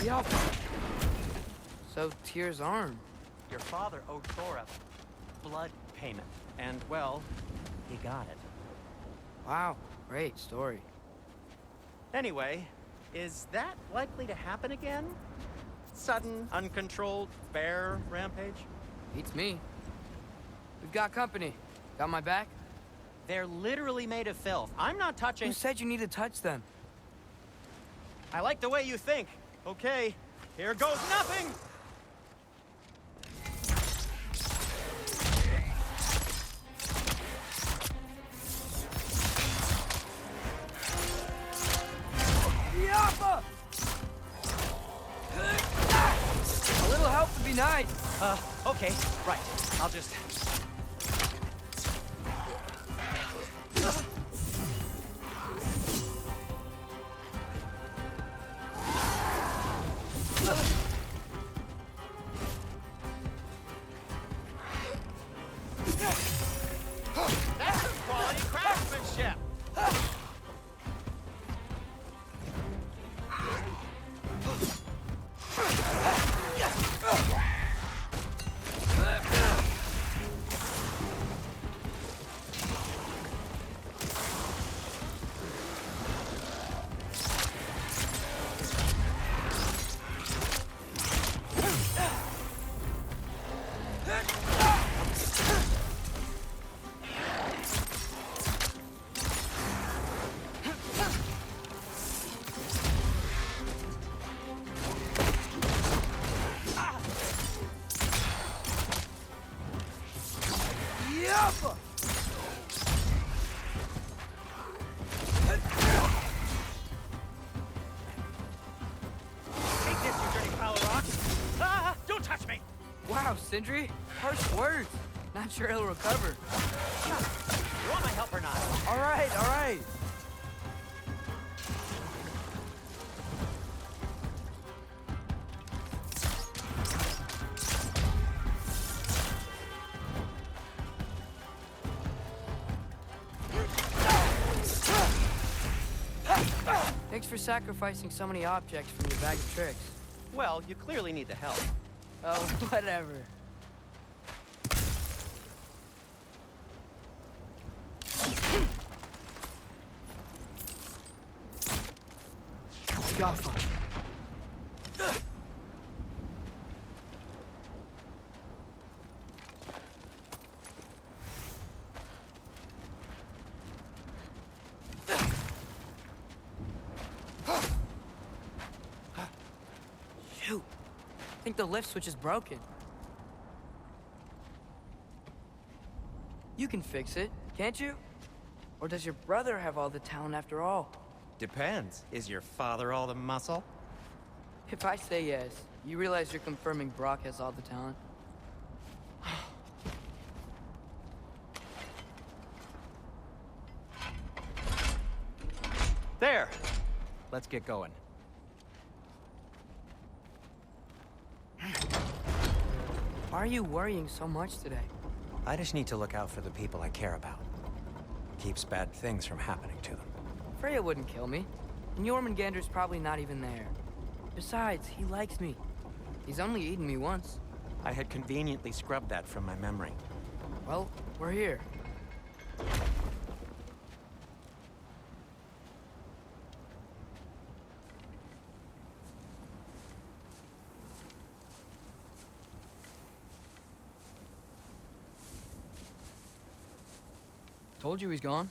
Yeah. So, Tyr's arm. Your father owed Thor a blood payment. And, well, he got it. Wow, great story. Anyway, is that likely to happen again? Sudden, uncontrolled bear rampage? Beats me. We've got company. Got my back? They're literally made of filth. I'm not touching... Who said you need to touch them? I like the way you think. Okay, here goes nothing! A little help would be nice. Okay, right. I'll just... That's some quality craftsmanship! Wow, Sindri, harsh words. Not sure he'll recover. You want my help or not? All right, all right. Thanks for sacrificing so many objects from your bag of tricks. Well, you clearly need the help. Oh, whatever. Gaffa. Shoot. I think the lift switch is broken. You can fix it, can't you? Or does your brother have all the talent after all? Depends. Is your father all the muscle? If I say yes, you realize you're confirming Brock has all the talent? There! Let's get going. Why are you worrying so much today? I just need to look out for the people I care about. Keeps bad things from happening to them. Freya wouldn't kill me. And Jormungandr's probably not even there. Besides, he likes me. He's only eaten me once. I had conveniently scrubbed that from my memory. Well, we're here. Told you he's gone.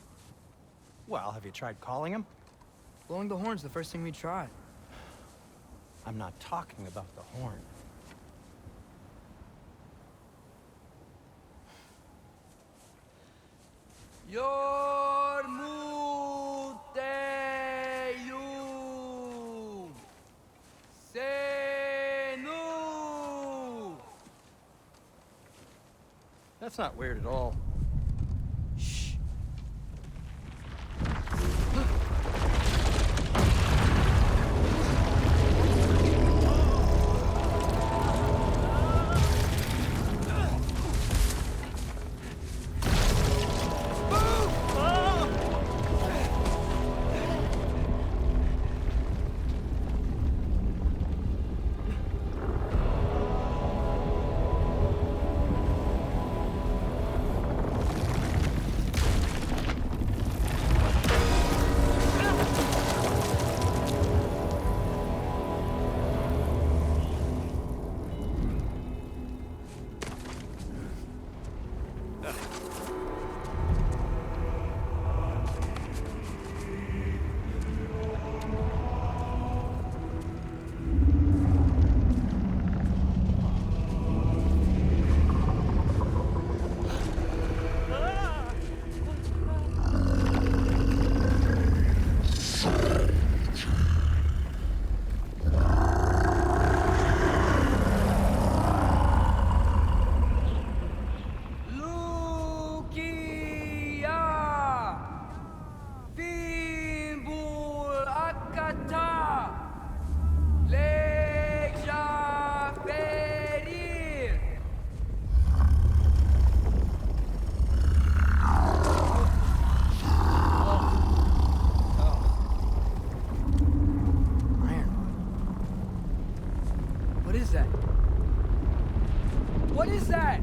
Well, have you tried calling him? Blowing the horn's the first thing we tried. I'm not talking about the horn. That's not weird at all. Shh. What is that?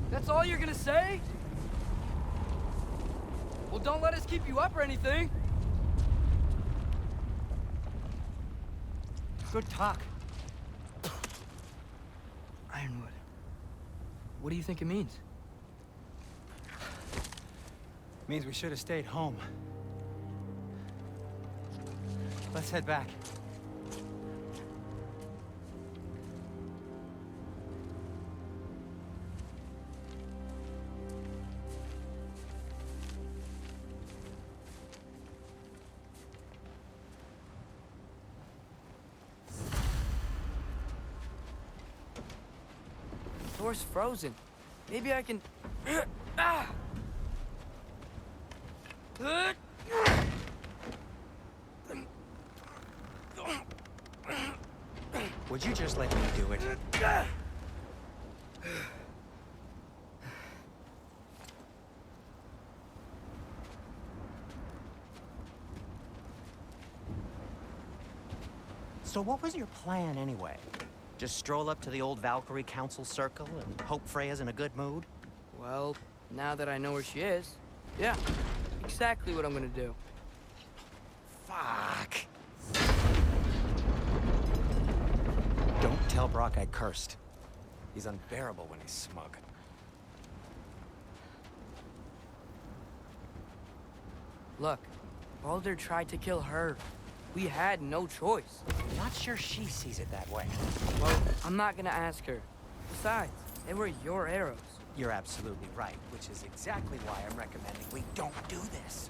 That's all you're gonna say? Well, don't let us keep you up or anything. Good talk. Ironwood. What do you think it means? Means we should have stayed home. Let's head back. The door's frozen. Maybe I can... ah! Would you just let me do it? So what was your plan anyway? Just stroll up to the old Valkyrie Council Circle and hope Freya's in a good mood? Well, now that I know where she is, yeah, exactly what I'm gonna do. Fuck. Don't tell Brock I cursed. He's unbearable when he's smug. Look, Baldur tried to kill her. We had no choice. Not sure she sees it that way. Well, I'm not gonna ask her. Besides, they were your arrows. You're absolutely right, which is exactly why I'm recommending we don't do this.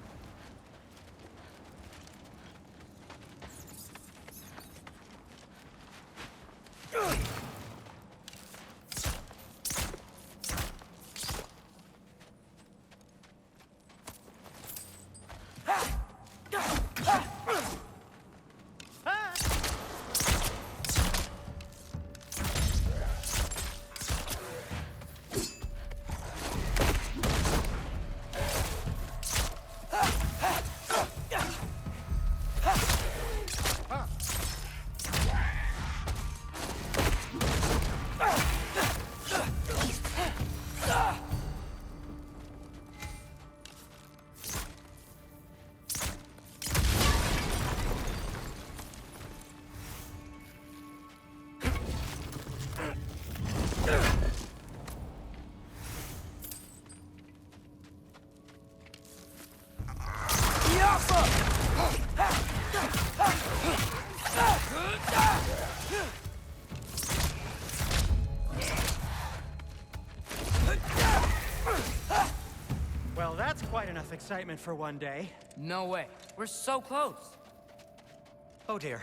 Well, that's quite enough excitement for one day. No way. We're so close. Oh dear.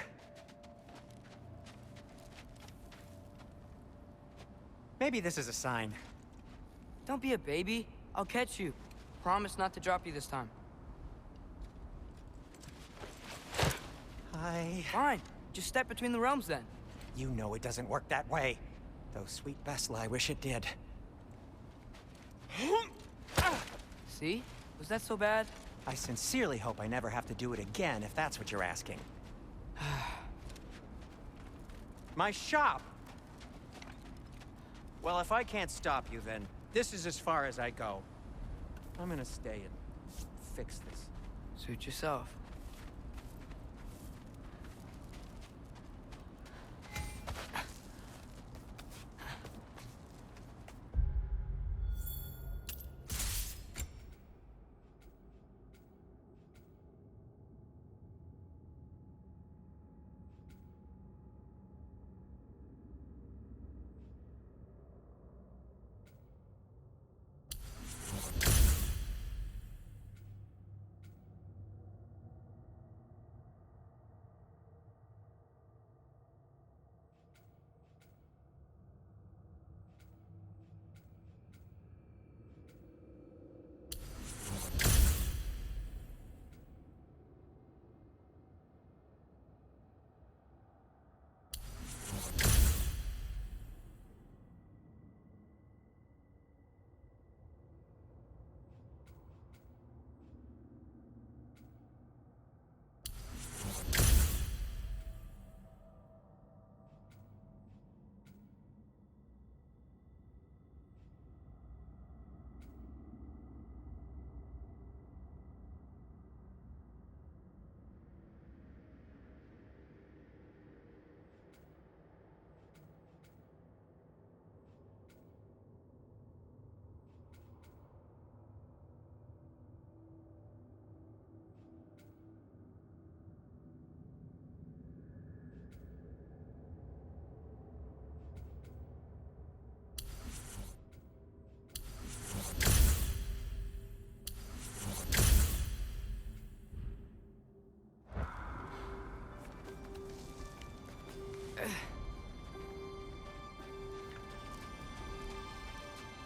Maybe this is a sign. Don't be a baby. I'll catch you. Promise not to drop you this time. Fine. Just step between the realms then. You know it doesn't work that way. Though sweet Bessel, I wish it did. See? Was that so bad? I sincerely hope I never have to do it again, if that's what you're asking. My shop! Well, if I can't stop you, then this is as far as I go. I'm gonna stay and fix this. Suit yourself.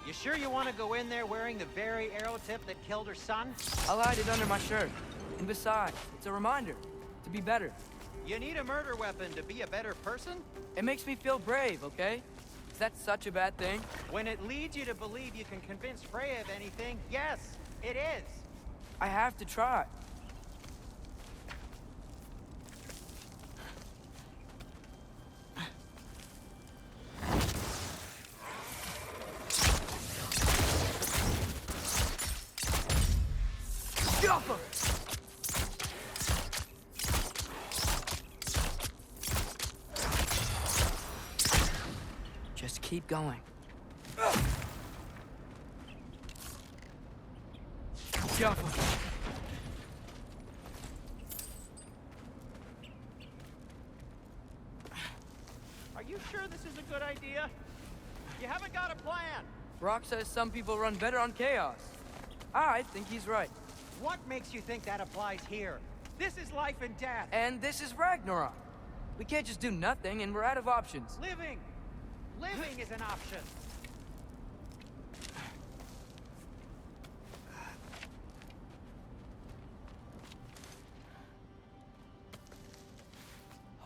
You sure you want to go in there wearing the very arrow tip that killed her son? I'll hide it under my shirt. And besides, it's a reminder to be better. You need a murder weapon to be a better person? It makes me feel brave, okay? Is that such a bad thing? When it leads you to believe you can convince Freya of anything, yes, it is. I have to try. Just keep going. good idea? You haven't got a plan. Rock says some people run better on chaos. I think he's right. What makes you think that applies here? This is life and death. And this is Ragnarok. We can't just do nothing, and we're out of options. Living! Living is an option.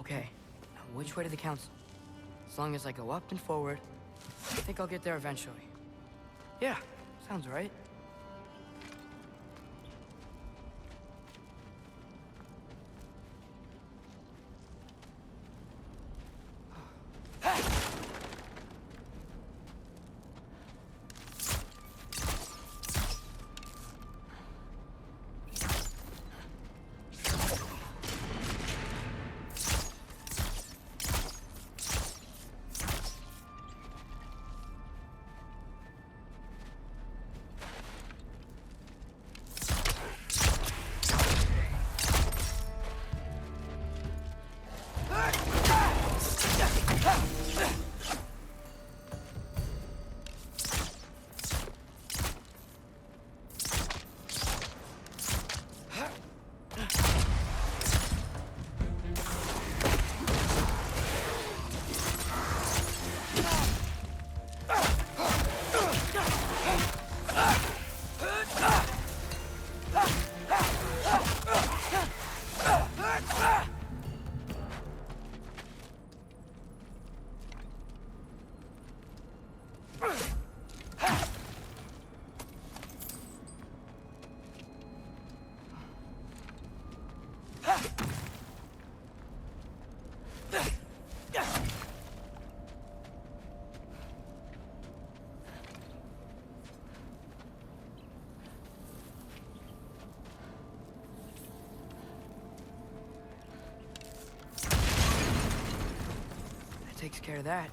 Okay, now which way to the council? As long as I go up and forward, I think I'll get there eventually. Yeah, sounds right. Takes care of that.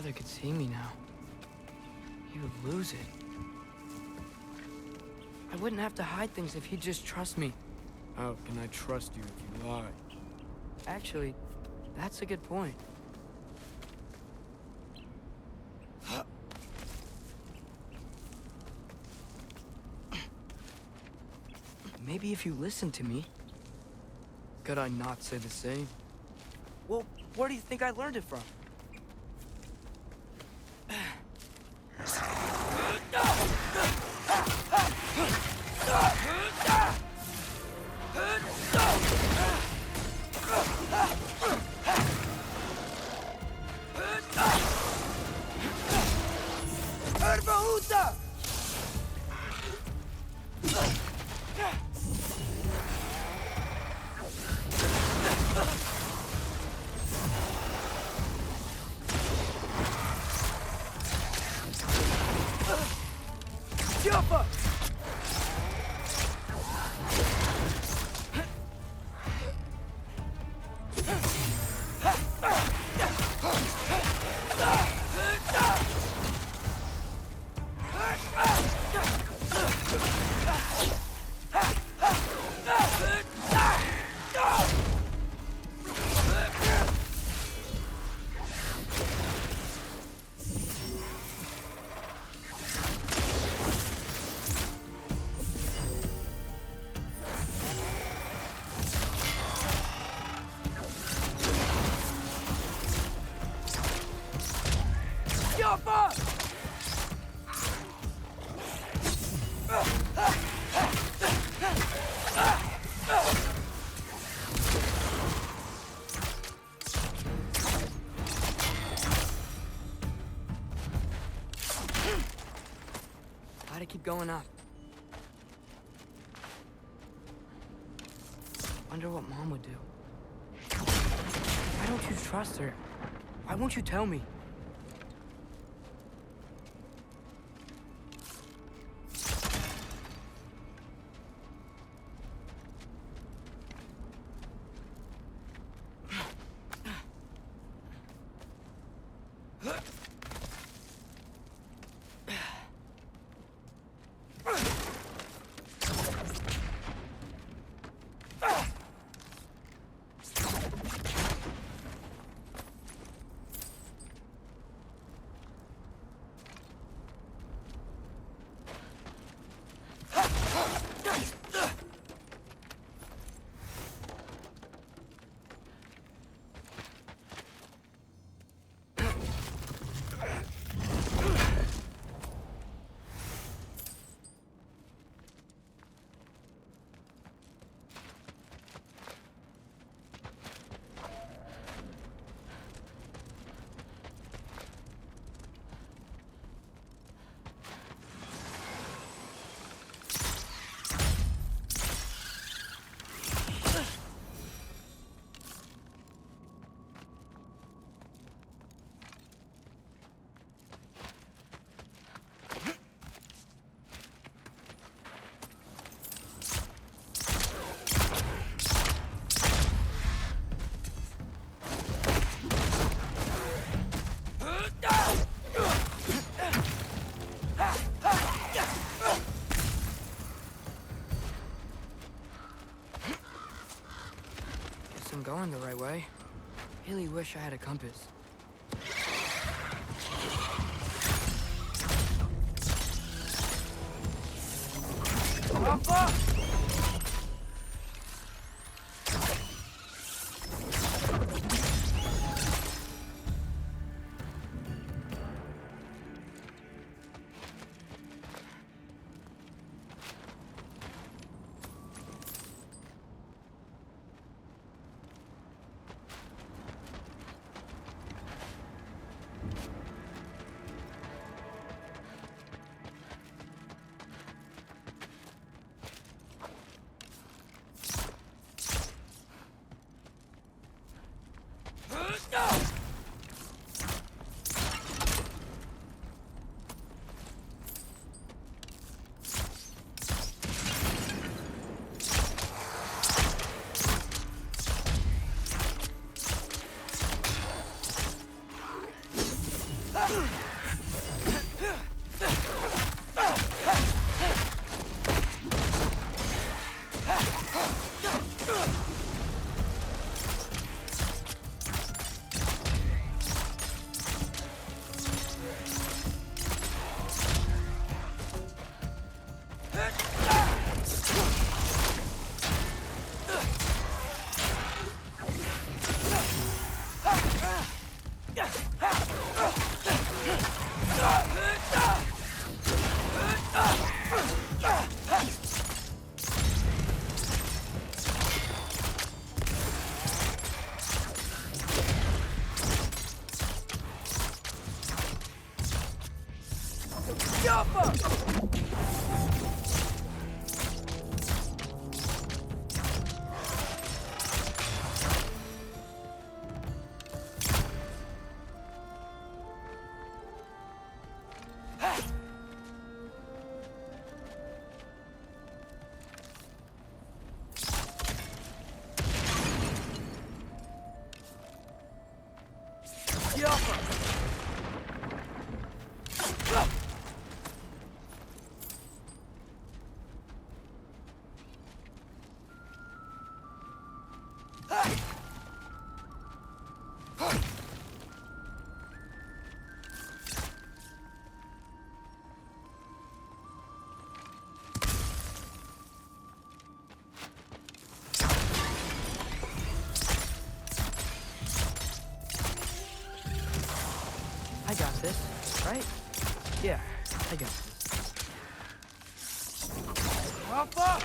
Father could see me now. He would lose it. I wouldn't have to hide things if he'd just trust me. How can I trust you if you lie? Actually, that's a good point. Maybe if you listen to me. Could I not say the same? Well, where do you think I learned it from? Gotta keep going up. Wonder what Mom would do. Why don't you trust her? Why won't you tell me? I'm going the right way. Really wish I had a compass. Alpha! I got this, right? Yeah, I got this. Alpha!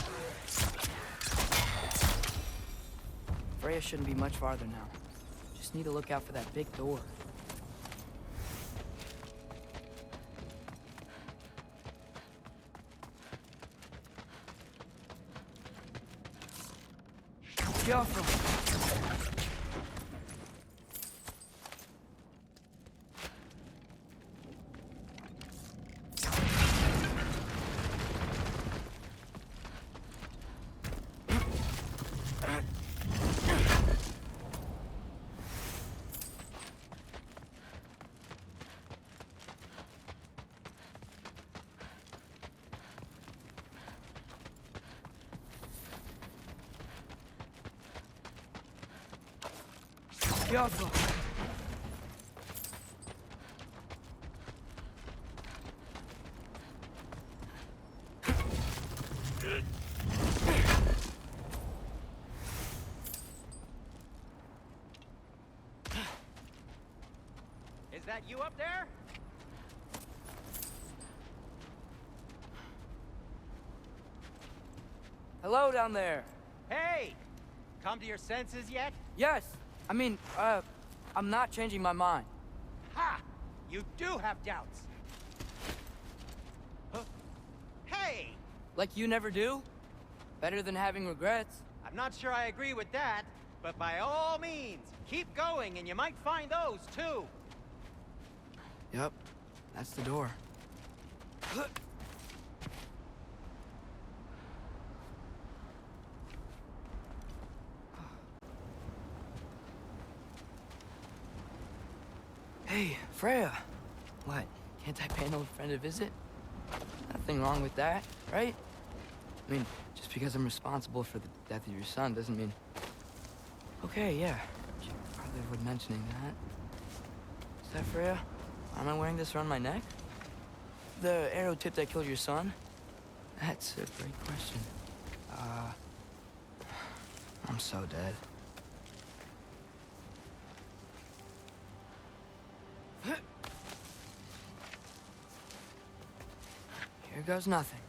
Freya shouldn't be much farther now. Just need to look out for that big door. Careful. Careful. Is that you up there? Hello down there. Hey! Come to your senses yet? Yes. I mean, I'm not changing my mind. Ha! You do have doubts. Huh? Hey! Like you never do? Better than having regrets. I'm not sure I agree with that, but by all means, keep going and you might find those too. Yep, that's the door. Hey, Freya. What? Can't I pay an old friend a visit? Nothing wrong with that, right? I mean, just because I'm responsible for the death of your son doesn't mean... Okay, yeah. Should probably avoid mentioning that. Is that Freya? Why am I wearing this around my neck? The arrow tip that killed your son? That's a great question. I'm so dead. Here goes nothing.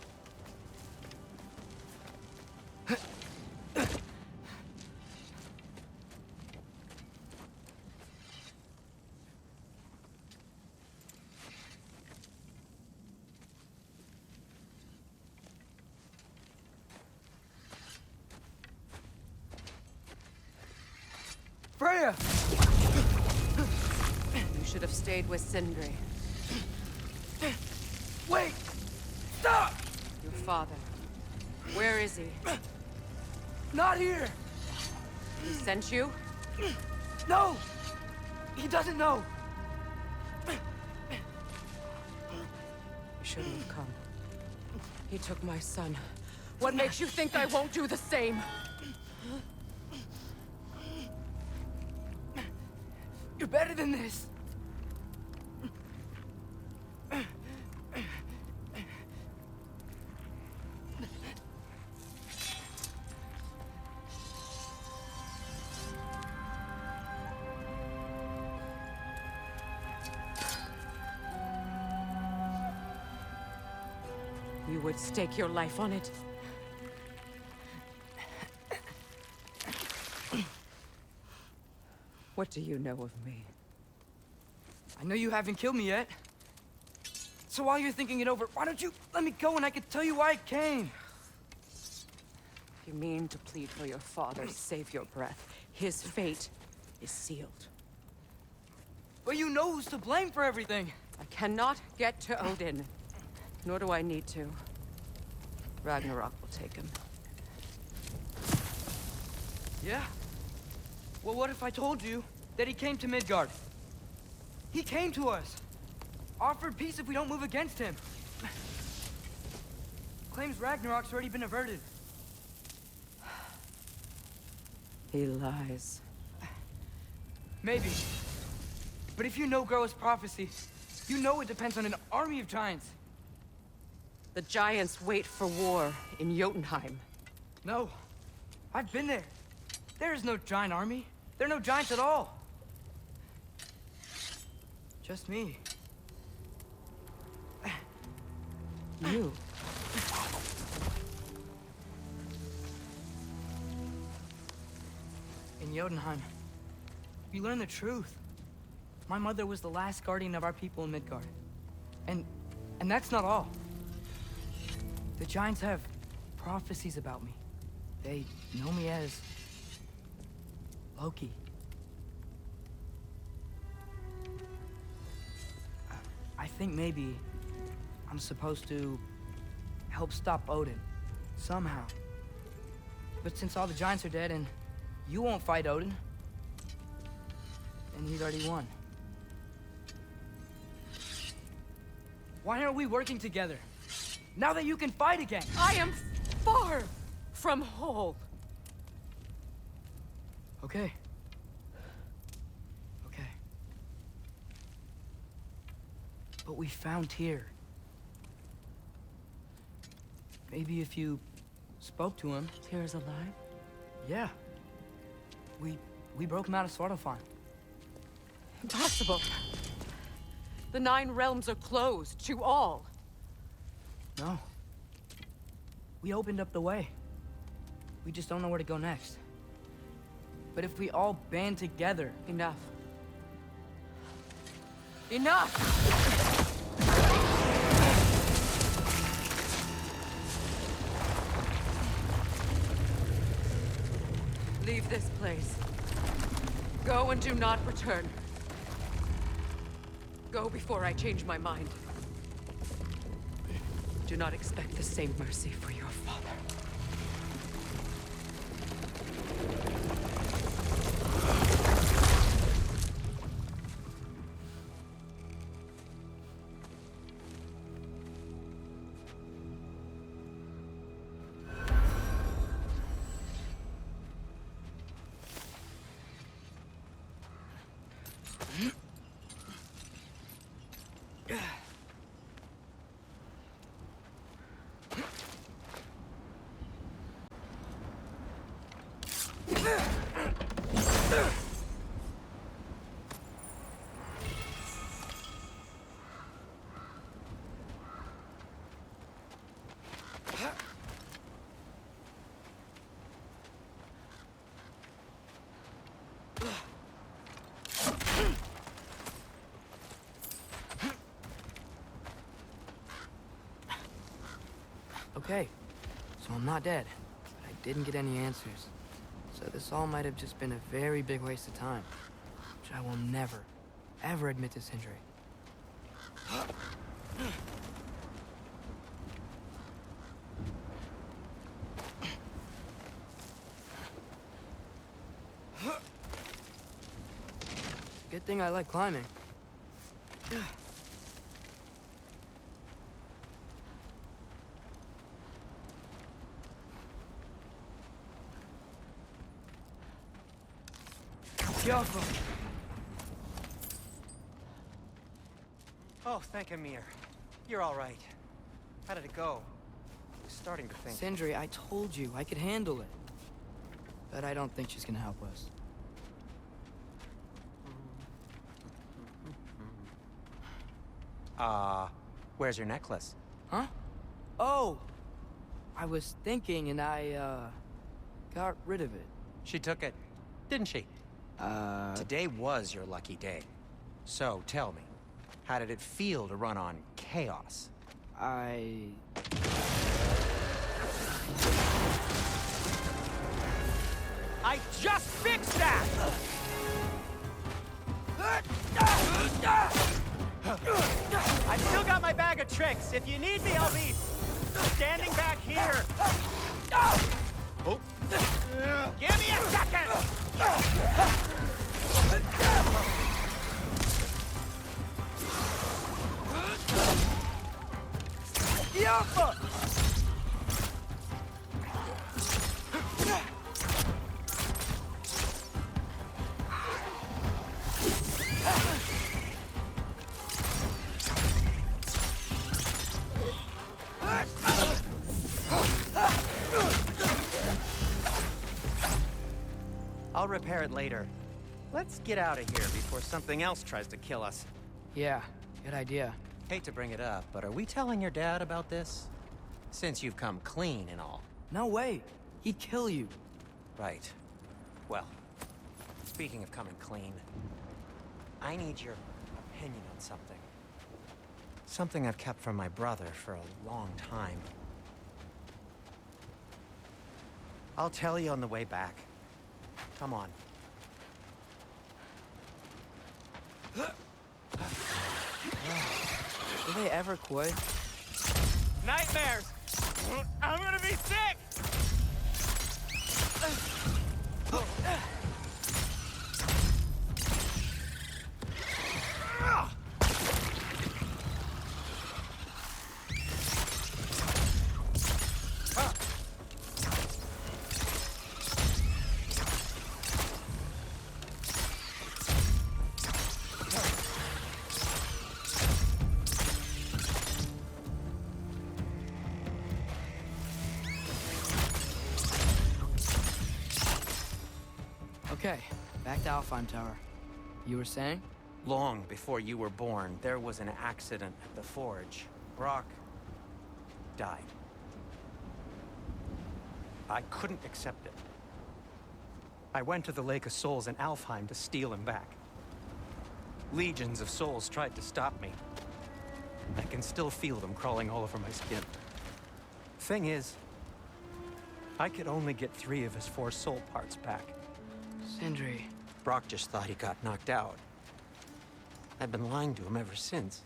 Freya! You should have stayed with Sindri. Wait! Stop! Your father. Where is he? Not here! He sent you? No! He doesn't know! You shouldn't have come. He took my son. What makes you think I won't do the same? You're better than this! You would stake your life on it. What do you know of me? I know you haven't killed me yet. So while you're thinking it over, why don't you let me go and I can tell you why I came? If you mean to plead for your father, save your breath. His fate is sealed. But you know who's to blame for everything. I cannot get to Odin. Nor do I need to. Ragnarok will take him. Yeah? Well, what if I told you that he came to Midgard? He came to us. Offered peace if we don't move against him. Claims Ragnarok's already been averted. He lies. Maybe. But if you know Groa's prophecy, you know it depends on an army of giants. The giants wait for war in Jotunheim. No. I've been there. There is no giant army. There are no giants at all. Just me. You. In Jotunheim, we learn the truth. My mother was the last guardian of our people in Midgard. And that's not all. The giants have prophecies about me. They know me as Loki. I think maybe I'm supposed to help stop Odin, somehow. But since all the giants are dead and you won't fight Odin, and he's already won. Why aren't we working together? Now that you can fight again! I am far from whole. Okay. Okay. But we found Tyr. Maybe if you spoke to him... Tyr's alive? Yeah. We broke him out of Svartalfheim. Impossible. The 9 realms are closed to all. No. We opened up the way. We just don't know where to go next. But if we all band together... Enough. Enough! Leave this place. Go and do not return. Go before I change my mind. Do not expect the same mercy for your father. Okay, so I'm not dead, but I didn't get any answers. So this all might have just been a very big waste of time, which I will never, ever admit to Sindri. Good thing I like climbing. Oh, thank Amir. You're all right. How did it go? I was starting to think... Sindri, I told you I could handle it. But I don't think she's gonna help us. Where's your necklace? Huh? Oh! I was thinking and I, got rid of it. She took it, didn't she? Today was your lucky day. So, tell me, how did it feel to run on chaos? I just fixed that! I've still got my bag of tricks. If you need me, I'll be standing back here. Oh. Give me a second! I'll repair it later. Let's get out of here before something else tries to kill us. Yeah, good idea. Hate to bring it up, but are we telling your dad about this? Since you've come clean and all. No way. He'd kill you. Right. Well, speaking of coming clean, I need your opinion on something. Something I've kept from my brother for a long time. I'll tell you on the way back. Come on. Do they ever quit? Nightmares! I'm gonna be sick! Okay, back to Alfheim Tower. You were saying? Long before you were born, there was an accident at the forge. Brock died. I couldn't accept it. I went to the Lake of Souls in Alfheim to steal him back. Legions of souls tried to stop me. I can still feel them crawling all over my skin. Thing is, I could only get 3 of his 4 soul parts back. Sindri. Brock just thought he got knocked out. I've been lying to him ever since.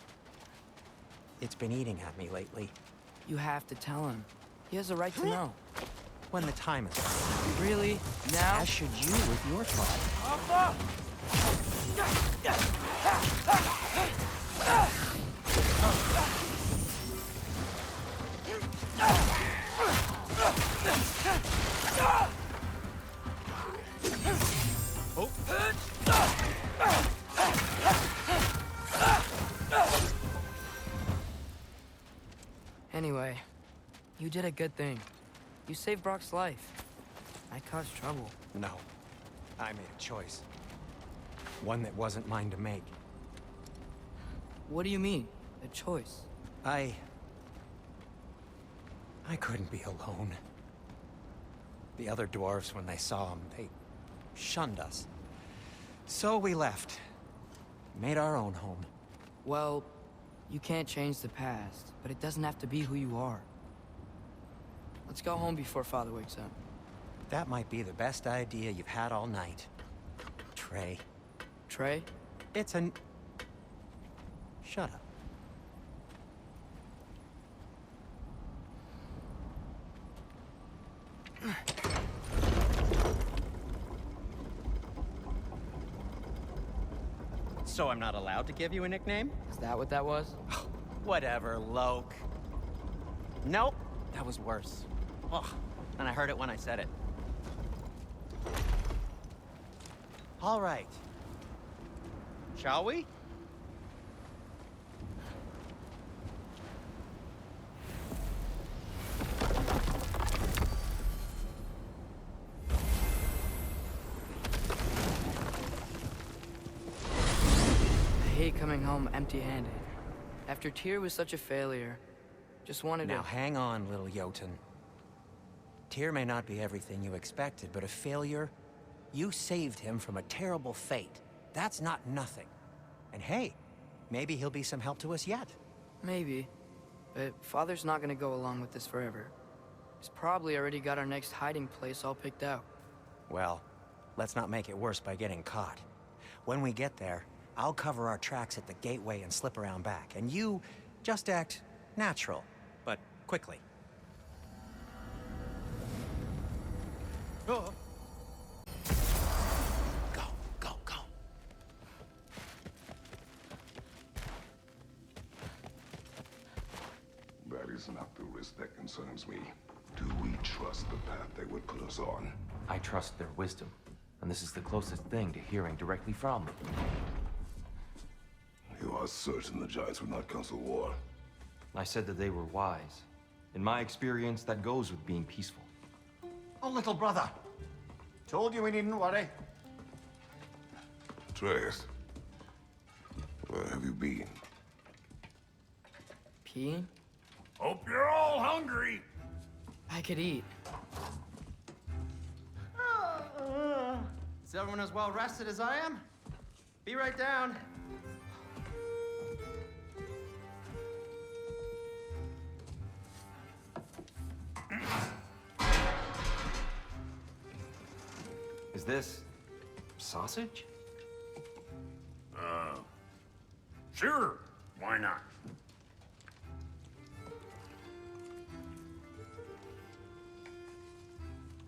It's been eating at me lately. You have to tell him. He has a right to know. When the time is right. Really? Now? As should you with your father. Anyway, you did a good thing. You saved Brock's life. I caused trouble. No. I made a choice. One that wasn't mine to make. What do you mean? A choice? I couldn't be alone. The other dwarves, when they saw him, they shunned us. So we left. Made our own home. Well, you can't change the past, but it doesn't have to be who you are. Let's go home before Father wakes up. That might be the best idea you've had all night. Trey. Trey? It's an... Shut up. So I'm not allowed to give you a nickname? Is that what that was? Whatever, Loke. Nope, that was worse. Ugh, and I heard it when I said it. All right. Shall we? I hate coming home empty-handed. After Tyr was such a failure, just wanted to... Now hang on, little Jotun. Tyr may not be everything you expected, but a failure? You saved him from a terrible fate. That's not nothing. And hey, maybe he'll be some help to us yet. Maybe. But Father's not gonna go along with this forever. He's probably already got our next hiding place all picked out. Well, let's not make it worse by getting caught. When we get there, I'll cover our tracks at the gateway and slip around back. And you just act natural, but quickly. Oh. Go. That is not the risk that concerns me. Do we trust the path they would put us on? I trust their wisdom, and this is the closest thing to hearing directly from them. You are certain the Giants would not counsel war? I said that they were wise. In my experience, that goes with being peaceful. Oh, little brother. Told you we needn't worry. Atreus, where have you been? Peeing? Hope you're all hungry. I could eat. Is everyone as well rested as I am? Be right down. Is this... sausage? Sure, why not?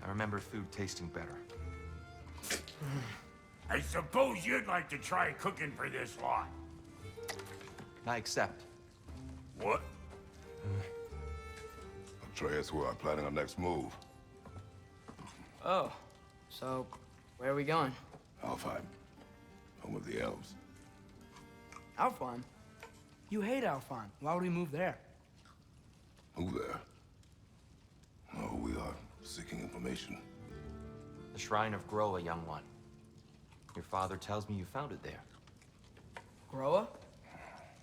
I remember food tasting better. I suppose you'd like to try cooking for this lot. I accept. What? Atreus, we are planning our next move. Oh, so where are we going? Alfheim, home of the elves. Alfheim? You hate Alfheim. Why would we move there? Who there? Oh, we are seeking information. The Shrine of Groa, young one. Your father tells me you found it there. Groa?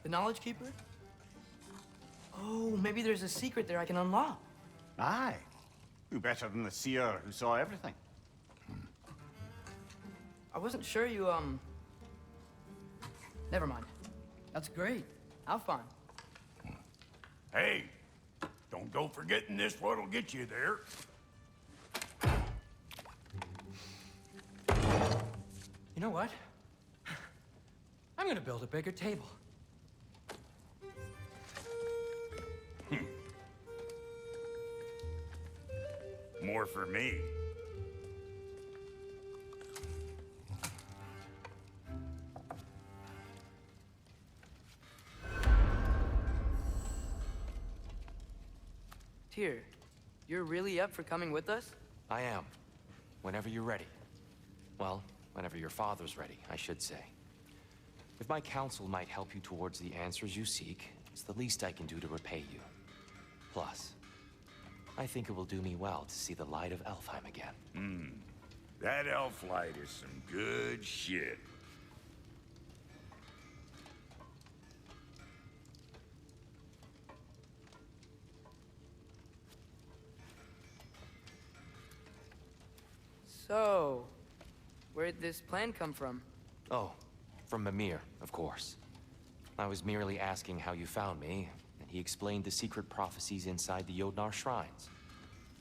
The Knowledge Keeper? Oh, maybe there's a secret there I can unlock. Aye. Who better than the seer who saw everything? I wasn't sure you, Never mind. That's great. Alfheim. Hey, don't go forgetting this what'll get you there. You know what? I'm gonna build a bigger table. More for me. Tyr, you're really up for coming with us? I am. Whenever you're ready. Well, whenever your father's ready, I should say. If my counsel might help you towards the answers you seek, it's the least I can do to repay you. Plus, I think it will do me well to see the light of Alfheim again. That elf light is some good shit. So, where'd this plan come from? Oh, from Mimir, of course. I was merely asking how you found me, and he explained the secret prophecies inside the Jotnar shrines.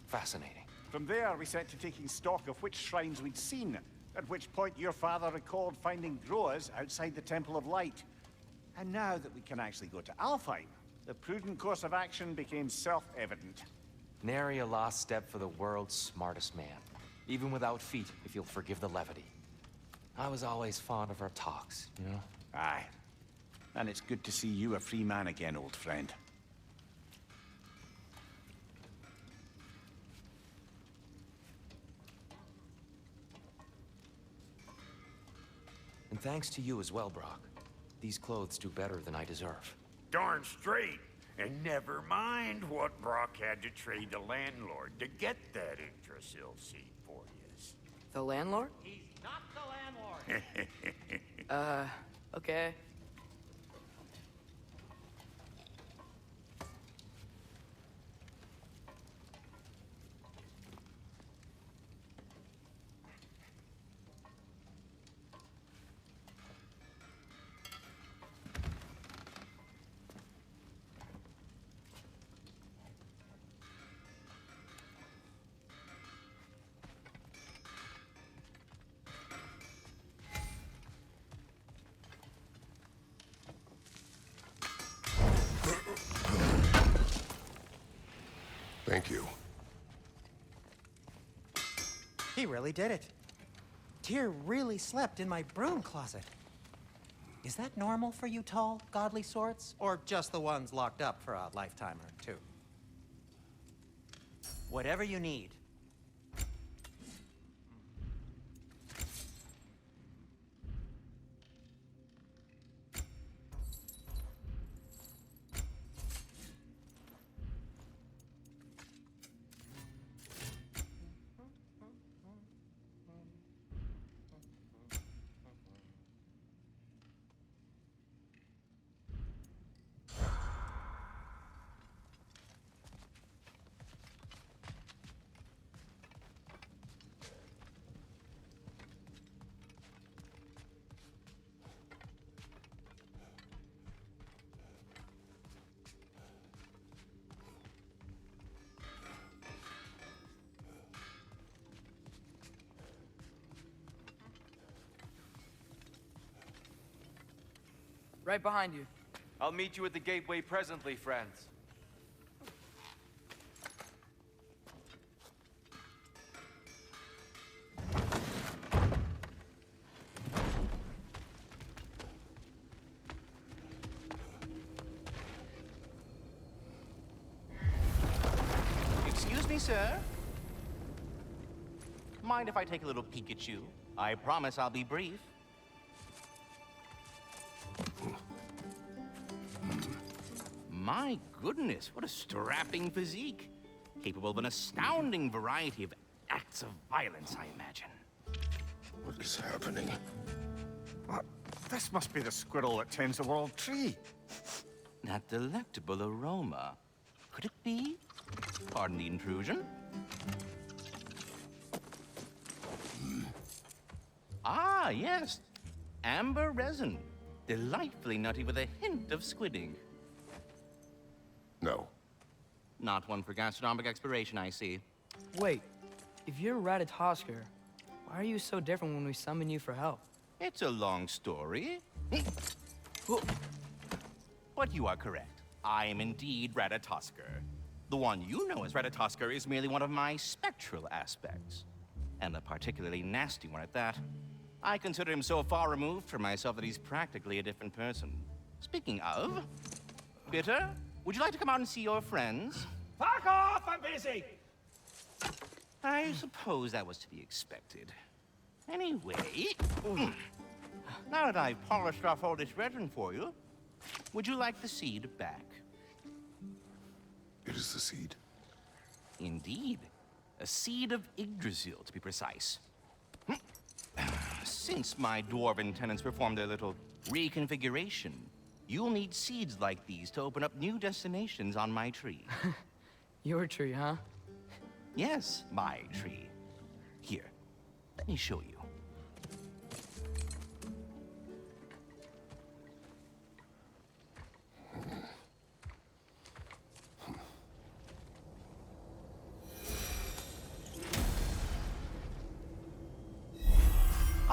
Fascinating. From there, we set to taking stock of which shrines we'd seen, at which point your father recalled finding Groas outside the Temple of Light. And now that we can actually go to Alfheim, the prudent course of action became self-evident. Nary a lost step for the world's smartest man. Even without feet, if you'll forgive the levity. I was always fond of our talks, you know? Aye. And it's good to see you a free man again, old friend. And thanks to you as well, Brock. These clothes do better than I deserve. Darn straight. And never mind what Brock had to trade the landlord to get that Yggdrasil seat for you. The landlord? He's not the landlord. Okay. Thank you. He really did it. Tyr really slept in my broom closet. Is that normal for you tall, godly sorts? Or just the ones locked up for a lifetime or two? Whatever you need. Right behind you. I'll meet you at the gateway presently, friends. Excuse me, sir. Mind if I take a little peek at you? I promise I'll be brief. My goodness, what a strapping physique. Capable of an astounding variety of acts of violence, I imagine. What is happening? What? This must be the squirrel that tends the world tree. That delectable aroma. Could it be? Pardon the intrusion. Ah, yes. Amber resin. Delightfully nutty with a hint of squidding. No. Not one for gastronomic exploration, I see. Wait, if you're Ratatosker, why are you so different when we summon you for help? It's a long story. But you are correct. I am indeed Ratatosker. The one you know as Ratatosker is merely one of my spectral aspects. And a particularly nasty one at that. I consider him so far removed from myself that he's practically a different person. Speaking of, Bitter, would you like to come out and see your friends? Fuck off! I'm busy! I suppose that was to be expected. Anyway, now that I've polished off all this resin for you, would you like the seed back? It is the seed. Indeed. A seed of Yggdrasil, to be precise. Since my dwarven tenants performed their little reconfiguration, you'll need seeds like these to open up new destinations on my tree. Your tree, huh? Yes, my tree. Here, let me show you.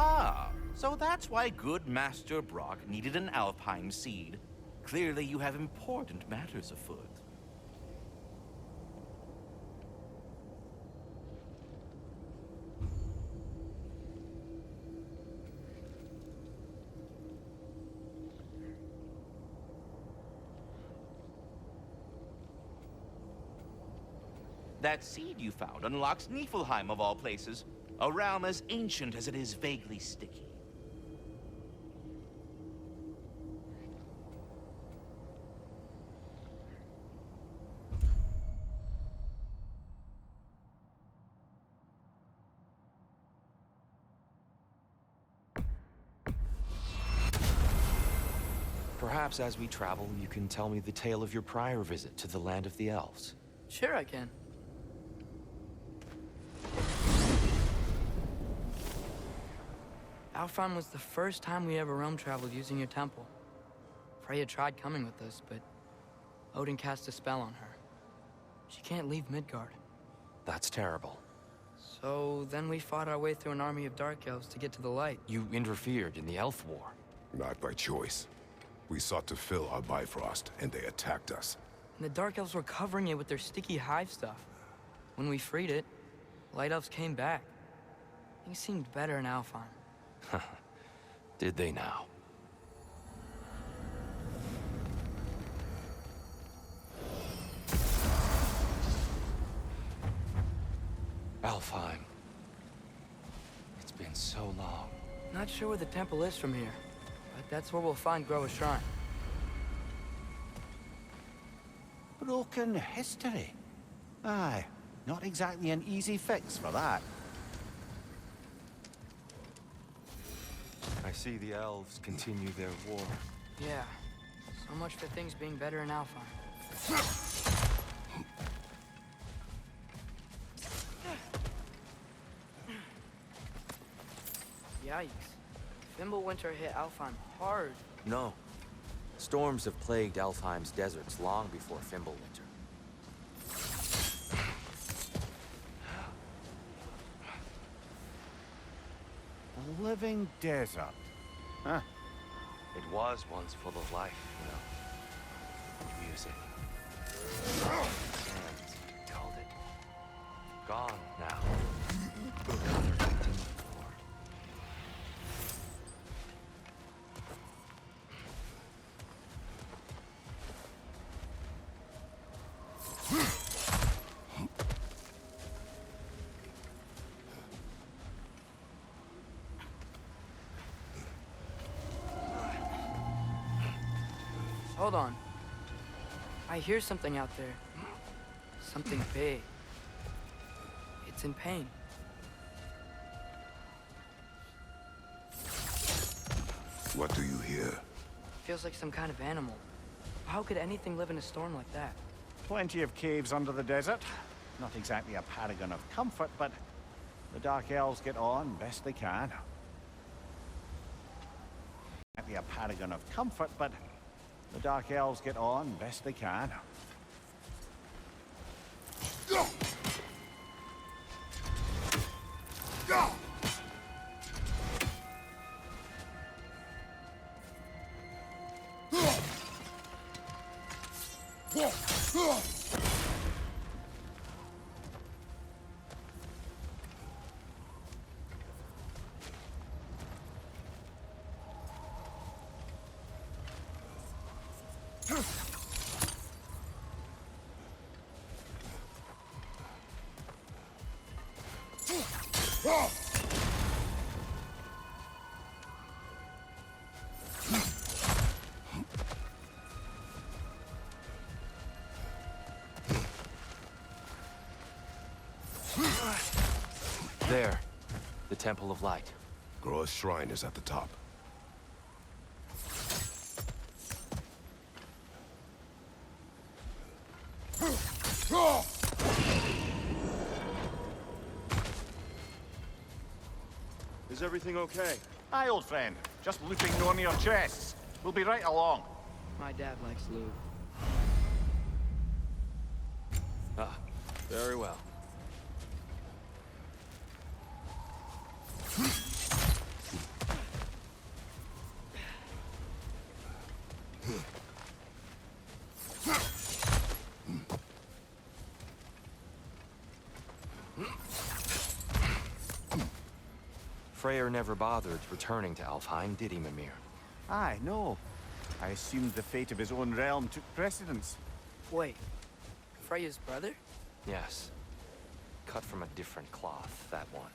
Ah, so that's why good Master Brock needed an Alfheim seed. Clearly you have important matters afoot. That seed you found unlocks Niflheim of all places, a realm as ancient as it is vaguely sticky. Perhaps as we travel, you can tell me the tale of your prior visit to the land of the elves. Sure I can. Alfheim was the first time we ever realm traveled using your temple. Freya tried coming with us, but Odin cast a spell on her. She can't leave Midgard. That's terrible. So then we fought our way through an army of dark elves to get to the light. You interfered in the Elf War. Not by choice. We sought to fill our Bifrost, and they attacked us. And the dark elves were covering it with their sticky hive stuff. When we freed it, light elves came back. Things seemed better in Alfheim. Did they now? Alfheim. It's been so long. Not sure where the temple is from here, but that's where we'll find Groa's shrine. Broken history. Aye, not exactly an easy fix for that. I see the elves continue their war. Yeah, so much for things being better in Alfheim. Yikes. Fimbulwinter hit Alfheim hard. No. Storms have plagued Alfheim's deserts long before Fimbulwinter. A living desert. Huh. It was once full of life, you know. Music. Sands called it. Gone now. Another victim of war. Hold on. I hear something out there. Something big. It's in pain. What do you hear? Feels like some kind of animal. How could anything live in a storm like that? Plenty of caves under the desert. Not exactly a paragon of comfort, but the Dark Elves get on best they can. Exactly a paragon of comfort, but the Dark Elves get on best they can. There. The Temple of Light. Groa's shrine is at the top. Is everything okay? Aye, old friend. Just looting one of your chests. We'll be right along. My dad likes loot. Ah, very well. Freyr never bothered returning to Alfheim, did he, Mimir? Aye, no. I assumed the fate of his own realm took precedence. Wait. Freya's brother? Yes. Cut from a different cloth, that one.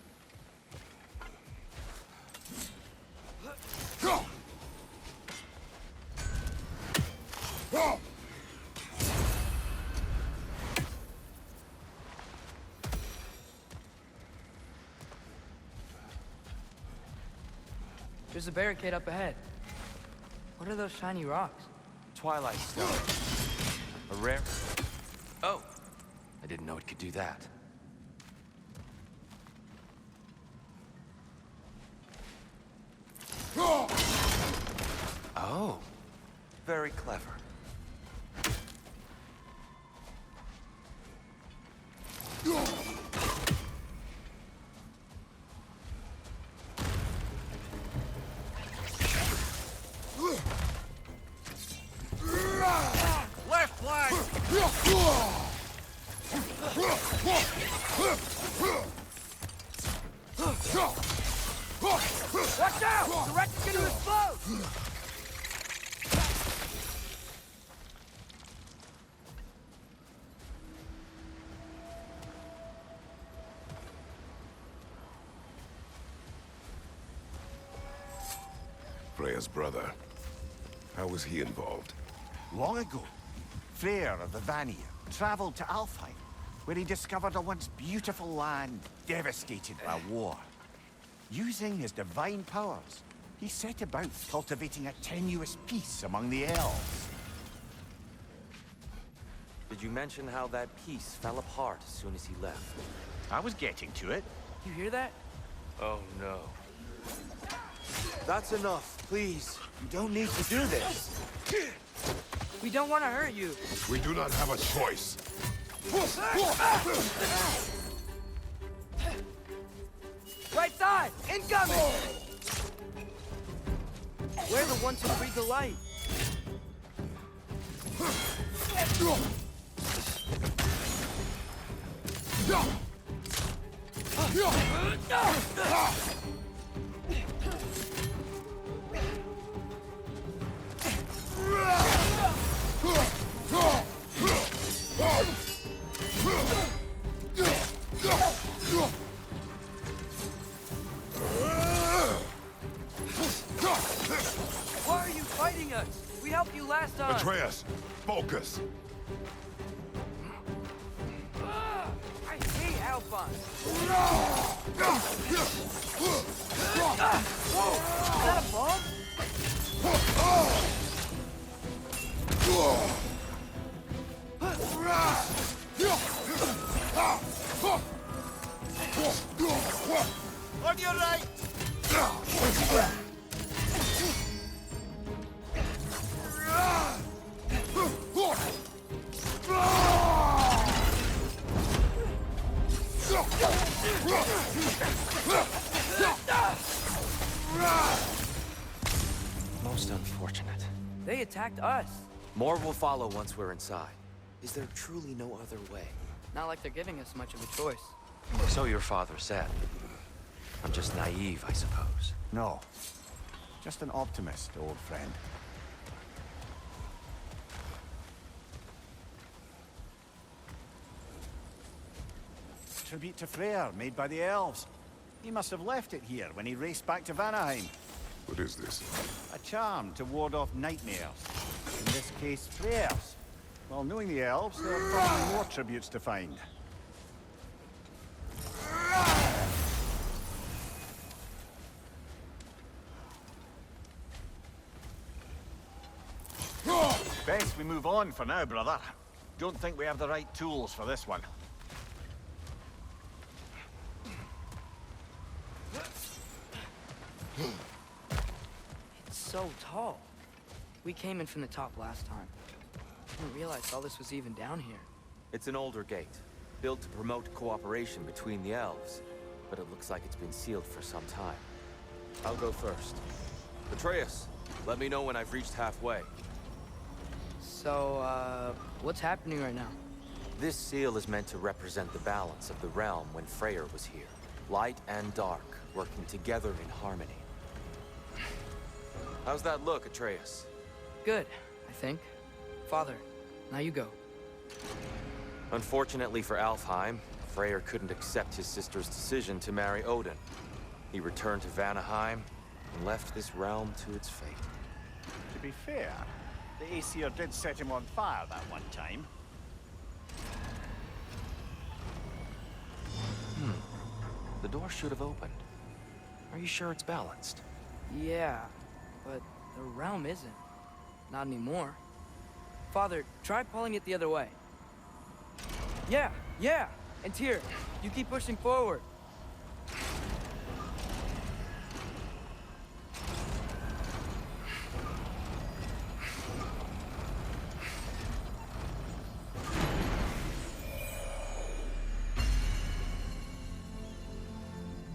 There's a barricade up ahead. What are those shiny rocks? Twilight Stone. A rare... Oh! I didn't know it could do that. Oh. Very clever. Left flank! Watch out! The wreck is gonna explode! Freya's brother. How was he involved? Long ago, Freyr of the Vanir traveled to Alfheim, where he discovered a once beautiful land devastated by war. Using his divine powers, he set about cultivating a tenuous peace among the elves. Did you mention how that piece fell apart as soon as he left? I was getting to it. You hear that? Oh no. That's enough, please. You don't need to do this. We don't want to hurt you. We do not have a choice. Right side! Incoming! We're the ones who breathe the light. Why are you fighting us? We helped you last time. Atreus, focus. I hate Alphonse. Is that a bomb? On your right! Most unfortunate. They attacked us. More will follow once we're inside. Is there truly no other way? Not like they're giving us much of a choice. So your father said. I'm just naive, I suppose. No. Just an optimist, old friend. Tribute to Freyr, made by the elves. He must have left it here when he raced back to Vanaheim. What is this? A charm to ward off nightmares. In this case, Freyr's. Well, knowing the elves, there are probably more tributes to find. Best we move on for now, brother. Don't think we have the right tools for this one. It's so tall. We came in from the top last time. I didn't realize all this was even down here. It's an older gate, built to promote cooperation between the elves, but it looks like it's been sealed for some time. I'll go first. Atreus, let me know when I've reached halfway. So, what's happening right now? This seal is meant to represent the balance of the realm when Freyr was here. Light and dark, working together in harmony. How's that look, Atreus? Good, I think. Father, now you go. Unfortunately for Alfheim, Freyr couldn't accept his sister's decision to marry Odin. He returned to Vanaheim and left this realm to its fate. To be fair, the Aesir did set him on fire that one time. The door should have opened. Are you sure it's balanced? Yeah, but the realm isn't. Not anymore. Father, try pulling it the other way. Yeah! And Tyr, you keep pushing forward.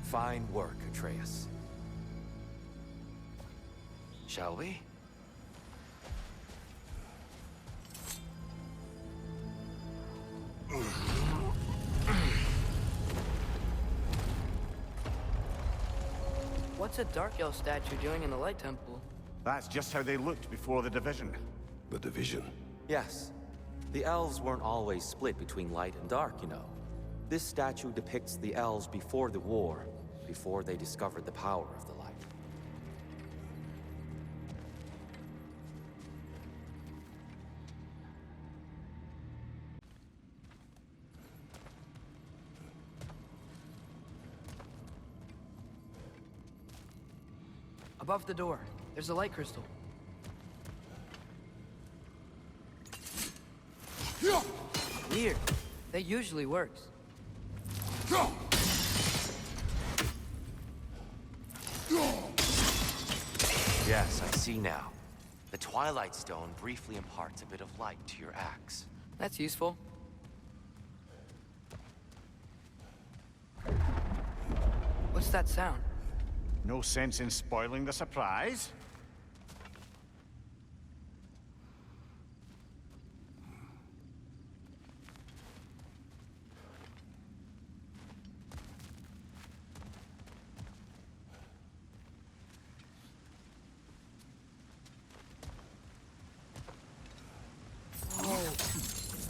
Fine work, Atreus. Shall we? What's a Dark Elf statue doing in the Light Temple? That's just how they looked before the division. The division? Yes. The elves weren't always split between light and dark, you know. This statue depicts the elves before the war, before they discovered the power of the light. Above the door, there's a light crystal. Weird. That usually works. Yes, I see now. The Twilight Stone briefly imparts a bit of light to your axe. That's useful. What's that sound? No sense in spoiling the surprise.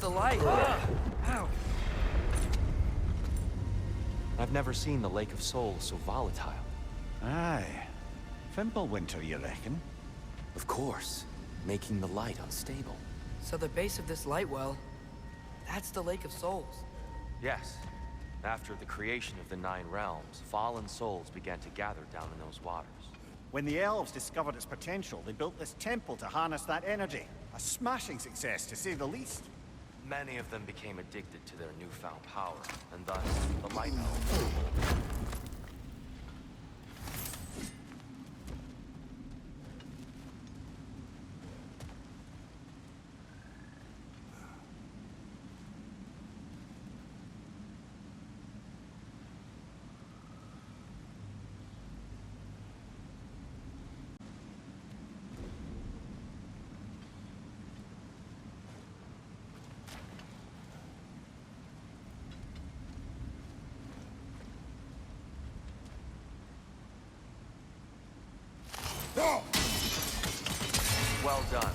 the light. Ow. I've never seen the Lake of Souls so volatile. Aye. Fimbulwinter, you reckon? Of course. Making the light unstable. So the base of this light well, that's the Lake of Souls. Yes. After the creation of the Nine Realms, fallen souls began to gather down in those waters. When the elves discovered its potential, they built this temple to harness that energy. A smashing success, to say the least. Many of them became addicted to their newfound power, and thus the Light Elves were born. Well done.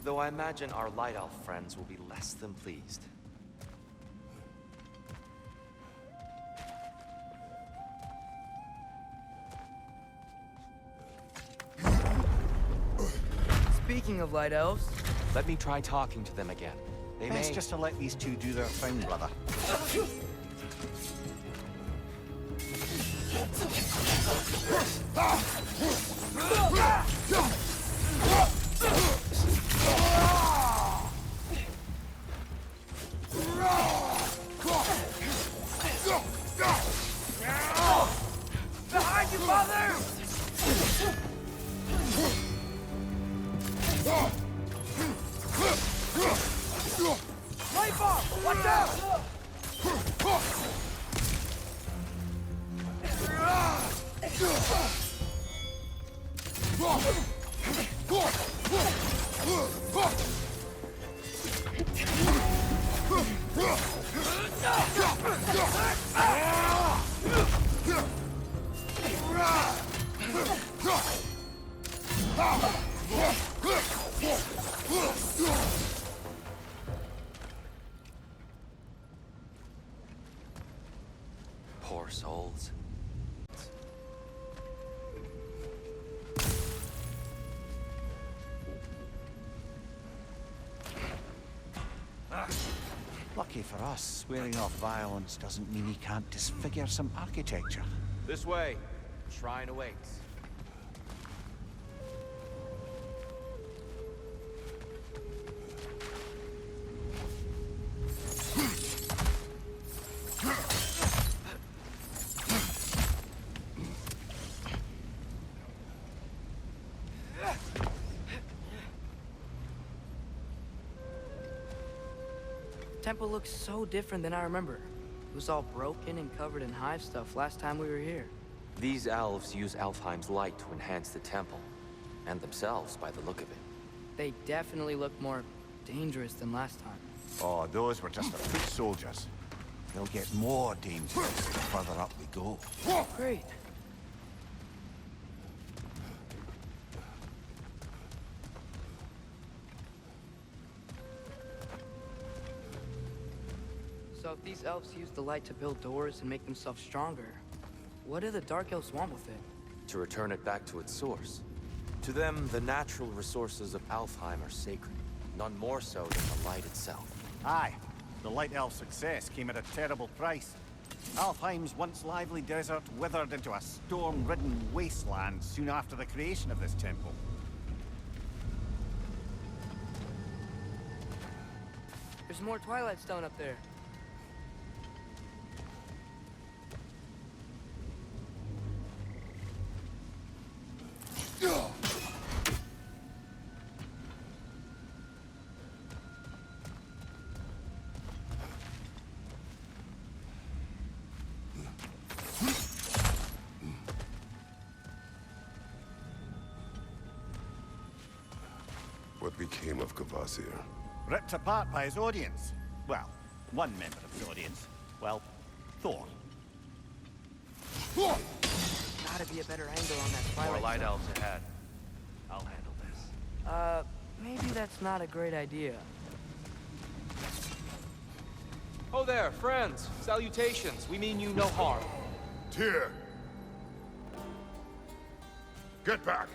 Though I imagine our Light Elf friends will be less than pleased. Speaking of Light Elves... Let me try talking to them again. They Best may... just to let these two do their thing, brother. Behind you, mother! Light bomb! Watch out! Poor souls. Lucky for us, swearing off violence doesn't mean he can't disfigure some architecture. This way. Shrine awaits. The temple looks so different than I remember. It was all broken and covered in hive stuff last time we were here. These elves use Alfheim's light to enhance the temple, and themselves by the look of it. They definitely look more dangerous than last time. Oh, those were just the foot soldiers. They'll get more dangerous the further up we go. Great. So if these elves use the light to build doors and make themselves stronger, what do the Dark Elves want with it? To return it back to its source. To them, the natural resources of Alfheim are sacred, none more so than the light itself. Aye. The Light Elf's success came at a terrible price. Alfheim's once lively desert withered into a storm-ridden wasteland soon after the creation of this temple. There's more Twilight Stone up there. What became of Kvasir? Ripped apart by his audience. Well, one member of his audience. Well, Thor. Gotta be a better angle on that Twilight More light Stone. elves ahead. I'll handle this. Maybe that's not a great idea. Oh there, friends. Salutations. We mean you no harm. Tyr! Get back!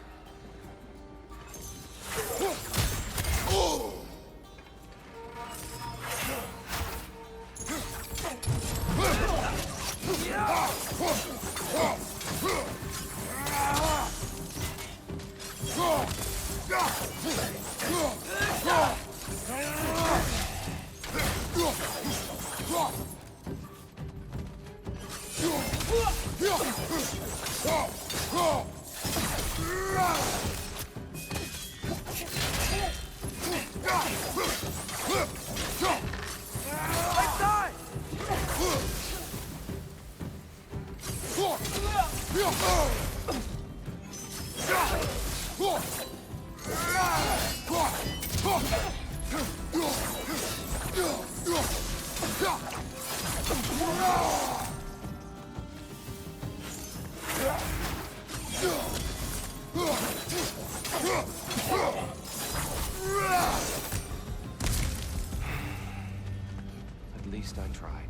At least I tried.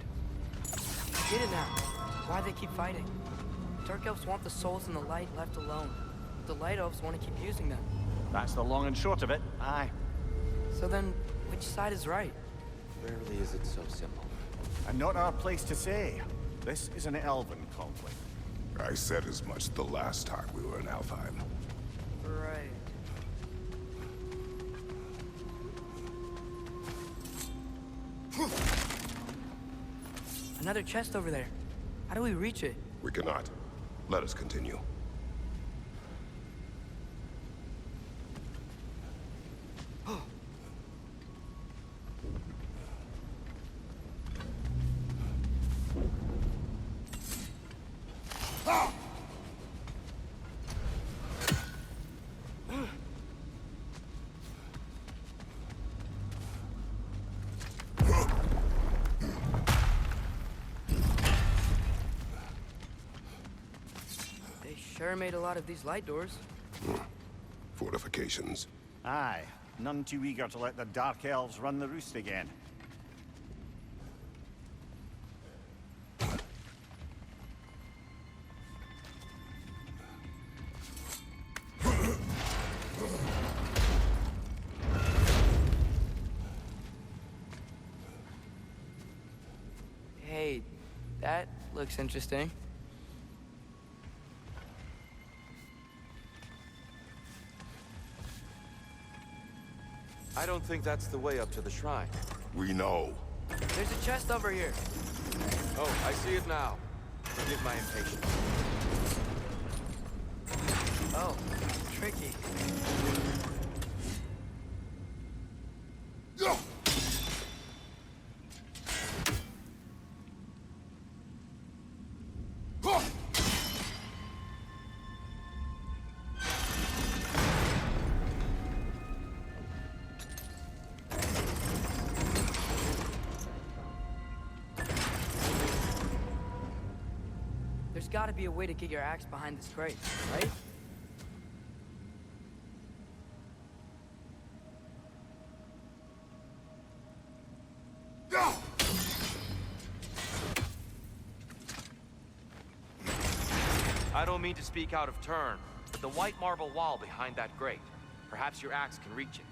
Get it now. Why they keep fighting? Dark elves want the souls in the light left alone. The light elves want to keep using them. That's the long and short of it, aye. So then, which side is right? Rarely is it so simple. And not our place to say. This is an elven conflict. I said as much the last time we were in Alfheim. Right. Another chest over there. How do we reach it? We cannot. Let us continue. Sure made a lot of these light doors. Fortifications. Aye. None too eager to let the Dark Elves run the roost again. Hey, that looks interesting. I don't think that's the way up to the shrine. We know. There's a chest over here. Oh, I see it now. Forgive my impatience. Oh, tricky. There's gotta be a way to get your axe behind this crate, right? I don't mean to speak out of turn, but the white marble wall behind that grate. Perhaps your axe can reach it.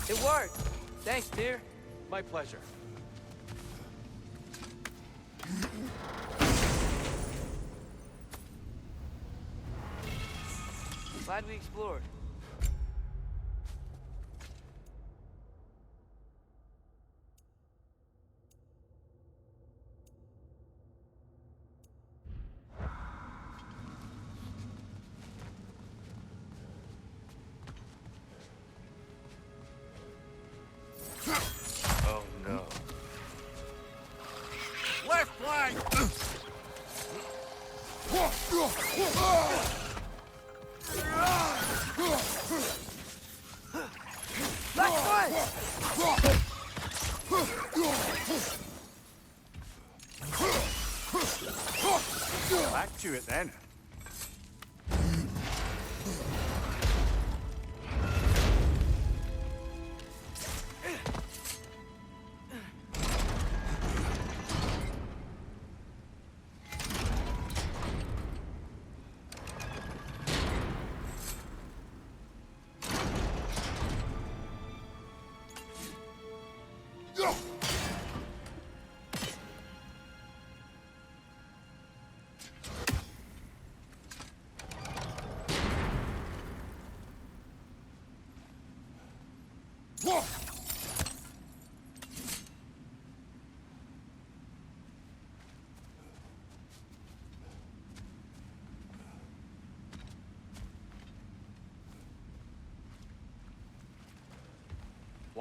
It worked! Thanks, dear. My pleasure. Glad we explored. Back to it then.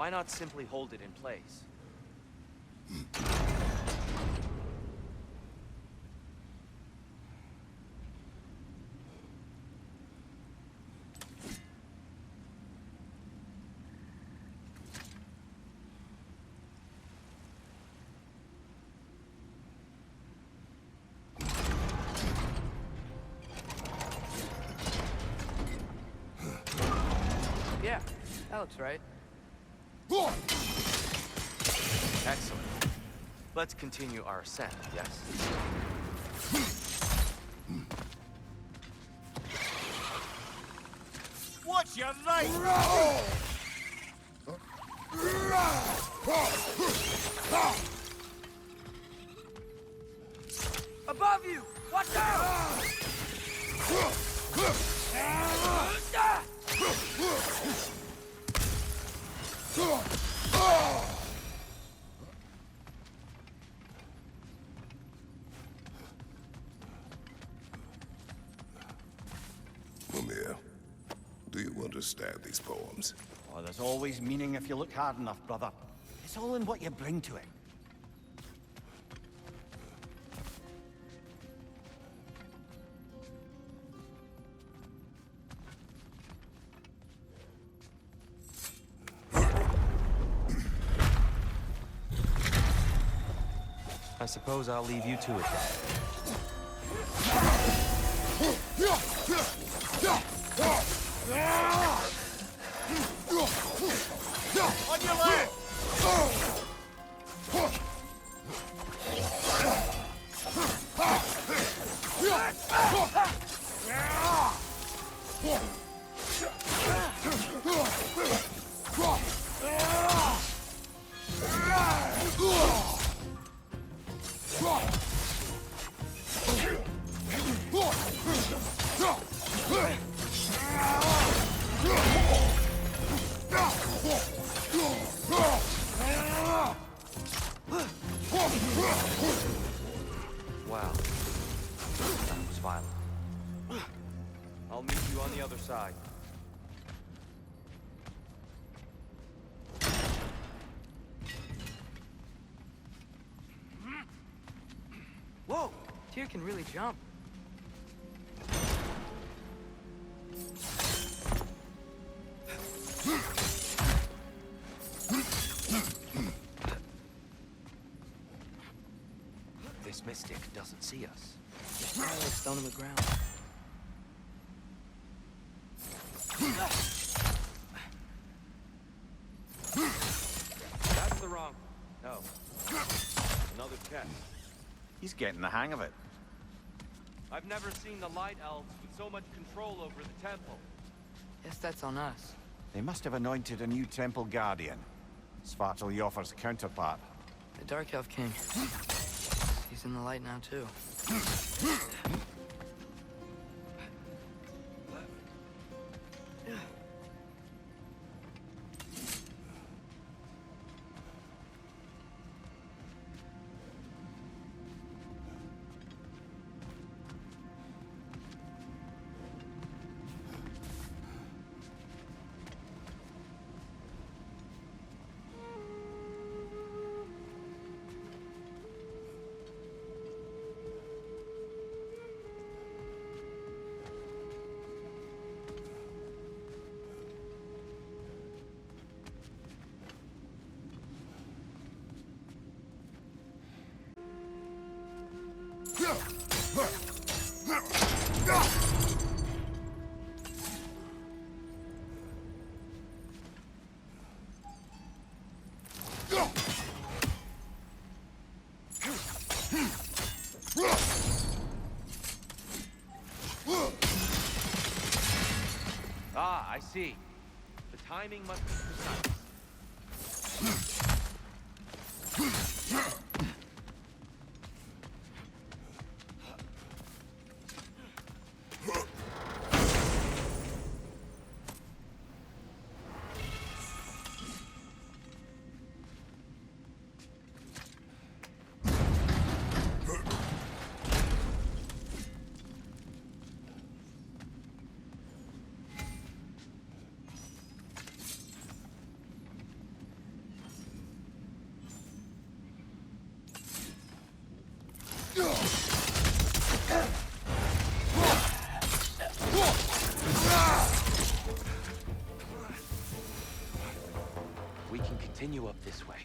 Why not simply hold it in place? Yeah, that looks right. Excellent. Let's continue our ascent, yes? What's your name? Above you! Watch out! Mimir, do you understand these poems? Oh, there's always meaning if you look hard enough, brother. It's all in what you bring to it. I suppose I'll leave you to it On your left! Wow. That was violent. I'll meet you on the other side. Whoa! Tyr can really jump. This mystic doesn't see us. There's probably a stone in the ground. That's the wrong... No. Another test. He's getting the hang of it. I've never seen the Light Elves with so much control over the temple. Guess that's on us. They must have anointed a new temple guardian. Svartaljofar's counterpart. The Dark Elf King. He's in the light now, too. Ah, I see. The timing must be precise. We can continue up this way.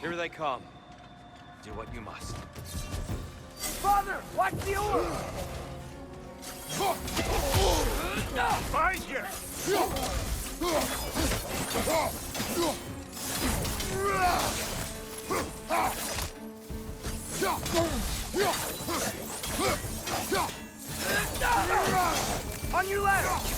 Here they come. Do what you must. Father, watch the oar! Find you! On your left!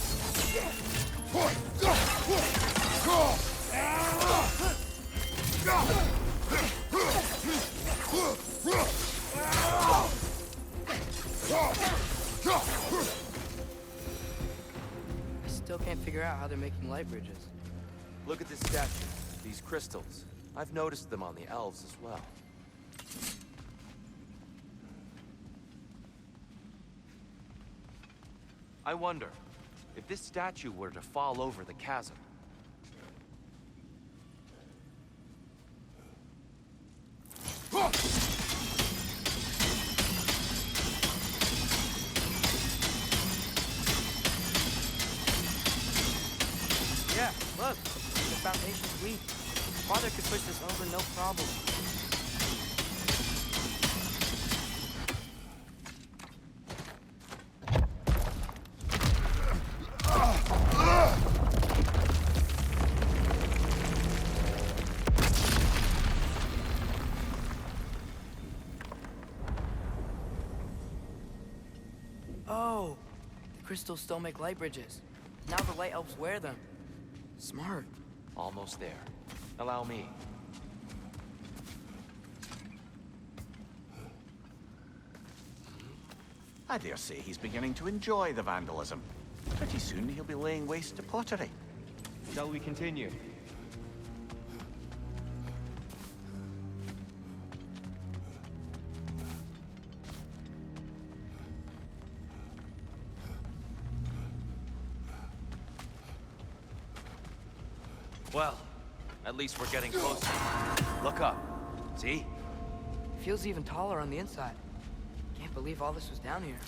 I still can't figure out how they're making light bridges. Look at this statue. These crystals. I've noticed them on the elves as well. I wonder, if this statue were to fall over the chasm, Yeah, look. The foundation's weak. Father could push this over no problem. Oh, the crystals still make light bridges. Now the light elves wear them. Smart. almost there. Allow me. I dare say he's beginning to enjoy the vandalism. Pretty soon he'll be laying waste to pottery. Shall we continue? Well, at least we're getting closer. Look up. See? Feels even taller on the inside. Can't believe all this was down here.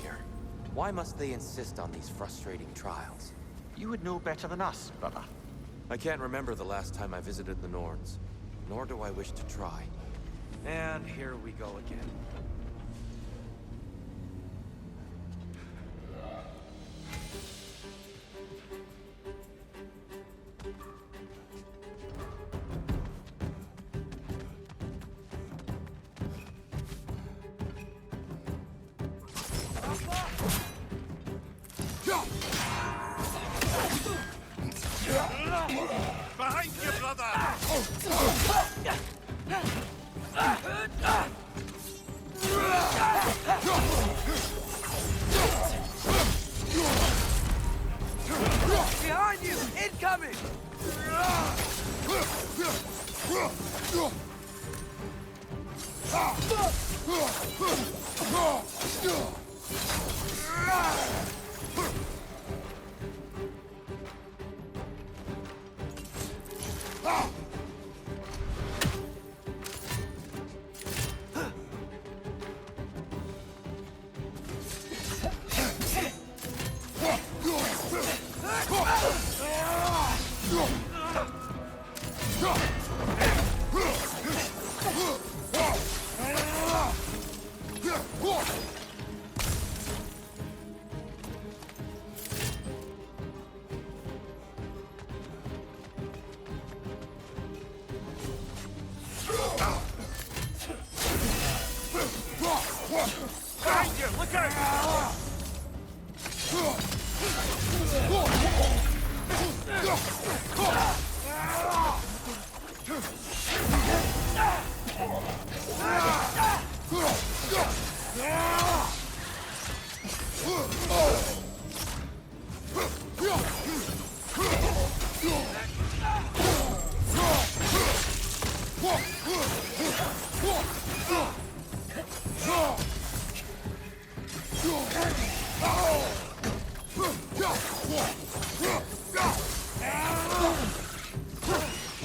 Here. Why must they insist on these frustrating trials? You would know better than us, brother. I can't remember the last time I visited the Norns, nor do I wish to try. And here we go again. Behind you, brother! Behind you! Incoming!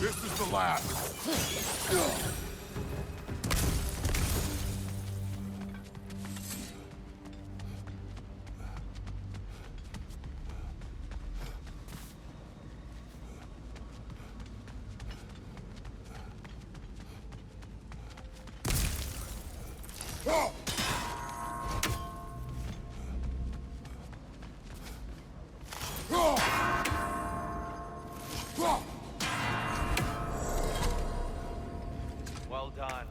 This is the last. Well done.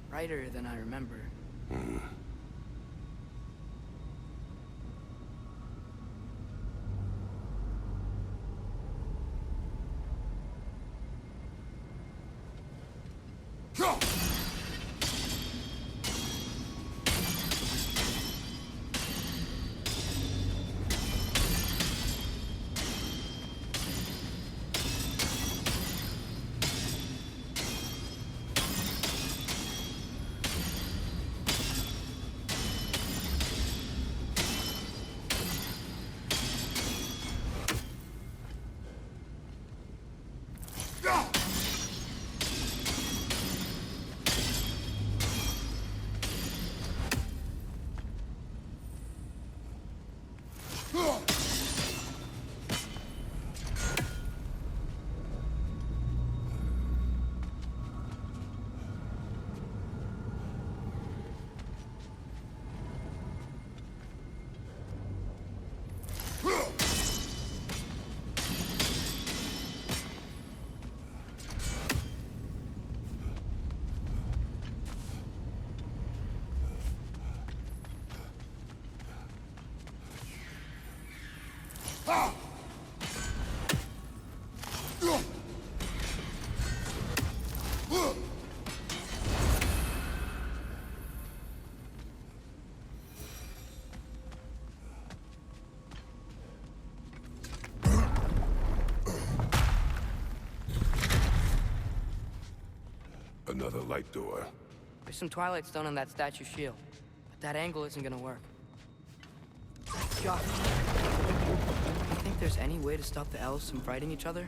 Brighter than I remember. Another light door. There's some Twilight Stone on that statue shield, but that angle isn't gonna work. Josh, you think there's any way to stop the elves from fighting each other?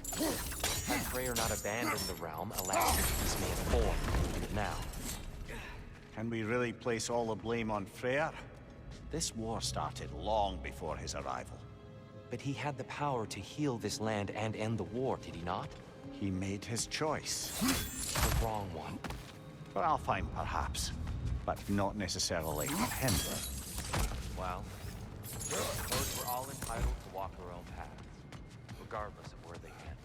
Had Freyr not abandoned the realm, Alaska's may have formed. Now. Can we really place all the blame on Freyr? This war started long before his arrival. But he had the power to heal this land and end the war, did he not? He made his choice. The wrong one. Well, fine, perhaps. But not necessarily for him. Well, I suppose we're all entitled to walk our own paths, regardless of where they end.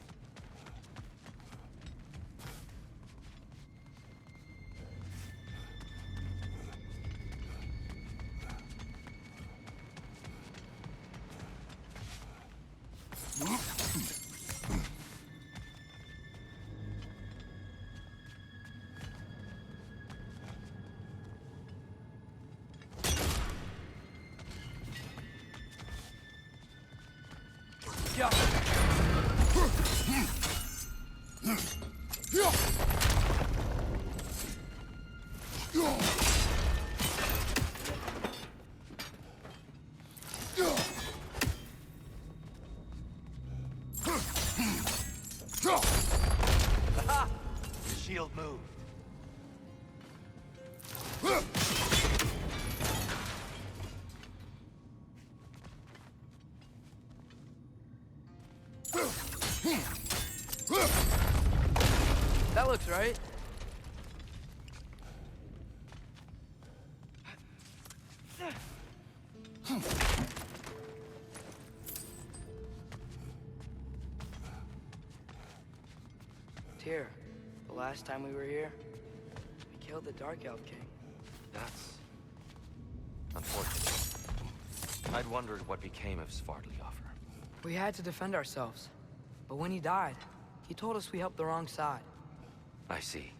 shield moved. That looks right. Tyr, the last time we were here, we killed the Dark Elf King. That's unfortunate. I'd wondered what became of Svartalfr. We had to defend ourselves. But when he died, he told us we helped the wrong side. I see.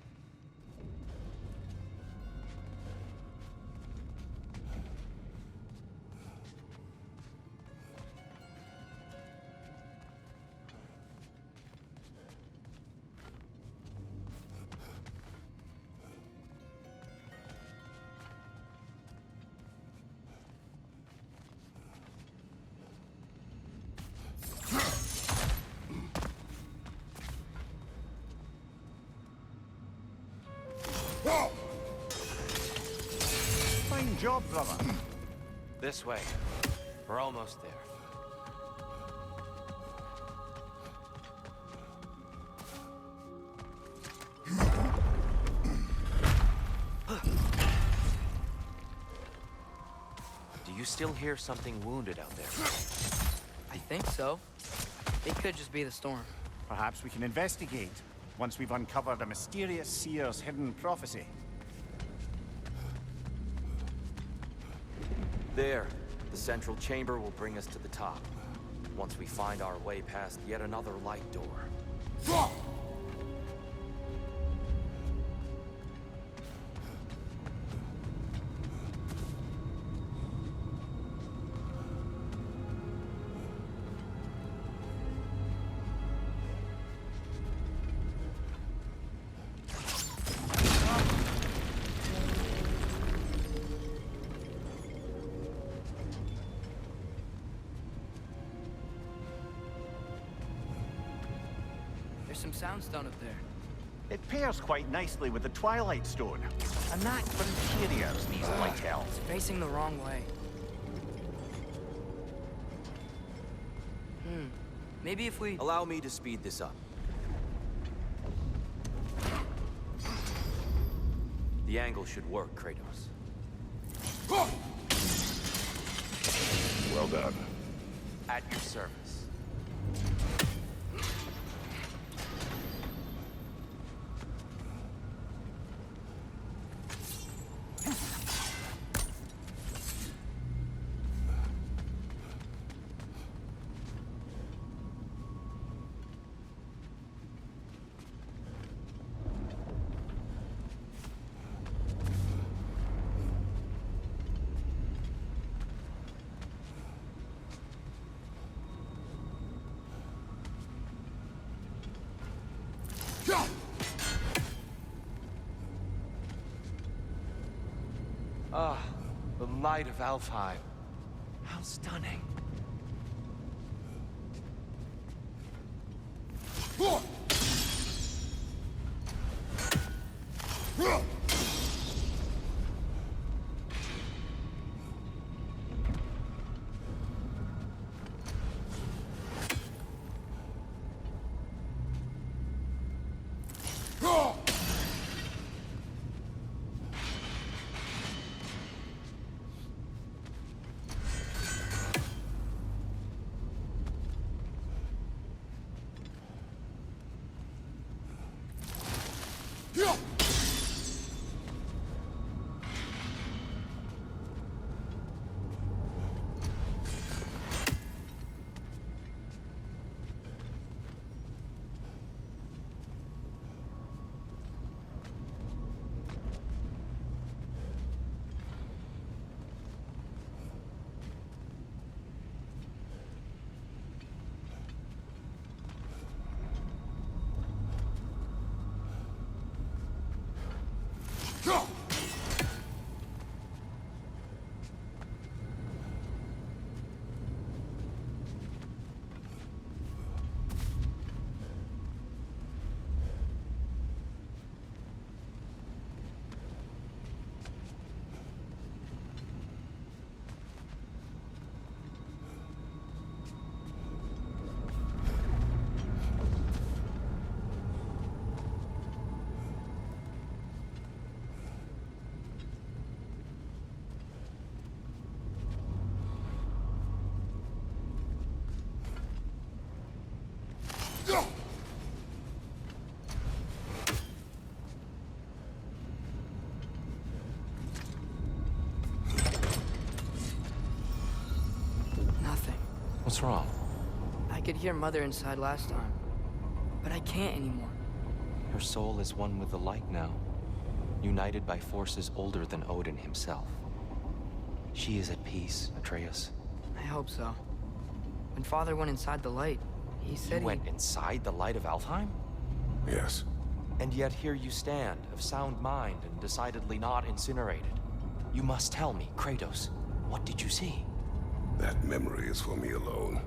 Fine job, brother. This way. We're almost there. Do you still hear something wounded out there? I think so. It could just be the storm. Perhaps we can investigate, once we've uncovered a mysterious seer's hidden prophecy. There. The central chamber will bring us to the top. Once we find our way past yet another light door. There's some soundstone up there. It pairs quite nicely with the Twilight Stone. A knack for interiors, these light elves. It's facing the wrong way. Maybe if we... Allow me to speed this up. The angle should work, Kratos. Well done. At your service. Ah, the light of Alfheim. How stunning. What's wrong? I could hear Mother inside last time, but I can't anymore. Her soul is one with the light now, united by forces older than Odin himself. She is at peace, Atreus. I hope so. When Father went inside the light, he said You went inside the light of Alfheim? Yes. And yet here you stand, of sound mind and decidedly not incinerated. You must tell me, Kratos, what did you see? That memory is for me alone.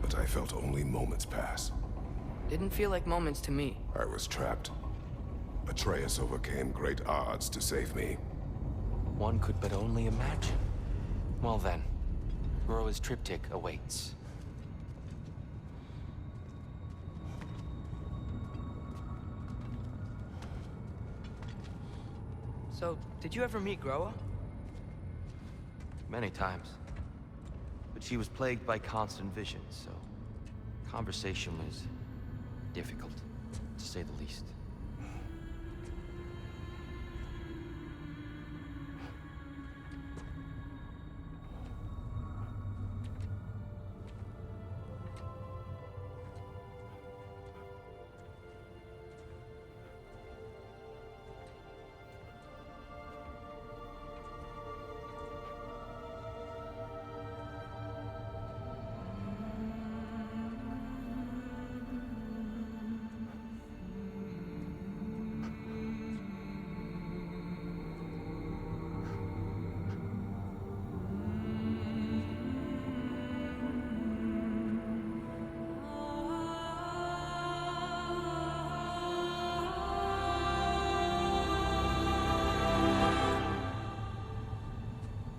But I felt only moments pass. Didn't feel like moments to me. I was trapped. Atreus overcame great odds to save me. One could but only imagine. Well then, Groa's triptych awaits. So, did you ever meet Groa? Many times. But she was plagued by constant visions, so conversation was difficult, to say the least.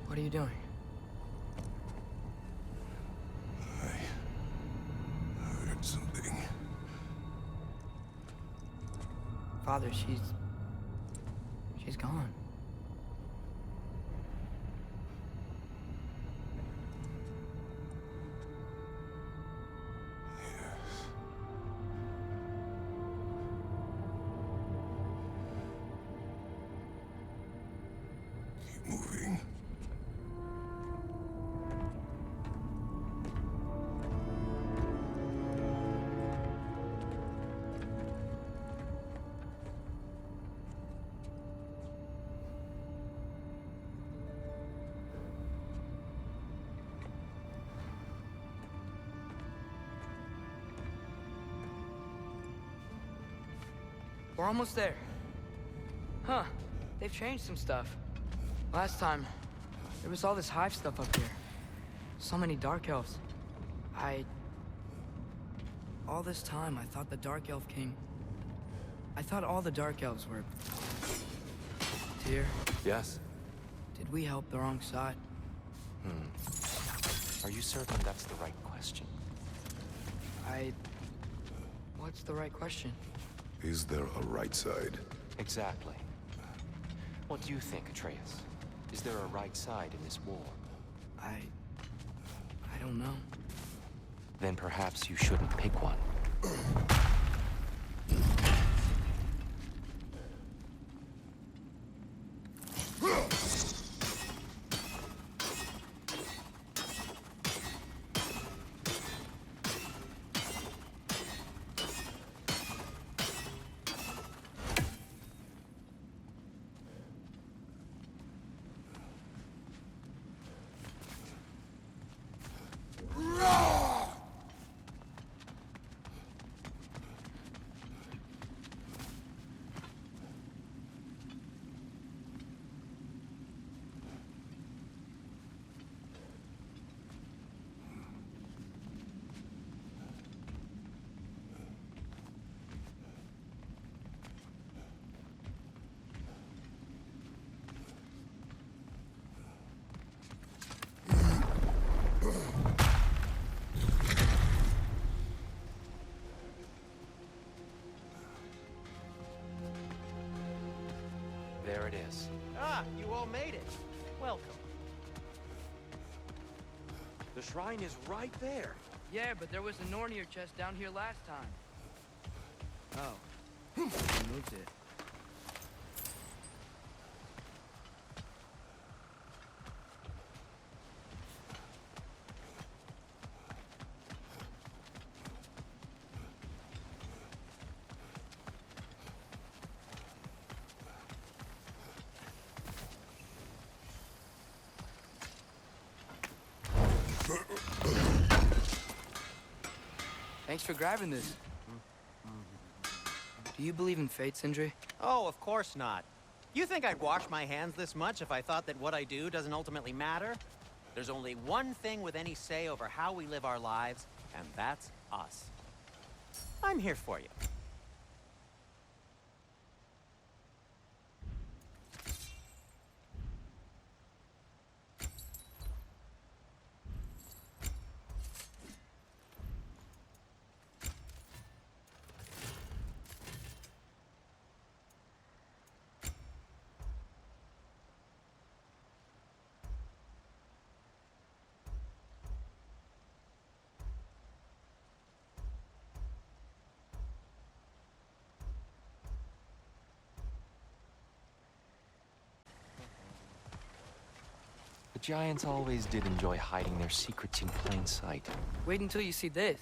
What are you doing? I heard something. Father, she's gone. Keep moving. We're almost there. Huh. They've changed some stuff. Last time, there was all this hive stuff up here. So many dark elves. All this time, I thought the Dark Elf King... I thought all the Dark Elves were... Tyr? Yes? Did we help the wrong side? Are you certain that's the right question? What's the right question? Is there a right side? Exactly. What do you think, Atreus? Is there a right side in this war? I don't know. Then perhaps you shouldn't pick one. There it is. Ah, you all made it. Welcome. The shrine is right there. Yeah, but there was a Nornir chest down here last time. Oh. I moved it. Thanks for grabbing this. Do you believe in fate, Sindri? Oh, of course not. You think I'd wash my hands this much if I thought that what I do doesn't ultimately matter? There's only one thing with any say over how we live our lives, and that's us. I'm here for you. The Giants always did enjoy hiding their secrets in plain sight. Wait until you see this.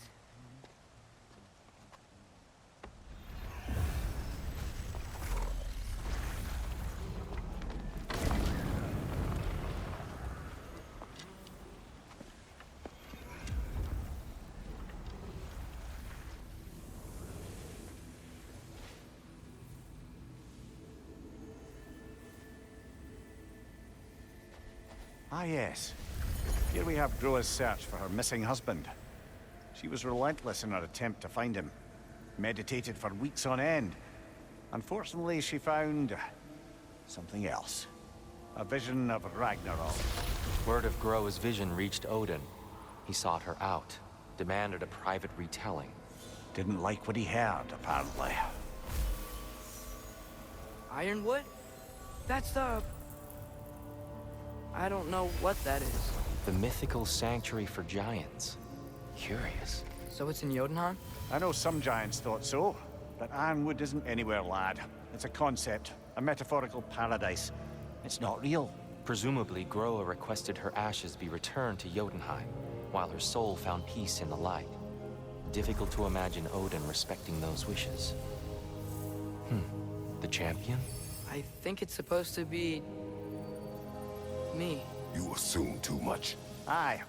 Ah, yes. Here we have Groa's search for her missing husband. She was relentless in her attempt to find him. Meditated for weeks on end. Unfortunately, she found something else. A vision of Ragnarok. Word of Groa's vision reached Odin. He sought her out, demanded a private retelling. Didn't like what he heard, apparently. Ironwood? That's the... I don't know what that is. The mythical sanctuary for giants. Curious. So it's in Jotunheim? I know some giants thought so, but Ironwood isn't anywhere, lad. It's a concept, a metaphorical paradise. It's not real. Presumably, Groa requested her ashes be returned to Jotunheim, while her soul found peace in the light. Difficult to imagine Odin respecting those wishes. The champion? I think it's supposed to be... me. You assume too much. Aye.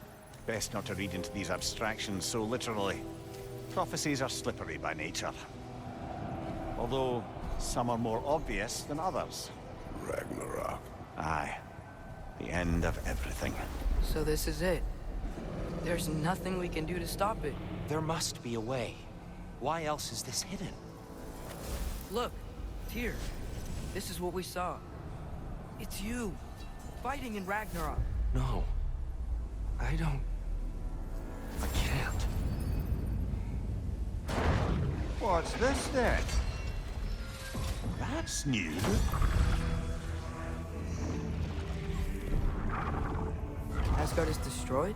Best not to read into these abstractions so literally. Prophecies are slippery by nature. Although, some are more obvious than others. Ragnarok. Aye. The end of everything. So this is it. There's nothing we can do to stop it. There must be a way. Why else is this hidden? Look, Tyr. This is what we saw. It's you. Fighting in Ragnarok. No. I don't... I can't. What's this then? That's new. Asgard is destroyed?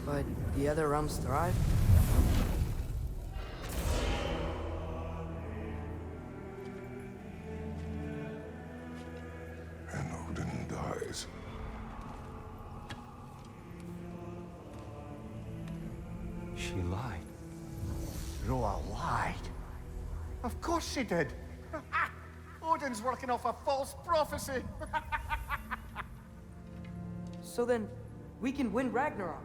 But the other realms thrive? And Odin dies. She lied. Groa lied. Of course she did. Odin's working off a false prophecy. So then, we can win Ragnarok.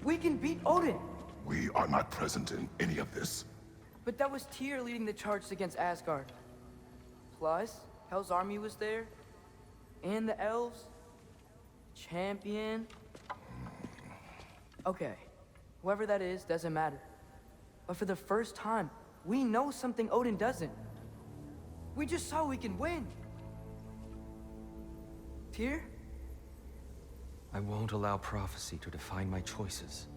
We can beat Odin. We are not present in any of this. But that was Tyr leading the charge against Asgard. Plus, Hell's army was there. And the elves. Champion. Okay. Whoever that is doesn't matter. But for the first time, we know something Odin doesn't. We just saw we can win. Tyr? I won't allow prophecy to define my choices.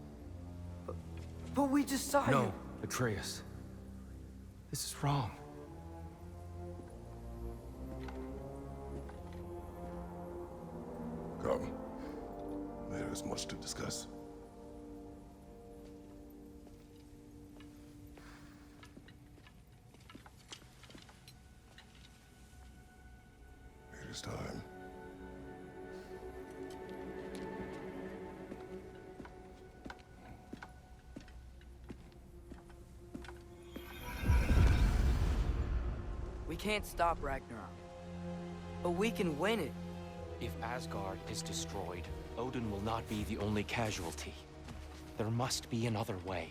But we just saw you. No, Atreus. This is wrong. Come. There is much to discuss. It is time. We can't stop Ragnarok. But we can win it. If Asgard is destroyed, Odin will not be the only casualty. There must be another way.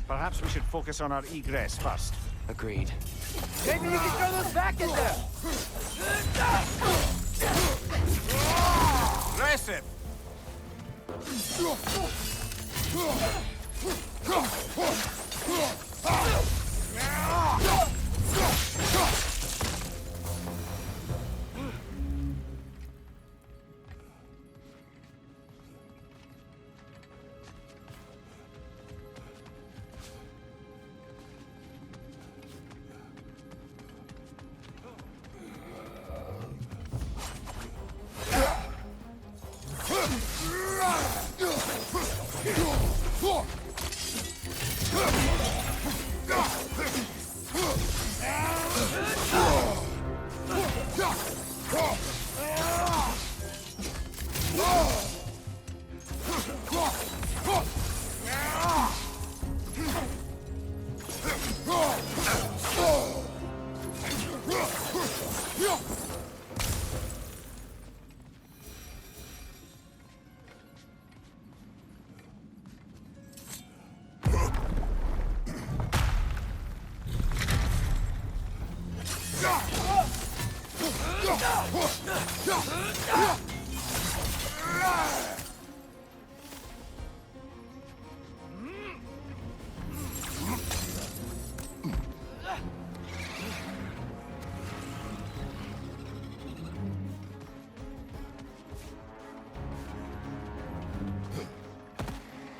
Perhaps we should focus on our egress first. Agreed. Maybe you can throw those back at them! Aggressive!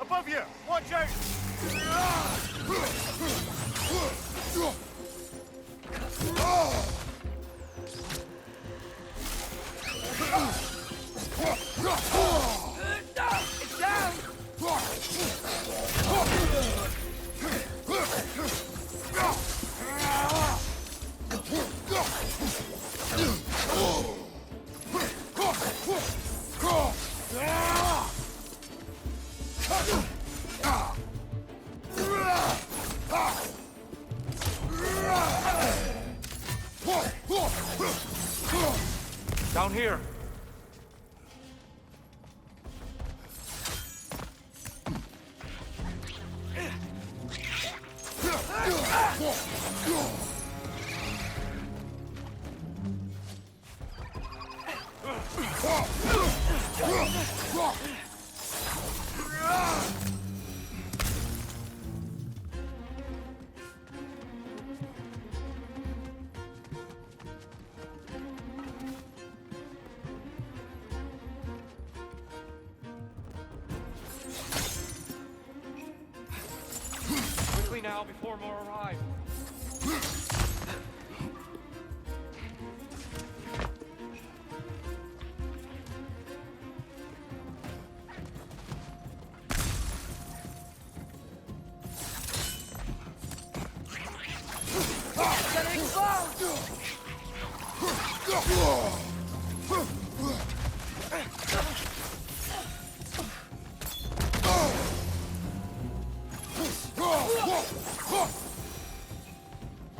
Above you! Watch out! It's down! Down here. Quickly now, before more arrive.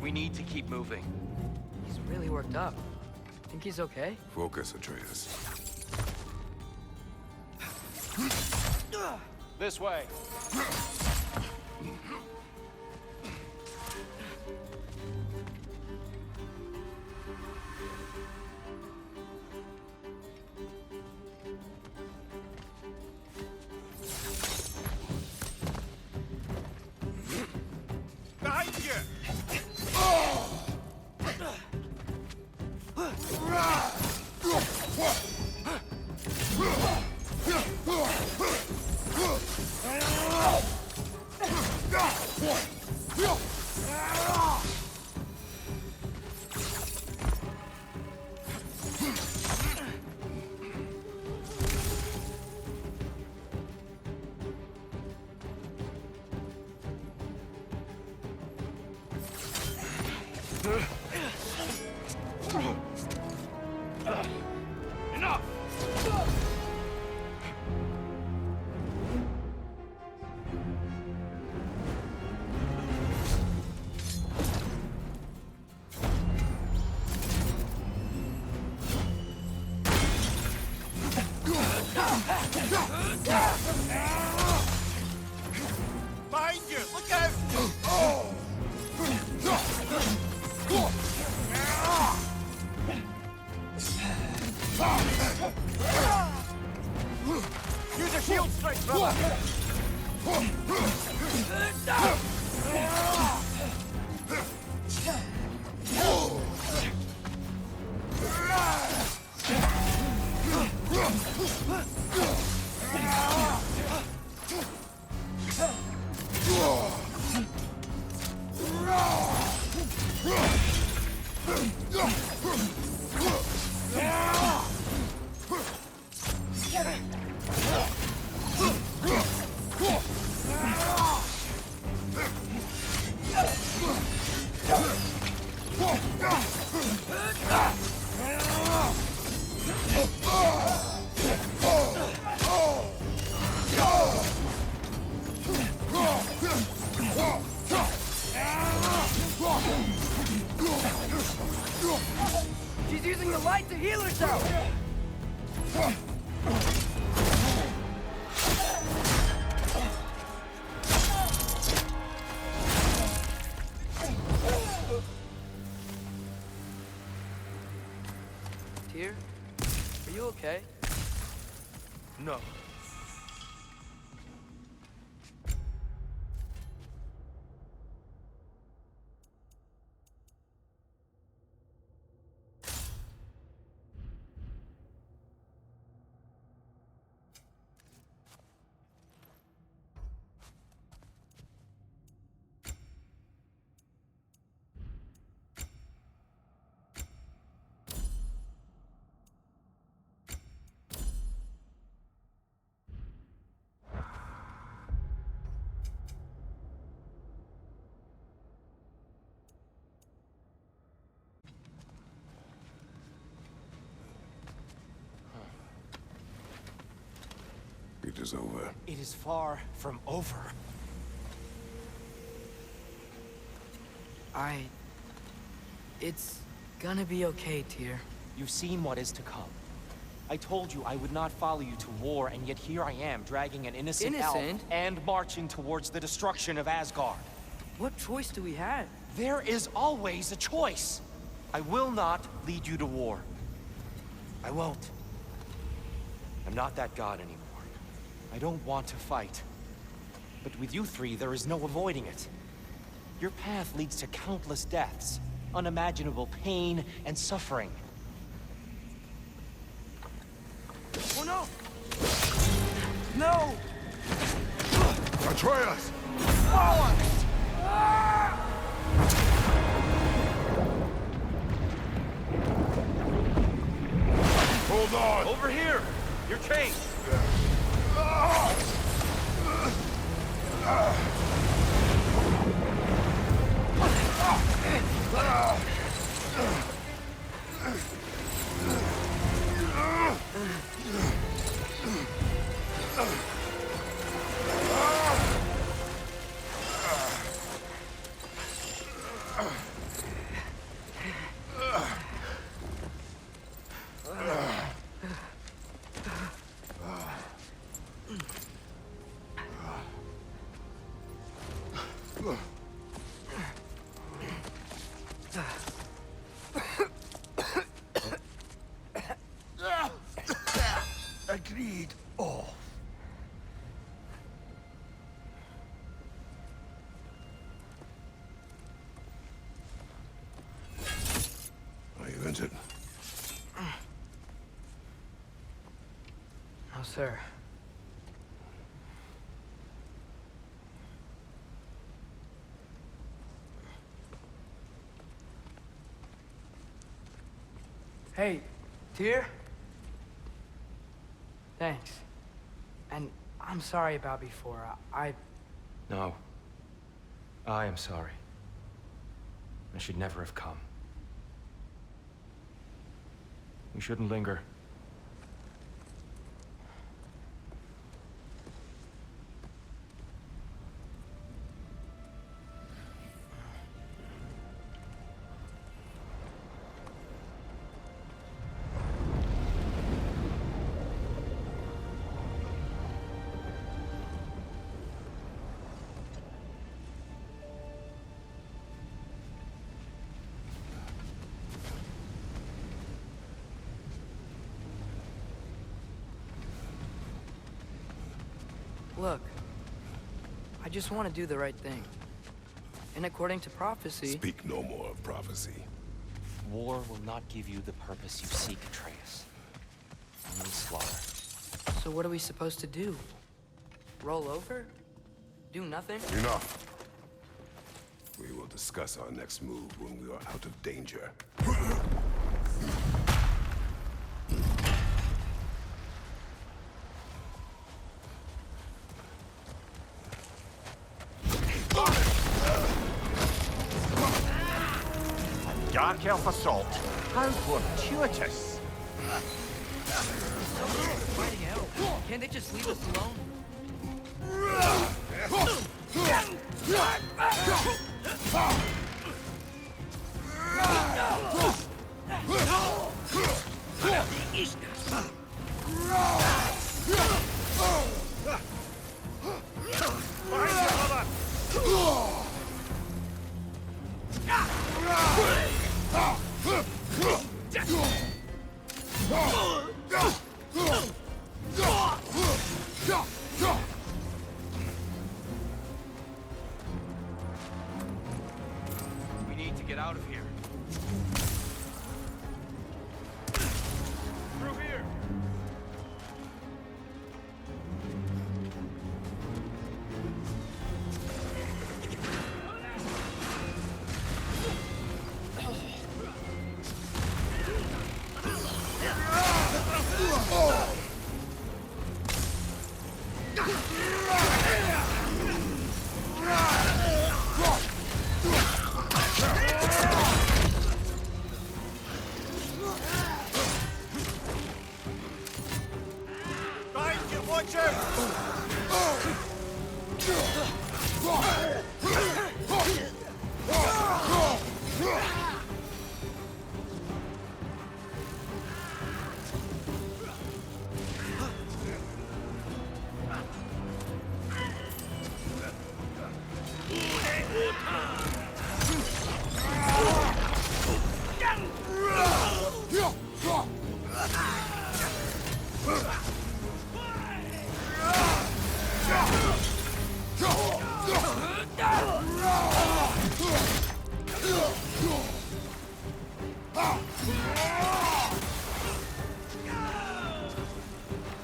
We need to keep moving. He's really worked up. Think he's okay? Focus, Atreus. This way. Behind you! Enough! using the light to heal herself! Tyr, are you okay? No. It is over. It is far from over. It's gonna be okay, Tyr. You've seen what is to come. I told you I would not follow you to war, and yet here I am, dragging an innocent elf and marching towards the destruction of Asgard. What choice do we have? There is always a choice. I will not lead you to war. I won't. I'm not that god anymore. I don't want to fight. But with you three, there is no avoiding it. Your path leads to countless deaths, unimaginable pain and suffering. Oh no! No! Atreus! Bollocks! Hold on! Over here! Your chain! Agreed. Oh. Are you injured? No, sir. Hey, Tyr? Thanks. And I'm sorry about before. No. I am sorry. I should never have come. We shouldn't linger. Look, I just want to do the right thing. And according to prophecy... Speak no more of prophecy. War will not give you the purpose you seek, Atreus. Only slaughter. So what are we supposed to do? Roll over? Do nothing? Enough. We will discuss our next move when we are out of danger. Dark elf assault. How fortuitous. Fighting elves. Can't they just leave us alone? We need to get out of here. Through here.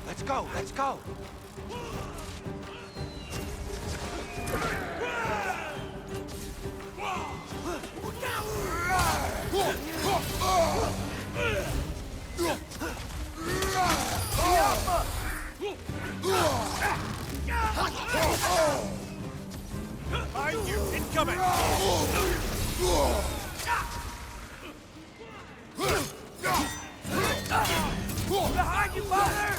Let's go, let's go! Behind you! Incoming! Behind you, father!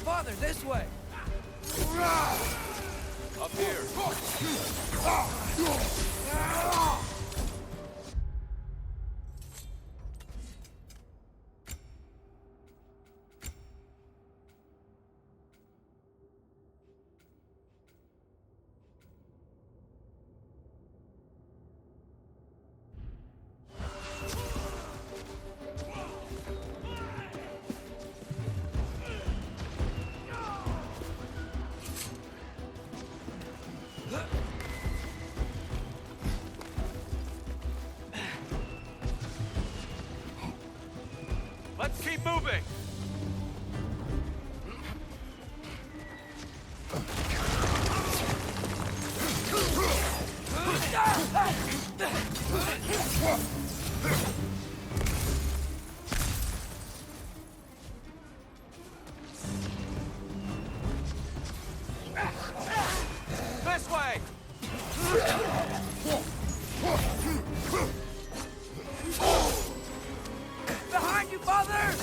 Father, this way! Up here. Let's keep moving! This way! Behind you, father!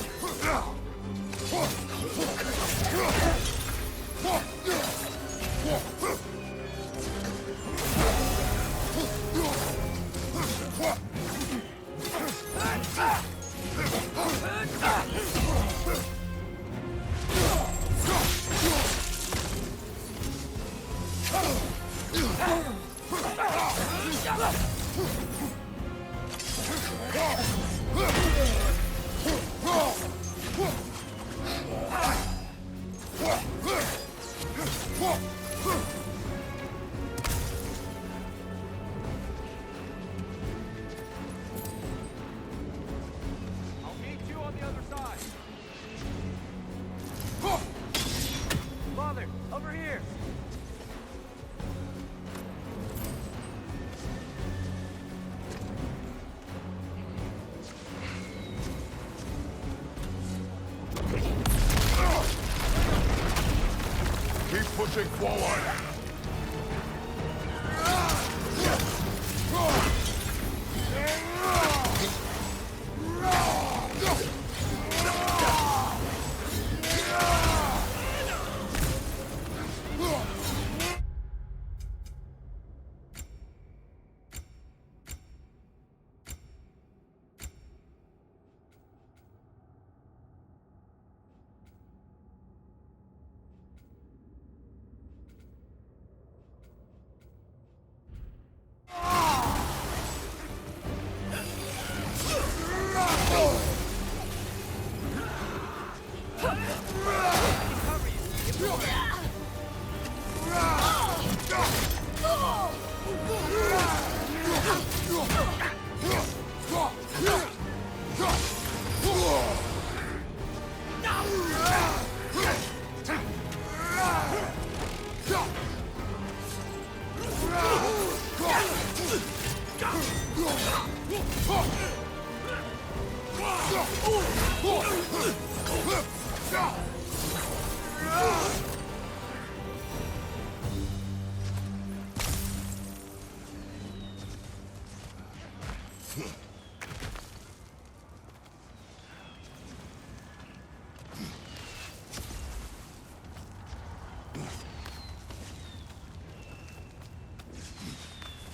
I'll meet you on the other side. Father, over here! Pushing forward!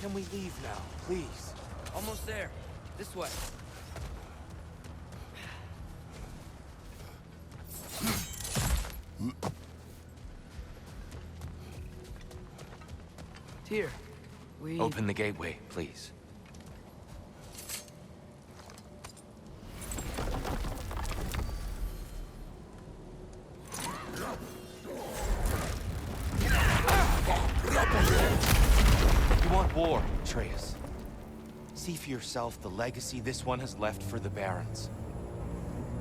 Can we leave now, please? Almost there. This way. Tyr, we... Open the gateway, please. You want war, Atreus. See for yourself the legacy this one has left for the Barons.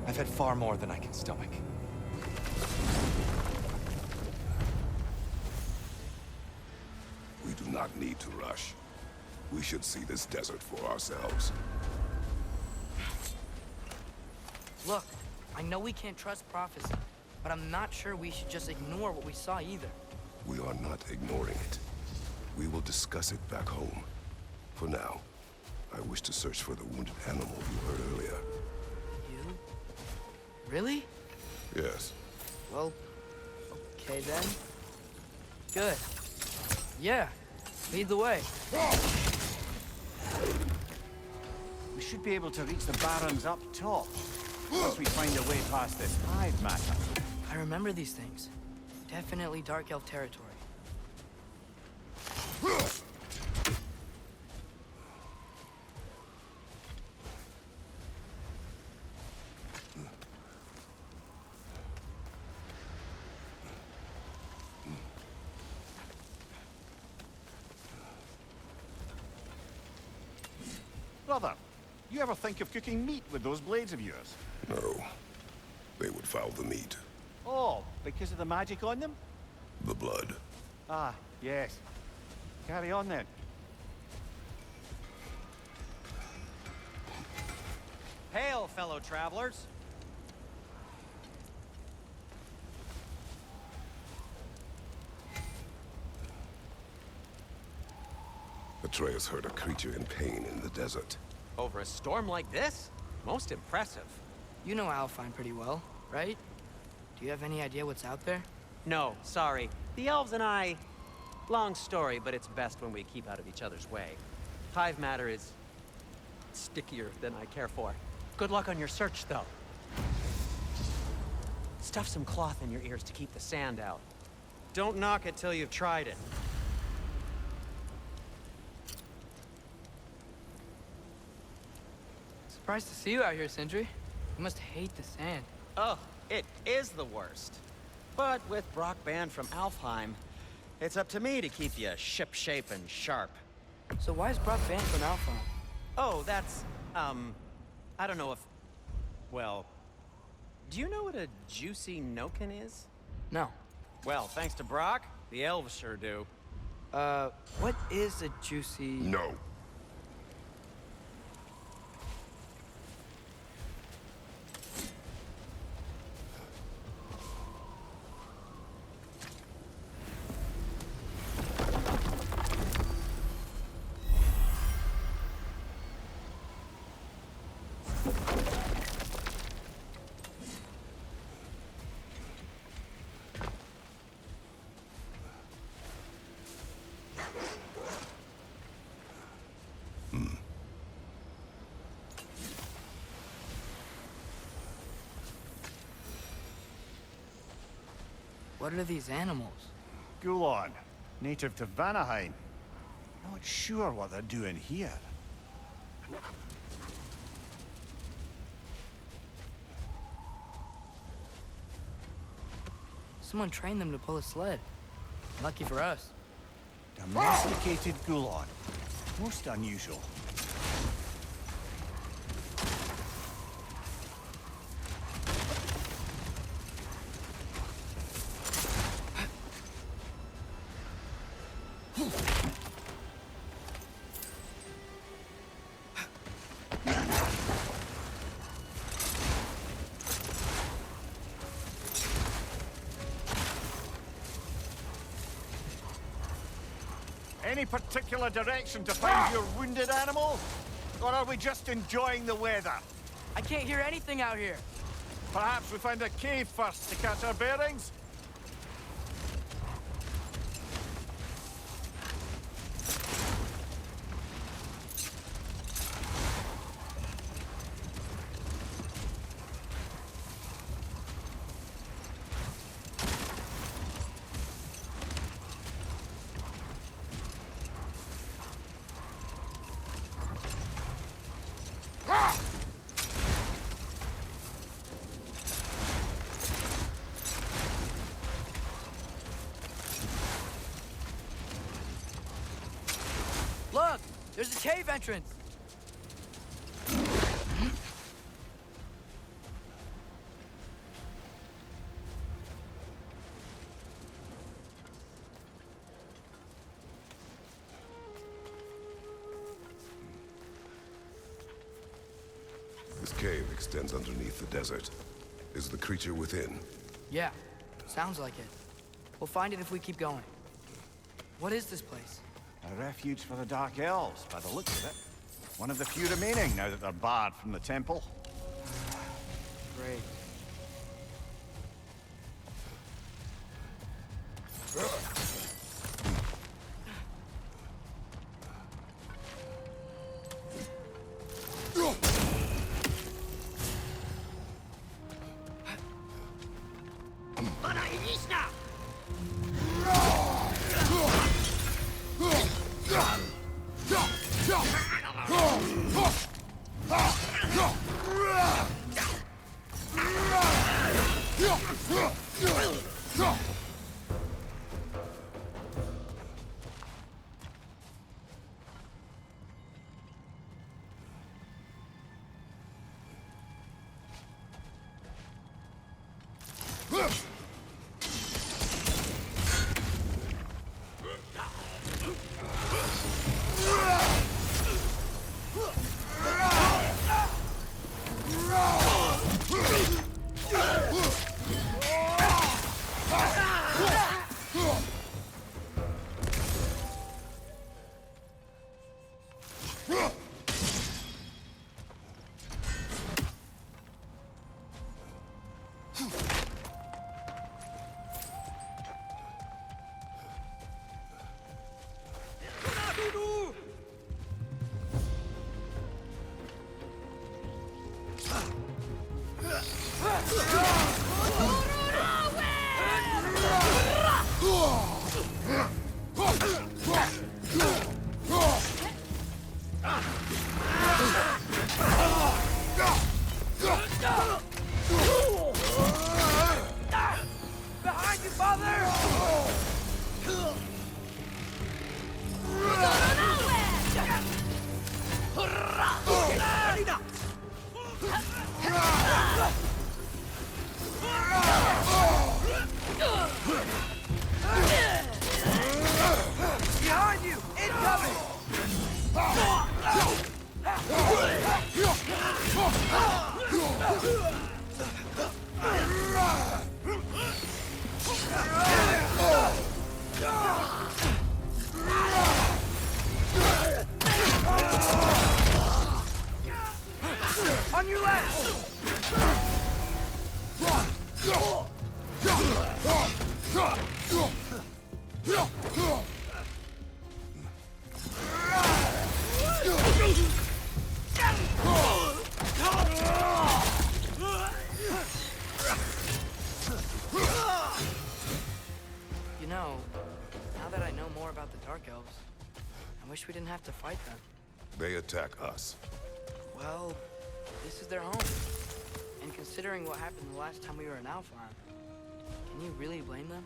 I've had far more than I can stomach. We do not need to rush. We should see this desert for ourselves. Look, I know we can't trust prophecy, but I'm not sure we should just ignore what we saw either. We are not ignoring it. We will discuss it back home. For now, I wish to search for the wounded animal you heard earlier. You? Really? Yes. Well, okay then. Good. Yeah, lead the way. We should be able to reach the Barons up top, once we find a way past this hive matter. I remember these things. Definitely Dark Elf territory. Brother, you ever think of cooking meat with those blades of yours? No. They would foul the meat. Oh, because of the magic on them? The blood. Ah, yes. Carry on then. Hail, fellow travelers. Atreus heard a creature in pain in the desert. Over a storm like this? Most impressive. You know Alfheim pretty well, right? Do you have any idea what's out there? No, sorry. The elves and I... Long story, but it's best when we keep out of each other's way. Hive matter is... stickier than I care for. Good luck on your search, though. Stuff some cloth in your ears to keep the sand out. Don't knock it till you've tried it. Surprised to see you out here, Sindri. You must hate the sand. Oh, it is the worst. But with Brock banned from Alfheim, it's up to me to keep you ship-shape and sharp. So why is Brock banned from Alfheim? Oh, that's, I don't know if... Well, do you know what a juicy noken is? No. Well, thanks to Brock, the elves sure do. What is a juicy... No. What are these animals? Gulon, native to Vanaheim. Not sure what they're doing here. Someone trained them to pull a sled. Lucky for us. Domesticated Gulon. Most unusual. Any particular direction to find your wounded animal? Or are we just enjoying the weather? I can't hear anything out here. Perhaps we find a cave first to catch our bearings? Look! There's a cave entrance! This cave extends underneath the desert. Is the creature within? Yeah, sounds like it. We'll find it if we keep going. What is this place? A refuge for the Dark Elves, by the looks of it. One of the few remaining now that they're barred from the temple. Great. wish we didn't have to fight them. They attack us. Well, this is their home. And considering what happened the last time we were in Alpharm, can you really blame them?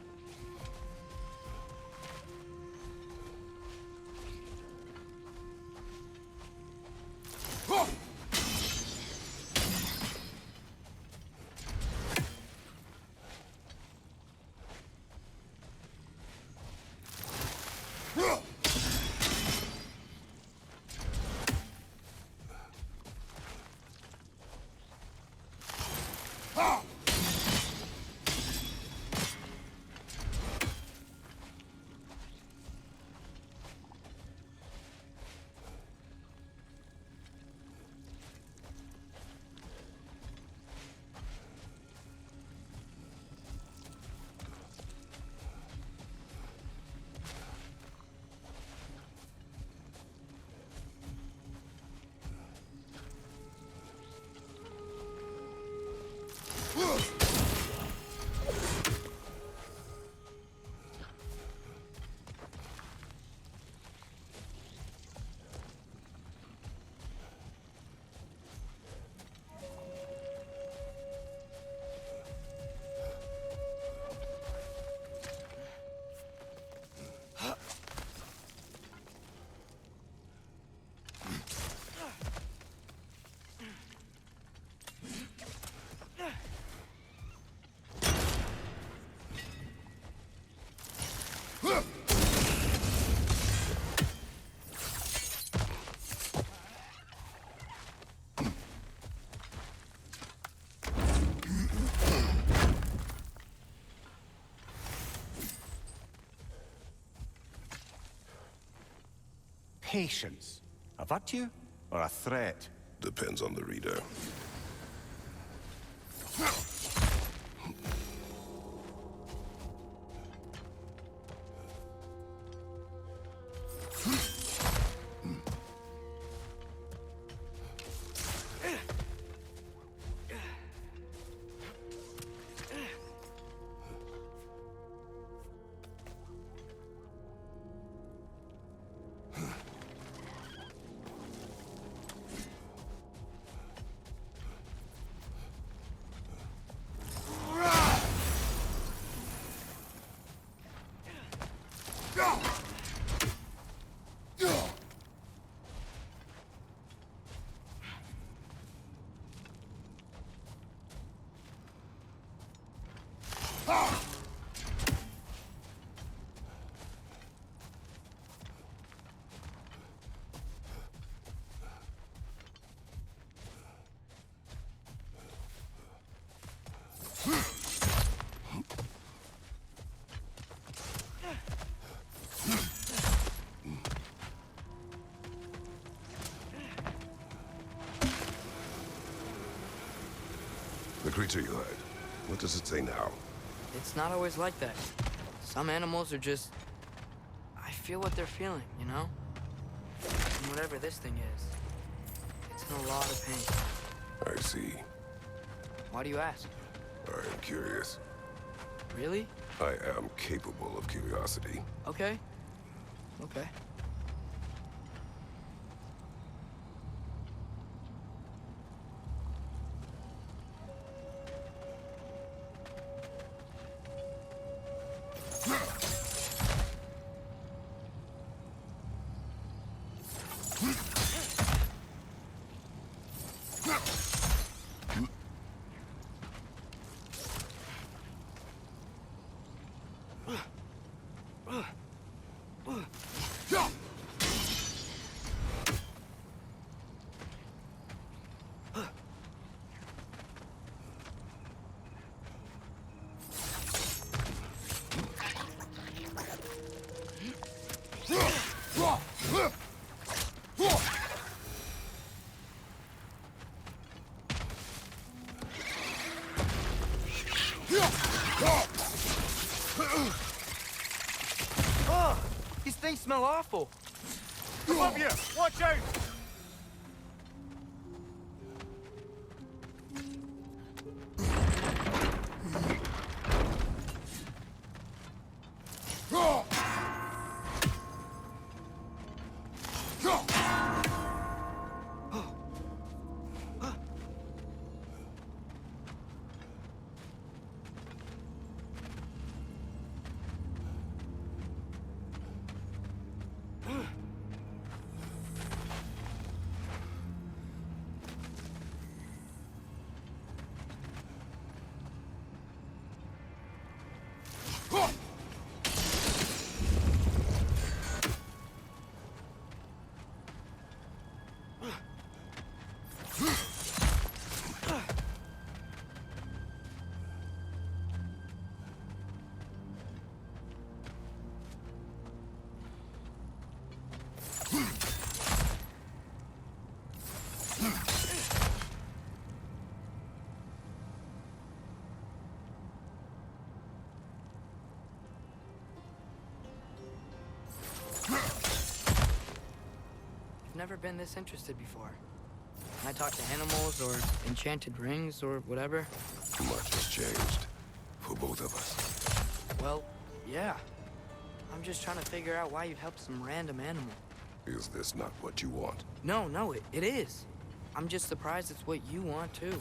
Patience. A virtue or a threat? Depends on the reader. The creature you heard, what does it say now? It's not always like that. Some animals are just... I feel what they're feeling, you know? And whatever this thing is, it's in a lot of pain. I see. Why do you ask? I am curious. Really? I am capable of curiosity. Okay. Okay. Oh, these things smell awful. Above you! Watch out! never been this interested before. When I talk to animals or enchanted rings or whatever. Much has changed for both of us. Well, yeah. I'm just trying to figure out why you'd help some random animal. Is this not what you want? No, it is. I'm just surprised it's what you want, too.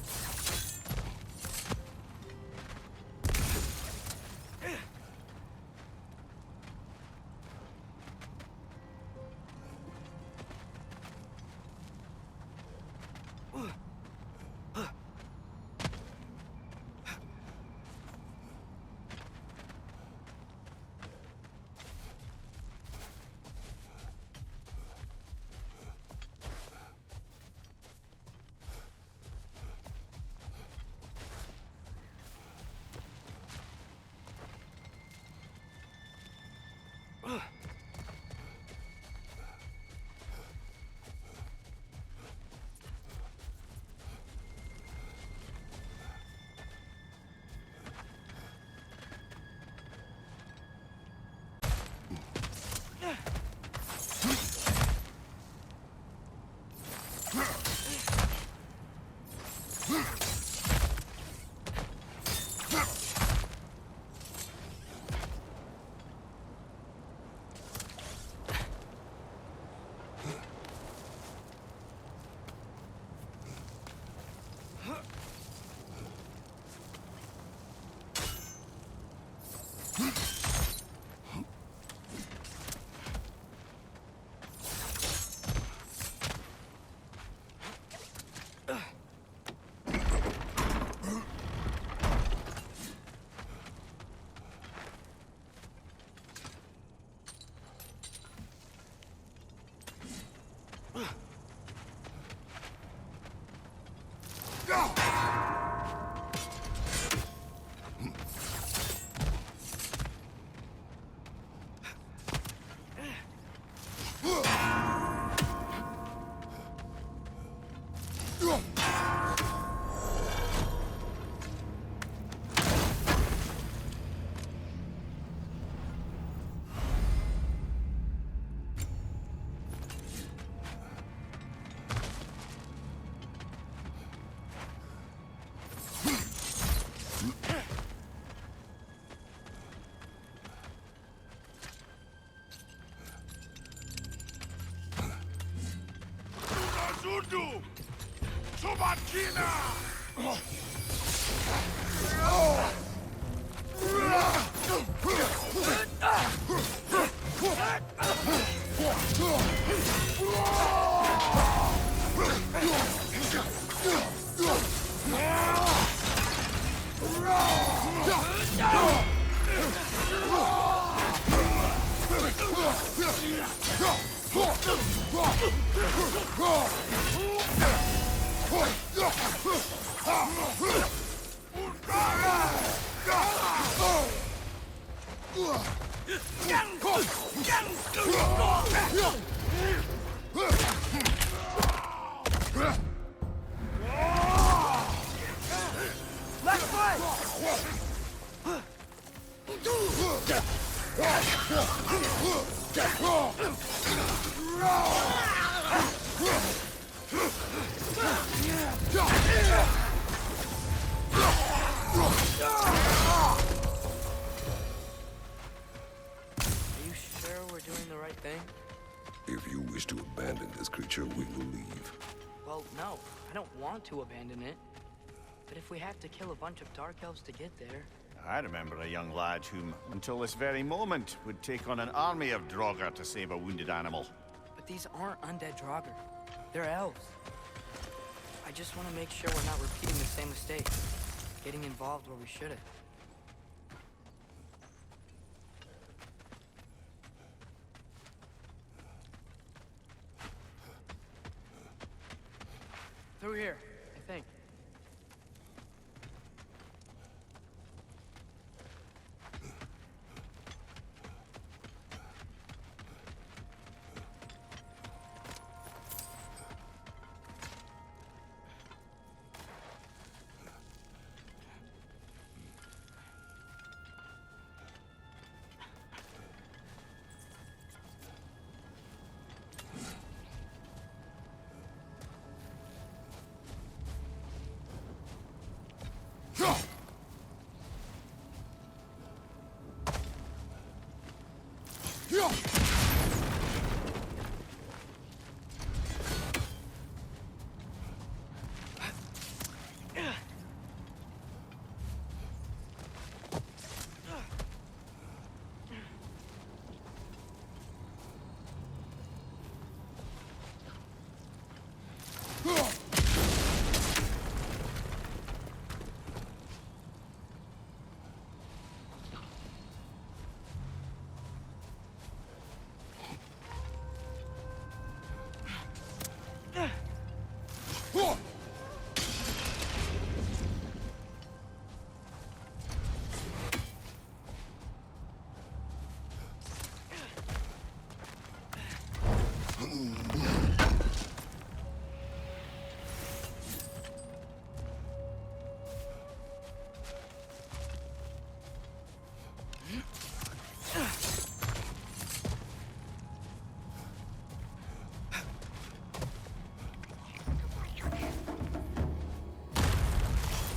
Zundu! Subakina! To abandon it. But if we have to kill a bunch of Dark Elves to get there... I remember a young lad whom, until this very moment, would take on an army of Draugr to save a wounded animal. But these aren't undead Draugr. They're elves. I just want to make sure we're not repeating the same mistake. Getting involved where we shouldn't. Through here, I think.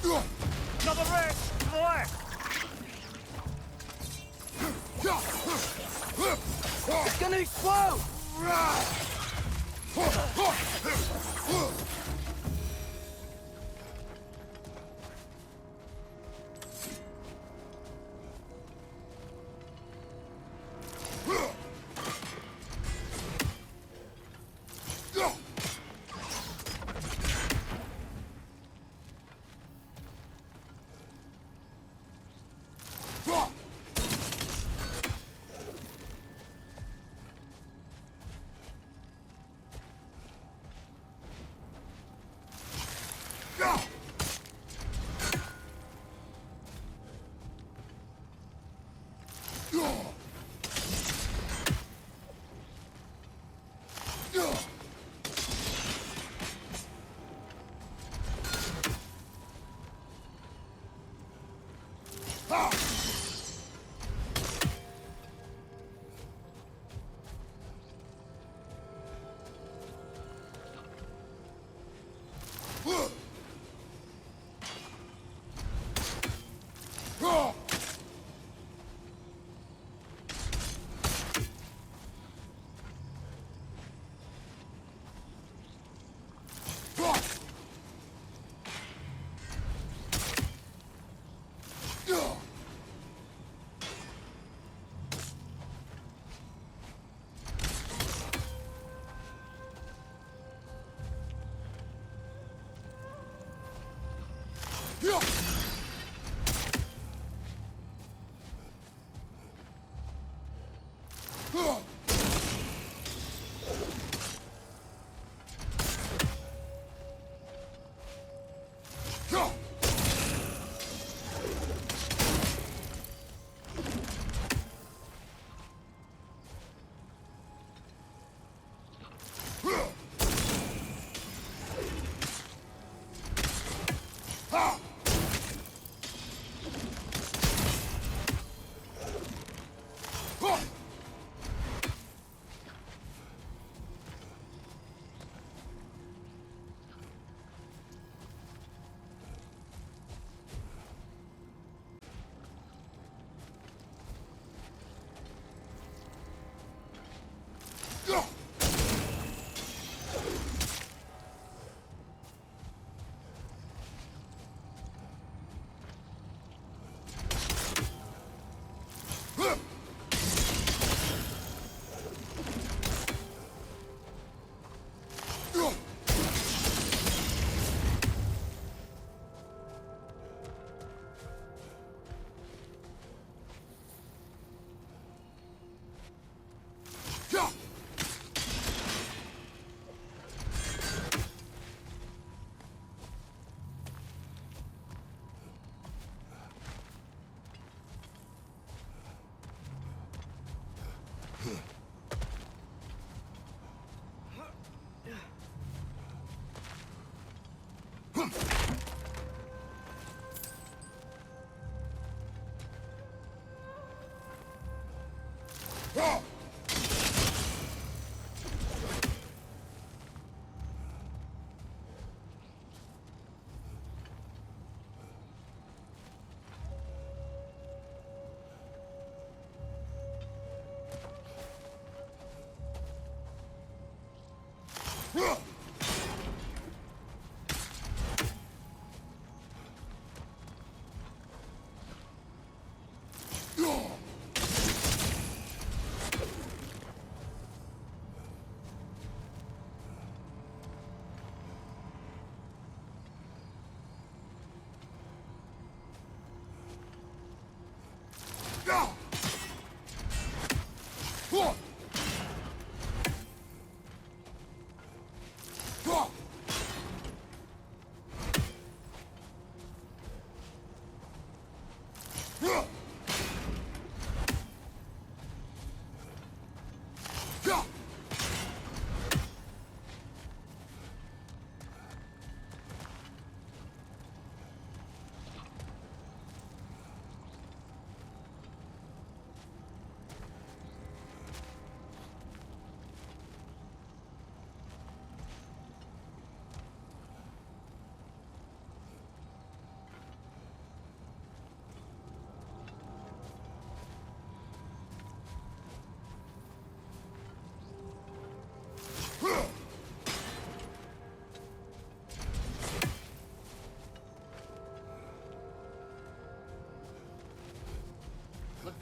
Another red! Boy! It's gonna explode!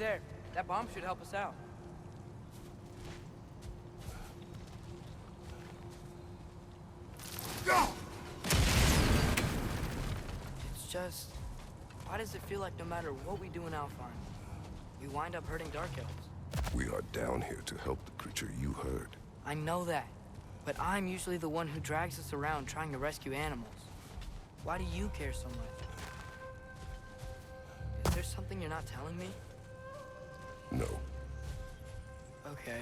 there. That bomb should help us out. It's just... why does it feel like no matter what we do in Alpharn, we wind up hurting Dark Elves? We are down here to help the creature you heard. I know that, but I'm usually the one who drags us around trying to rescue animals. Why do you care so much? Is there something you're not telling me? No. Okay.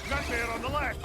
Nightmare on the left!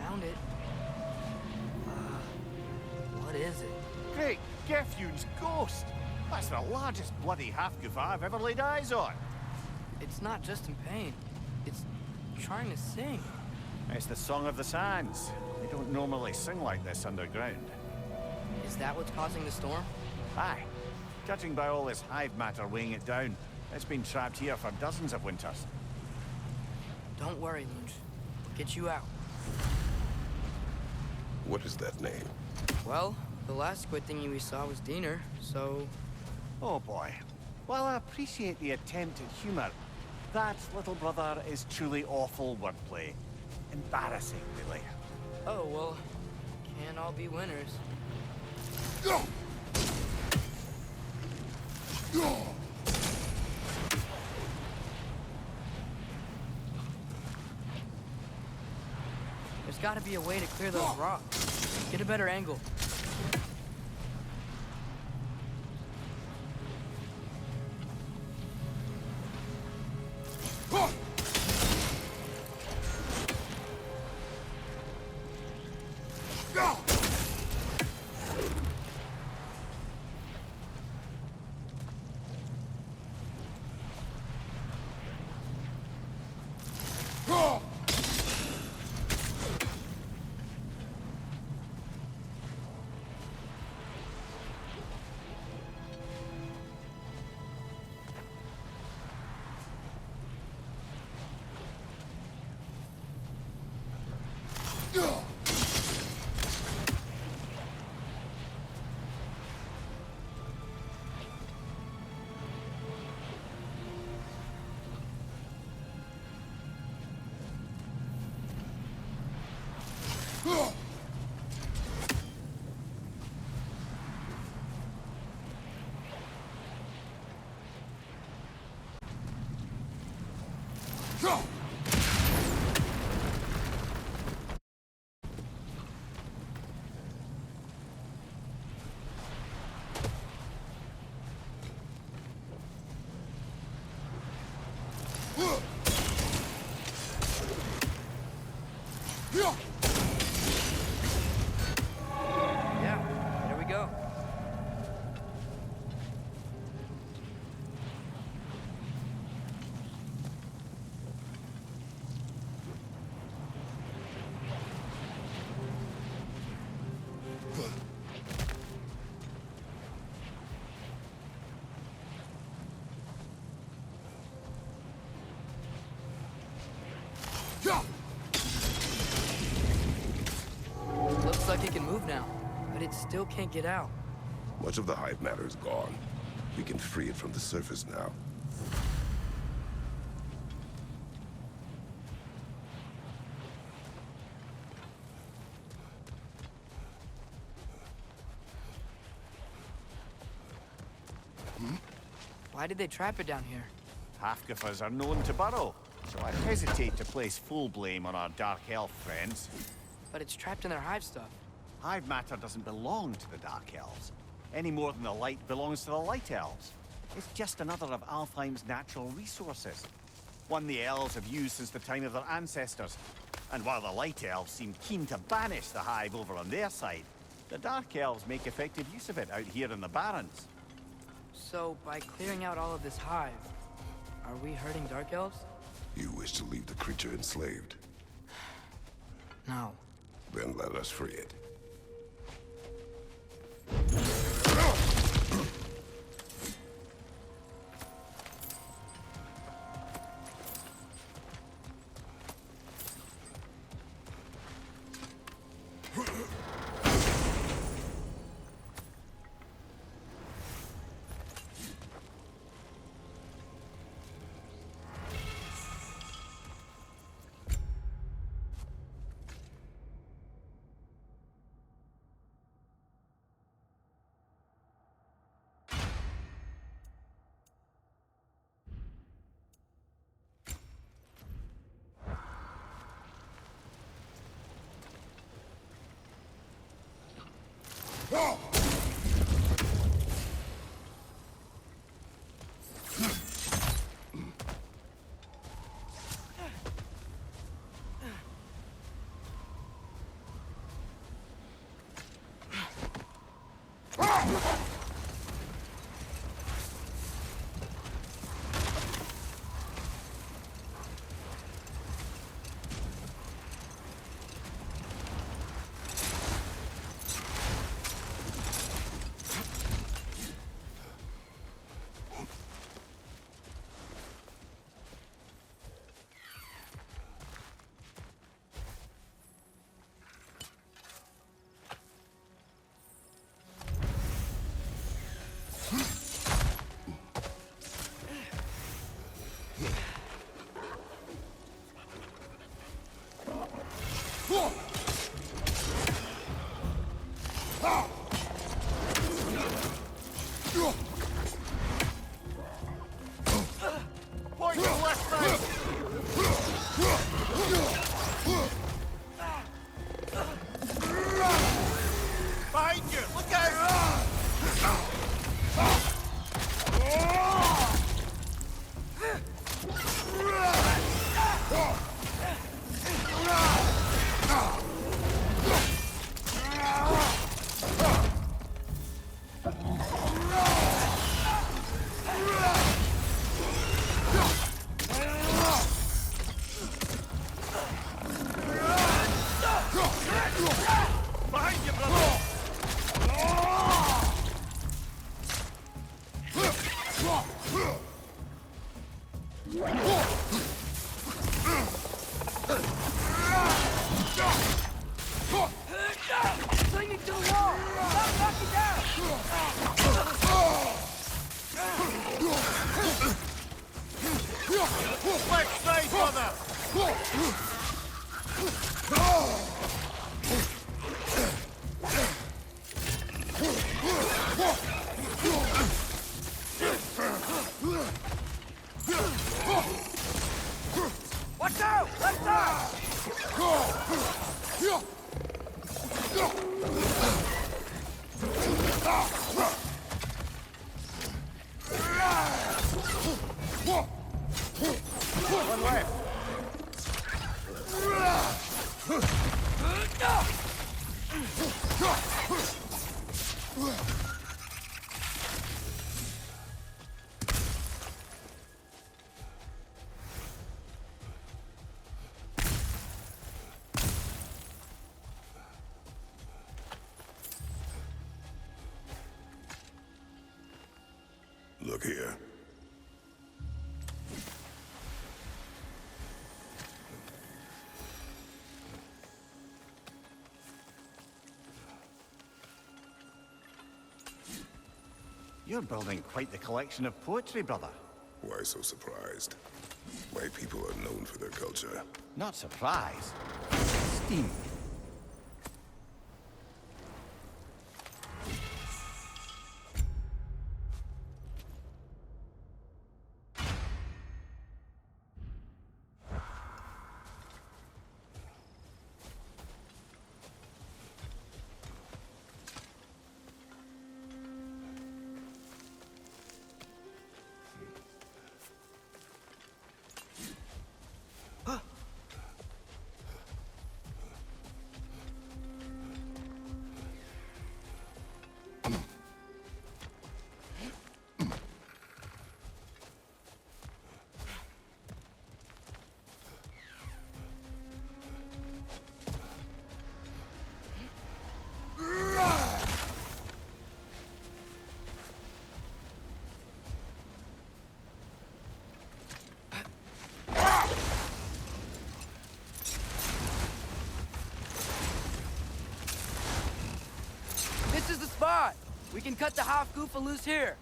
Found it. What is it? Great, Geffune's ghost! That's the largest bloody half-goof I've ever laid eyes on. It's not just in pain. It's trying to sing. It's the Song of the Sands. They don't normally sing like this underground. Is that what's causing the storm? Aye. Judging by all this hive matter weighing it down, it's been trapped here for dozens of winters. Don't worry, Lunch. We'll get you out. What is that name? Well, the last squid thingy we saw was Diener, so... Oh boy. While I appreciate the attempt at humor, that, little brother, is truly awful wordplay. Embarrassing, really. Oh, well, can't all be winners. There's gotta be a way to clear those rocks. Get a better angle. Yeah, there we go. Looks like it can move now, but it still can't get out. Much of the hive matter is gone. We can free it from the surface now. Why did they trap it down here? Half-giffers are known to burrow, so I hesitate to place full blame on our Dark Elf friends. But it's trapped in their hive stuff. Hive matter doesn't belong to the Dark Elves, any more than the light belongs to the Light Elves. It's just another of Alfheim's natural resources. One the elves have used since the time of their ancestors. And while the Light Elves seem keen to banish the hive over on their side, the Dark Elves make effective use of it out here in the Barrens. So, by clearing out all of this hive, are we hurting Dark Elves? You wish to leave the creature enslaved? No. Then let us free it. Clinging to the wall! Stop knocking down! Quick, save, brother! Watch out! Left side! One left. You're building quite the collection of poetry, brother. Why so surprised? My people are known for their culture. Not surprised. Steam. This is the spot! We can cut the half goofa loose here.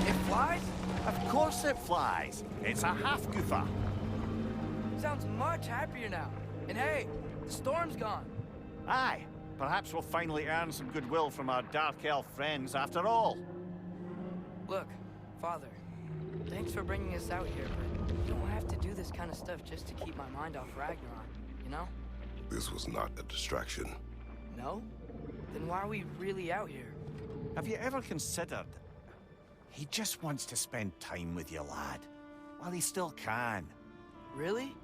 It flies? Of course it flies. It's a half goofa. Sounds much happier now. And hey, the storm's gone. Aye. Perhaps we'll finally earn some goodwill from our Dark Elf friends after all. Look, Father, thanks for bringing us out here, but you don't have to do this kind of stuff just to keep my mind off Ragnarok, you know? This was not a distraction. No? Then why are we really out here? Have you ever considered... He just wants to spend time with you, lad. While he still can. Really?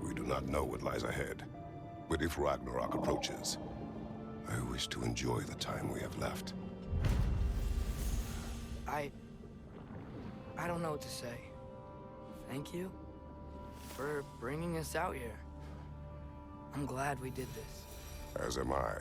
We do not know what lies ahead. But if Ragnarok approaches, I wish to enjoy the time we have left. I don't know what to say. Thank you for bringing us out here. I'm glad we did this. As am I.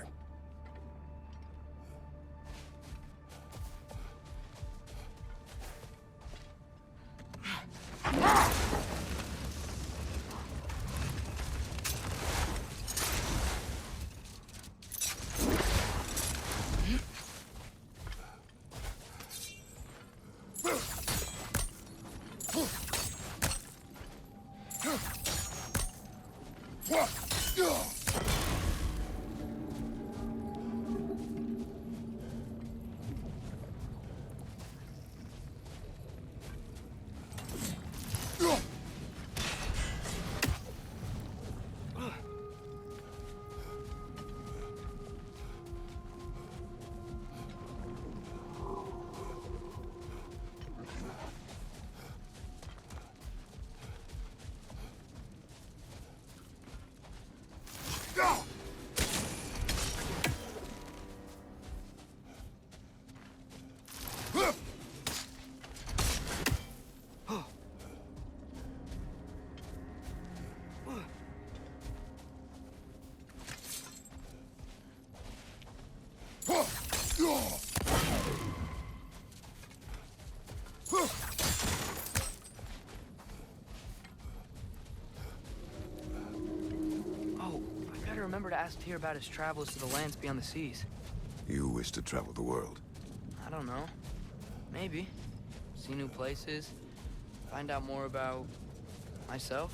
Remember to ask Tyr about his travels to the lands beyond the seas. You wish to travel the world? I don't know. Maybe. See new places. Find out more about... myself.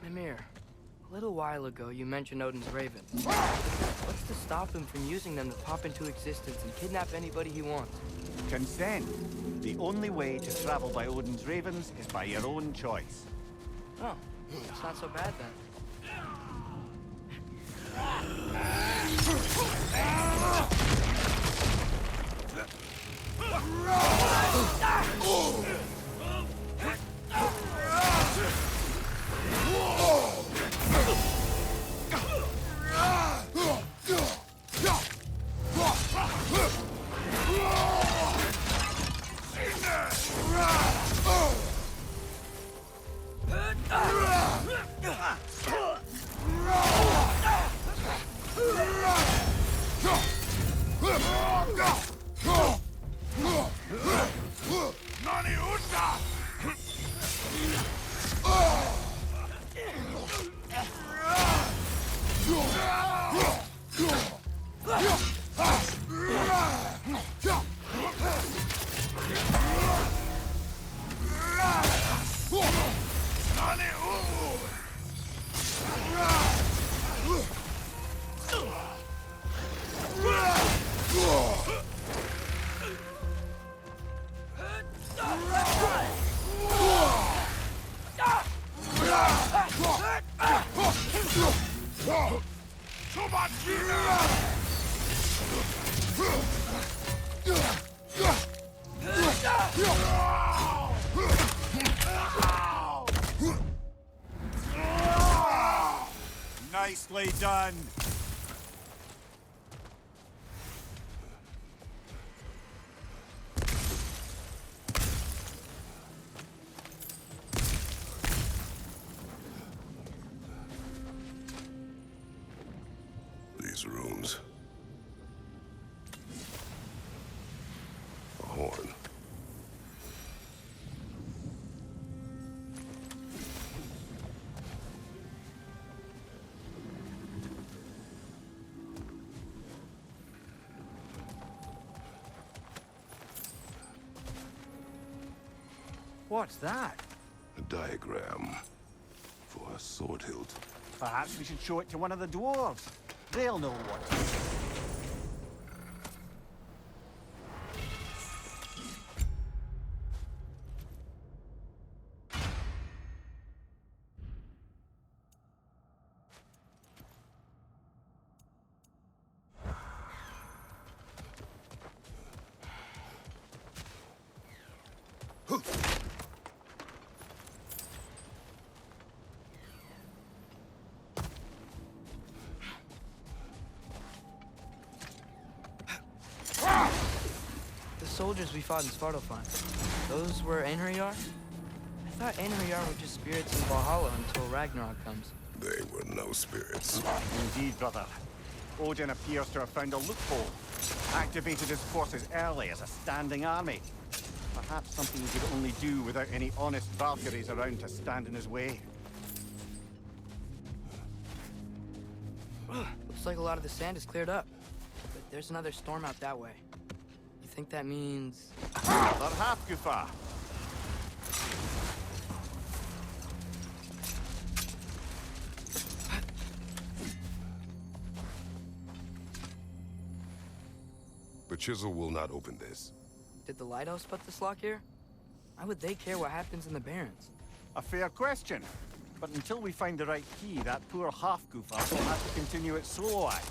Mimir, a little while ago you mentioned Odin's ravens. What's to stop him from using them to pop into existence and kidnap anybody he wants? Consent. The only way to travel by Odin's ravens is by your own choice. Oh, it's not so bad then. Nicely done. These runes. A horn. What's that? A diagram for a sword hilt. Perhaps we should show it to one of the dwarves. They'll know what to do. The soldiers we fought in Svartalfheim, those were Einherjar? I thought Einherjar were just spirits in Valhalla until Ragnarok comes. They were no spirits. Indeed, brother. Odin appears to have found a loophole. Activated his forces early as a standing army. Perhaps something he could only do without any honest Valkyries around to stand in his way. Looks like a lot of the sand is cleared up. But there's another storm out that way. You think that means... Another Hafgufa. The chisel will not open this. Did the lighthouse put this lock here? Why would they care what happens in the Barrens? A fair question. But until we find the right key, that poor half-goofa will have to continue its solo act.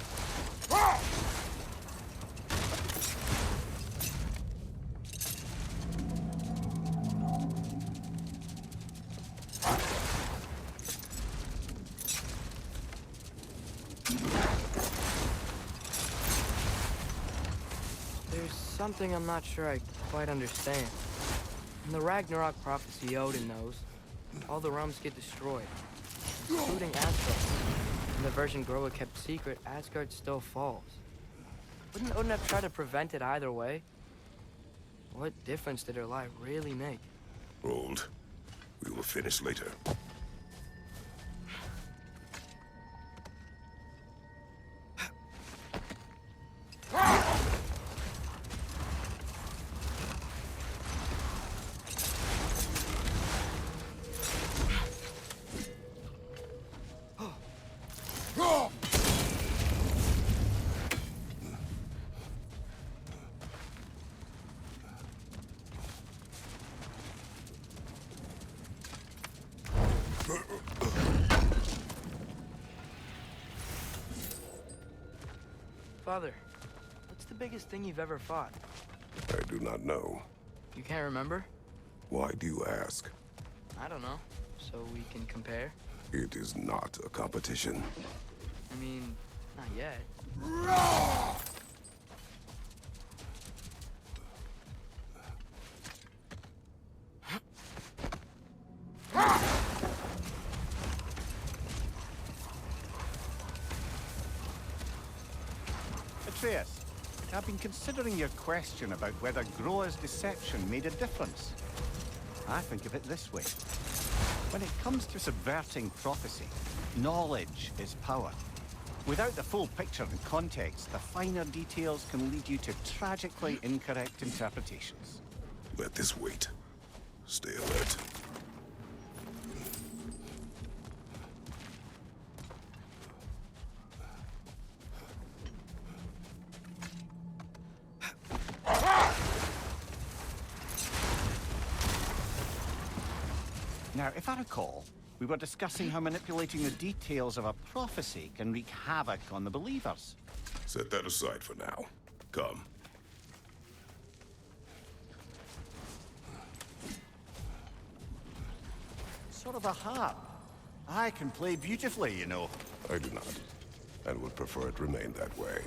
There's something I'm not sure I quite understand. In the Ragnarok prophecy Odin knows, all the realms get destroyed, including Asgard. In the version Groa kept secret, Asgard still falls. Wouldn't Odin have tried to prevent it either way? What difference did her lie really make? Hold. We will finish later. Father, what's the biggest thing you've ever fought? I do not know. You can't remember? Why do you ask? I don't know. So we can compare? It is not a competition. I mean, not yet. Atreus, I've been considering your question about whether Groa's deception made a difference. I think of it this way. When it comes to subverting prophecy, knowledge is power. Without the full picture and context, the finer details can lead you to tragically incorrect interpretations. Let this wait. Stay alert. Now, if I recall, we were discussing how manipulating the details of a prophecy can wreak havoc on the believers. Set that aside for now. Come. Sort of a harp. I can play beautifully, you know. I do not, and would prefer it remain that way.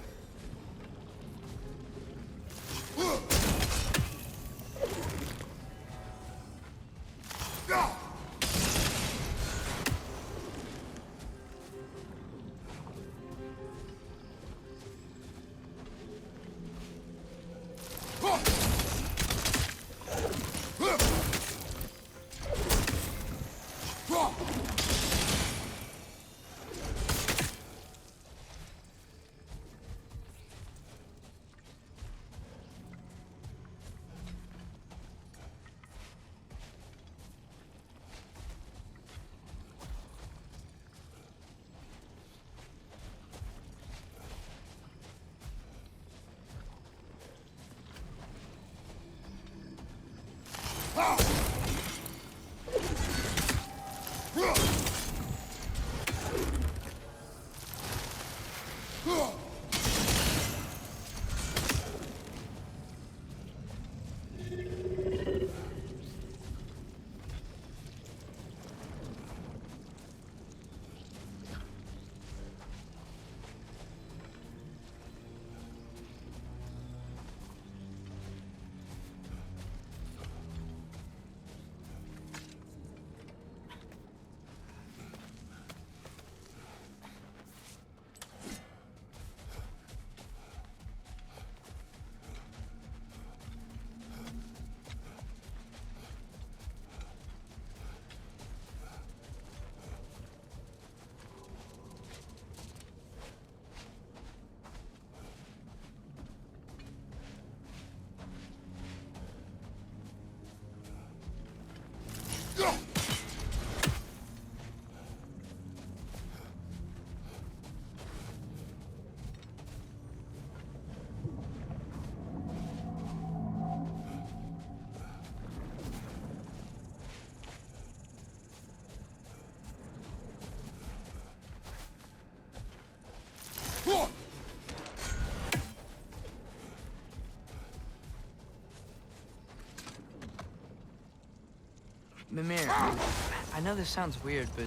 Mimir, I know this sounds weird, but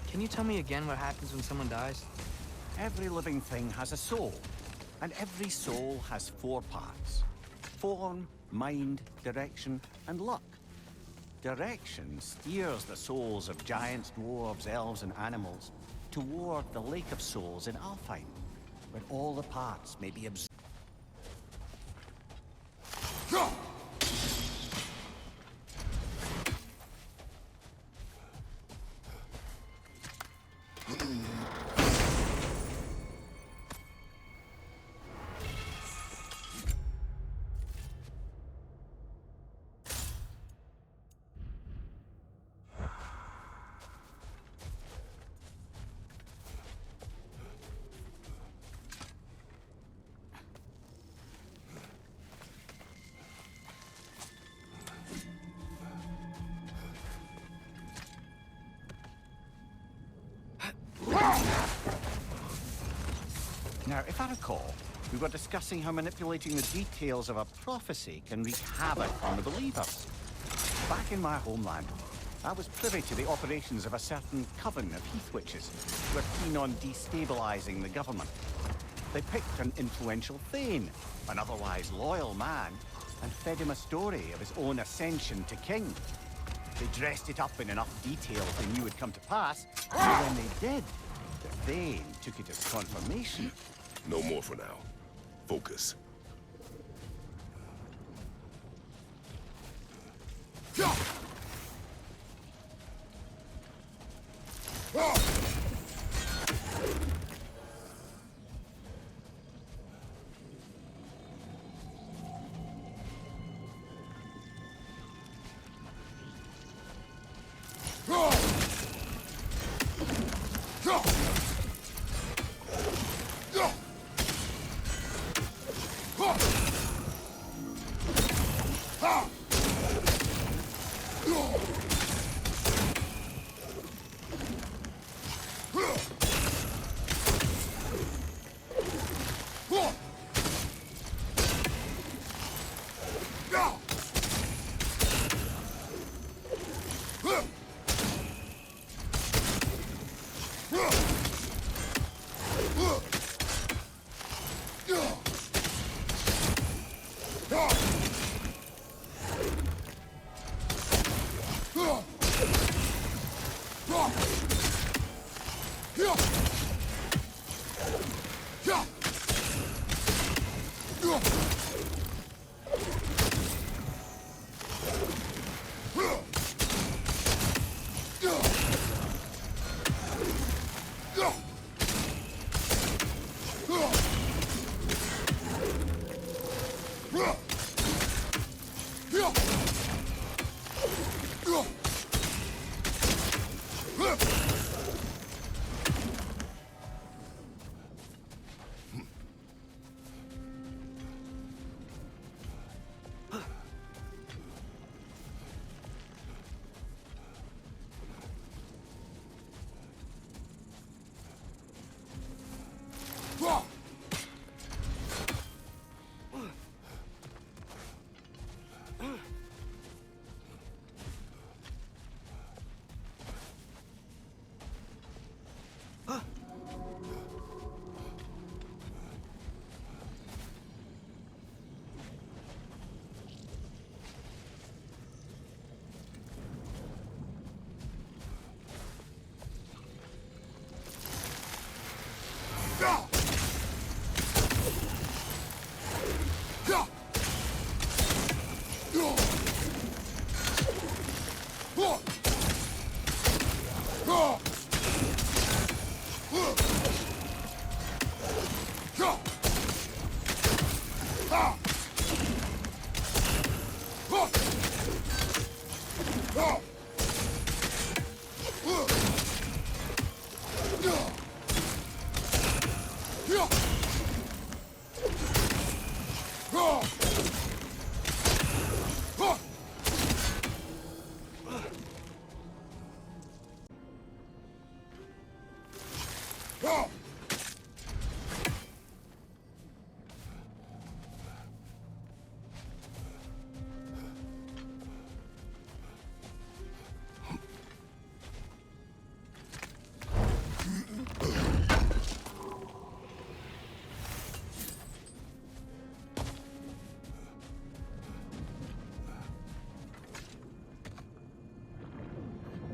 can you tell me again what happens when someone dies? Every living thing has a soul, and every soul has 4 parts. Form, mind, direction, and luck. Direction steers the souls of giants, dwarves, elves, and animals toward the Lake of Souls in Alfheim, where all the parts may be absorbed. Now, if I recall, we were discussing how manipulating the details of a prophecy can wreak havoc on the believers. Back in my homeland, I was privy to the operations of a certain coven of heath witches who were keen on destabilizing the government. They picked an influential Thane, an otherwise loyal man, and fed him a story of his own ascension to king. They dressed it up in enough detail they knew would come to pass, and when they did, the Thane took it as confirmation. No more for now. Focus.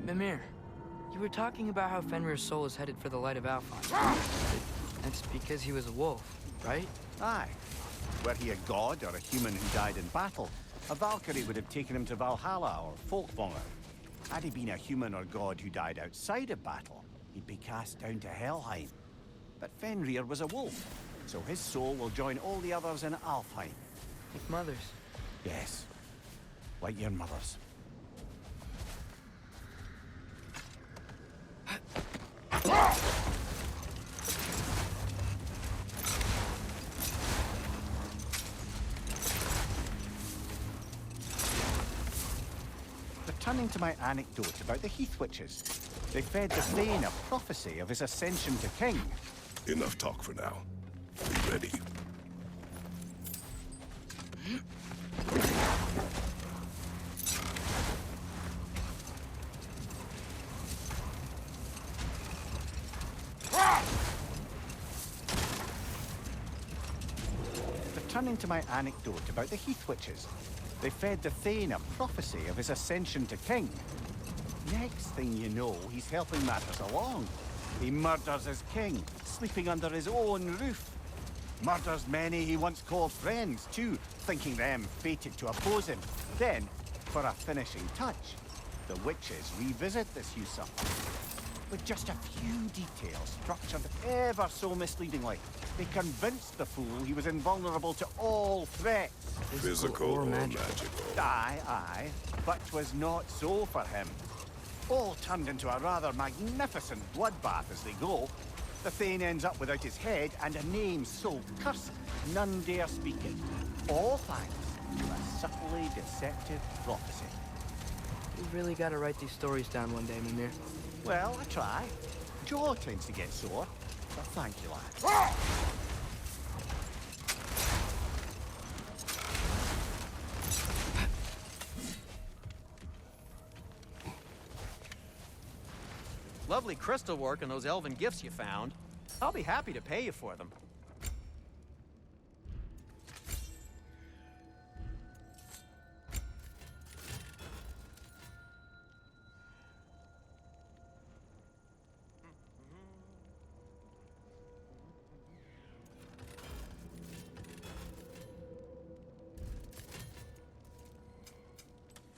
Mimir, you were talking about how Fenrir's soul is headed for the light of Alfheim. That's because he was a wolf, right? Aye. Were he a god or a human who died in battle, a Valkyrie would have taken him to Valhalla or Folkvanger. Had he been a human or god who died outside of battle, he'd be cast down to Helheim. But Fenrir was a wolf, so his soul will join all the others in Alfheim. Like mothers. Yes. Like your mothers. Returning to my anecdote about the Heath Witches, they fed the Thane a prophecy of his ascension to king. Enough talk for now. Be ready. Returning to my anecdote about the Heath Witches, they fed the Thane a prophecy of his ascension to king. Next thing you know, he's helping matters along. He murders his king, sleeping under his own roof. Murders many he once called friends, too, thinking them fated to oppose him. Then, for a finishing touch, the witches revisit this usurper. With just a few details structured ever so misleadingly, they convinced the fool he was invulnerable to all threats. Physical or magical? Aye, but 'twas not so for him. All turned into a rather magnificent bloodbath as they go. The Thane ends up without his head and a name so cursed none dare speak it. All thanks to a subtly deceptive prophecy. You really gotta write these stories down one day, Mimir. Well, I try. Jaw tends to get sore, but thank you, lad. Lovely crystal work and those elven gifts you found. I'll be happy to pay you for them.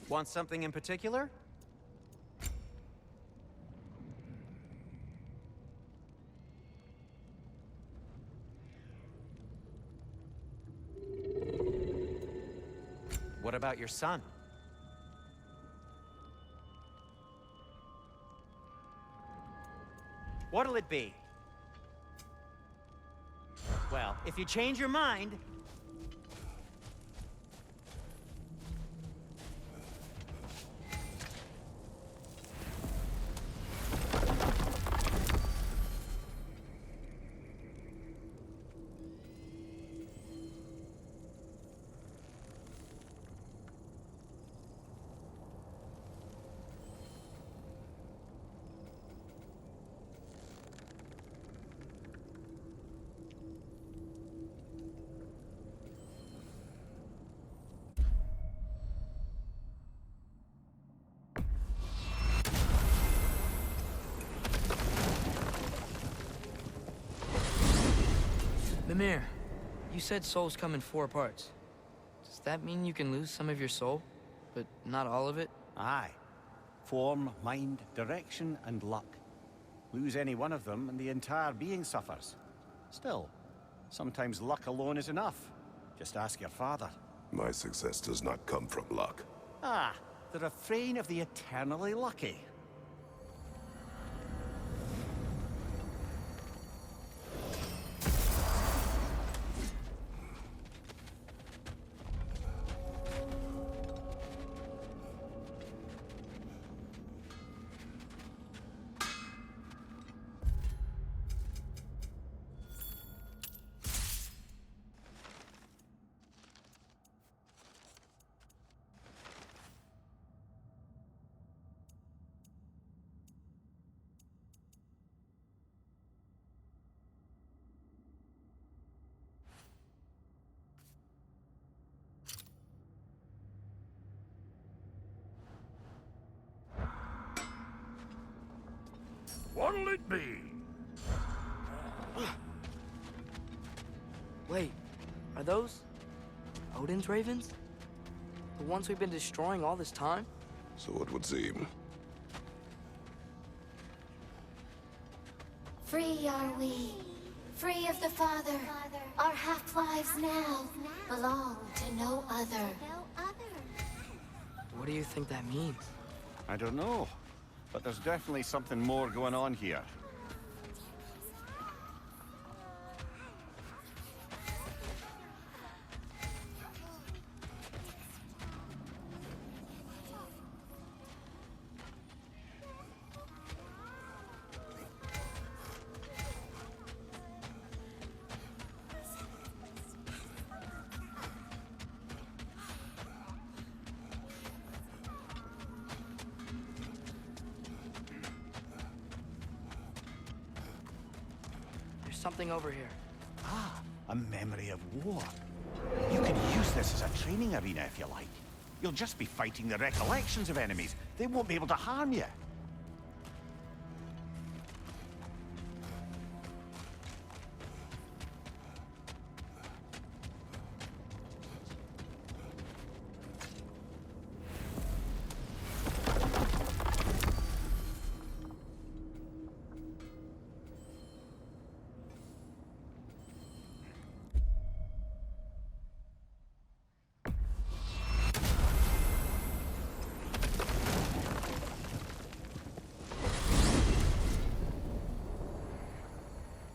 Want something in particular? What about your son? What'll it be? Well, if you change your mind... Mimir, you said souls come in 4 parts. Does that mean you can lose some of your soul, but not all of it? Aye. Form, mind, direction, and luck. Lose any one of them and the entire being suffers. Still, sometimes luck alone is enough. Just ask your father. My success does not come from luck. Ah, the refrain of the eternally lucky. What'll it be? Wait, are those Odin's ravens? The ones we've been destroying all this time? So it would seem. Free are we, free of the Father. Our half-lives now belong to no other. What do you think that means? I don't know, but there's definitely something more going on here. something over here. Ah, a memory of war. You can use this as a training arena if you like. You'll just be fighting the recollections of enemies. They won't be able to harm you.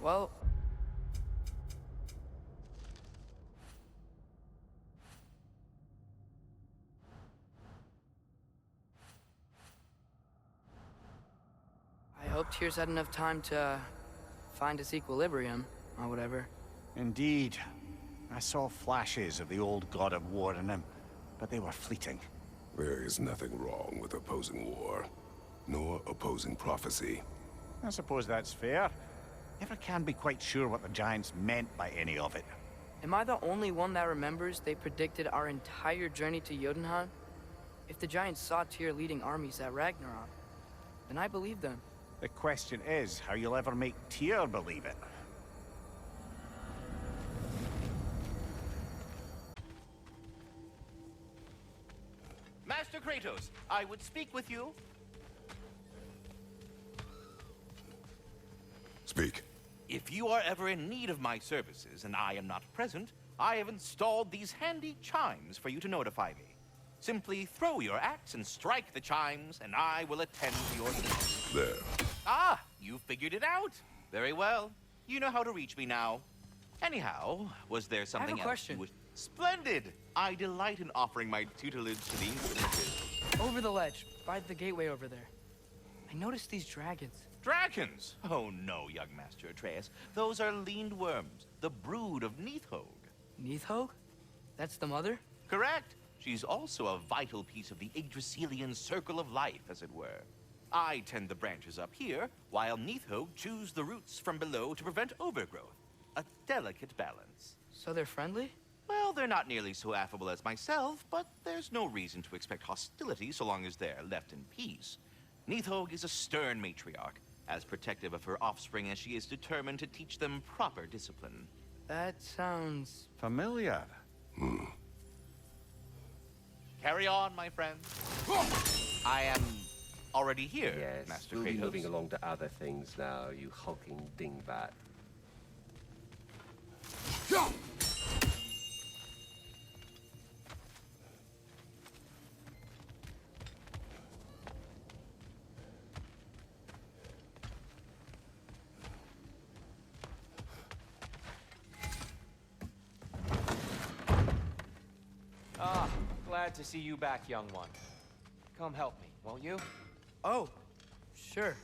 Well... I hope Tyr's had enough time to find his equilibrium, or whatever. Indeed. I saw flashes of the old god of war in him, but they were fleeting. There is nothing wrong with opposing war, nor opposing prophecy. I suppose that's fair. Never can be quite sure what the Giants meant by any of it. Am I the only one that remembers they predicted our entire journey to Jotunheim? If the Giants saw Tyr leading armies at Ragnarok, then I believe them. The question is how you'll ever make Tyr believe it. Master Kratos, I would speak with you. Speak. If you are ever in need of my services and I am not present, I have installed these handy chimes for you to notify me. Simply throw your axe and strike the chimes, and I will attend to your needs. There. Ah, you figured it out. Very well. You know how to reach me now. Anyhow, was there something else? question. You would... Splendid! I delight in offering my tutelage to the Inquisitors. Over the ledge, by the gateway over there. I noticed these dragons. Dragons? Oh no, young Master Atreus. Those are leaned worms, the brood of Nidhogg. Nidhogg? That's the mother? Correct. She's also a vital piece of the Yggdrasilian circle of life, as it were. I tend the branches up here, while Nidhogg chews the roots from below to prevent overgrowth. A delicate balance. So they're friendly? Well, they're not nearly so affable as myself, but there's no reason to expect hostility so long as they're left in peace. Nidhogg is a stern matriarch, as protective of her offspring as she is determined to teach them proper discipline. That sounds... familiar. Carry on, my friend. I am already here, Yes, Master we'll Kratos. be moving along to other things now, you hulking dingbat. Ah, glad to see you back, young one. Come help me, won't you? Oh, sure.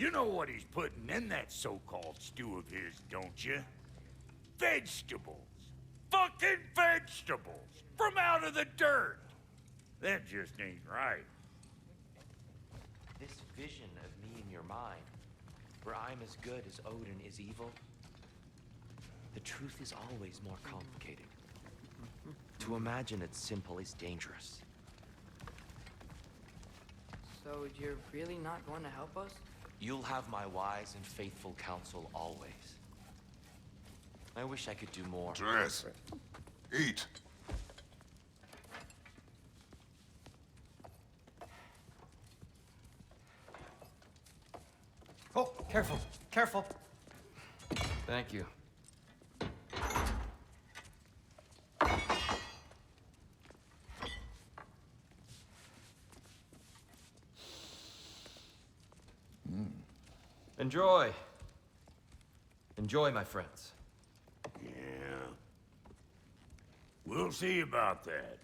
You know what he's putting in that so-called stew of his, don't you? Vegetables. Fucking vegetables! From out of the dirt! That just ain't right. This vision of me in your mind, where I'm as good as Odin is evil, the truth is always more complicated. To imagine it's simple is dangerous. So you're really not going to help us? You'll have my wise and faithful counsel always. I wish I could do more. Atreus, eat. Oh, careful, careful. Thank you. Enjoy. Enjoy, my friends. Yeah. We'll see about that.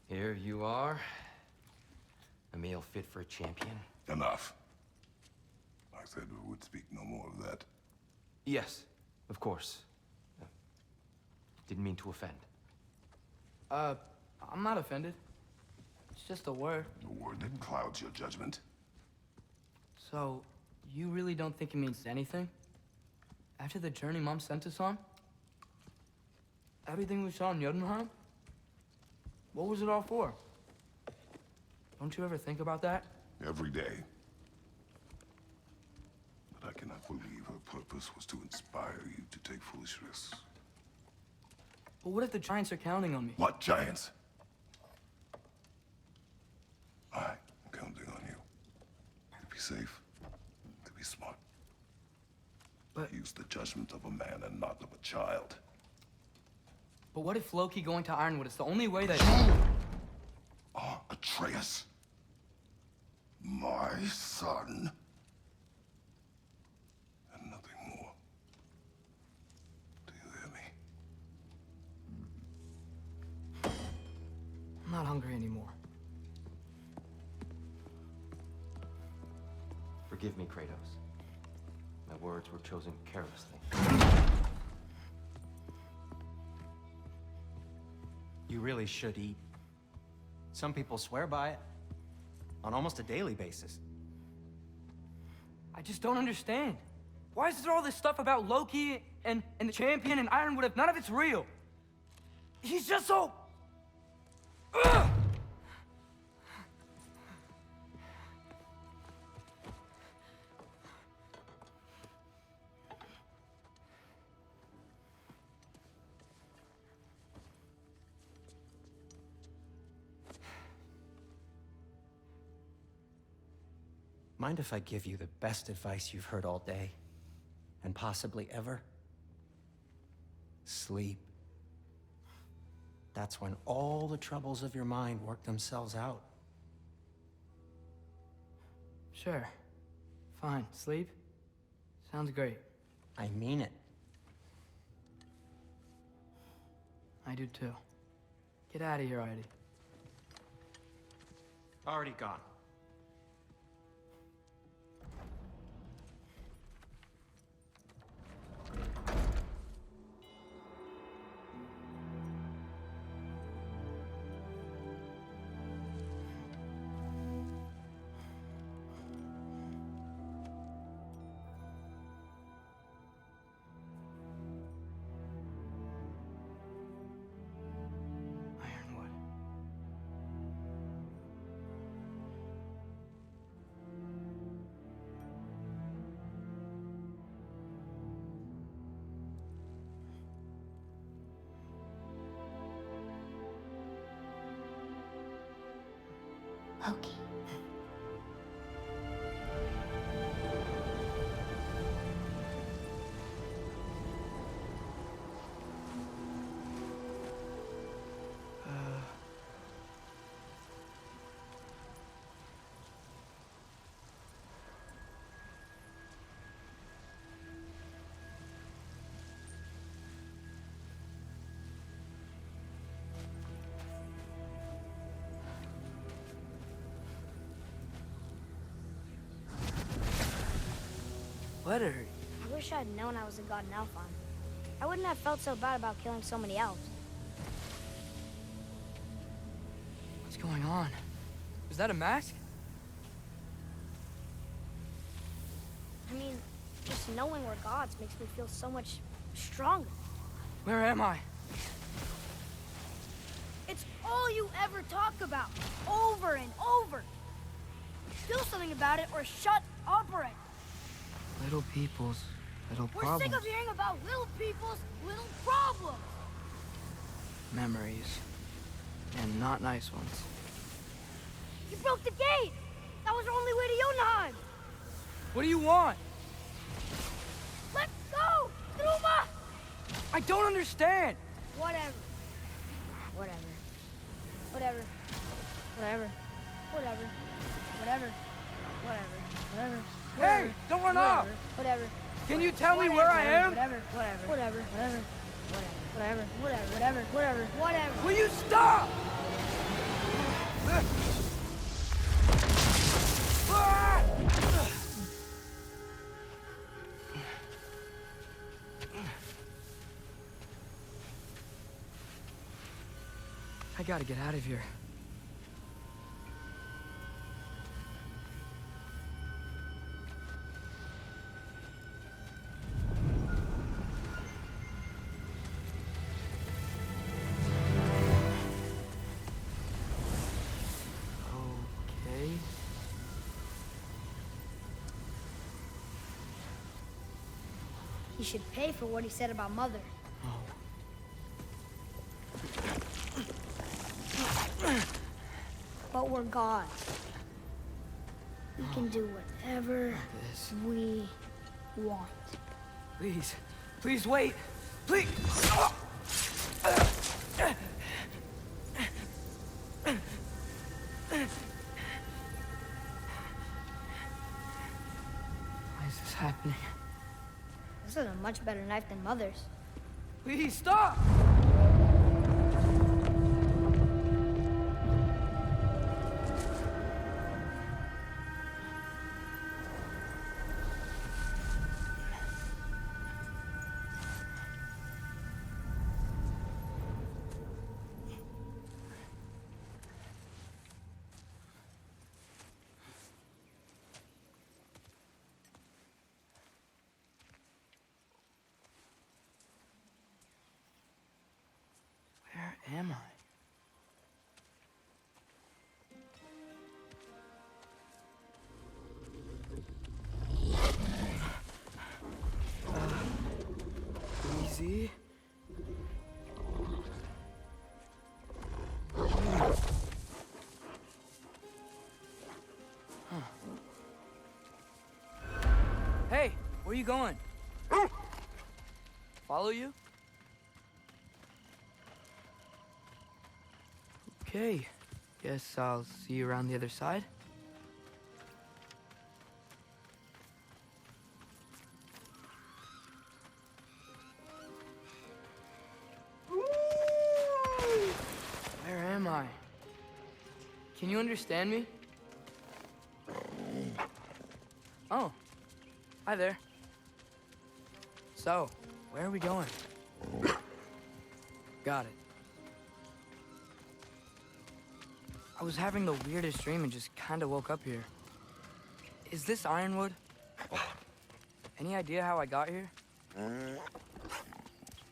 Here you are. A meal fit for a champion. Enough. I said we would speak no more of that. Yes, of course. Didn't mean to offend. I'm not offended. It's just a word. A word that clouds your judgment. So, you really don't think it means anything? After the journey Mom sent us on? Everything we saw in Jotunheim? What was it all for? Don't you ever think about that? Every day. But I cannot believe her purpose was to inspire you to take foolish risks. But what if the Giants are counting on me? What giants? I'm counting on you. To be safe, to be smart. But use the judgment of a man and not of a child. But what if Loki going to Ironwood is the only way that— You are Atreus. My son. And nothing more. Do you hear me? I'm not hungry anymore. Forgive me, Kratos. My words were chosen carelessly. You really should eat. Some people swear by it. On almost a daily basis. I just don't understand. Why is there all this stuff about Loki and the champion and Ironwood if none of it's real? He's just so— Ugh! Mind if I give you the best advice you've heard all day? And possibly ever? Sleep. That's when all the troubles of your mind work themselves out. Sure. Fine. Sleep? Sounds great. I mean it. I do too. Get out of here already. Already gone. Ironwood. Loki. letter. I wish I'd known I was a god in Alphon. I wouldn't have felt so bad about killing so many elves. What's going on? Is that a mask? I mean, just knowing we're gods makes me feel so much stronger. Where am I? It's all you ever talk about, over and over. Do something about it or shut up already. Little people's little We're problems. sick of hearing about little people's little problems. Memories. And not nice ones. You broke the gate. That was our only way to Jotunheim. What do you want? Let's go, Druma! I don't understand. Whatever. Whatever. Whatever. Whatever. Whatever. Whatever. Whatever. Whatever. Hey, don't run off. Whatever. Can you tell me where I am? Whatever. Whatever. Whatever. Whatever. Whatever. Whatever. Whatever. Whatever. Whatever. Will you stop? I gotta get out of here. Okay. He should pay for what he said about Mother. But we're gods. We can do whatever we want. Please. Please wait. Please. Why is this happening? This is a much better knife than Mother's. Please stop! Where am I? Easy. Huh. Hey, where are you going? Follow you? Okay, guess I'll see you around the other side. Where am I? Can you understand me? Oh, hi there. So, where are we going? Got it. I was having the weirdest dream and just kind of woke up here. Is this Ironwood? Any idea how I got here?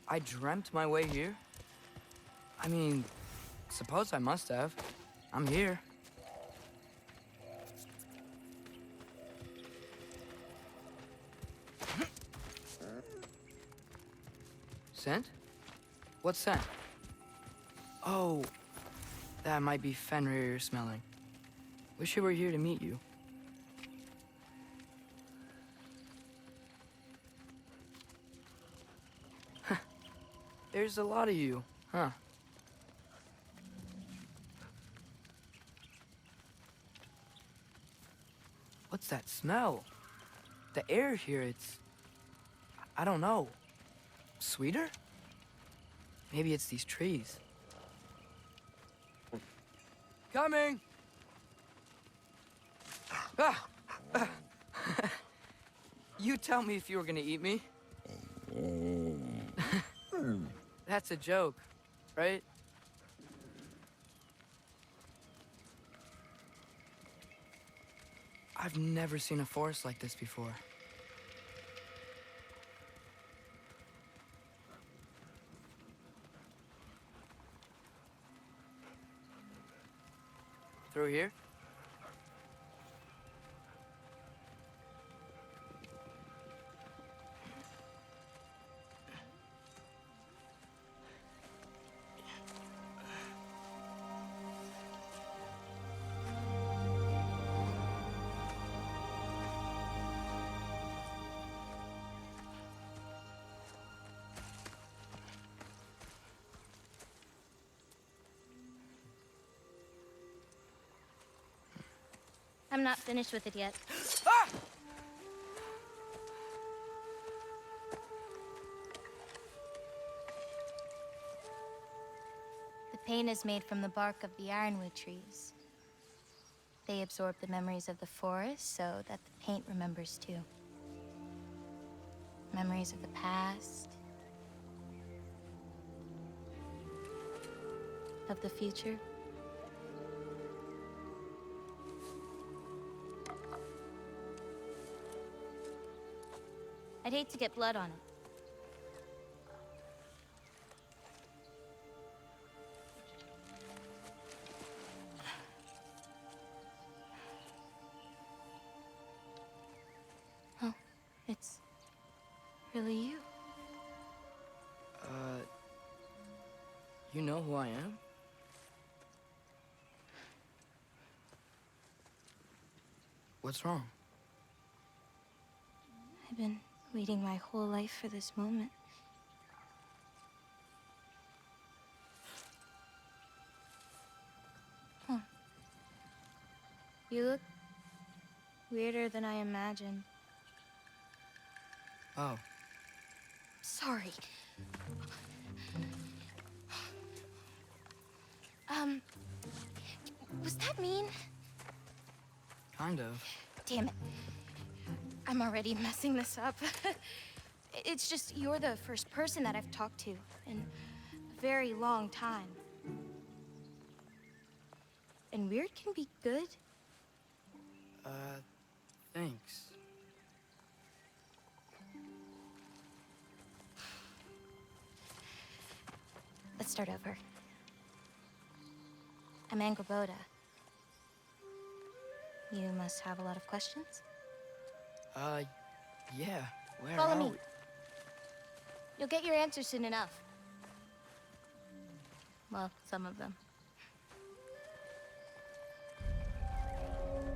I dreamt my way here? I mean, suppose I must have. I'm here. Scent? What scent? Oh, that might be Fenrir you're smelling. Wish I were here to meet you. There's a lot of you, huh? What's that smell? The air here, it's... I don't know. Sweeter? Maybe it's these trees. Coming! You tell me if you were gonna eat me. That's a joke, right? I've never seen a forest like this before. Through here? I'm not finished with it yet. Ah! The paint is made from the bark of the ironwood trees. They absorb the memories of the forest so that the paint remembers too. Memories of the past, of the future. I'd hate to get blood on it. Oh, it's really you. You know who I am? What's wrong? I've been waiting my whole life for this moment. Huh. You look weirder than I imagined. Oh. Sorry. Was that mean? Kind of. Damn it. I'm already messing this up. It's just you're the first person that I've talked to in a very long time. And weird can be good. Thanks. Let's start over. I'm Angrboda. You must have a lot of questions? Yeah. Where Follow are me. we? You'll get your answers soon enough. Well, some of them.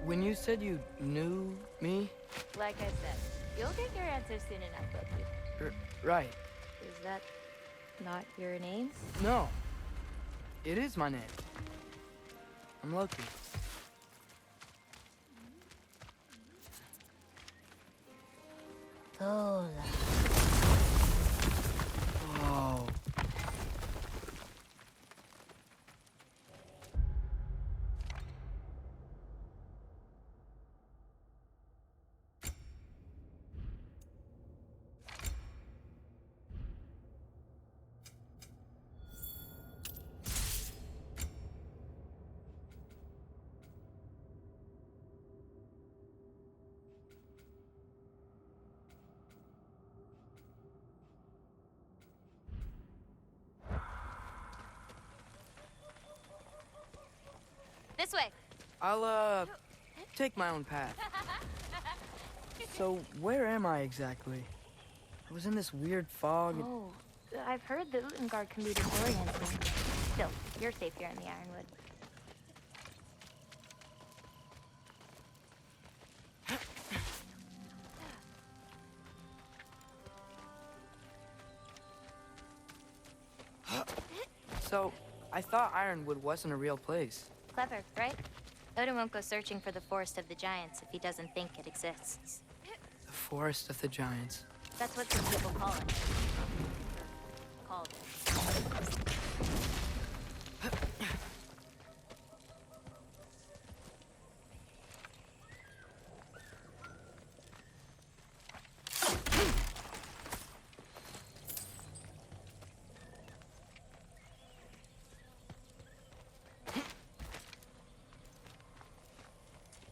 When you said you knew me? Like I said, you'll get your answers soon enough, Loki. Right. Is that not your name? No. It is my name. I'm Loki. Lola. Oh. This way. I'll, take my own path. So, where am I exactly? I was in this weird fog. Oh, I've heard the Utengard can be disorienting. Still, you're safe here in the Ironwood. So, I thought Ironwood wasn't a real place. Clever, right? Odin won't go searching for the Forest of the Giants if he doesn't think it exists. The Forest of the Giants. That's what some people call it. Called it.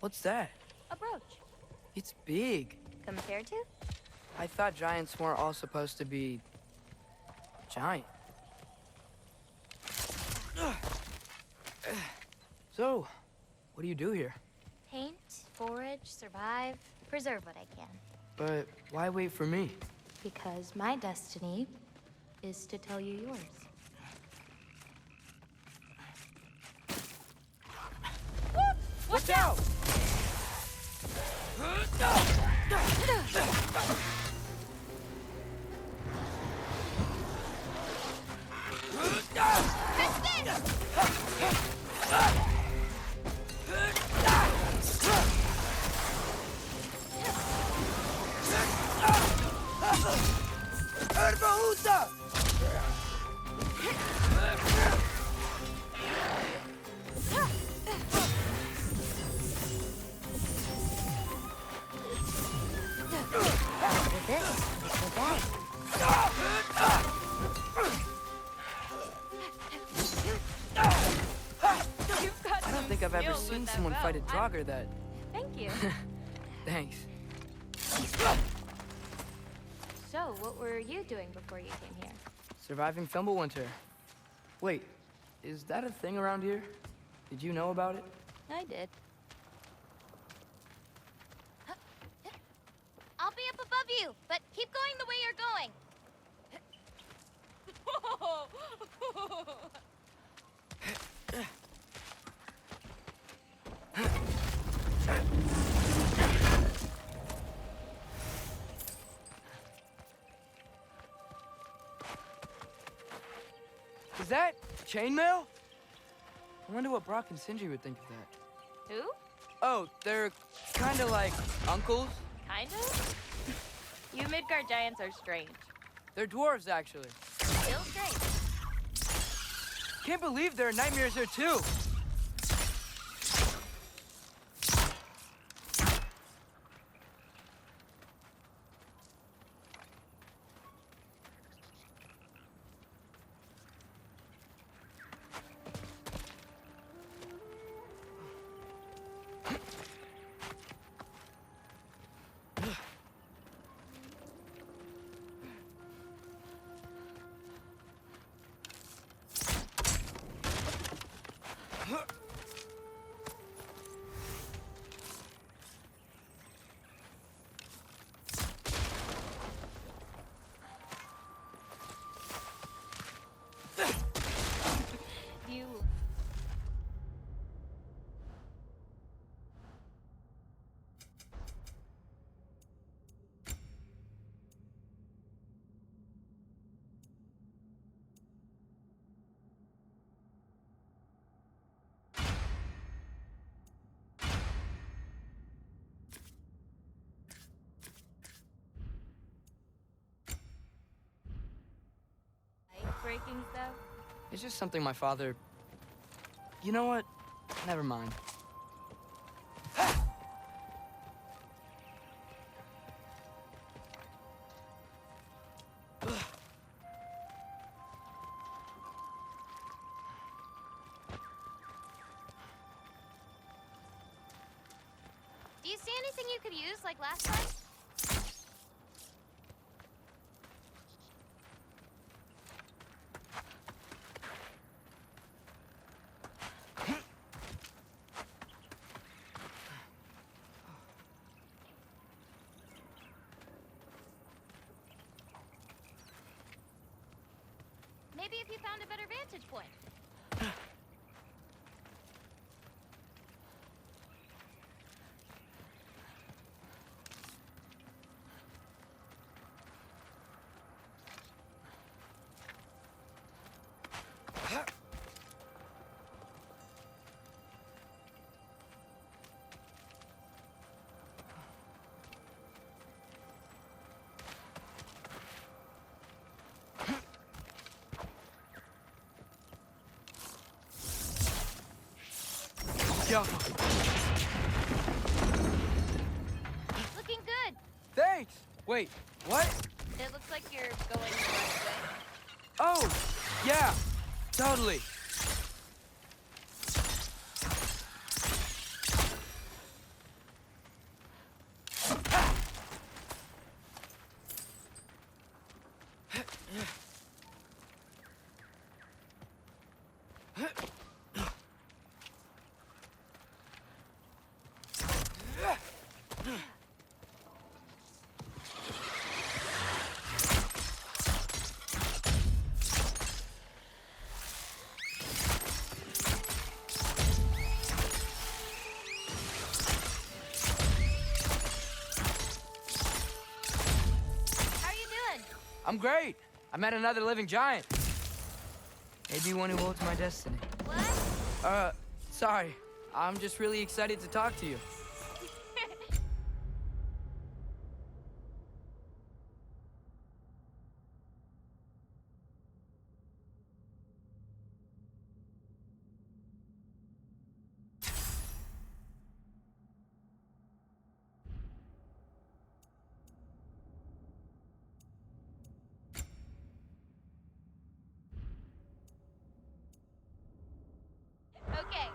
What's that? A brooch. It's big. Compared to? I thought giants weren't all supposed to be... giant. So, what do you do here? Paint, forage, survive, preserve what I can. But why wait for me? Because my destiny is to tell you yours. Watch out! I don't think I've ever seen someone fight a Draugr that... Thank you. Thanks. So, what were you doing before you came here? Surviving Fimbulwinter. Wait, is that a thing around here? Did you know about it? I did. I'll be up above you, but keep going the way you're going. Is that chainmail? I wonder what Brock and Sindri would think of that. Who? Oh, they're kind of like uncles. Kind of? You Midgard giants are strange. They're dwarves, actually. Still strange. Can't believe there are nightmares here, too. Breaking stuff? It's just something my father... You know what? Never mind. Do you see anything you could use like last time? Maybe if you found a better vantage point. Yo. Looking good. Thanks! Wait, what? It looks like you're going the right way. Oh, yeah, totally. I'm great. I met another living giant. Maybe one who holds my destiny. What? Sorry. I'm just really excited to talk to you. Okay.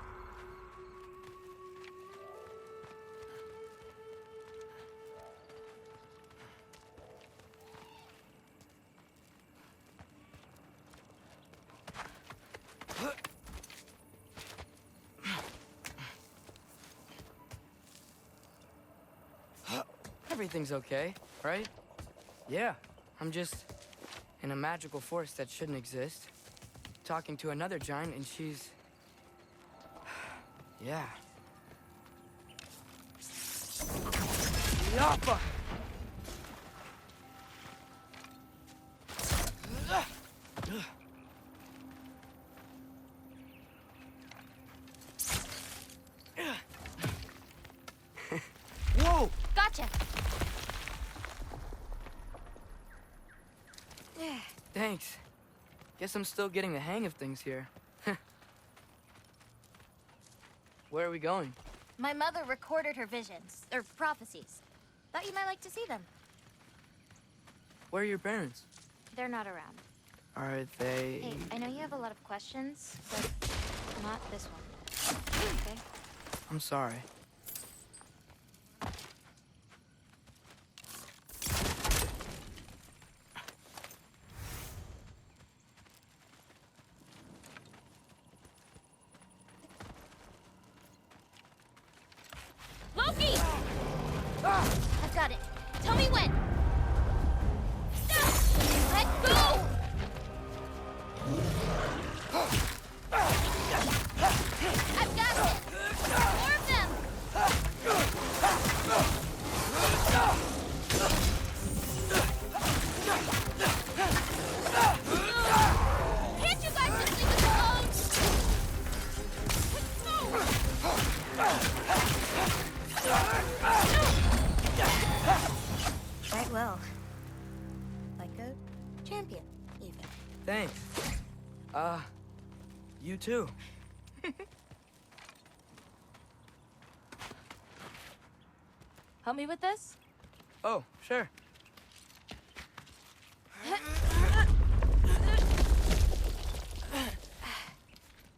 Everything's okay, right? Yeah, I'm just in a magical force that shouldn't exist. Talking to another giant and she's... yeah. Yappa! Whoa! Gotcha. Thanks. Guess I'm still getting the hang of things here. Where are we going? My mother recorded her visions, or prophecies. Thought you might like to see them. Where are your parents? They're not around. Are they... Hey, I know you have a lot of questions, but not this one. Okay? I'm sorry. Loki! I've got it. Tell me when. Let go! I've got it. More of them. Can't you guys just leave us alone? Quite well. Like a champion, even. Thanks. You too. Help me with this? Oh, sure.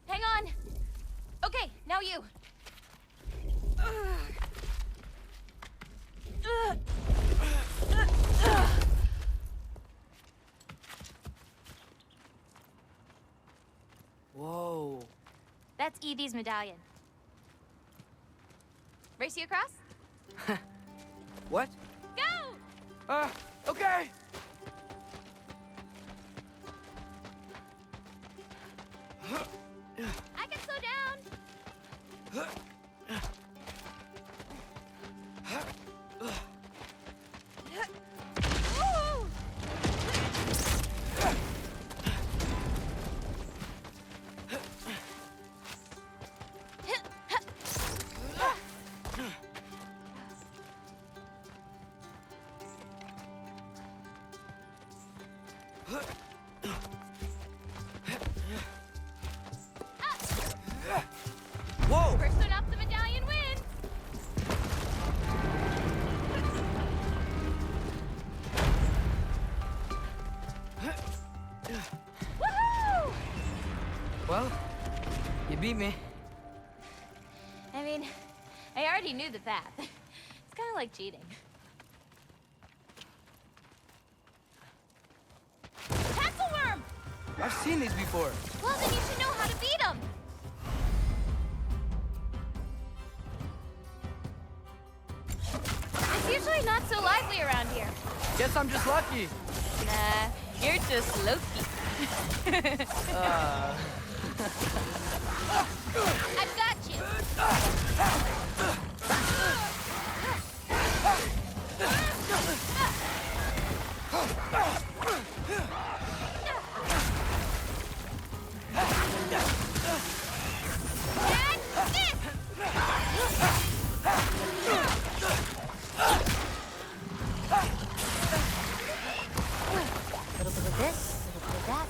Hang on. Okay, now you. Whoa. That's Evie's medallion. Race you across? What? Go! Okay. I can slow down. Woo! Whoa! First one off the medallion wins. Woohoo! Well, you beat me. I mean, I already knew the path. It's kind of like cheating. Tackle worm! I've seen these before. Well, then you should know how to beat them. usually not so lively around here. Guess I'm just lucky. Nah, you're just Loki. I've got you. A little bit of this, a little bit of that.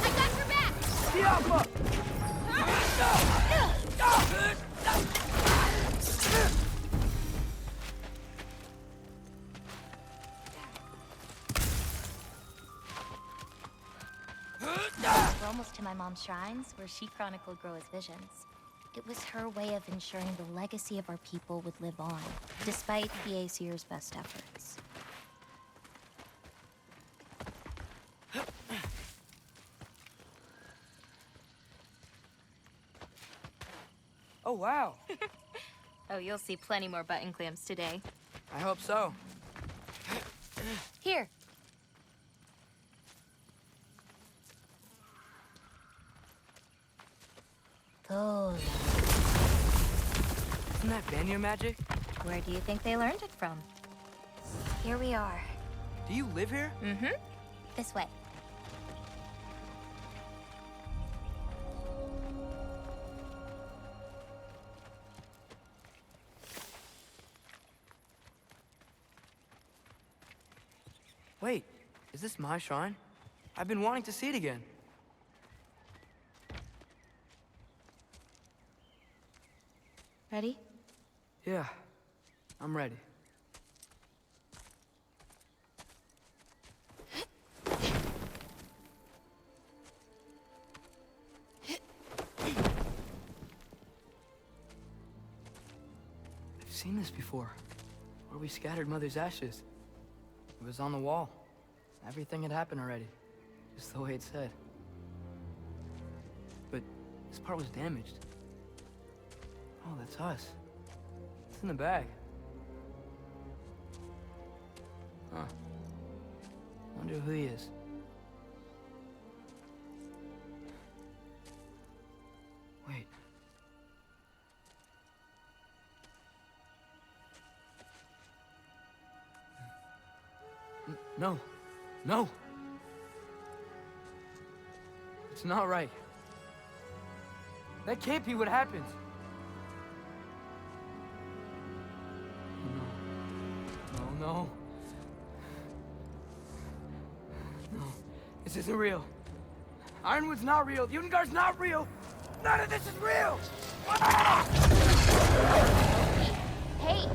I got your back! Diablo! We're almost to my mom's shrines, where she chronicled Groa's visions. It was her way of ensuring the legacy of our people would live on, despite the Aesir's best efforts. Oh, wow. Oh, you'll see plenty more button clamps today. I hope so. Here. Oh. Isn't that Vanir magic? Where do you think they learned it from? Here we are. Do you live here? Mm-hmm. This way. Wait, is this my shrine? I've been wanting to see it again. Ready? Yeah, I'm ready. I've seen this before, where we scattered Mother's ashes. It was on the wall. Everything had happened already, just the way it said. But this part was damaged. Oh, that's us. It's in the bag. Huh. Wonder who he is. Wait. No. No! It's not right. That can't be what happened. No. No. This isn't real. Ironwood's not real. Ungar's not real. None of this is real! Ah! Hey!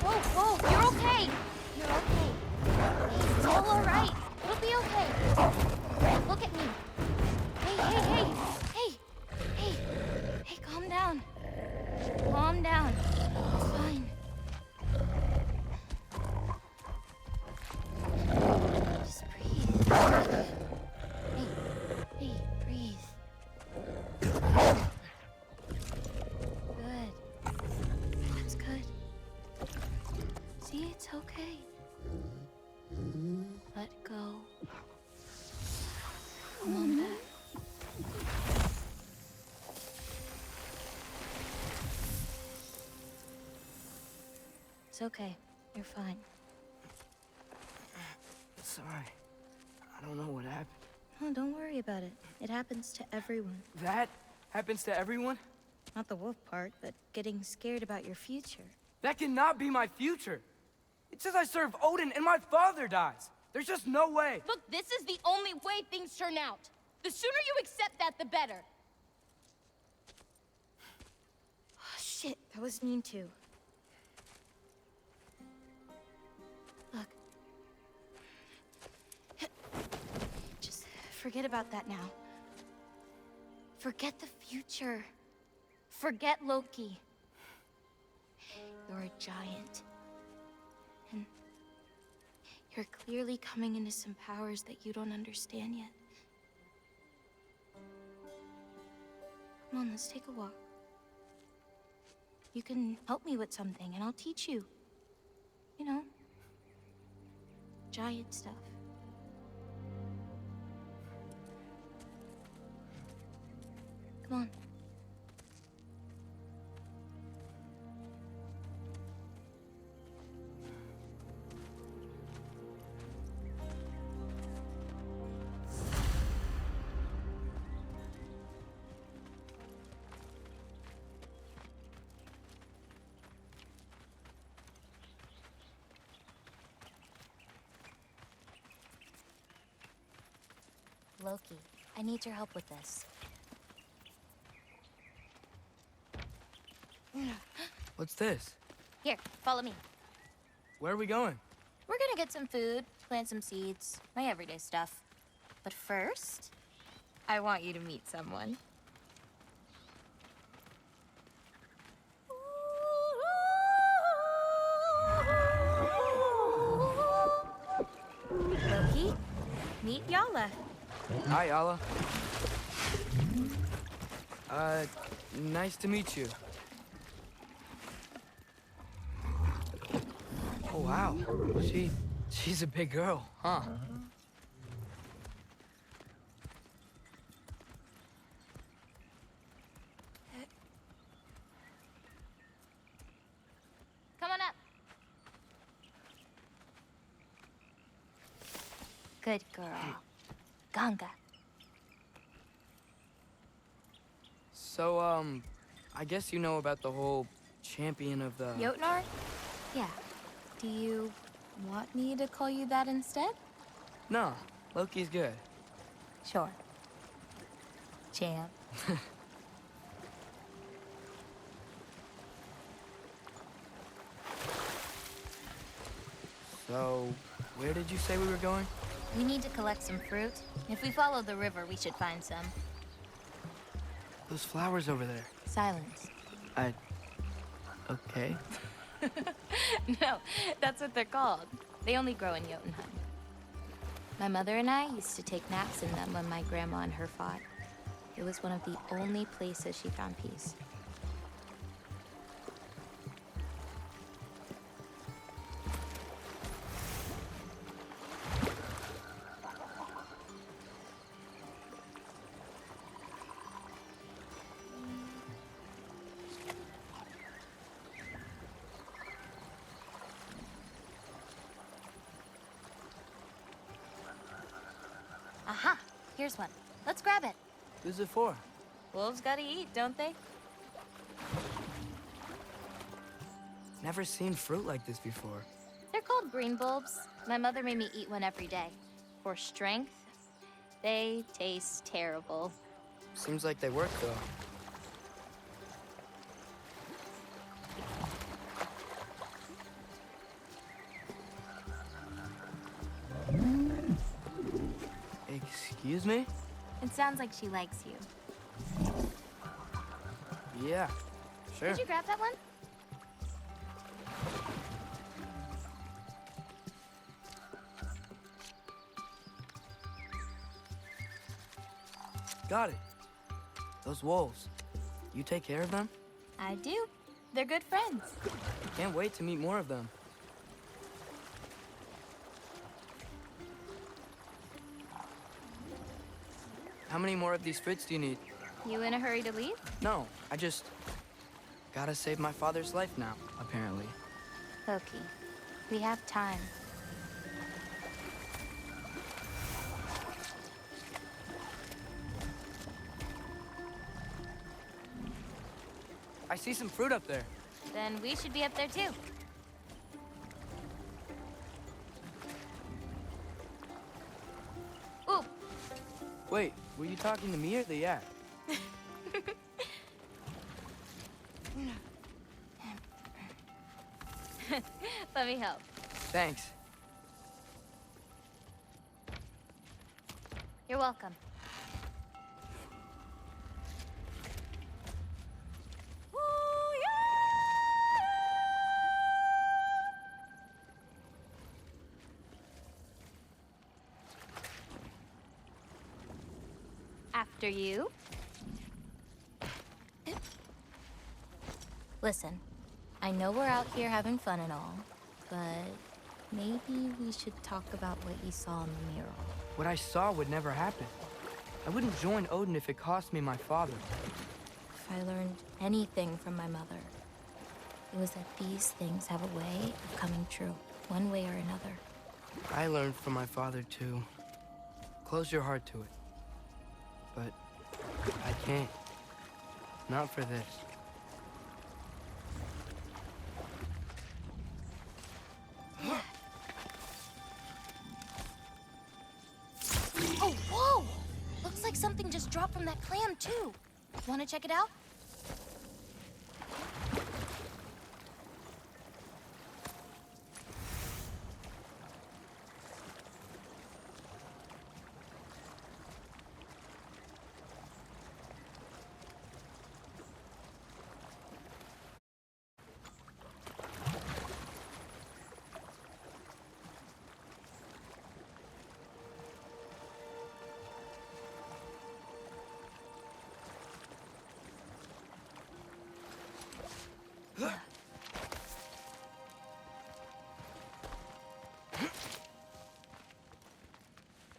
Whoa, you're okay. You're okay. It's all alright. It'll be okay. Look at me. Hey, calm down. Calm down. It's fine. Just breathe. Hey, breathe. Good. That's good. See, it's okay. Let go. Come on back. It's okay. You're fine. Sorry. I don't know what happened. Oh, don't worry about it. It happens to everyone. That happens to everyone? Not the wolf part, but getting scared about your future. That cannot be my future. It says I serve Odin and my father dies. There's just no way. Look, this is the only way things turn out. The sooner you accept that, the better. Oh, shit, that was mean too. Look. Just forget about that now. Forget the future. Forget Loki. You're a giant. And you're clearly coming into some powers that you don't understand yet. Come on, let's take a walk. You can help me with something, and I'll teach you. You know, giant stuff. Come on. Loki, I need your help with this. What's this? Here, follow me. Where are we going? We're gonna get some food, plant some seeds, my everyday stuff. But first, I want you to meet someone. Loki, meet Yala. Hi, Yala. Nice to meet you. Oh, wow. She's a big girl, huh? Come on up. Good girl. Ganga. So, I guess you know about the whole champion of the... Jotnar? Yeah. Do you want me to call you that instead? No, Loki's good. Sure. Champ. So, where did you say we were going? We need to collect some fruit. If we follow the river, we should find some. Those flowers over there. Silence. Okay. No, that's what they're called. They only grow in Jotunheim. My mother and I used to take naps in them when my grandma and her fought. It was one of the only places she found peace. Aha! Here's one. Let's grab it. Who's it for? Wolves gotta eat, don't they? Never seen fruit like this before. They're called green bulbs. My mother made me eat one every day. For strength, they taste terrible. Seems like they work, though. Excuse me? It sounds like she likes you. Yeah, sure. Did you grab that one? Got it. Those wolves. You take care of them? I do. They're good friends. Can't wait to meet more of them. How many more of these fruits do you need? You in a hurry to leave? No, I just gotta save my father's life now, apparently. Loki, we have time. I see some fruit up there. Then we should be up there too. Ooh! Wait, were you talking to me or the yak? Let me help. Thanks. You're welcome. After you. Listen, I know we're out here having fun and all, but maybe we should talk about what you saw in the mural. What I saw would never happen. I wouldn't join Odin if it cost me my father. If I learned anything from my mother, it was that these things have a way of coming true, one way or another. I learned from my father, too. Close your heart to it. But I can't. Not for this. Oh, whoa! Looks like something just dropped from that clam, too. Want to check it out?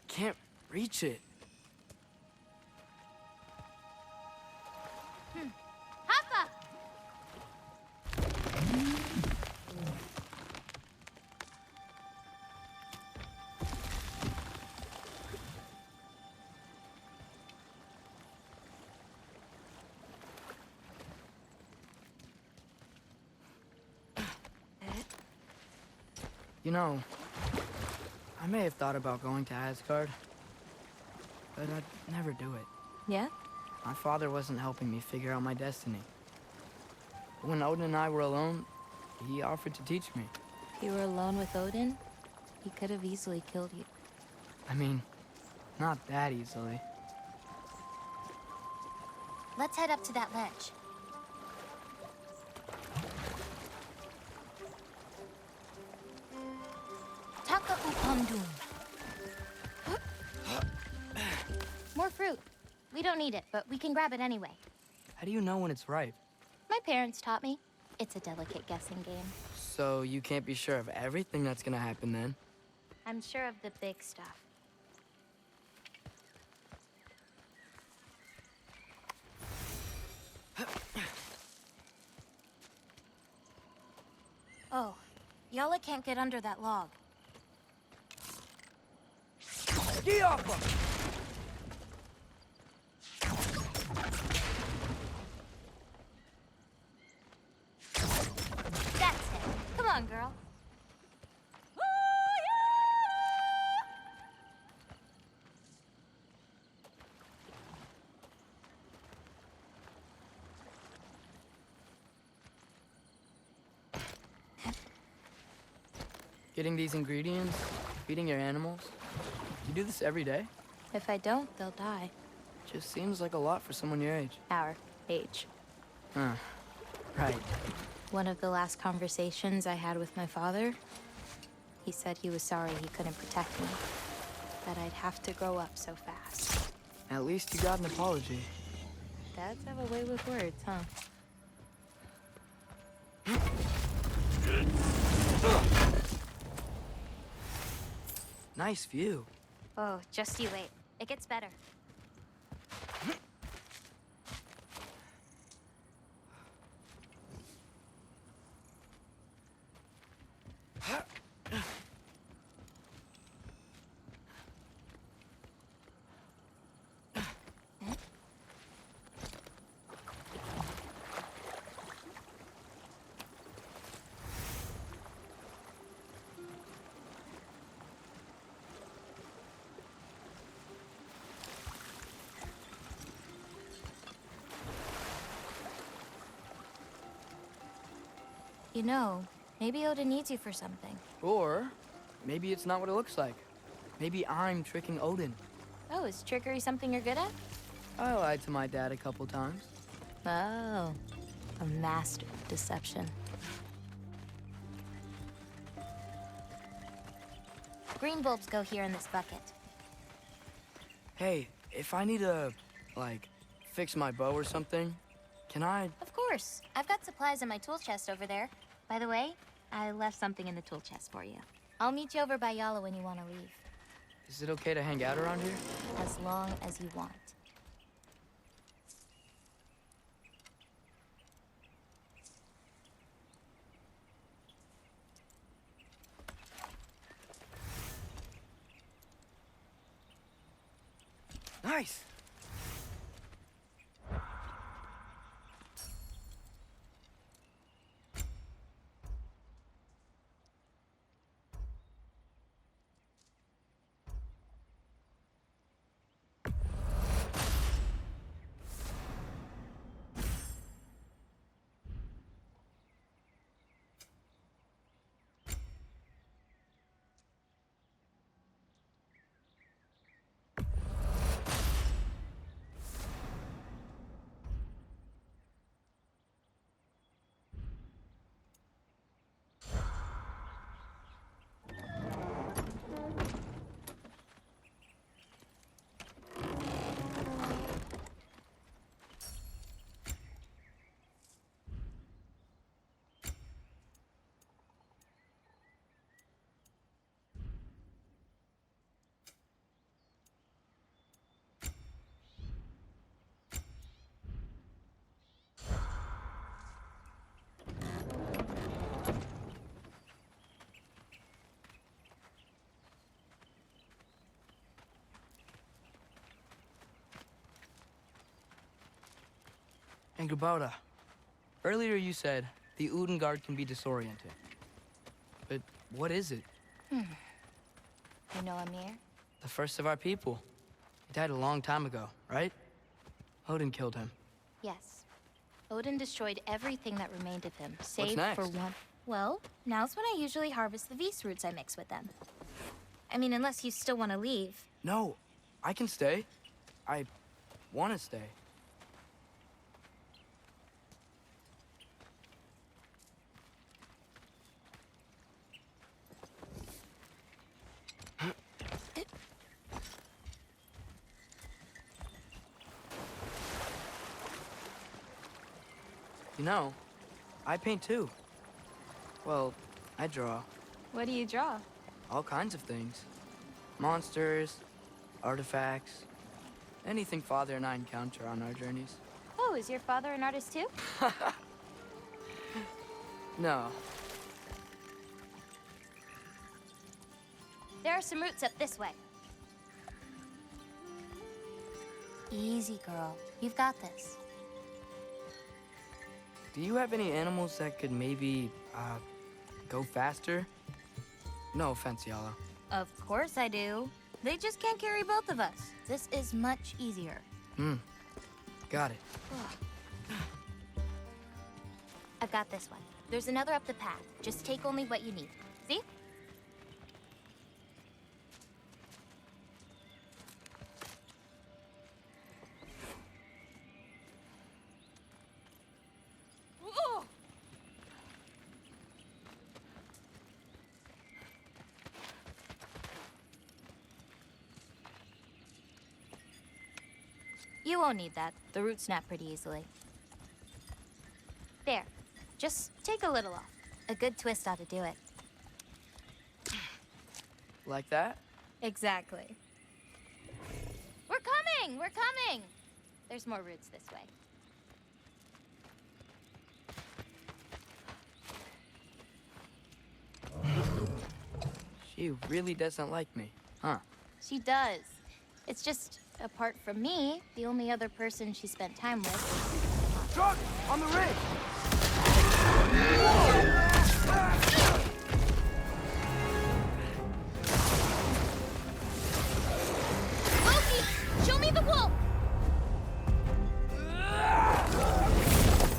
Can't reach it. Hoppa! You know, I may have thought about going to Asgard, but I'd never do it. Yeah? My father wasn't helping me figure out my destiny. But when Odin and I were alone, he offered to teach me. If you were alone with Odin, he could have easily killed you. I mean, not that easily. Let's head up to that ledge. Taka upandum. More fruit. We don't need it, but we can grab it anyway. How do you know when it's ripe? My parents taught me. It's a delicate guessing game. So you can't be sure of everything that's gonna happen then? I'm sure of the big stuff. Oh, Yala can't get under that log. Ski off! That's it. Come on, girl. Getting these ingredients, feeding your animals. You do this every day? If I don't, they'll die. Just seems like a lot for someone your age. Our age. Huh. Right. One of the last conversations I had with my father, he said he was sorry he couldn't protect me. That I'd have to grow up so fast. At least you got an apology. Dads have a way with words, huh? Nice view. Oh, just you wait. It gets better. You know, maybe Odin needs you for something. Or maybe it's not what it looks like. Maybe I'm tricking Odin. Oh, is trickery something you're good at? I lied to my dad a couple times. Oh, a master of deception. Green bulbs go here in this bucket. Hey, if I need to, like, fix my bow or something, can I? Of course. course. I've got supplies in my tool chest over there. By the way, I left something in the tool chest for you. I'll meet you over by Yala when you want to leave. Is it okay to hang out around here? As long as you want. Nice! And Gabota, earlier you said the Udengard can be disoriented. But what is it? You know Amir? The first of our people. He died a long time ago, right? Odin killed him. Yes. Odin destroyed everything that remained of him, save next? for one. Well, now's when I usually harvest the Vis roots I mix with them. I mean, unless you still want to leave. No, I can stay. I want to stay. You know, I paint too. Well, I draw. What do you draw? All kinds of things. Monsters, artifacts, anything Father and I encounter on our journeys. Oh, is your father an artist too? No. There are some roots up this way. Easy, girl. You've got this. Do you have any animals that could maybe, go faster? No offense, Yala. Of course I do. They just can't carry both of us. This is much easier. Got it. I've got this one. There's another up the path. Just take only what you need. See? You won't need that. The roots snap pretty easily. There. Just take a little off. A good twist ought to do it. Like that? Exactly. We're coming! We're coming! There's more roots this way. She really doesn't like me, huh? She does. It's just, apart from me, the only other person she spent time with. Truck! On the ridge! Loki! Show me the wolf!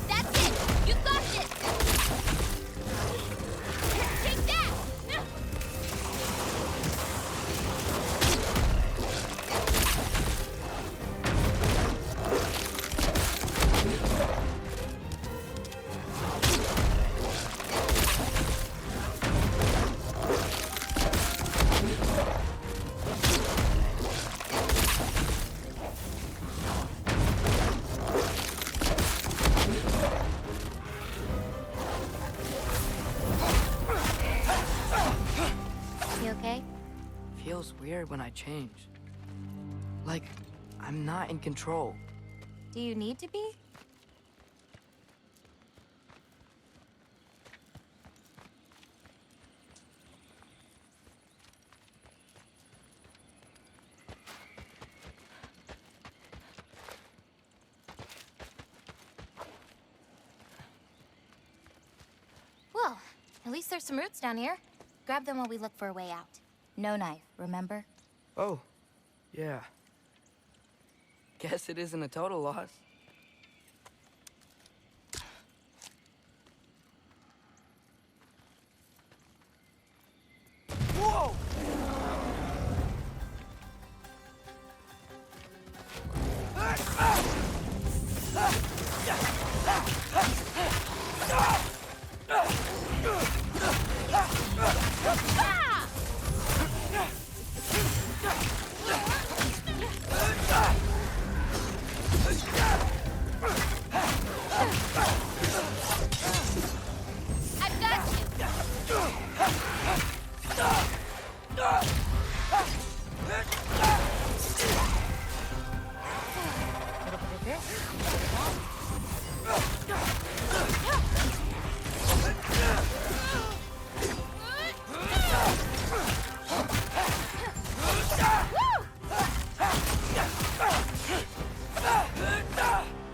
That's it! You got this! Take that! weird when I change. Like, I'm not in control. Do you need to be? Well, at least there's some roots down here. Grab them while we look for a way out. No knife, remember? Oh, yeah. Guess it isn't a total loss. Whoa! I've got you. Little bit of this.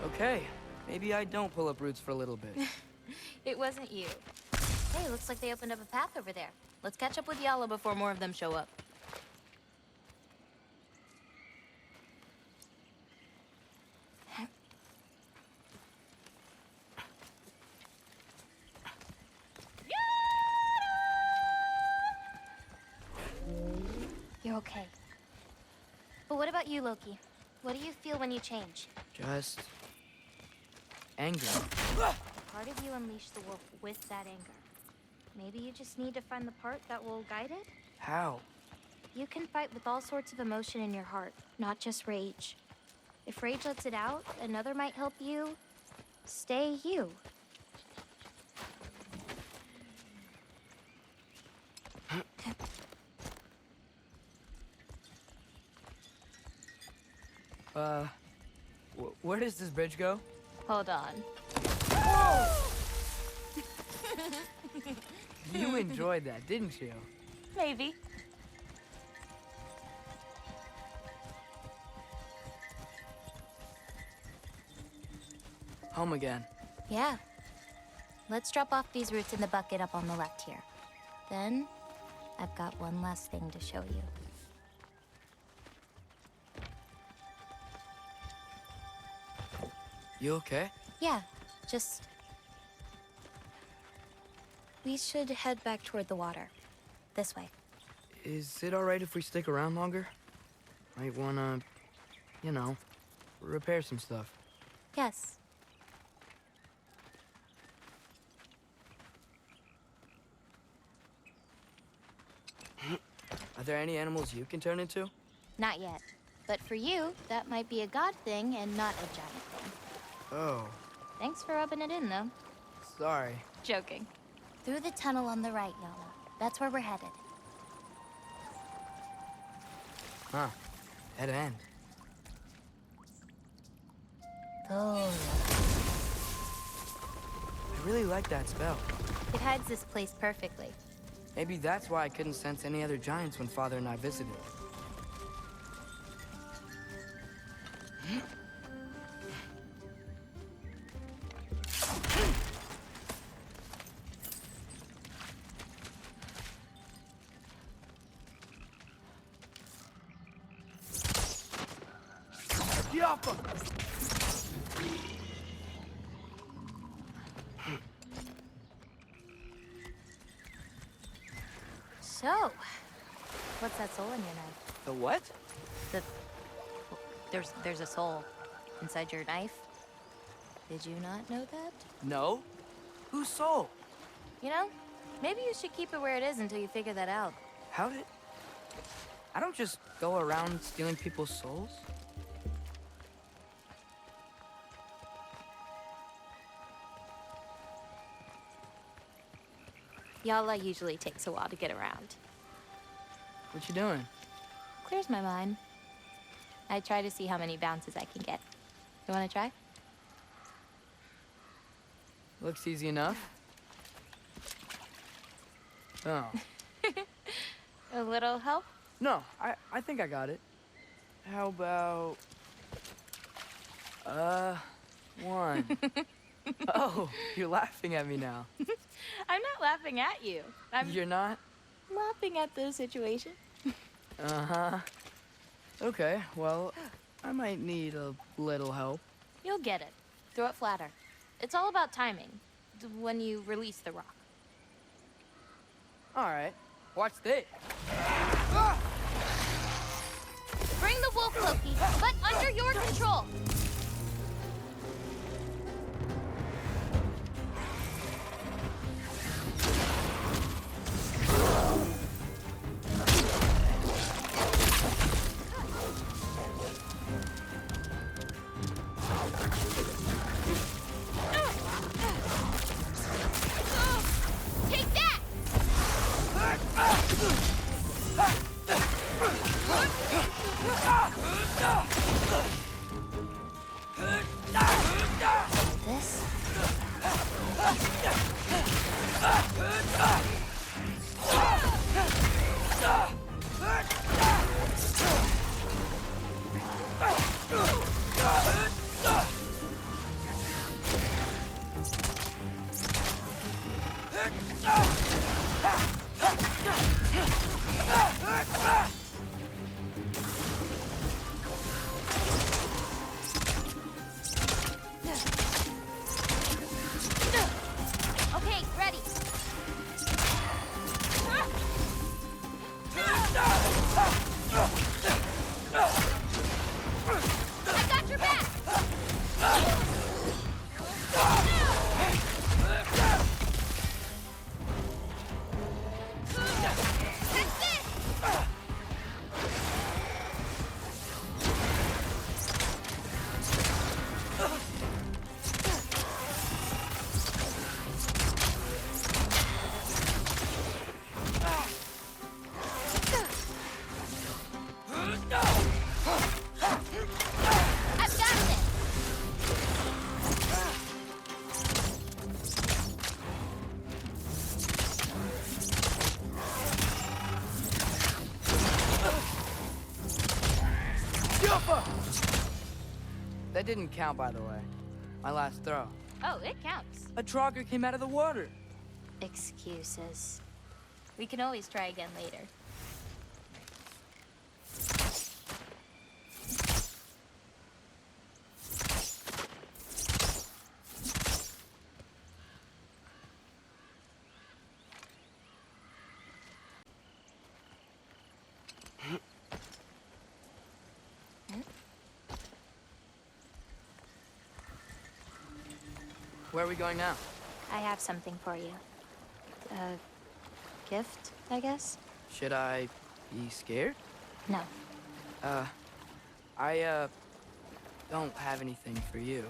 Okay, maybe I don't pull up roots for a little bit. It wasn't you. Hey, looks like they opened up a path over there. Let's catch up with Yala before more of them show up. You're okay. But what about you, Loki? What do you feel when you change? Just... anger. Part of you unleashed the wolf with that anger. Maybe you just need to find the part that will guide it? How? You can fight with all sorts of emotion in your heart, not just rage. If rage lets it out, another might help you stay you. Where does this bridge go? Hold on. You enjoyed that, didn't you? Maybe. Home again. Yeah. Let's drop off these roots in the bucket up on the left here. Then, I've got one last thing to show you. You okay? Yeah, just... We should head back toward the water. This way. Is it alright if we stick around longer? Might wanna, you know, repair some stuff. Yes. Are there any animals you can turn into? Not yet. But for you, that might be a god thing and not a giant thing. Oh, Thanks for rubbing it in, though. sorry. Joking. Through the tunnel on the right, Yala. That's where we're headed. Huh. Dead end. Oh. I really like that spell. It hides this place perfectly. Maybe that's why I couldn't sense any other giants when Father and I visited. Get off him! So, what's that soul in your knife? The what? There's a soul inside your knife. Did you not know that? No? Whose soul? You know, maybe you should keep it where it is until you figure that out. How did... I don't just go around stealing people's souls. Yala usually takes a while to get around. What you doing? Clears my mind. I try to see how many bounces I can get. You want to try? Looks easy enough. Oh. A little help? No, I think I got it. How about... one. Oh, you're laughing at me now. I'm not laughing at you. You're not? I'm laughing at the situation. Uh-huh. Okay, well, I might need a little help. You'll get it. Throw it flatter. It's all about timing. When you release the rock. All right. Watch this. Bring the wolf, Loki, but under your control. Take that! This? Okay, ready. I got your back. That's it. I've got this. That didn't count, by the way. My last throw. Oh, it counts. A trogger came out of the water. Excuses. We can always try again later. Where are we going now? I have something for you. A gift, I guess? Should I be scared? No. I don't have anything for you.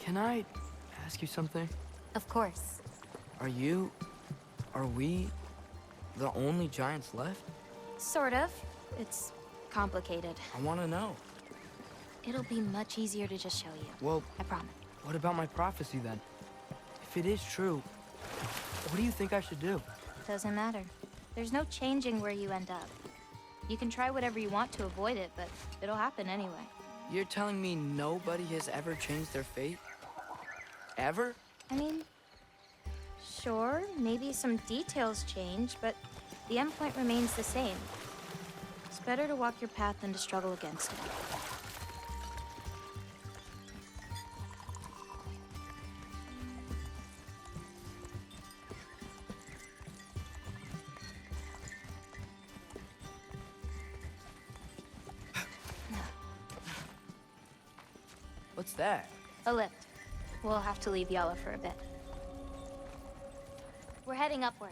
Can I ask you something? Of course. Are we the only giants left? Sort of. It's complicated. I want to know. It'll be much easier to just show you. Well, I promise. what about my prophecy then? If it is true, what do you think I should do? Doesn't matter. There's no changing where you end up. You can try whatever you want to avoid it, but it'll happen anyway. You're telling me nobody has ever changed their fate? Ever? I mean, sure, maybe some details change, but the endpoint remains the same. It's better to walk your path than to struggle against it. What's that? A lift. We'll have to leave Yella for a bit. We're heading upward.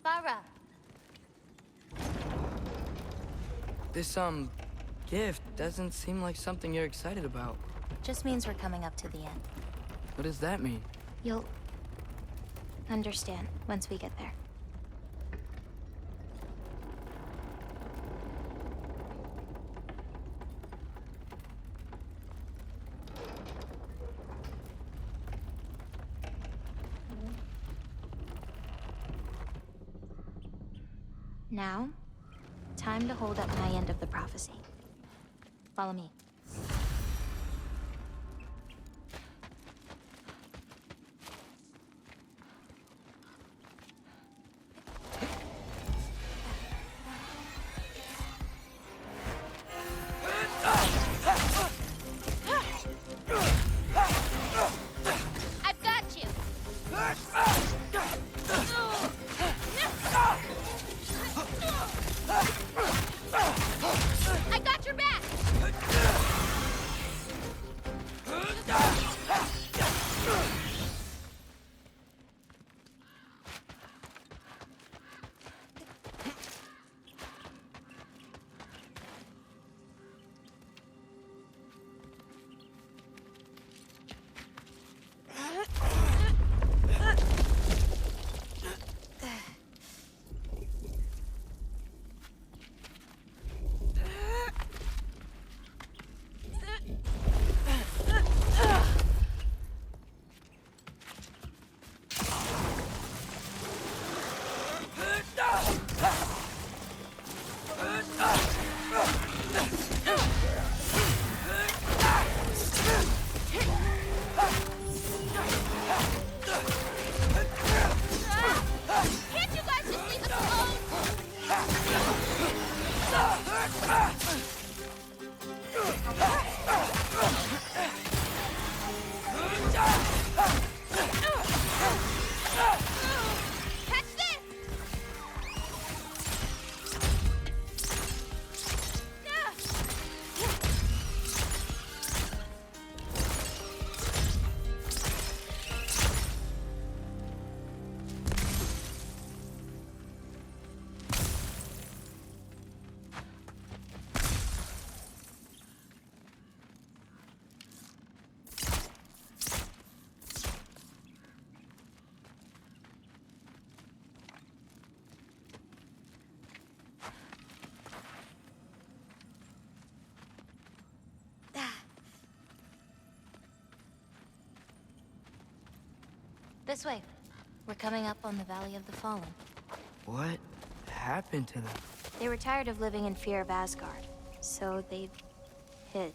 Farah! This, gift doesn't seem like something you're excited about. Just means we're coming up to the end. What does that mean? You'll understand once we get there. Now, time to hold up my end of the prophecy. Follow me. I've got you. I got your back. Can't you guys just leave us alone? Catch this! This way. We're coming up on the Valley of the Fallen. What happened to them? They were tired of living in fear of Asgard, so they hid.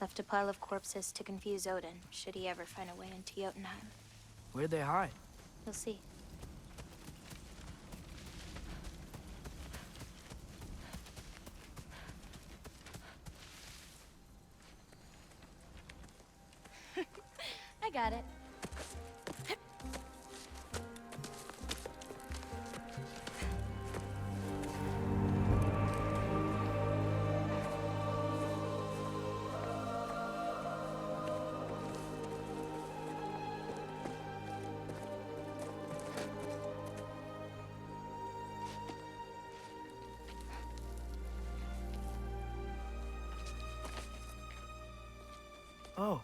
Left a pile of corpses to confuse Odin, should he ever find a way into Jotunheim. Where'd they hide? You'll see. I got it. Oh,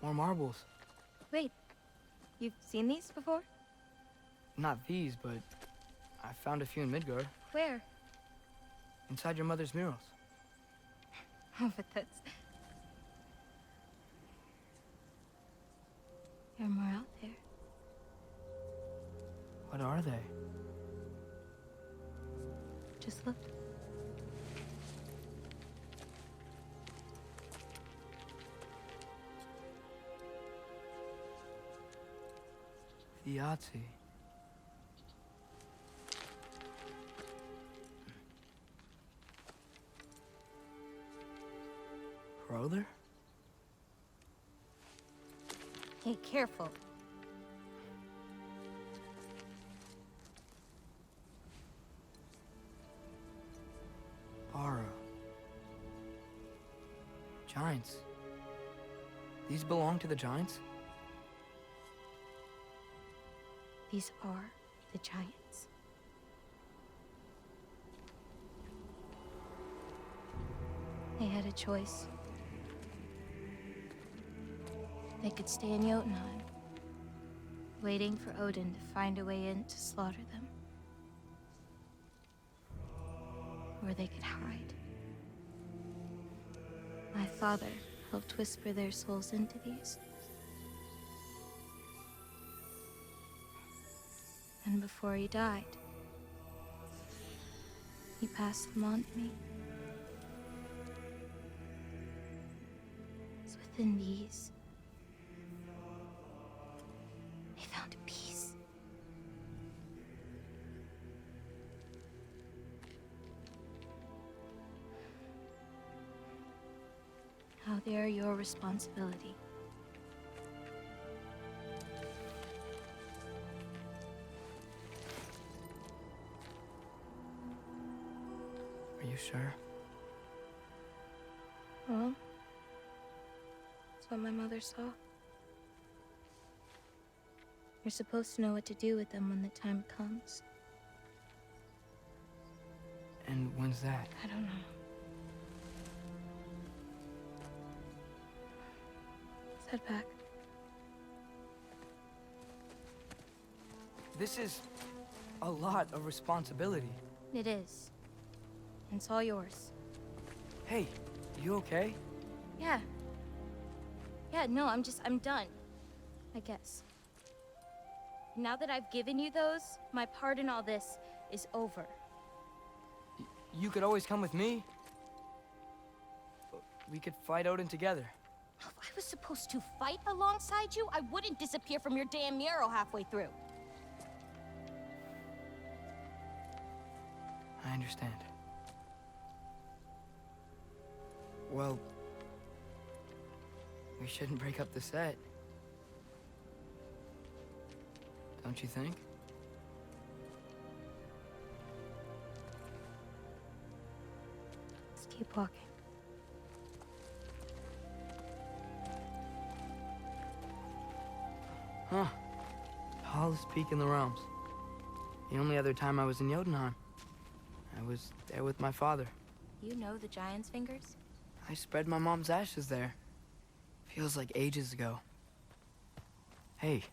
more marbles. Wait, you've seen these before? Not these, but I found a few in Midgard. Where? Inside your mother's murals. Oh, but that's... There are more out there. What are they? Just look. The Yahtzee. Brother? Hey, careful. Giants. These belong to the Giants? These are the Giants. They had a choice. They could stay in Jotunheim, waiting for Odin to find a way in to slaughter them. Or they could hide. My father helped whisper their souls into these. And before he died, he passed them on to me. It's within these. They found peace. Now they are your responsibility. Are you sure? Well, that's what my mother saw. You're supposed to know what to do with them when the time comes. And when's that? I don't know. Let's head back. This is a lot of responsibility. It is. And it's all yours. Hey, you okay? Yeah. Yeah, no, I'm done. I guess. Now that I've given you those, my part in all this is over. You could always come with me. We could fight Odin together. If I was supposed to fight alongside you, I wouldn't disappear from your damn mural halfway through. I understand. Well, we shouldn't break up the set. Don't you think? Let's keep walking. Huh. Tallest peak in the realms. The only other time I was in Jotunheim. I was there with my father. You know the Giant's fingers? I spread my mom's ashes there. Feels like ages ago. Hey,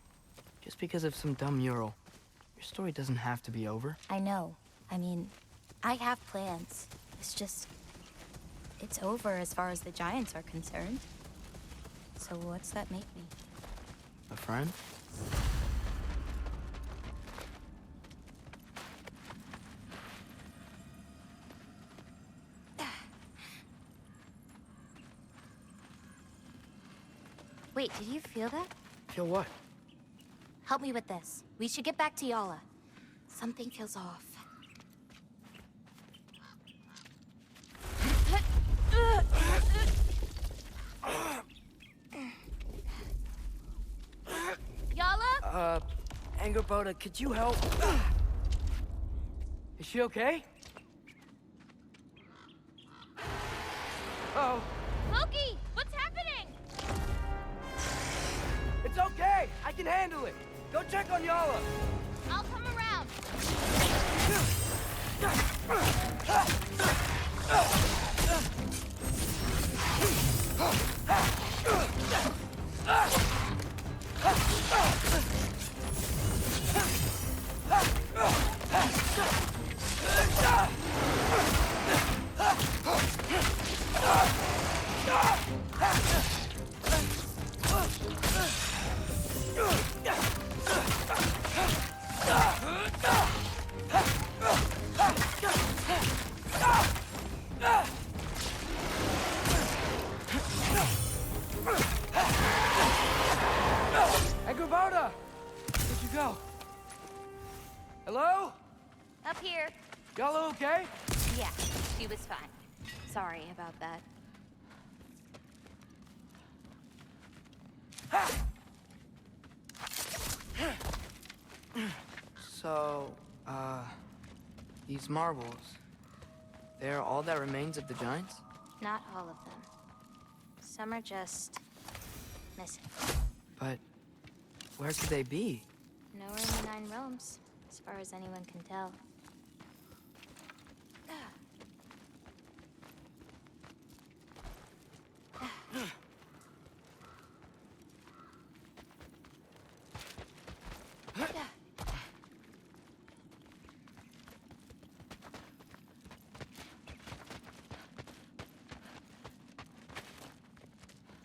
just because of some dumb mural, your story doesn't have to be over. I know. I mean, I have plans. It's just... it's over as far as the Giants are concerned. So what's that make me? A friend? Wait, did you feel that? Feel what? Help me with this. We should get back to Yala. Something feels off. Yala? Angerboda, could you help? Is she okay? Oh. Loki, what's happening? It's okay! I can handle it! Go check on Yala! I'll come around. Angerboda! Where'd you go? Hello? Up here. Yala okay? Yeah, she was fine. Sorry about that. So, these marbles, they're all that remains of the Giants? Not all of them. Some are just missing. But where could they be? Nowhere in the Nine Realms, as far as anyone can tell.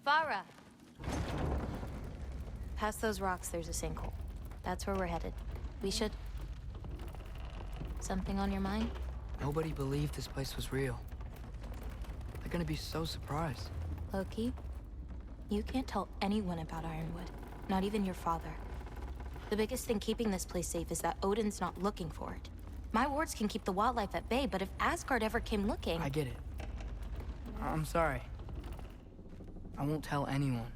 Farah! Past those rocks, there's a sinkhole. That's where we're headed. We should... Something on your mind? Nobody believed this place was real. They're gonna be so surprised. Loki, you can't tell anyone about Ironwood. Not even your father. The biggest thing keeping this place safe is that Odin's not looking for it. My wards can keep the wildlife at bay, but if Asgard ever came looking... I get it. I'm sorry. I won't tell anyone.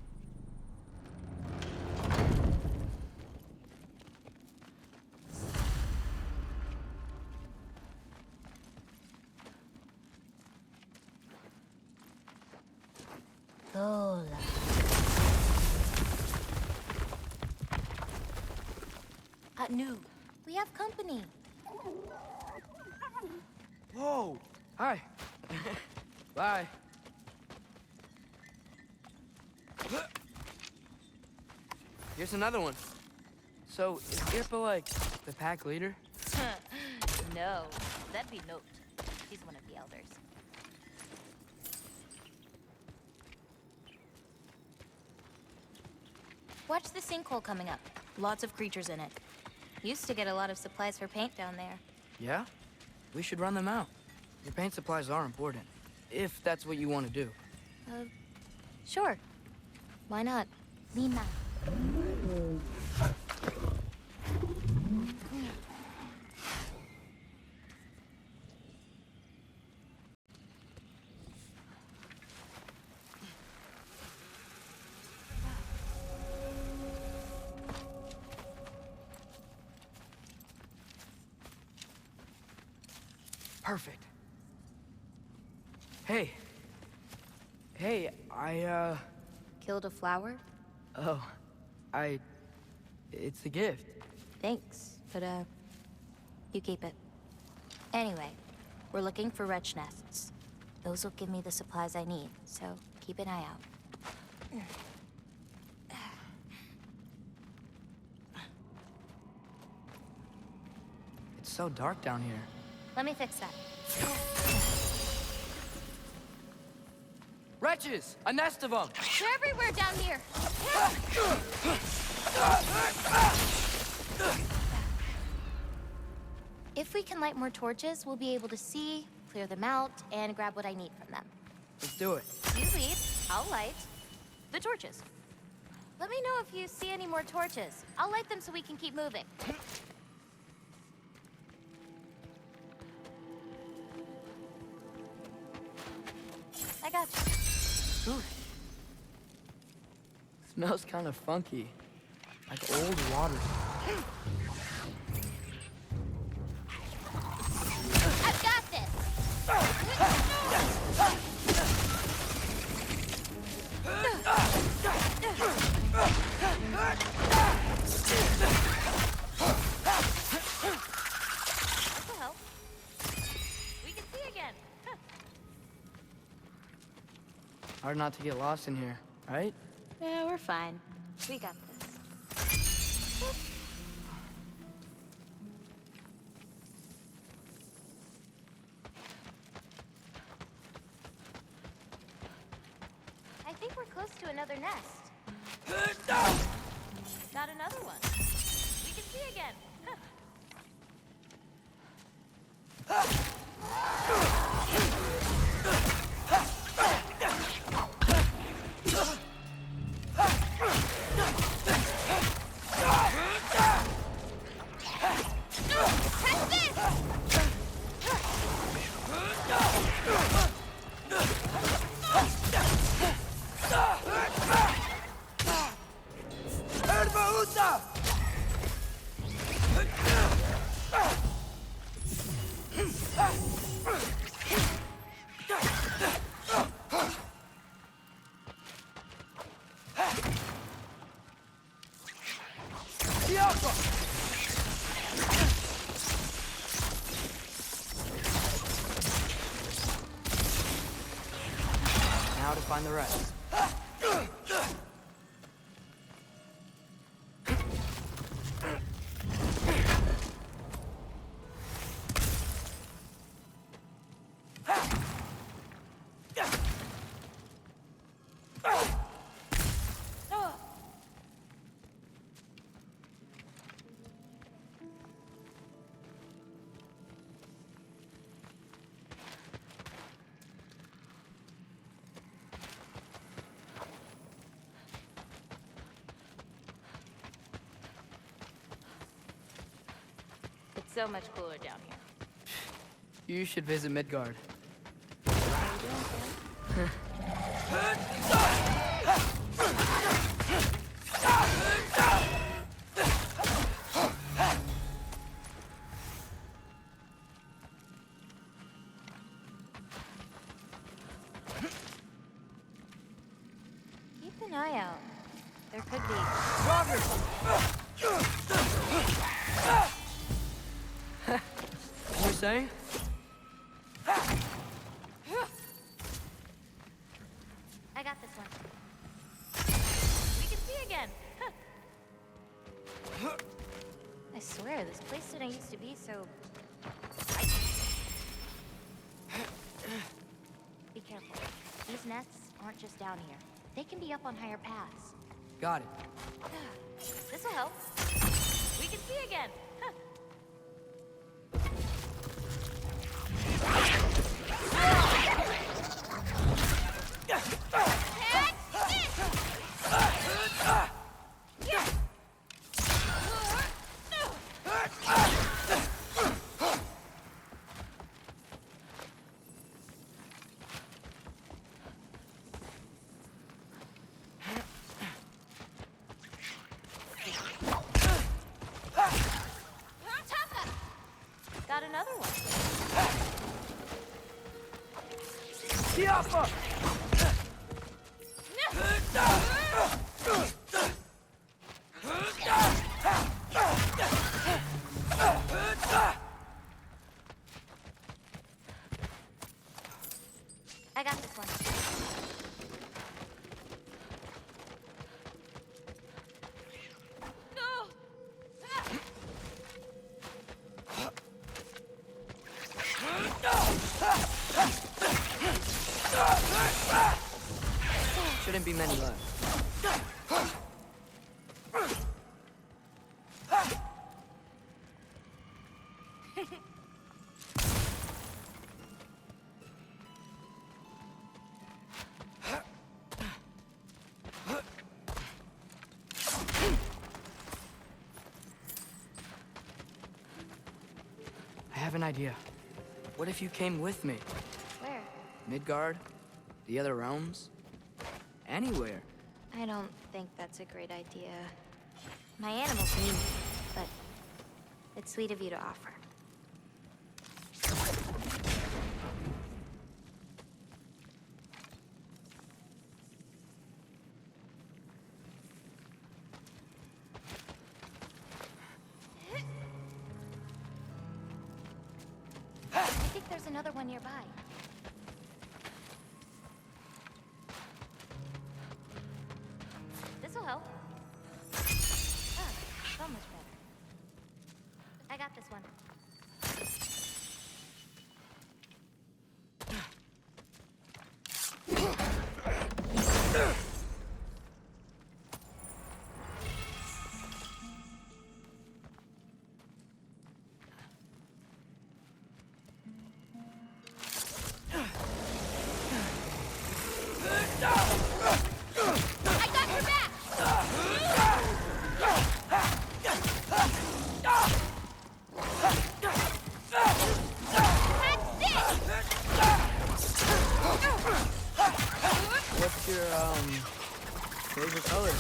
Lola. Noob, we have company. Whoa! Hi. Bye. Here's another one. So, is Irpa like the pack leader? No, that'd be Note. He's one of the elders. Watch the sinkhole coming up. Lots of creatures in it. Used to get a lot of supplies for paint down there. Yeah? We should run them out. Your paint supplies are important. If that's what you want to do. Sure. Why not? Lina. Perfect. Hey. Hey, I, Killed a flower? Oh, it's a gift. Thanks, but, you keep it. Anyway, we're looking for wretch nests. Those will give me the supplies I need, so keep an eye out. It's so dark down here. Let me fix that. Wretches! A nest of them! They're everywhere down here! If we can light more torches, we'll be able to see, clear them out, and grab what I need from them. Let's do it. You lead, I'll light the torches. Let me know if you see any more torches. I'll light them so we can keep moving. I got you. Ooh. Smells kind of funky. Like old water. I've got this! This'll help. We can see again. Hard not to get lost in here, right? Yeah, we're fine. We got this. I think we're close to another nest. Got another one. We can see again. to find the rest. It's so much cooler down here. You should visit Midgard. Keep an eye out. There could be. You're saying? I got this one. We can see again. I swear, this place didn't used to be so... Be careful. These nests aren't just down here. They can be up on higher paths. Got it. This'll help. We can see again. Got another one. Tiafa! I got this one. Shouldn't be many left. I have an idea. What if you came with me? Where? Midgard? The other realms? Anywhere. I don't think that's a great idea. My animals need me, but it's sweet of you to offer. I think there's another one nearby. This'll help. Ah, so much better. I got this one. What's your, favorite color?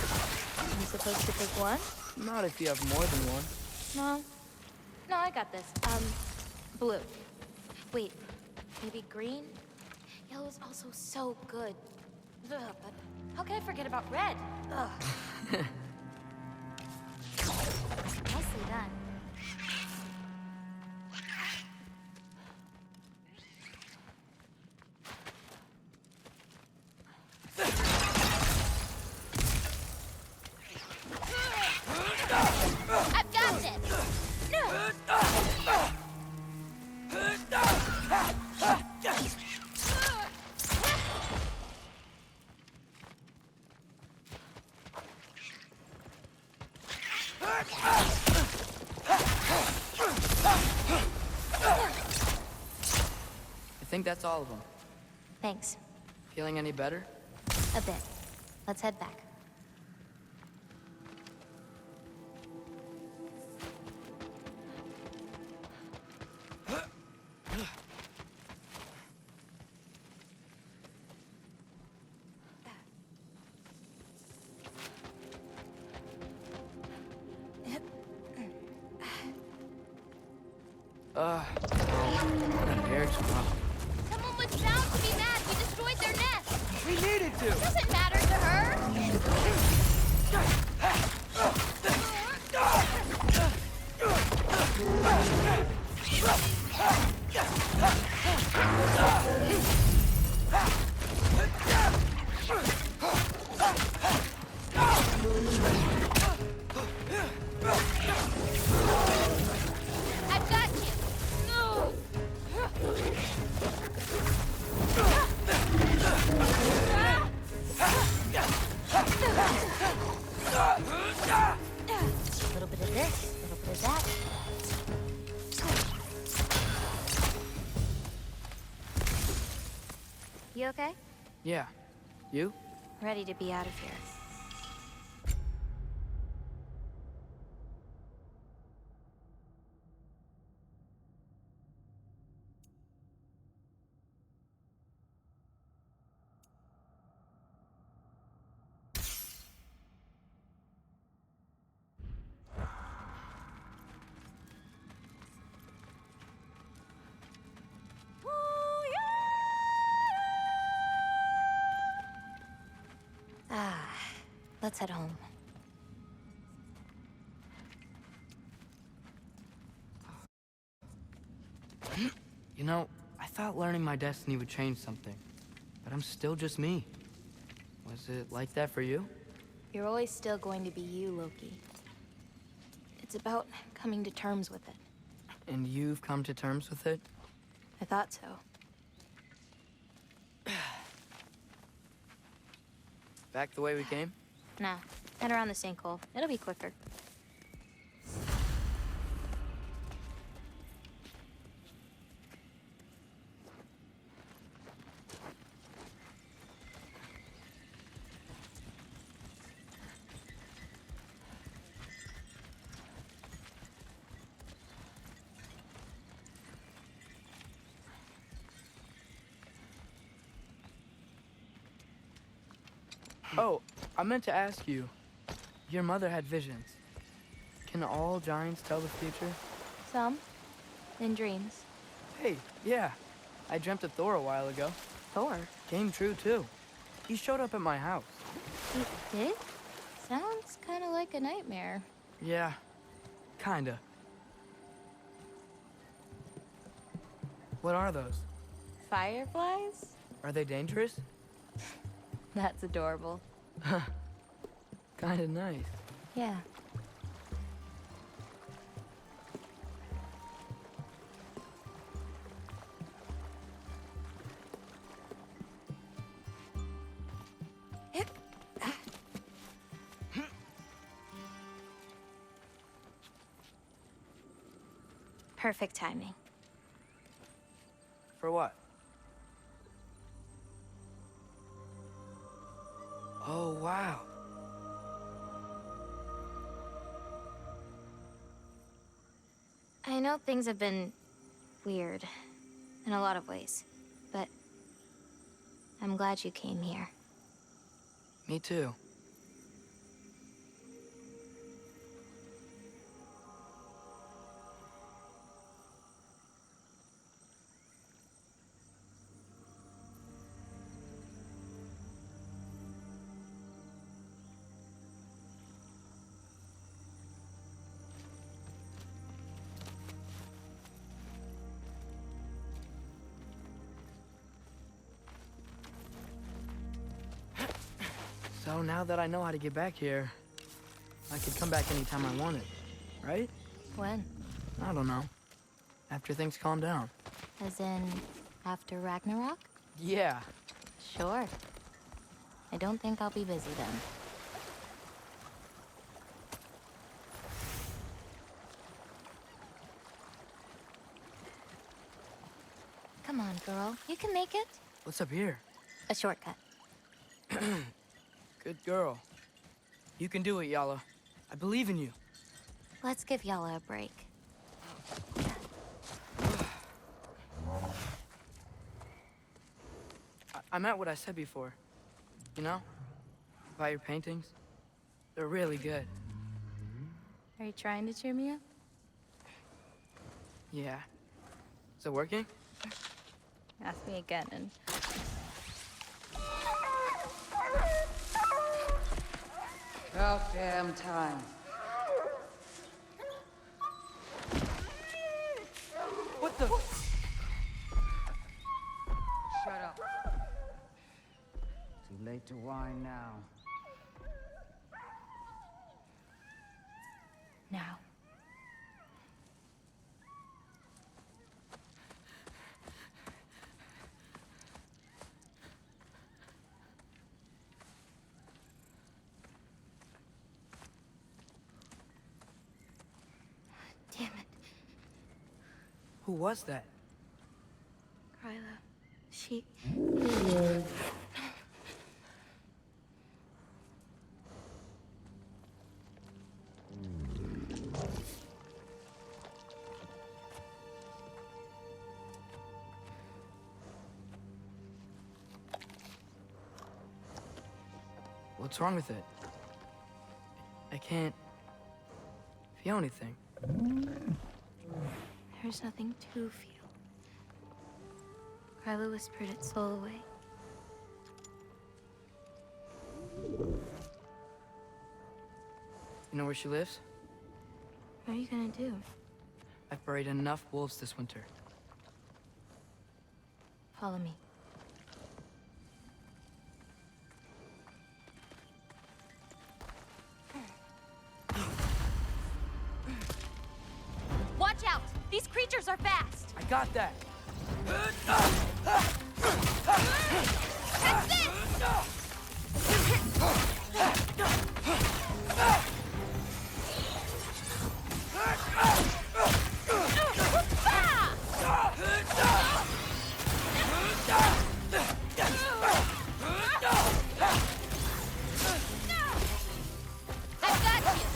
I'm supposed to pick one? Not if you have more than one. No. No, I got this. Blue. Wait, maybe green? Yellow's also so good. Ugh, but how can I forget about red? Ugh. Nicely done. I've got this! I think that's all of them. Thanks. Feeling any better? A bit. Let's head back. That air's rough. Someone was bound to be mad we destroyed their nest! We needed to! It doesn't matter to her! I've got you! No! A little bit of this, a little bit of that. You okay? Yeah. You? Ready to be out of here. Let's head home. You know, I thought learning my destiny would change something, but I'm still just me. Was it like that for you? You're always still going to be you, Loki. It's about coming to terms with it. And you've come to terms with it? I thought so. Back the way we came? Nah, head around the sinkhole. It'll be quicker. Oh, I meant to ask you. Your mother had visions. Can all giants tell the future? Some. In dreams. Hey, yeah. I dreamt of Thor a while ago. Thor? Came true, too. He showed up at my house. He did? Sounds kind of like a nightmare. Yeah, kinda. What are those? Fireflies? Are they dangerous? That's adorable. Kinda nice. Yeah. Perfect timing. For what? Oh, wow. I know things have been weird in a lot of ways, but I'm glad you came here. Me too. So now that I know how to get back here, I could come back anytime I wanted, right? When? I don't know. After things calm down. As in, after Ragnarok? Yeah. Sure. I don't think I'll be busy then. Come on, girl. You can make it. What's up here? A shortcut. Good girl. You can do it, Yala. I believe in you. Let's give Yala a break. I meant what I said before. You know? About your paintings. They're really good. Are you trying to cheer me up? Yeah. Is it working? Ask me again and... About damn time. What the? Shut up. Too late to whine now. Now. Damn it. Who was that? Gryla. She... What's wrong with it? I can't feel anything. There's nothing to feel. Gryla whispered its soul away. You know where she lives? What are you gonna do? I've buried enough wolves this winter. Follow me. Watch out! These creatures are fast! I got that! That's it! I've got you!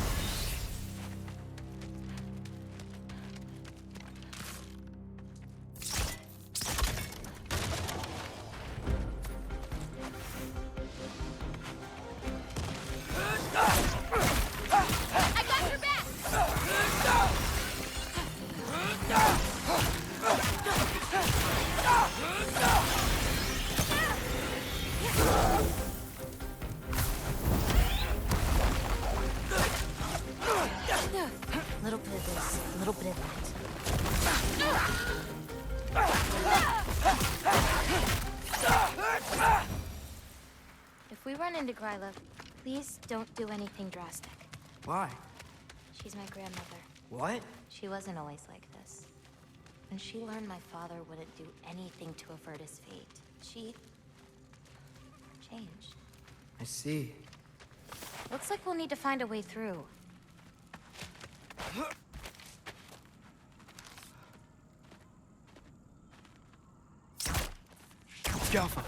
I got your back! A little bit of this, a little bit of that. If we run into Gryla, please don't do anything drastic. Why? She's my grandmother. What? She wasn't always like this. When she learned my father wouldn't do anything to avert his fate, she... changed. I see. Looks like we'll need to find a way through. Jaffa.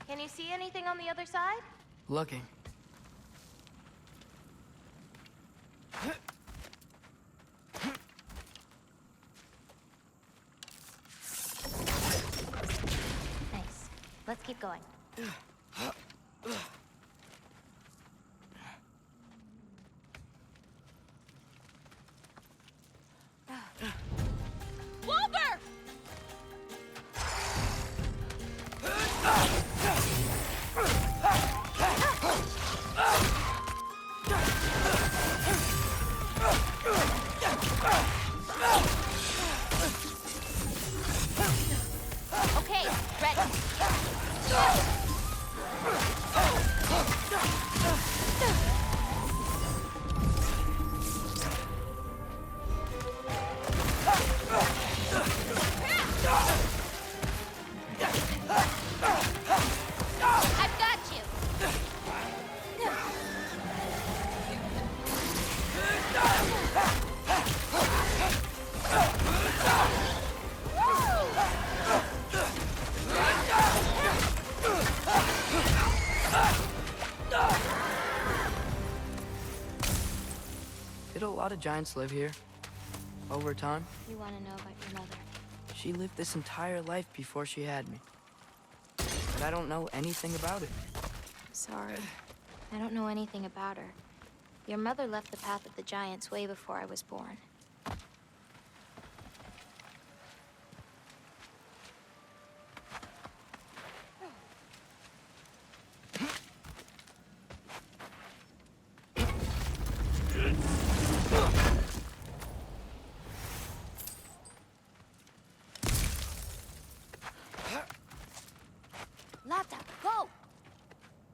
Can you see anything on the other side? Looking. Nice. Let's keep going. Wilbur! lot of giants live here. Over time. You want to know about your mother? She lived this entire life before she had me. But I don't know anything about it. Sorry. I don't know anything about her. Your mother left the path of the giants way before I was born. Lata, go!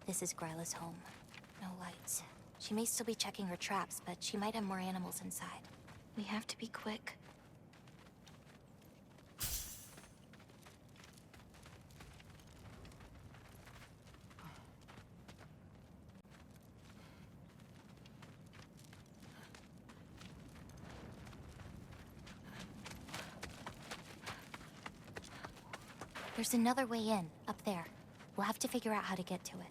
This is Gryla's home. No lights. She may still be checking her traps, but she might have more animals inside. We have to be quick. There's another way in, up there. We'll have to figure out how to get to it.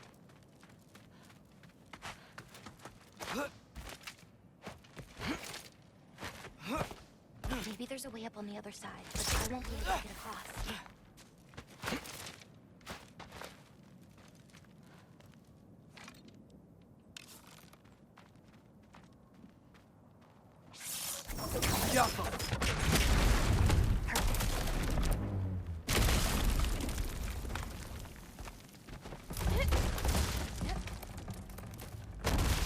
Maybe there's a way up on the other side, but I won't be able to get across.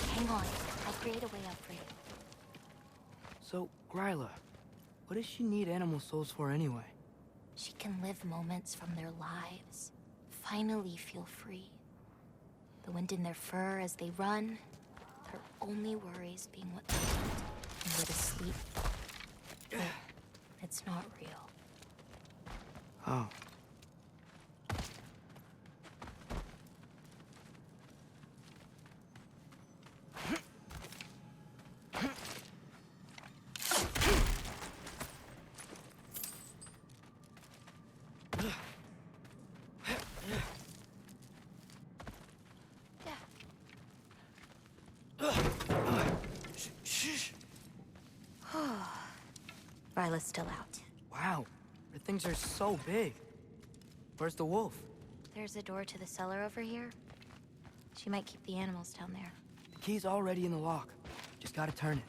Hang on. I'll create a way up for you. So, Gryla, what does she need animal souls for anyway? She can live moments from their lives. Finally feel free. The wind in their fur as they run. Her only worries being what they eat and where to sleep. It's not real. Oh. Ryla's still out. Wow, the things are so big. Where's the wolf? There's a door to the cellar over here. She might keep the animals down there. The key's already in the lock. Just gotta turn it.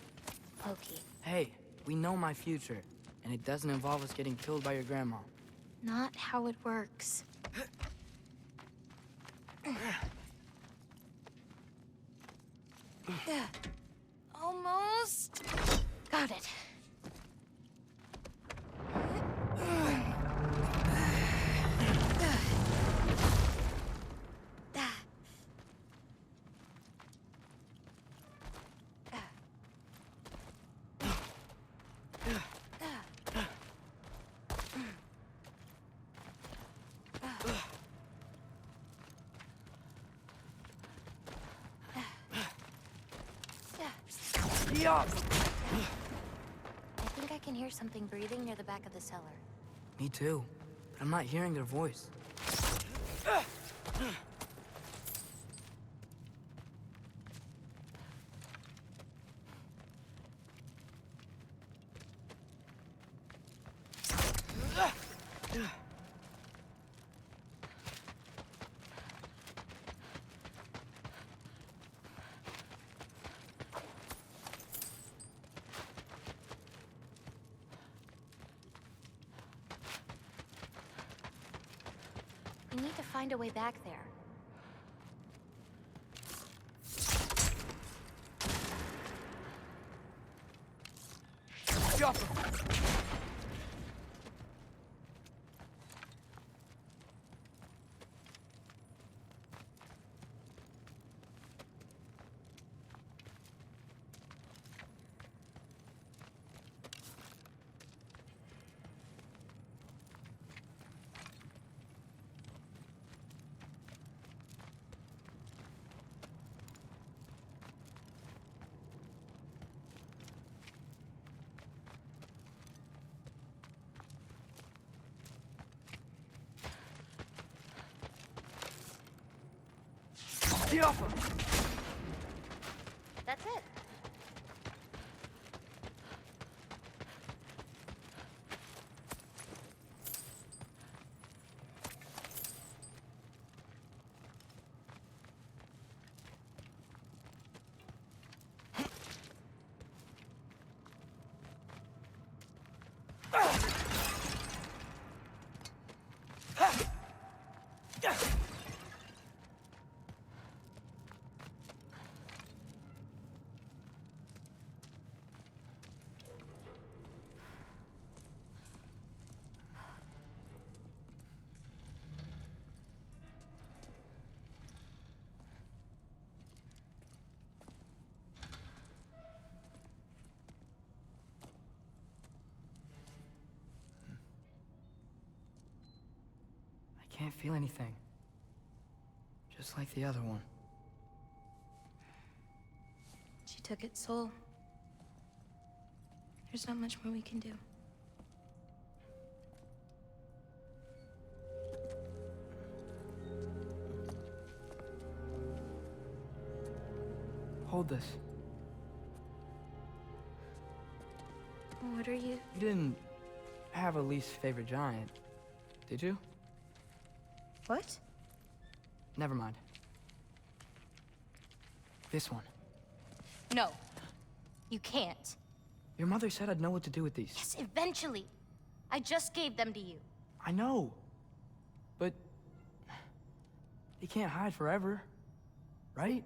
Pokey. Hey, we know my future, and it doesn't involve us getting killed by your grandma. Not how it works. Almost. Got it. Yeah. I think I can hear something breathing near the back of the cellar. Me too, but I'm not hearing their voice. We need to find a way back there. Get off him! That's it. can't feel anything. Just like the other one. She took its soul. There's not much more we can do. Hold this. What are you? You didn't have a least favorite giant, did you? What? Never mind. This one. No. You can't. Your mother said I'd know what to do with these. Yes, eventually. I just gave them to you. I know. But... they can't hide forever. Right?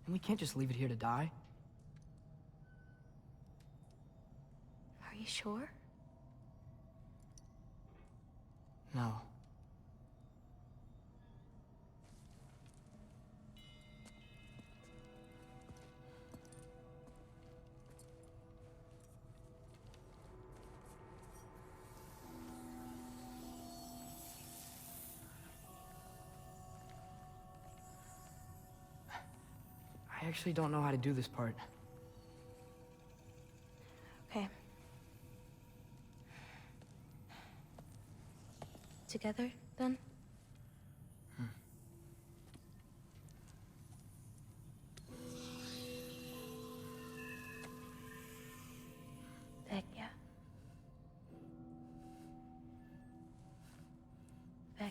And we can't just leave it here to die. Are you sure? No. I actually don't know how to do this part. Okay. Together, then? Vecchia.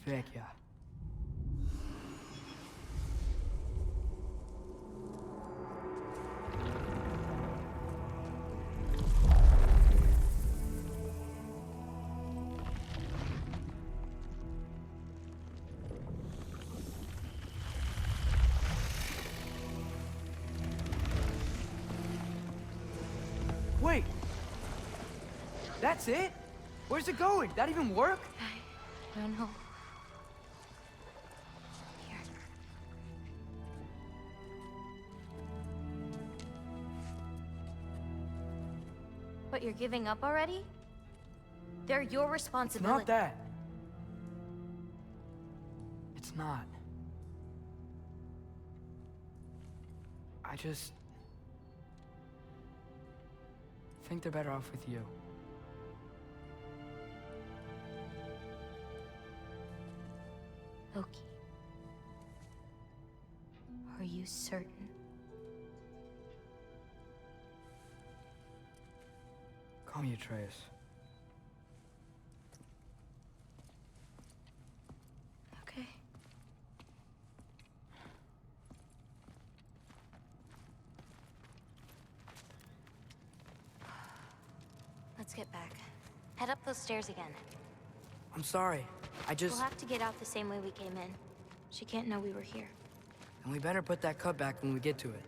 Vecchia. Wait! That's it? Where's it going? That even work? I don't know. Here. What, you're giving up already? They're your responsibility. It's not that. It's not. I just... think they're better off with you. Loki. Are you certain? Call me Atreus. Okay. Let's get back. Head up those stairs again. I'm sorry. I just... We'll have to get out the same way we came in. She can't know we were here. And we better put that cut back when we get to it.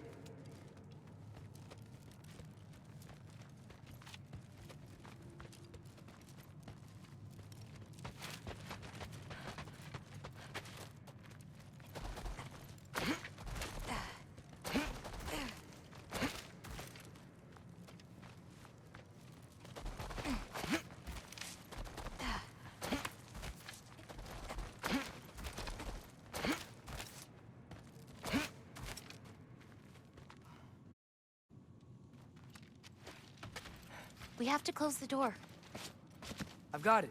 We have to close the door. I've got it.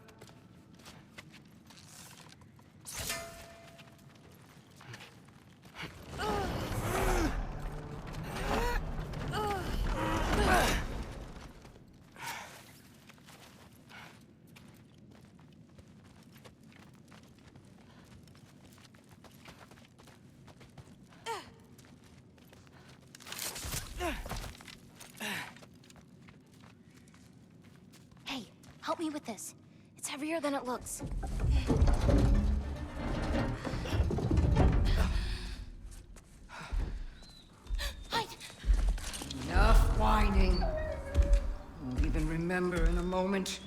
Help me with this. It's heavier than it looks. Hide! Enough whining. Won't even remember in a moment.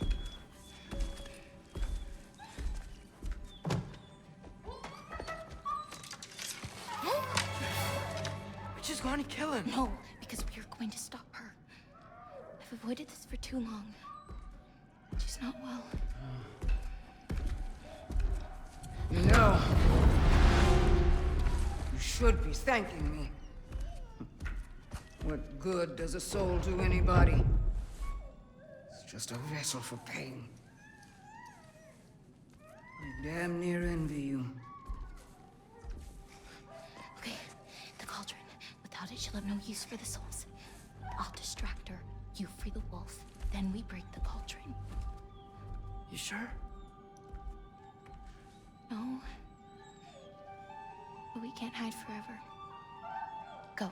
We're just going to kill him. No, because we are going to stop her. I've avoided this for too long. She's not well. No. You should be thanking me. What good does a soul do anybody? It's just a vessel for pain. I damn near envy you. Okay, the cauldron. Without it, she'll have no use for the souls. I'll distract her. You free the wolf. Then we break the cauldron. You sure? No. But we can't hide forever. Go.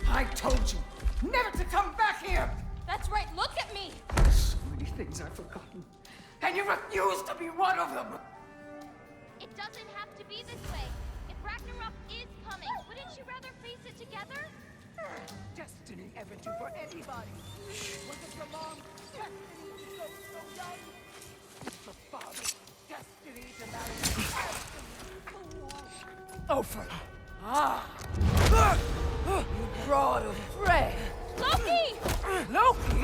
I told you never to come back here! That's right, look at me! So many things I've forgotten. And you refuse to be one of them! It doesn't have to be this way. If Ragnarok is coming, wouldn't you rather face it together? Destiny ever do for anybody? Was it your mom's destiny to go so young? Your father's destiny to marry an fool? Oh, for... You brood of prey! Loki! Loki?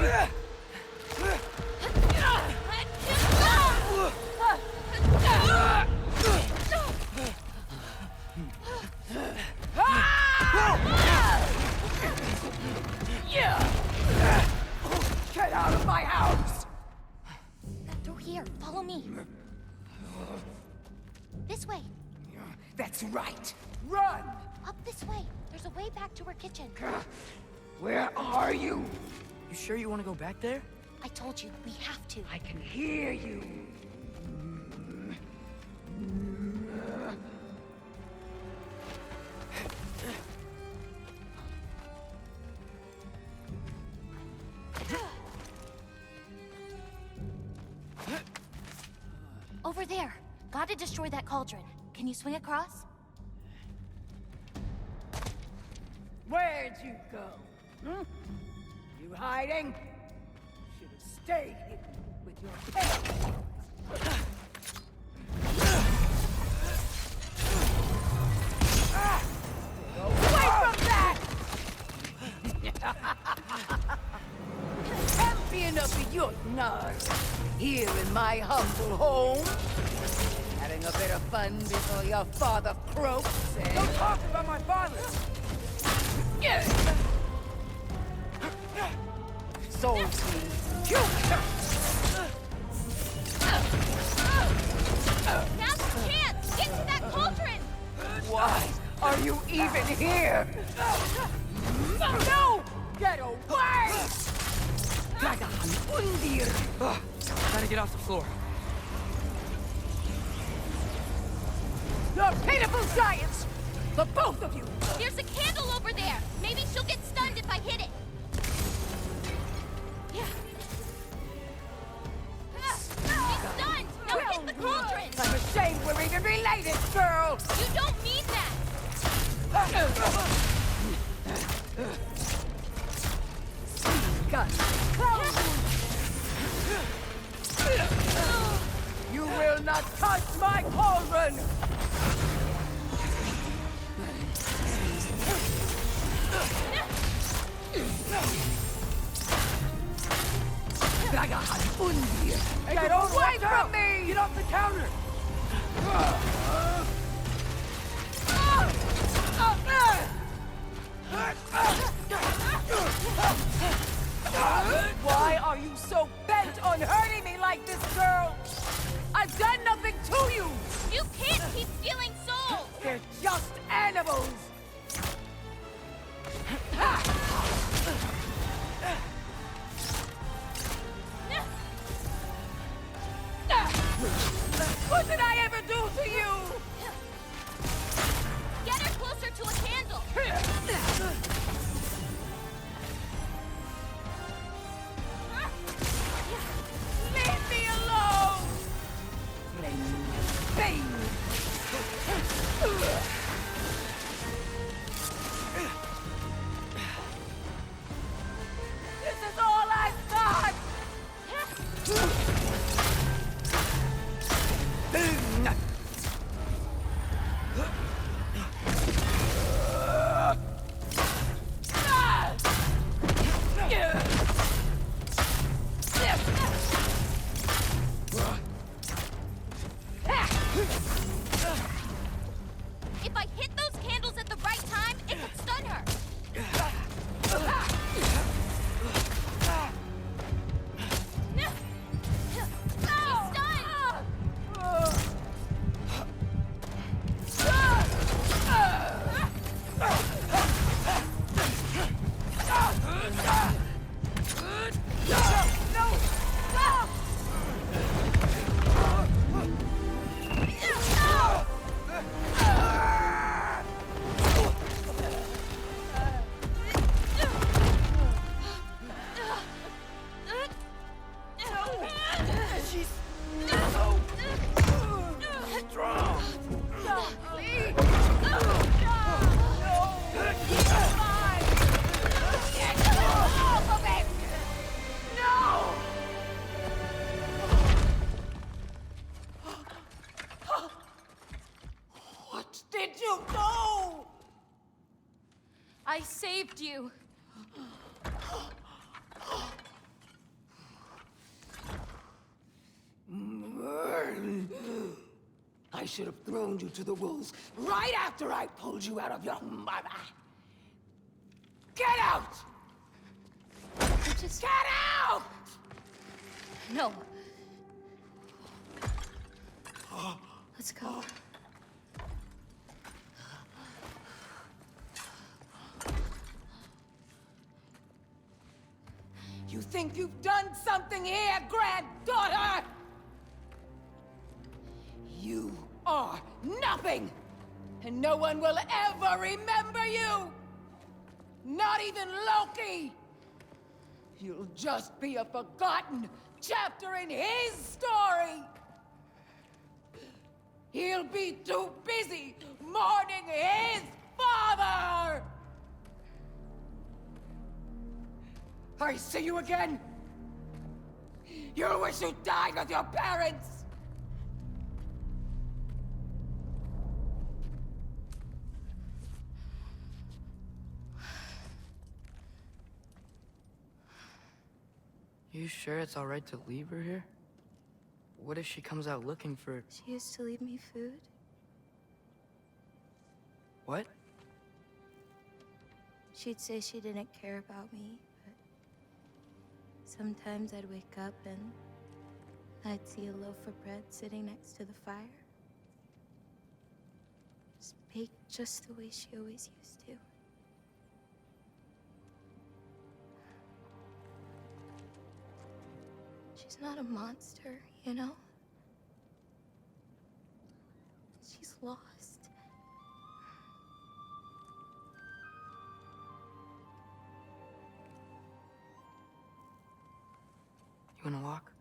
Get out of my house! Through here, follow me. This way. That's right. Run! Up this way. There's a way back to our kitchen. Where are you? You sure you want to go back there? I told you, we have to. I can hear you. Over there. Gotta destroy that cauldron. Can you swing across? Where'd you go? Hmm? You hiding? Should have stayed hidden with your tail. Away from that! Champion of the Jotnar, here in my humble home. Having a bit of fun before your father croaks, eh? Don't talk about my father! Soul Team, you Now's the chance! Get to that cauldron! Why are you even here? No! Get away! Gotta get off the floor. You're pitiful giants! The both of you! There's a candle over there! Maybe she'll get stunned if I hit it! Yeah. She's stunned! Now hit the cauldron! I'm ashamed we're even related, girl! You don't mean that! Gun. You will not touch my cauldron! Get away from me! Get off the counter! Why are you so bent on hurting me like this, girl? I've done nothing to you! You can't keep stealing souls! They're just animals! What did I ever do to you? Get her closer to a candle! Leave me alone! Bane! saved you. I should have thrown you to the wolves right after I pulled you out of your mother. Get out! Just get out! No. Let's go. You think you've done something here, granddaughter? You are nothing! And no one will ever remember you! Not even Loki! You'll just be a forgotten chapter in his story! He'll be too busy mourning his father! I see you again! You'll wish you died with your parents! You sure it's all right to leave her here? What if she comes out looking for... She used to leave me food. What? She'd say she didn't care about me, but sometimes I'd wake up and I'd see a loaf of bread sitting next to the fire. Just baked just the way she always used to. She's not a monster, you know? She's lost. You wanna walk?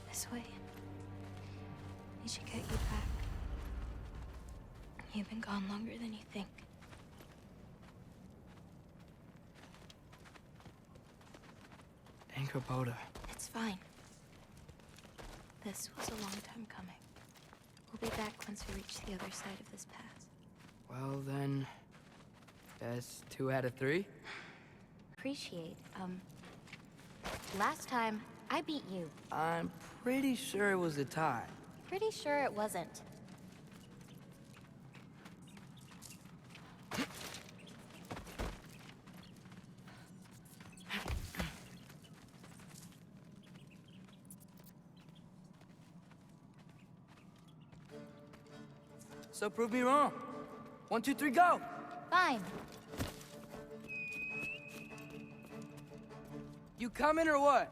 This way. We should get you back. You've been gone longer than you think. Anchor It's fine. This was a long time coming. We'll be back once we reach the other side of this pass. Well then... that's 2 out of 3? Appreciate. Last time, I beat you. I'm pretty sure it was a tie. Pretty sure it wasn't. So prove me wrong. 1, 2, 3, go! Fine. You coming or what?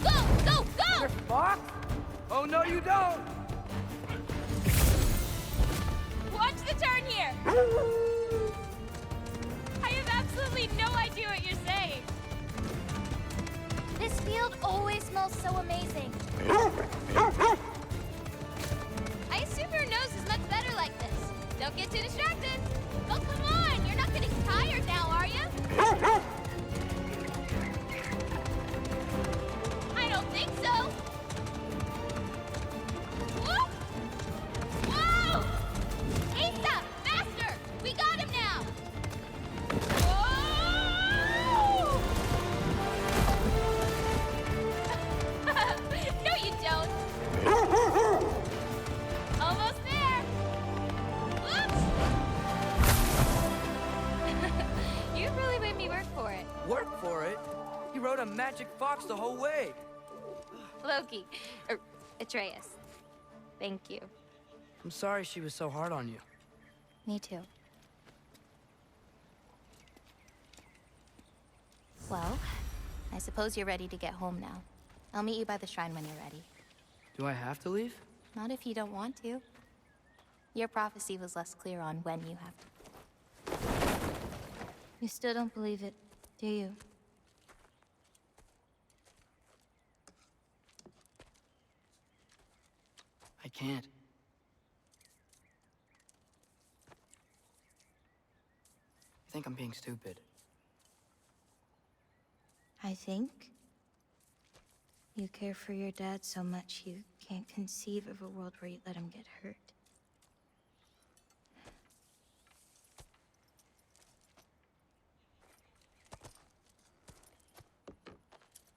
Go! Go! Go! You're fucked? Oh, no, you don't! Watch the turn here! I have absolutely no idea what you're saying. This field always smells so amazing. I assume your nose is much better like this. Don't get too distracted. Oh, come on! You're not getting tired now, are you? I don't think so. Whoop! Whoa! Asa! Faster! We got him now! Whoa! No, you don't. Almost there. Whoops! You really made me work for it. Work for it? You rode a magic fox the whole way. Loki. Atreus. Thank you. I'm sorry she was so hard on you. Me too. Well, I suppose you're ready to get home now. I'll meet you by the shrine when you're ready. Do I have to leave? Not if you don't want to. Your prophecy was less clear on when you have to. You still don't believe it, do you? I can't. I think I'm being stupid. I think you care for your dad so much you can't conceive of a world where you let him get hurt.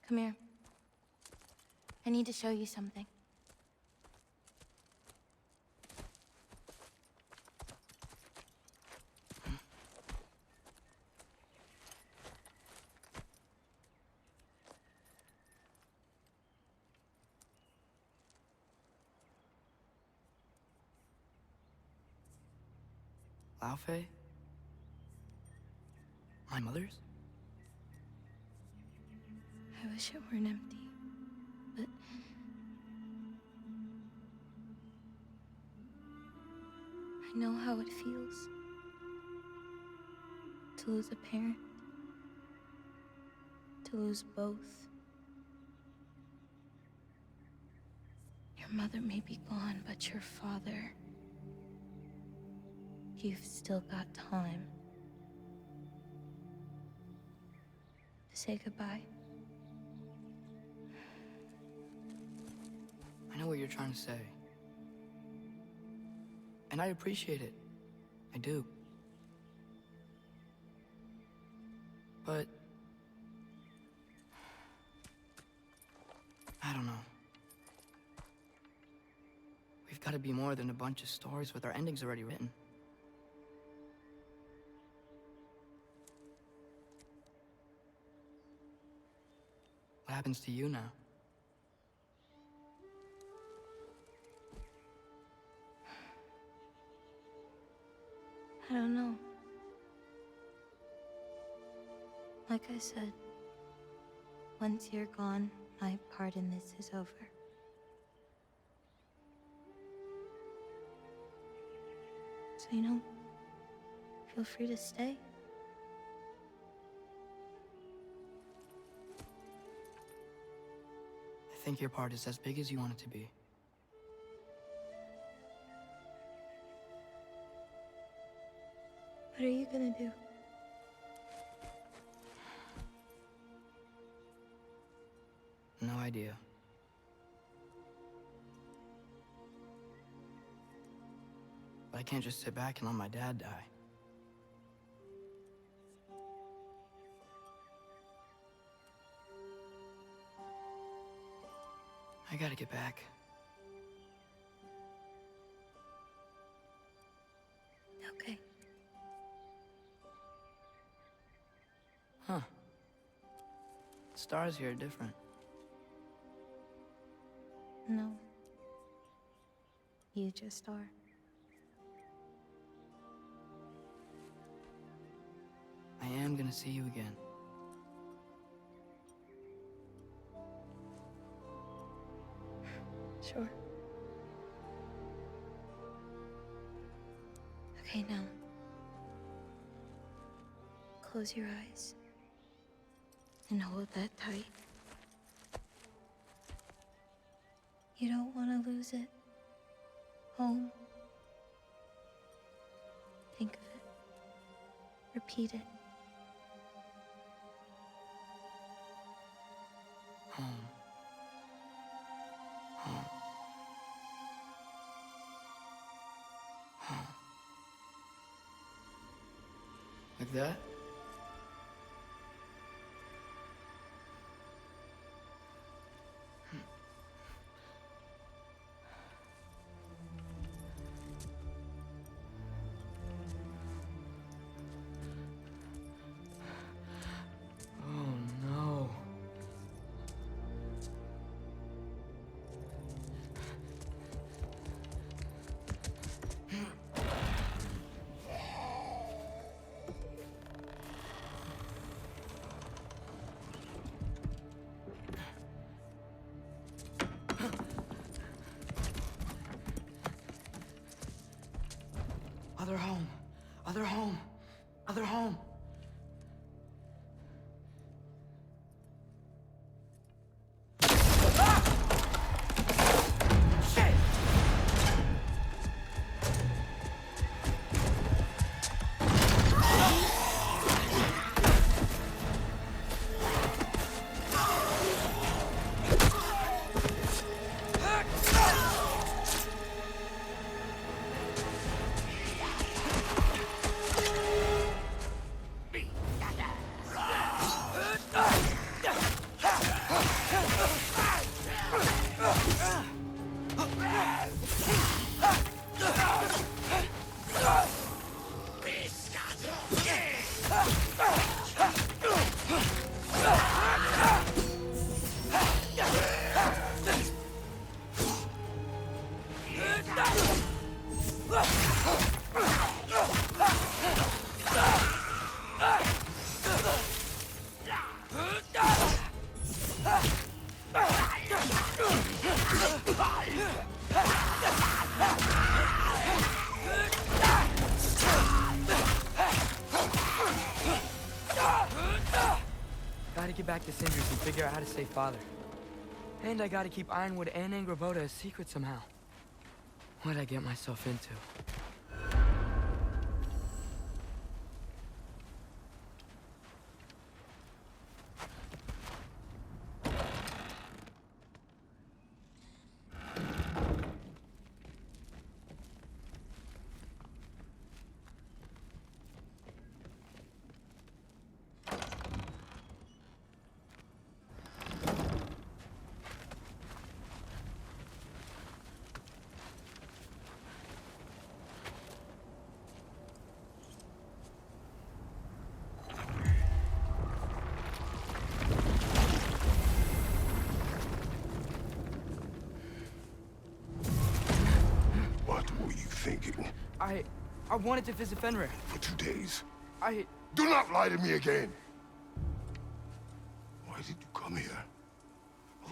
Come here. I need to show you something. Laufey? My mother's? I wish it weren't empty, but I know how it feels to lose a parent, to lose both. Your mother may be gone, but your father, you've still got time to say goodbye. I know what you're trying to say. And I appreciate it. I do. But I don't know. We've got to be more than a bunch of stories with our endings already written. What happens to you now? I don't know. Like I said, once you're gone, my part in this is over. So, feel free to stay. I think your part is as big as you want it to be. What are you gonna do? No idea. But I can't just sit back and let my dad die. I gotta get back. Okay. Huh. Stars here are different. No. You just are. I am gonna see you again. Sure. Okay, now. Close your eyes. And hold that tight. You don't want to lose it. Home. Think of it. Repeat it. Home. Home. Home. Like that? this Indris and figure out how to save Father. And I gotta keep Ironwood and Angrboda a secret somehow. What'd I get myself into? Thinking. I wanted to visit Fenrir. For 2 days. Do not lie to me again! Why did you come here?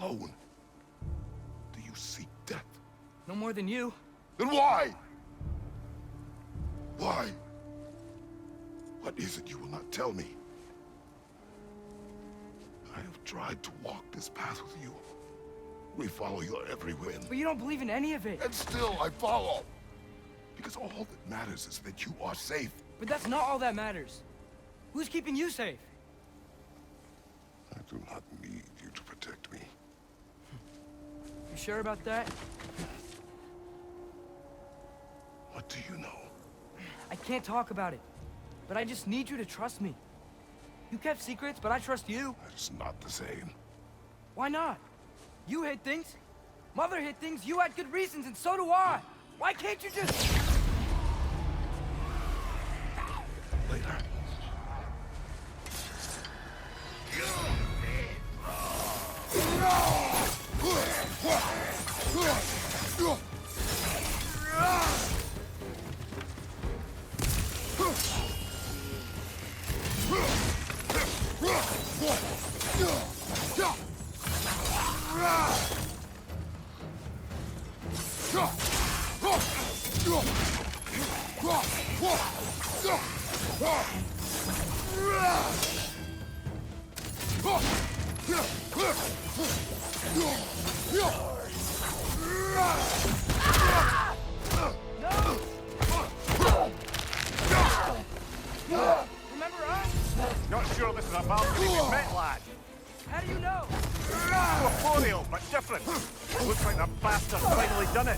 Alone? Do you seek death? No more than you. Then why? Why? What is it you will not tell me? I have tried to walk this path with you. We follow your every whim. But you don't believe in any of it. And still I follow. Because all that matters is that you are safe. But that's not all that matters. Who's keeping you safe? I do not need you to protect me. You sure about that? What do you know? I can't talk about it. But I just need you to trust me. You kept secrets, but I trust you. That is not the same. Why not? You hid things. Mother hid things. You had good reasons, and so do I. Why can't you just... Later. Remember us? Not sure this is a balcony we've met, lad. How do you know? Corporeal, but different. Looks like the bastard's finally done it.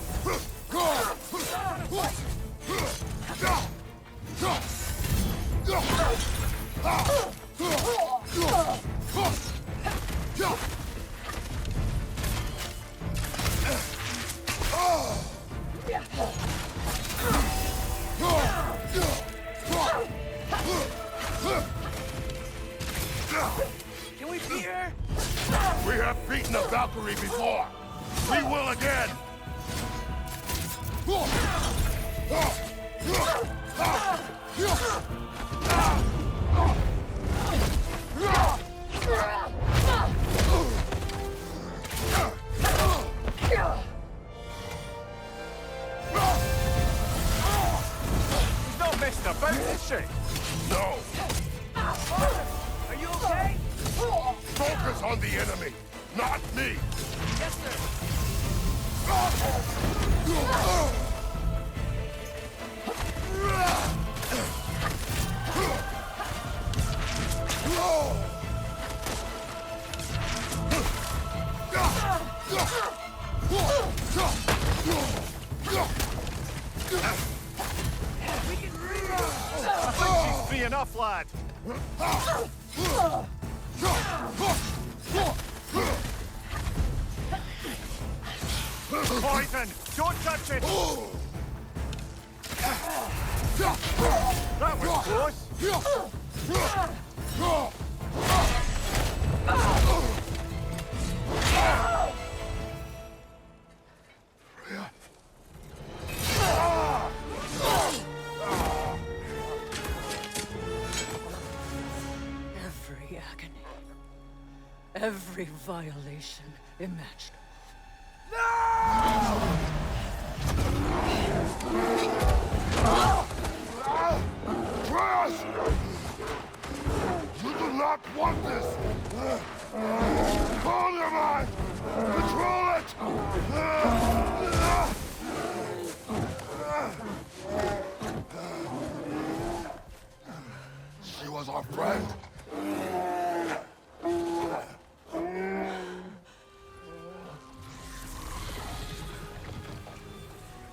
Can we beat her? We have beaten a Valkyrie before. We will again. She's not messing about, is she? No. Are you okay? Focus on the enemy, not me. Yes, sir. I think she's free enough, lad. Poison! Don't touch it! That was close! Every agony. Every violation imaginable. Fresh! You do not want this! Hold him on! Control it! She was our friend.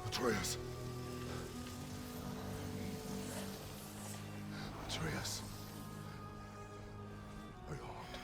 Atreus. Atreus. Are you harmed?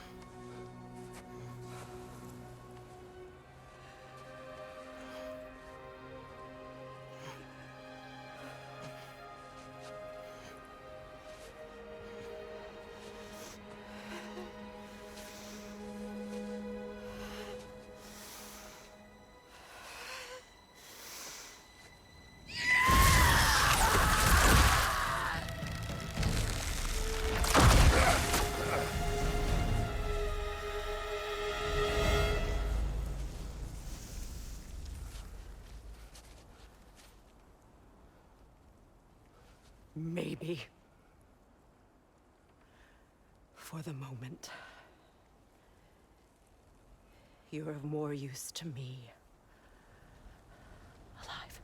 Maybe. For the moment. You're of more use to me. Alive.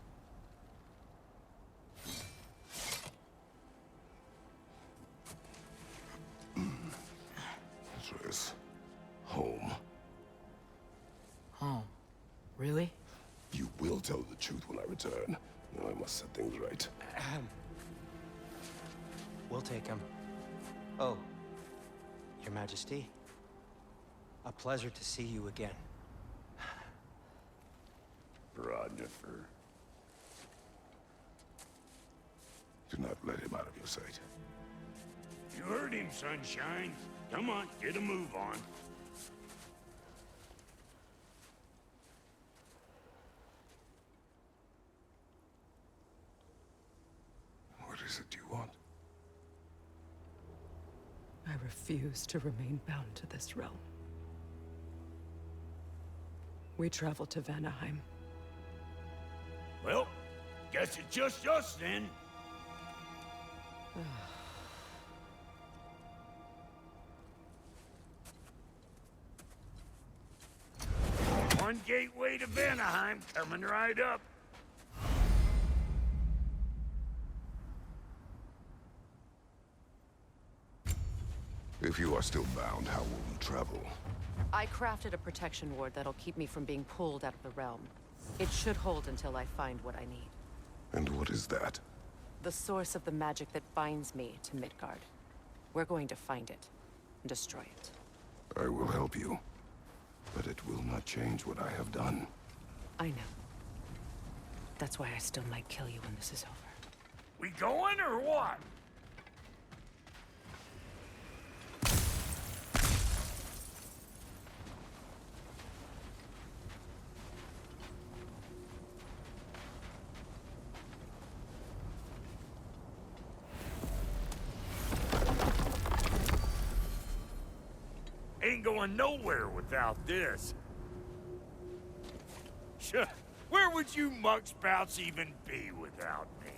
Atreus. Home. Home? Really? You will tell the truth when I return. Now I must set things right. We'll take him. Oh, Your Majesty. A pleasure to see you again. Rodnifer. Do not let him out of your sight. You heard him, Sunshine. Come on, get a move on. What is it you want? I refuse to remain bound to this realm. We travel to Vanaheim. Well, guess it's just us then. One gateway to Vanaheim coming right up. If you are still bound, how will you travel? I crafted a protection ward that'll keep me from being pulled out of the realm. It should hold until I find what I need. And what is that? The source of the magic that binds me to Midgard. We're going to find it and destroy it. I will help you. But it will not change what I have done. I know. That's why I still might kill you when this is over. We going or what? Ain't going nowhere without this. Where would you muckspouts even be without me?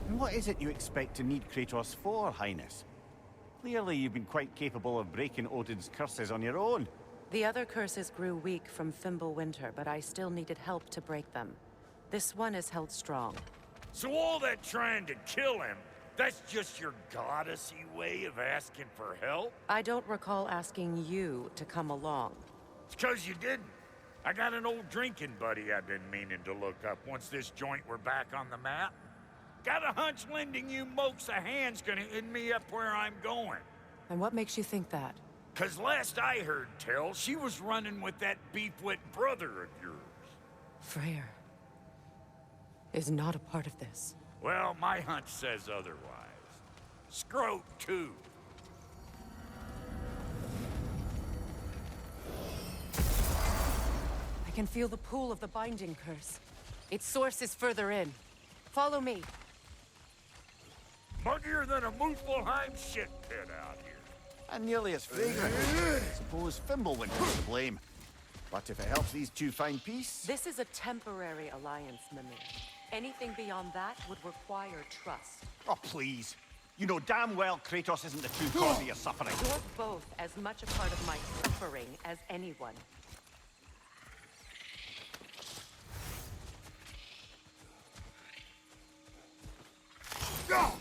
And what is it you expect to need Kratos for, Highness? Clearly, you've been quite capable of breaking Odin's curses on your own. The other curses grew weak from Fimbulwinter, but I still needed help to break them. This one is held strong. So all that trying to kill him, that's just your goddessy way of asking for help? I don't recall asking you to come along. It's 'cause you didn't. I got an old drinking buddy I've been meaning to look up once this joint were back on the map. Got a hunch lending you mokes a hand's gonna end me up where I'm going. And what makes you think that? 'Cause last I heard tell, she was running with that beef-wit brother of yours. Freyr is not a part of this. Well, my hunch says otherwise. Scroat, too. I can feel the pull of the binding curse. Its source is further in. Follow me. Muggier than a Muspelheim shit pit out here. And nearly as fragrant. Suppose Fimbulwinter's to blame. But if it helps these two find peace... This is a temporary alliance, Mimir. Anything beyond that would require trust. Oh, please. You know damn well Kratos isn't the true cause of your suffering. You're both as much a part of my suffering as anyone. Go!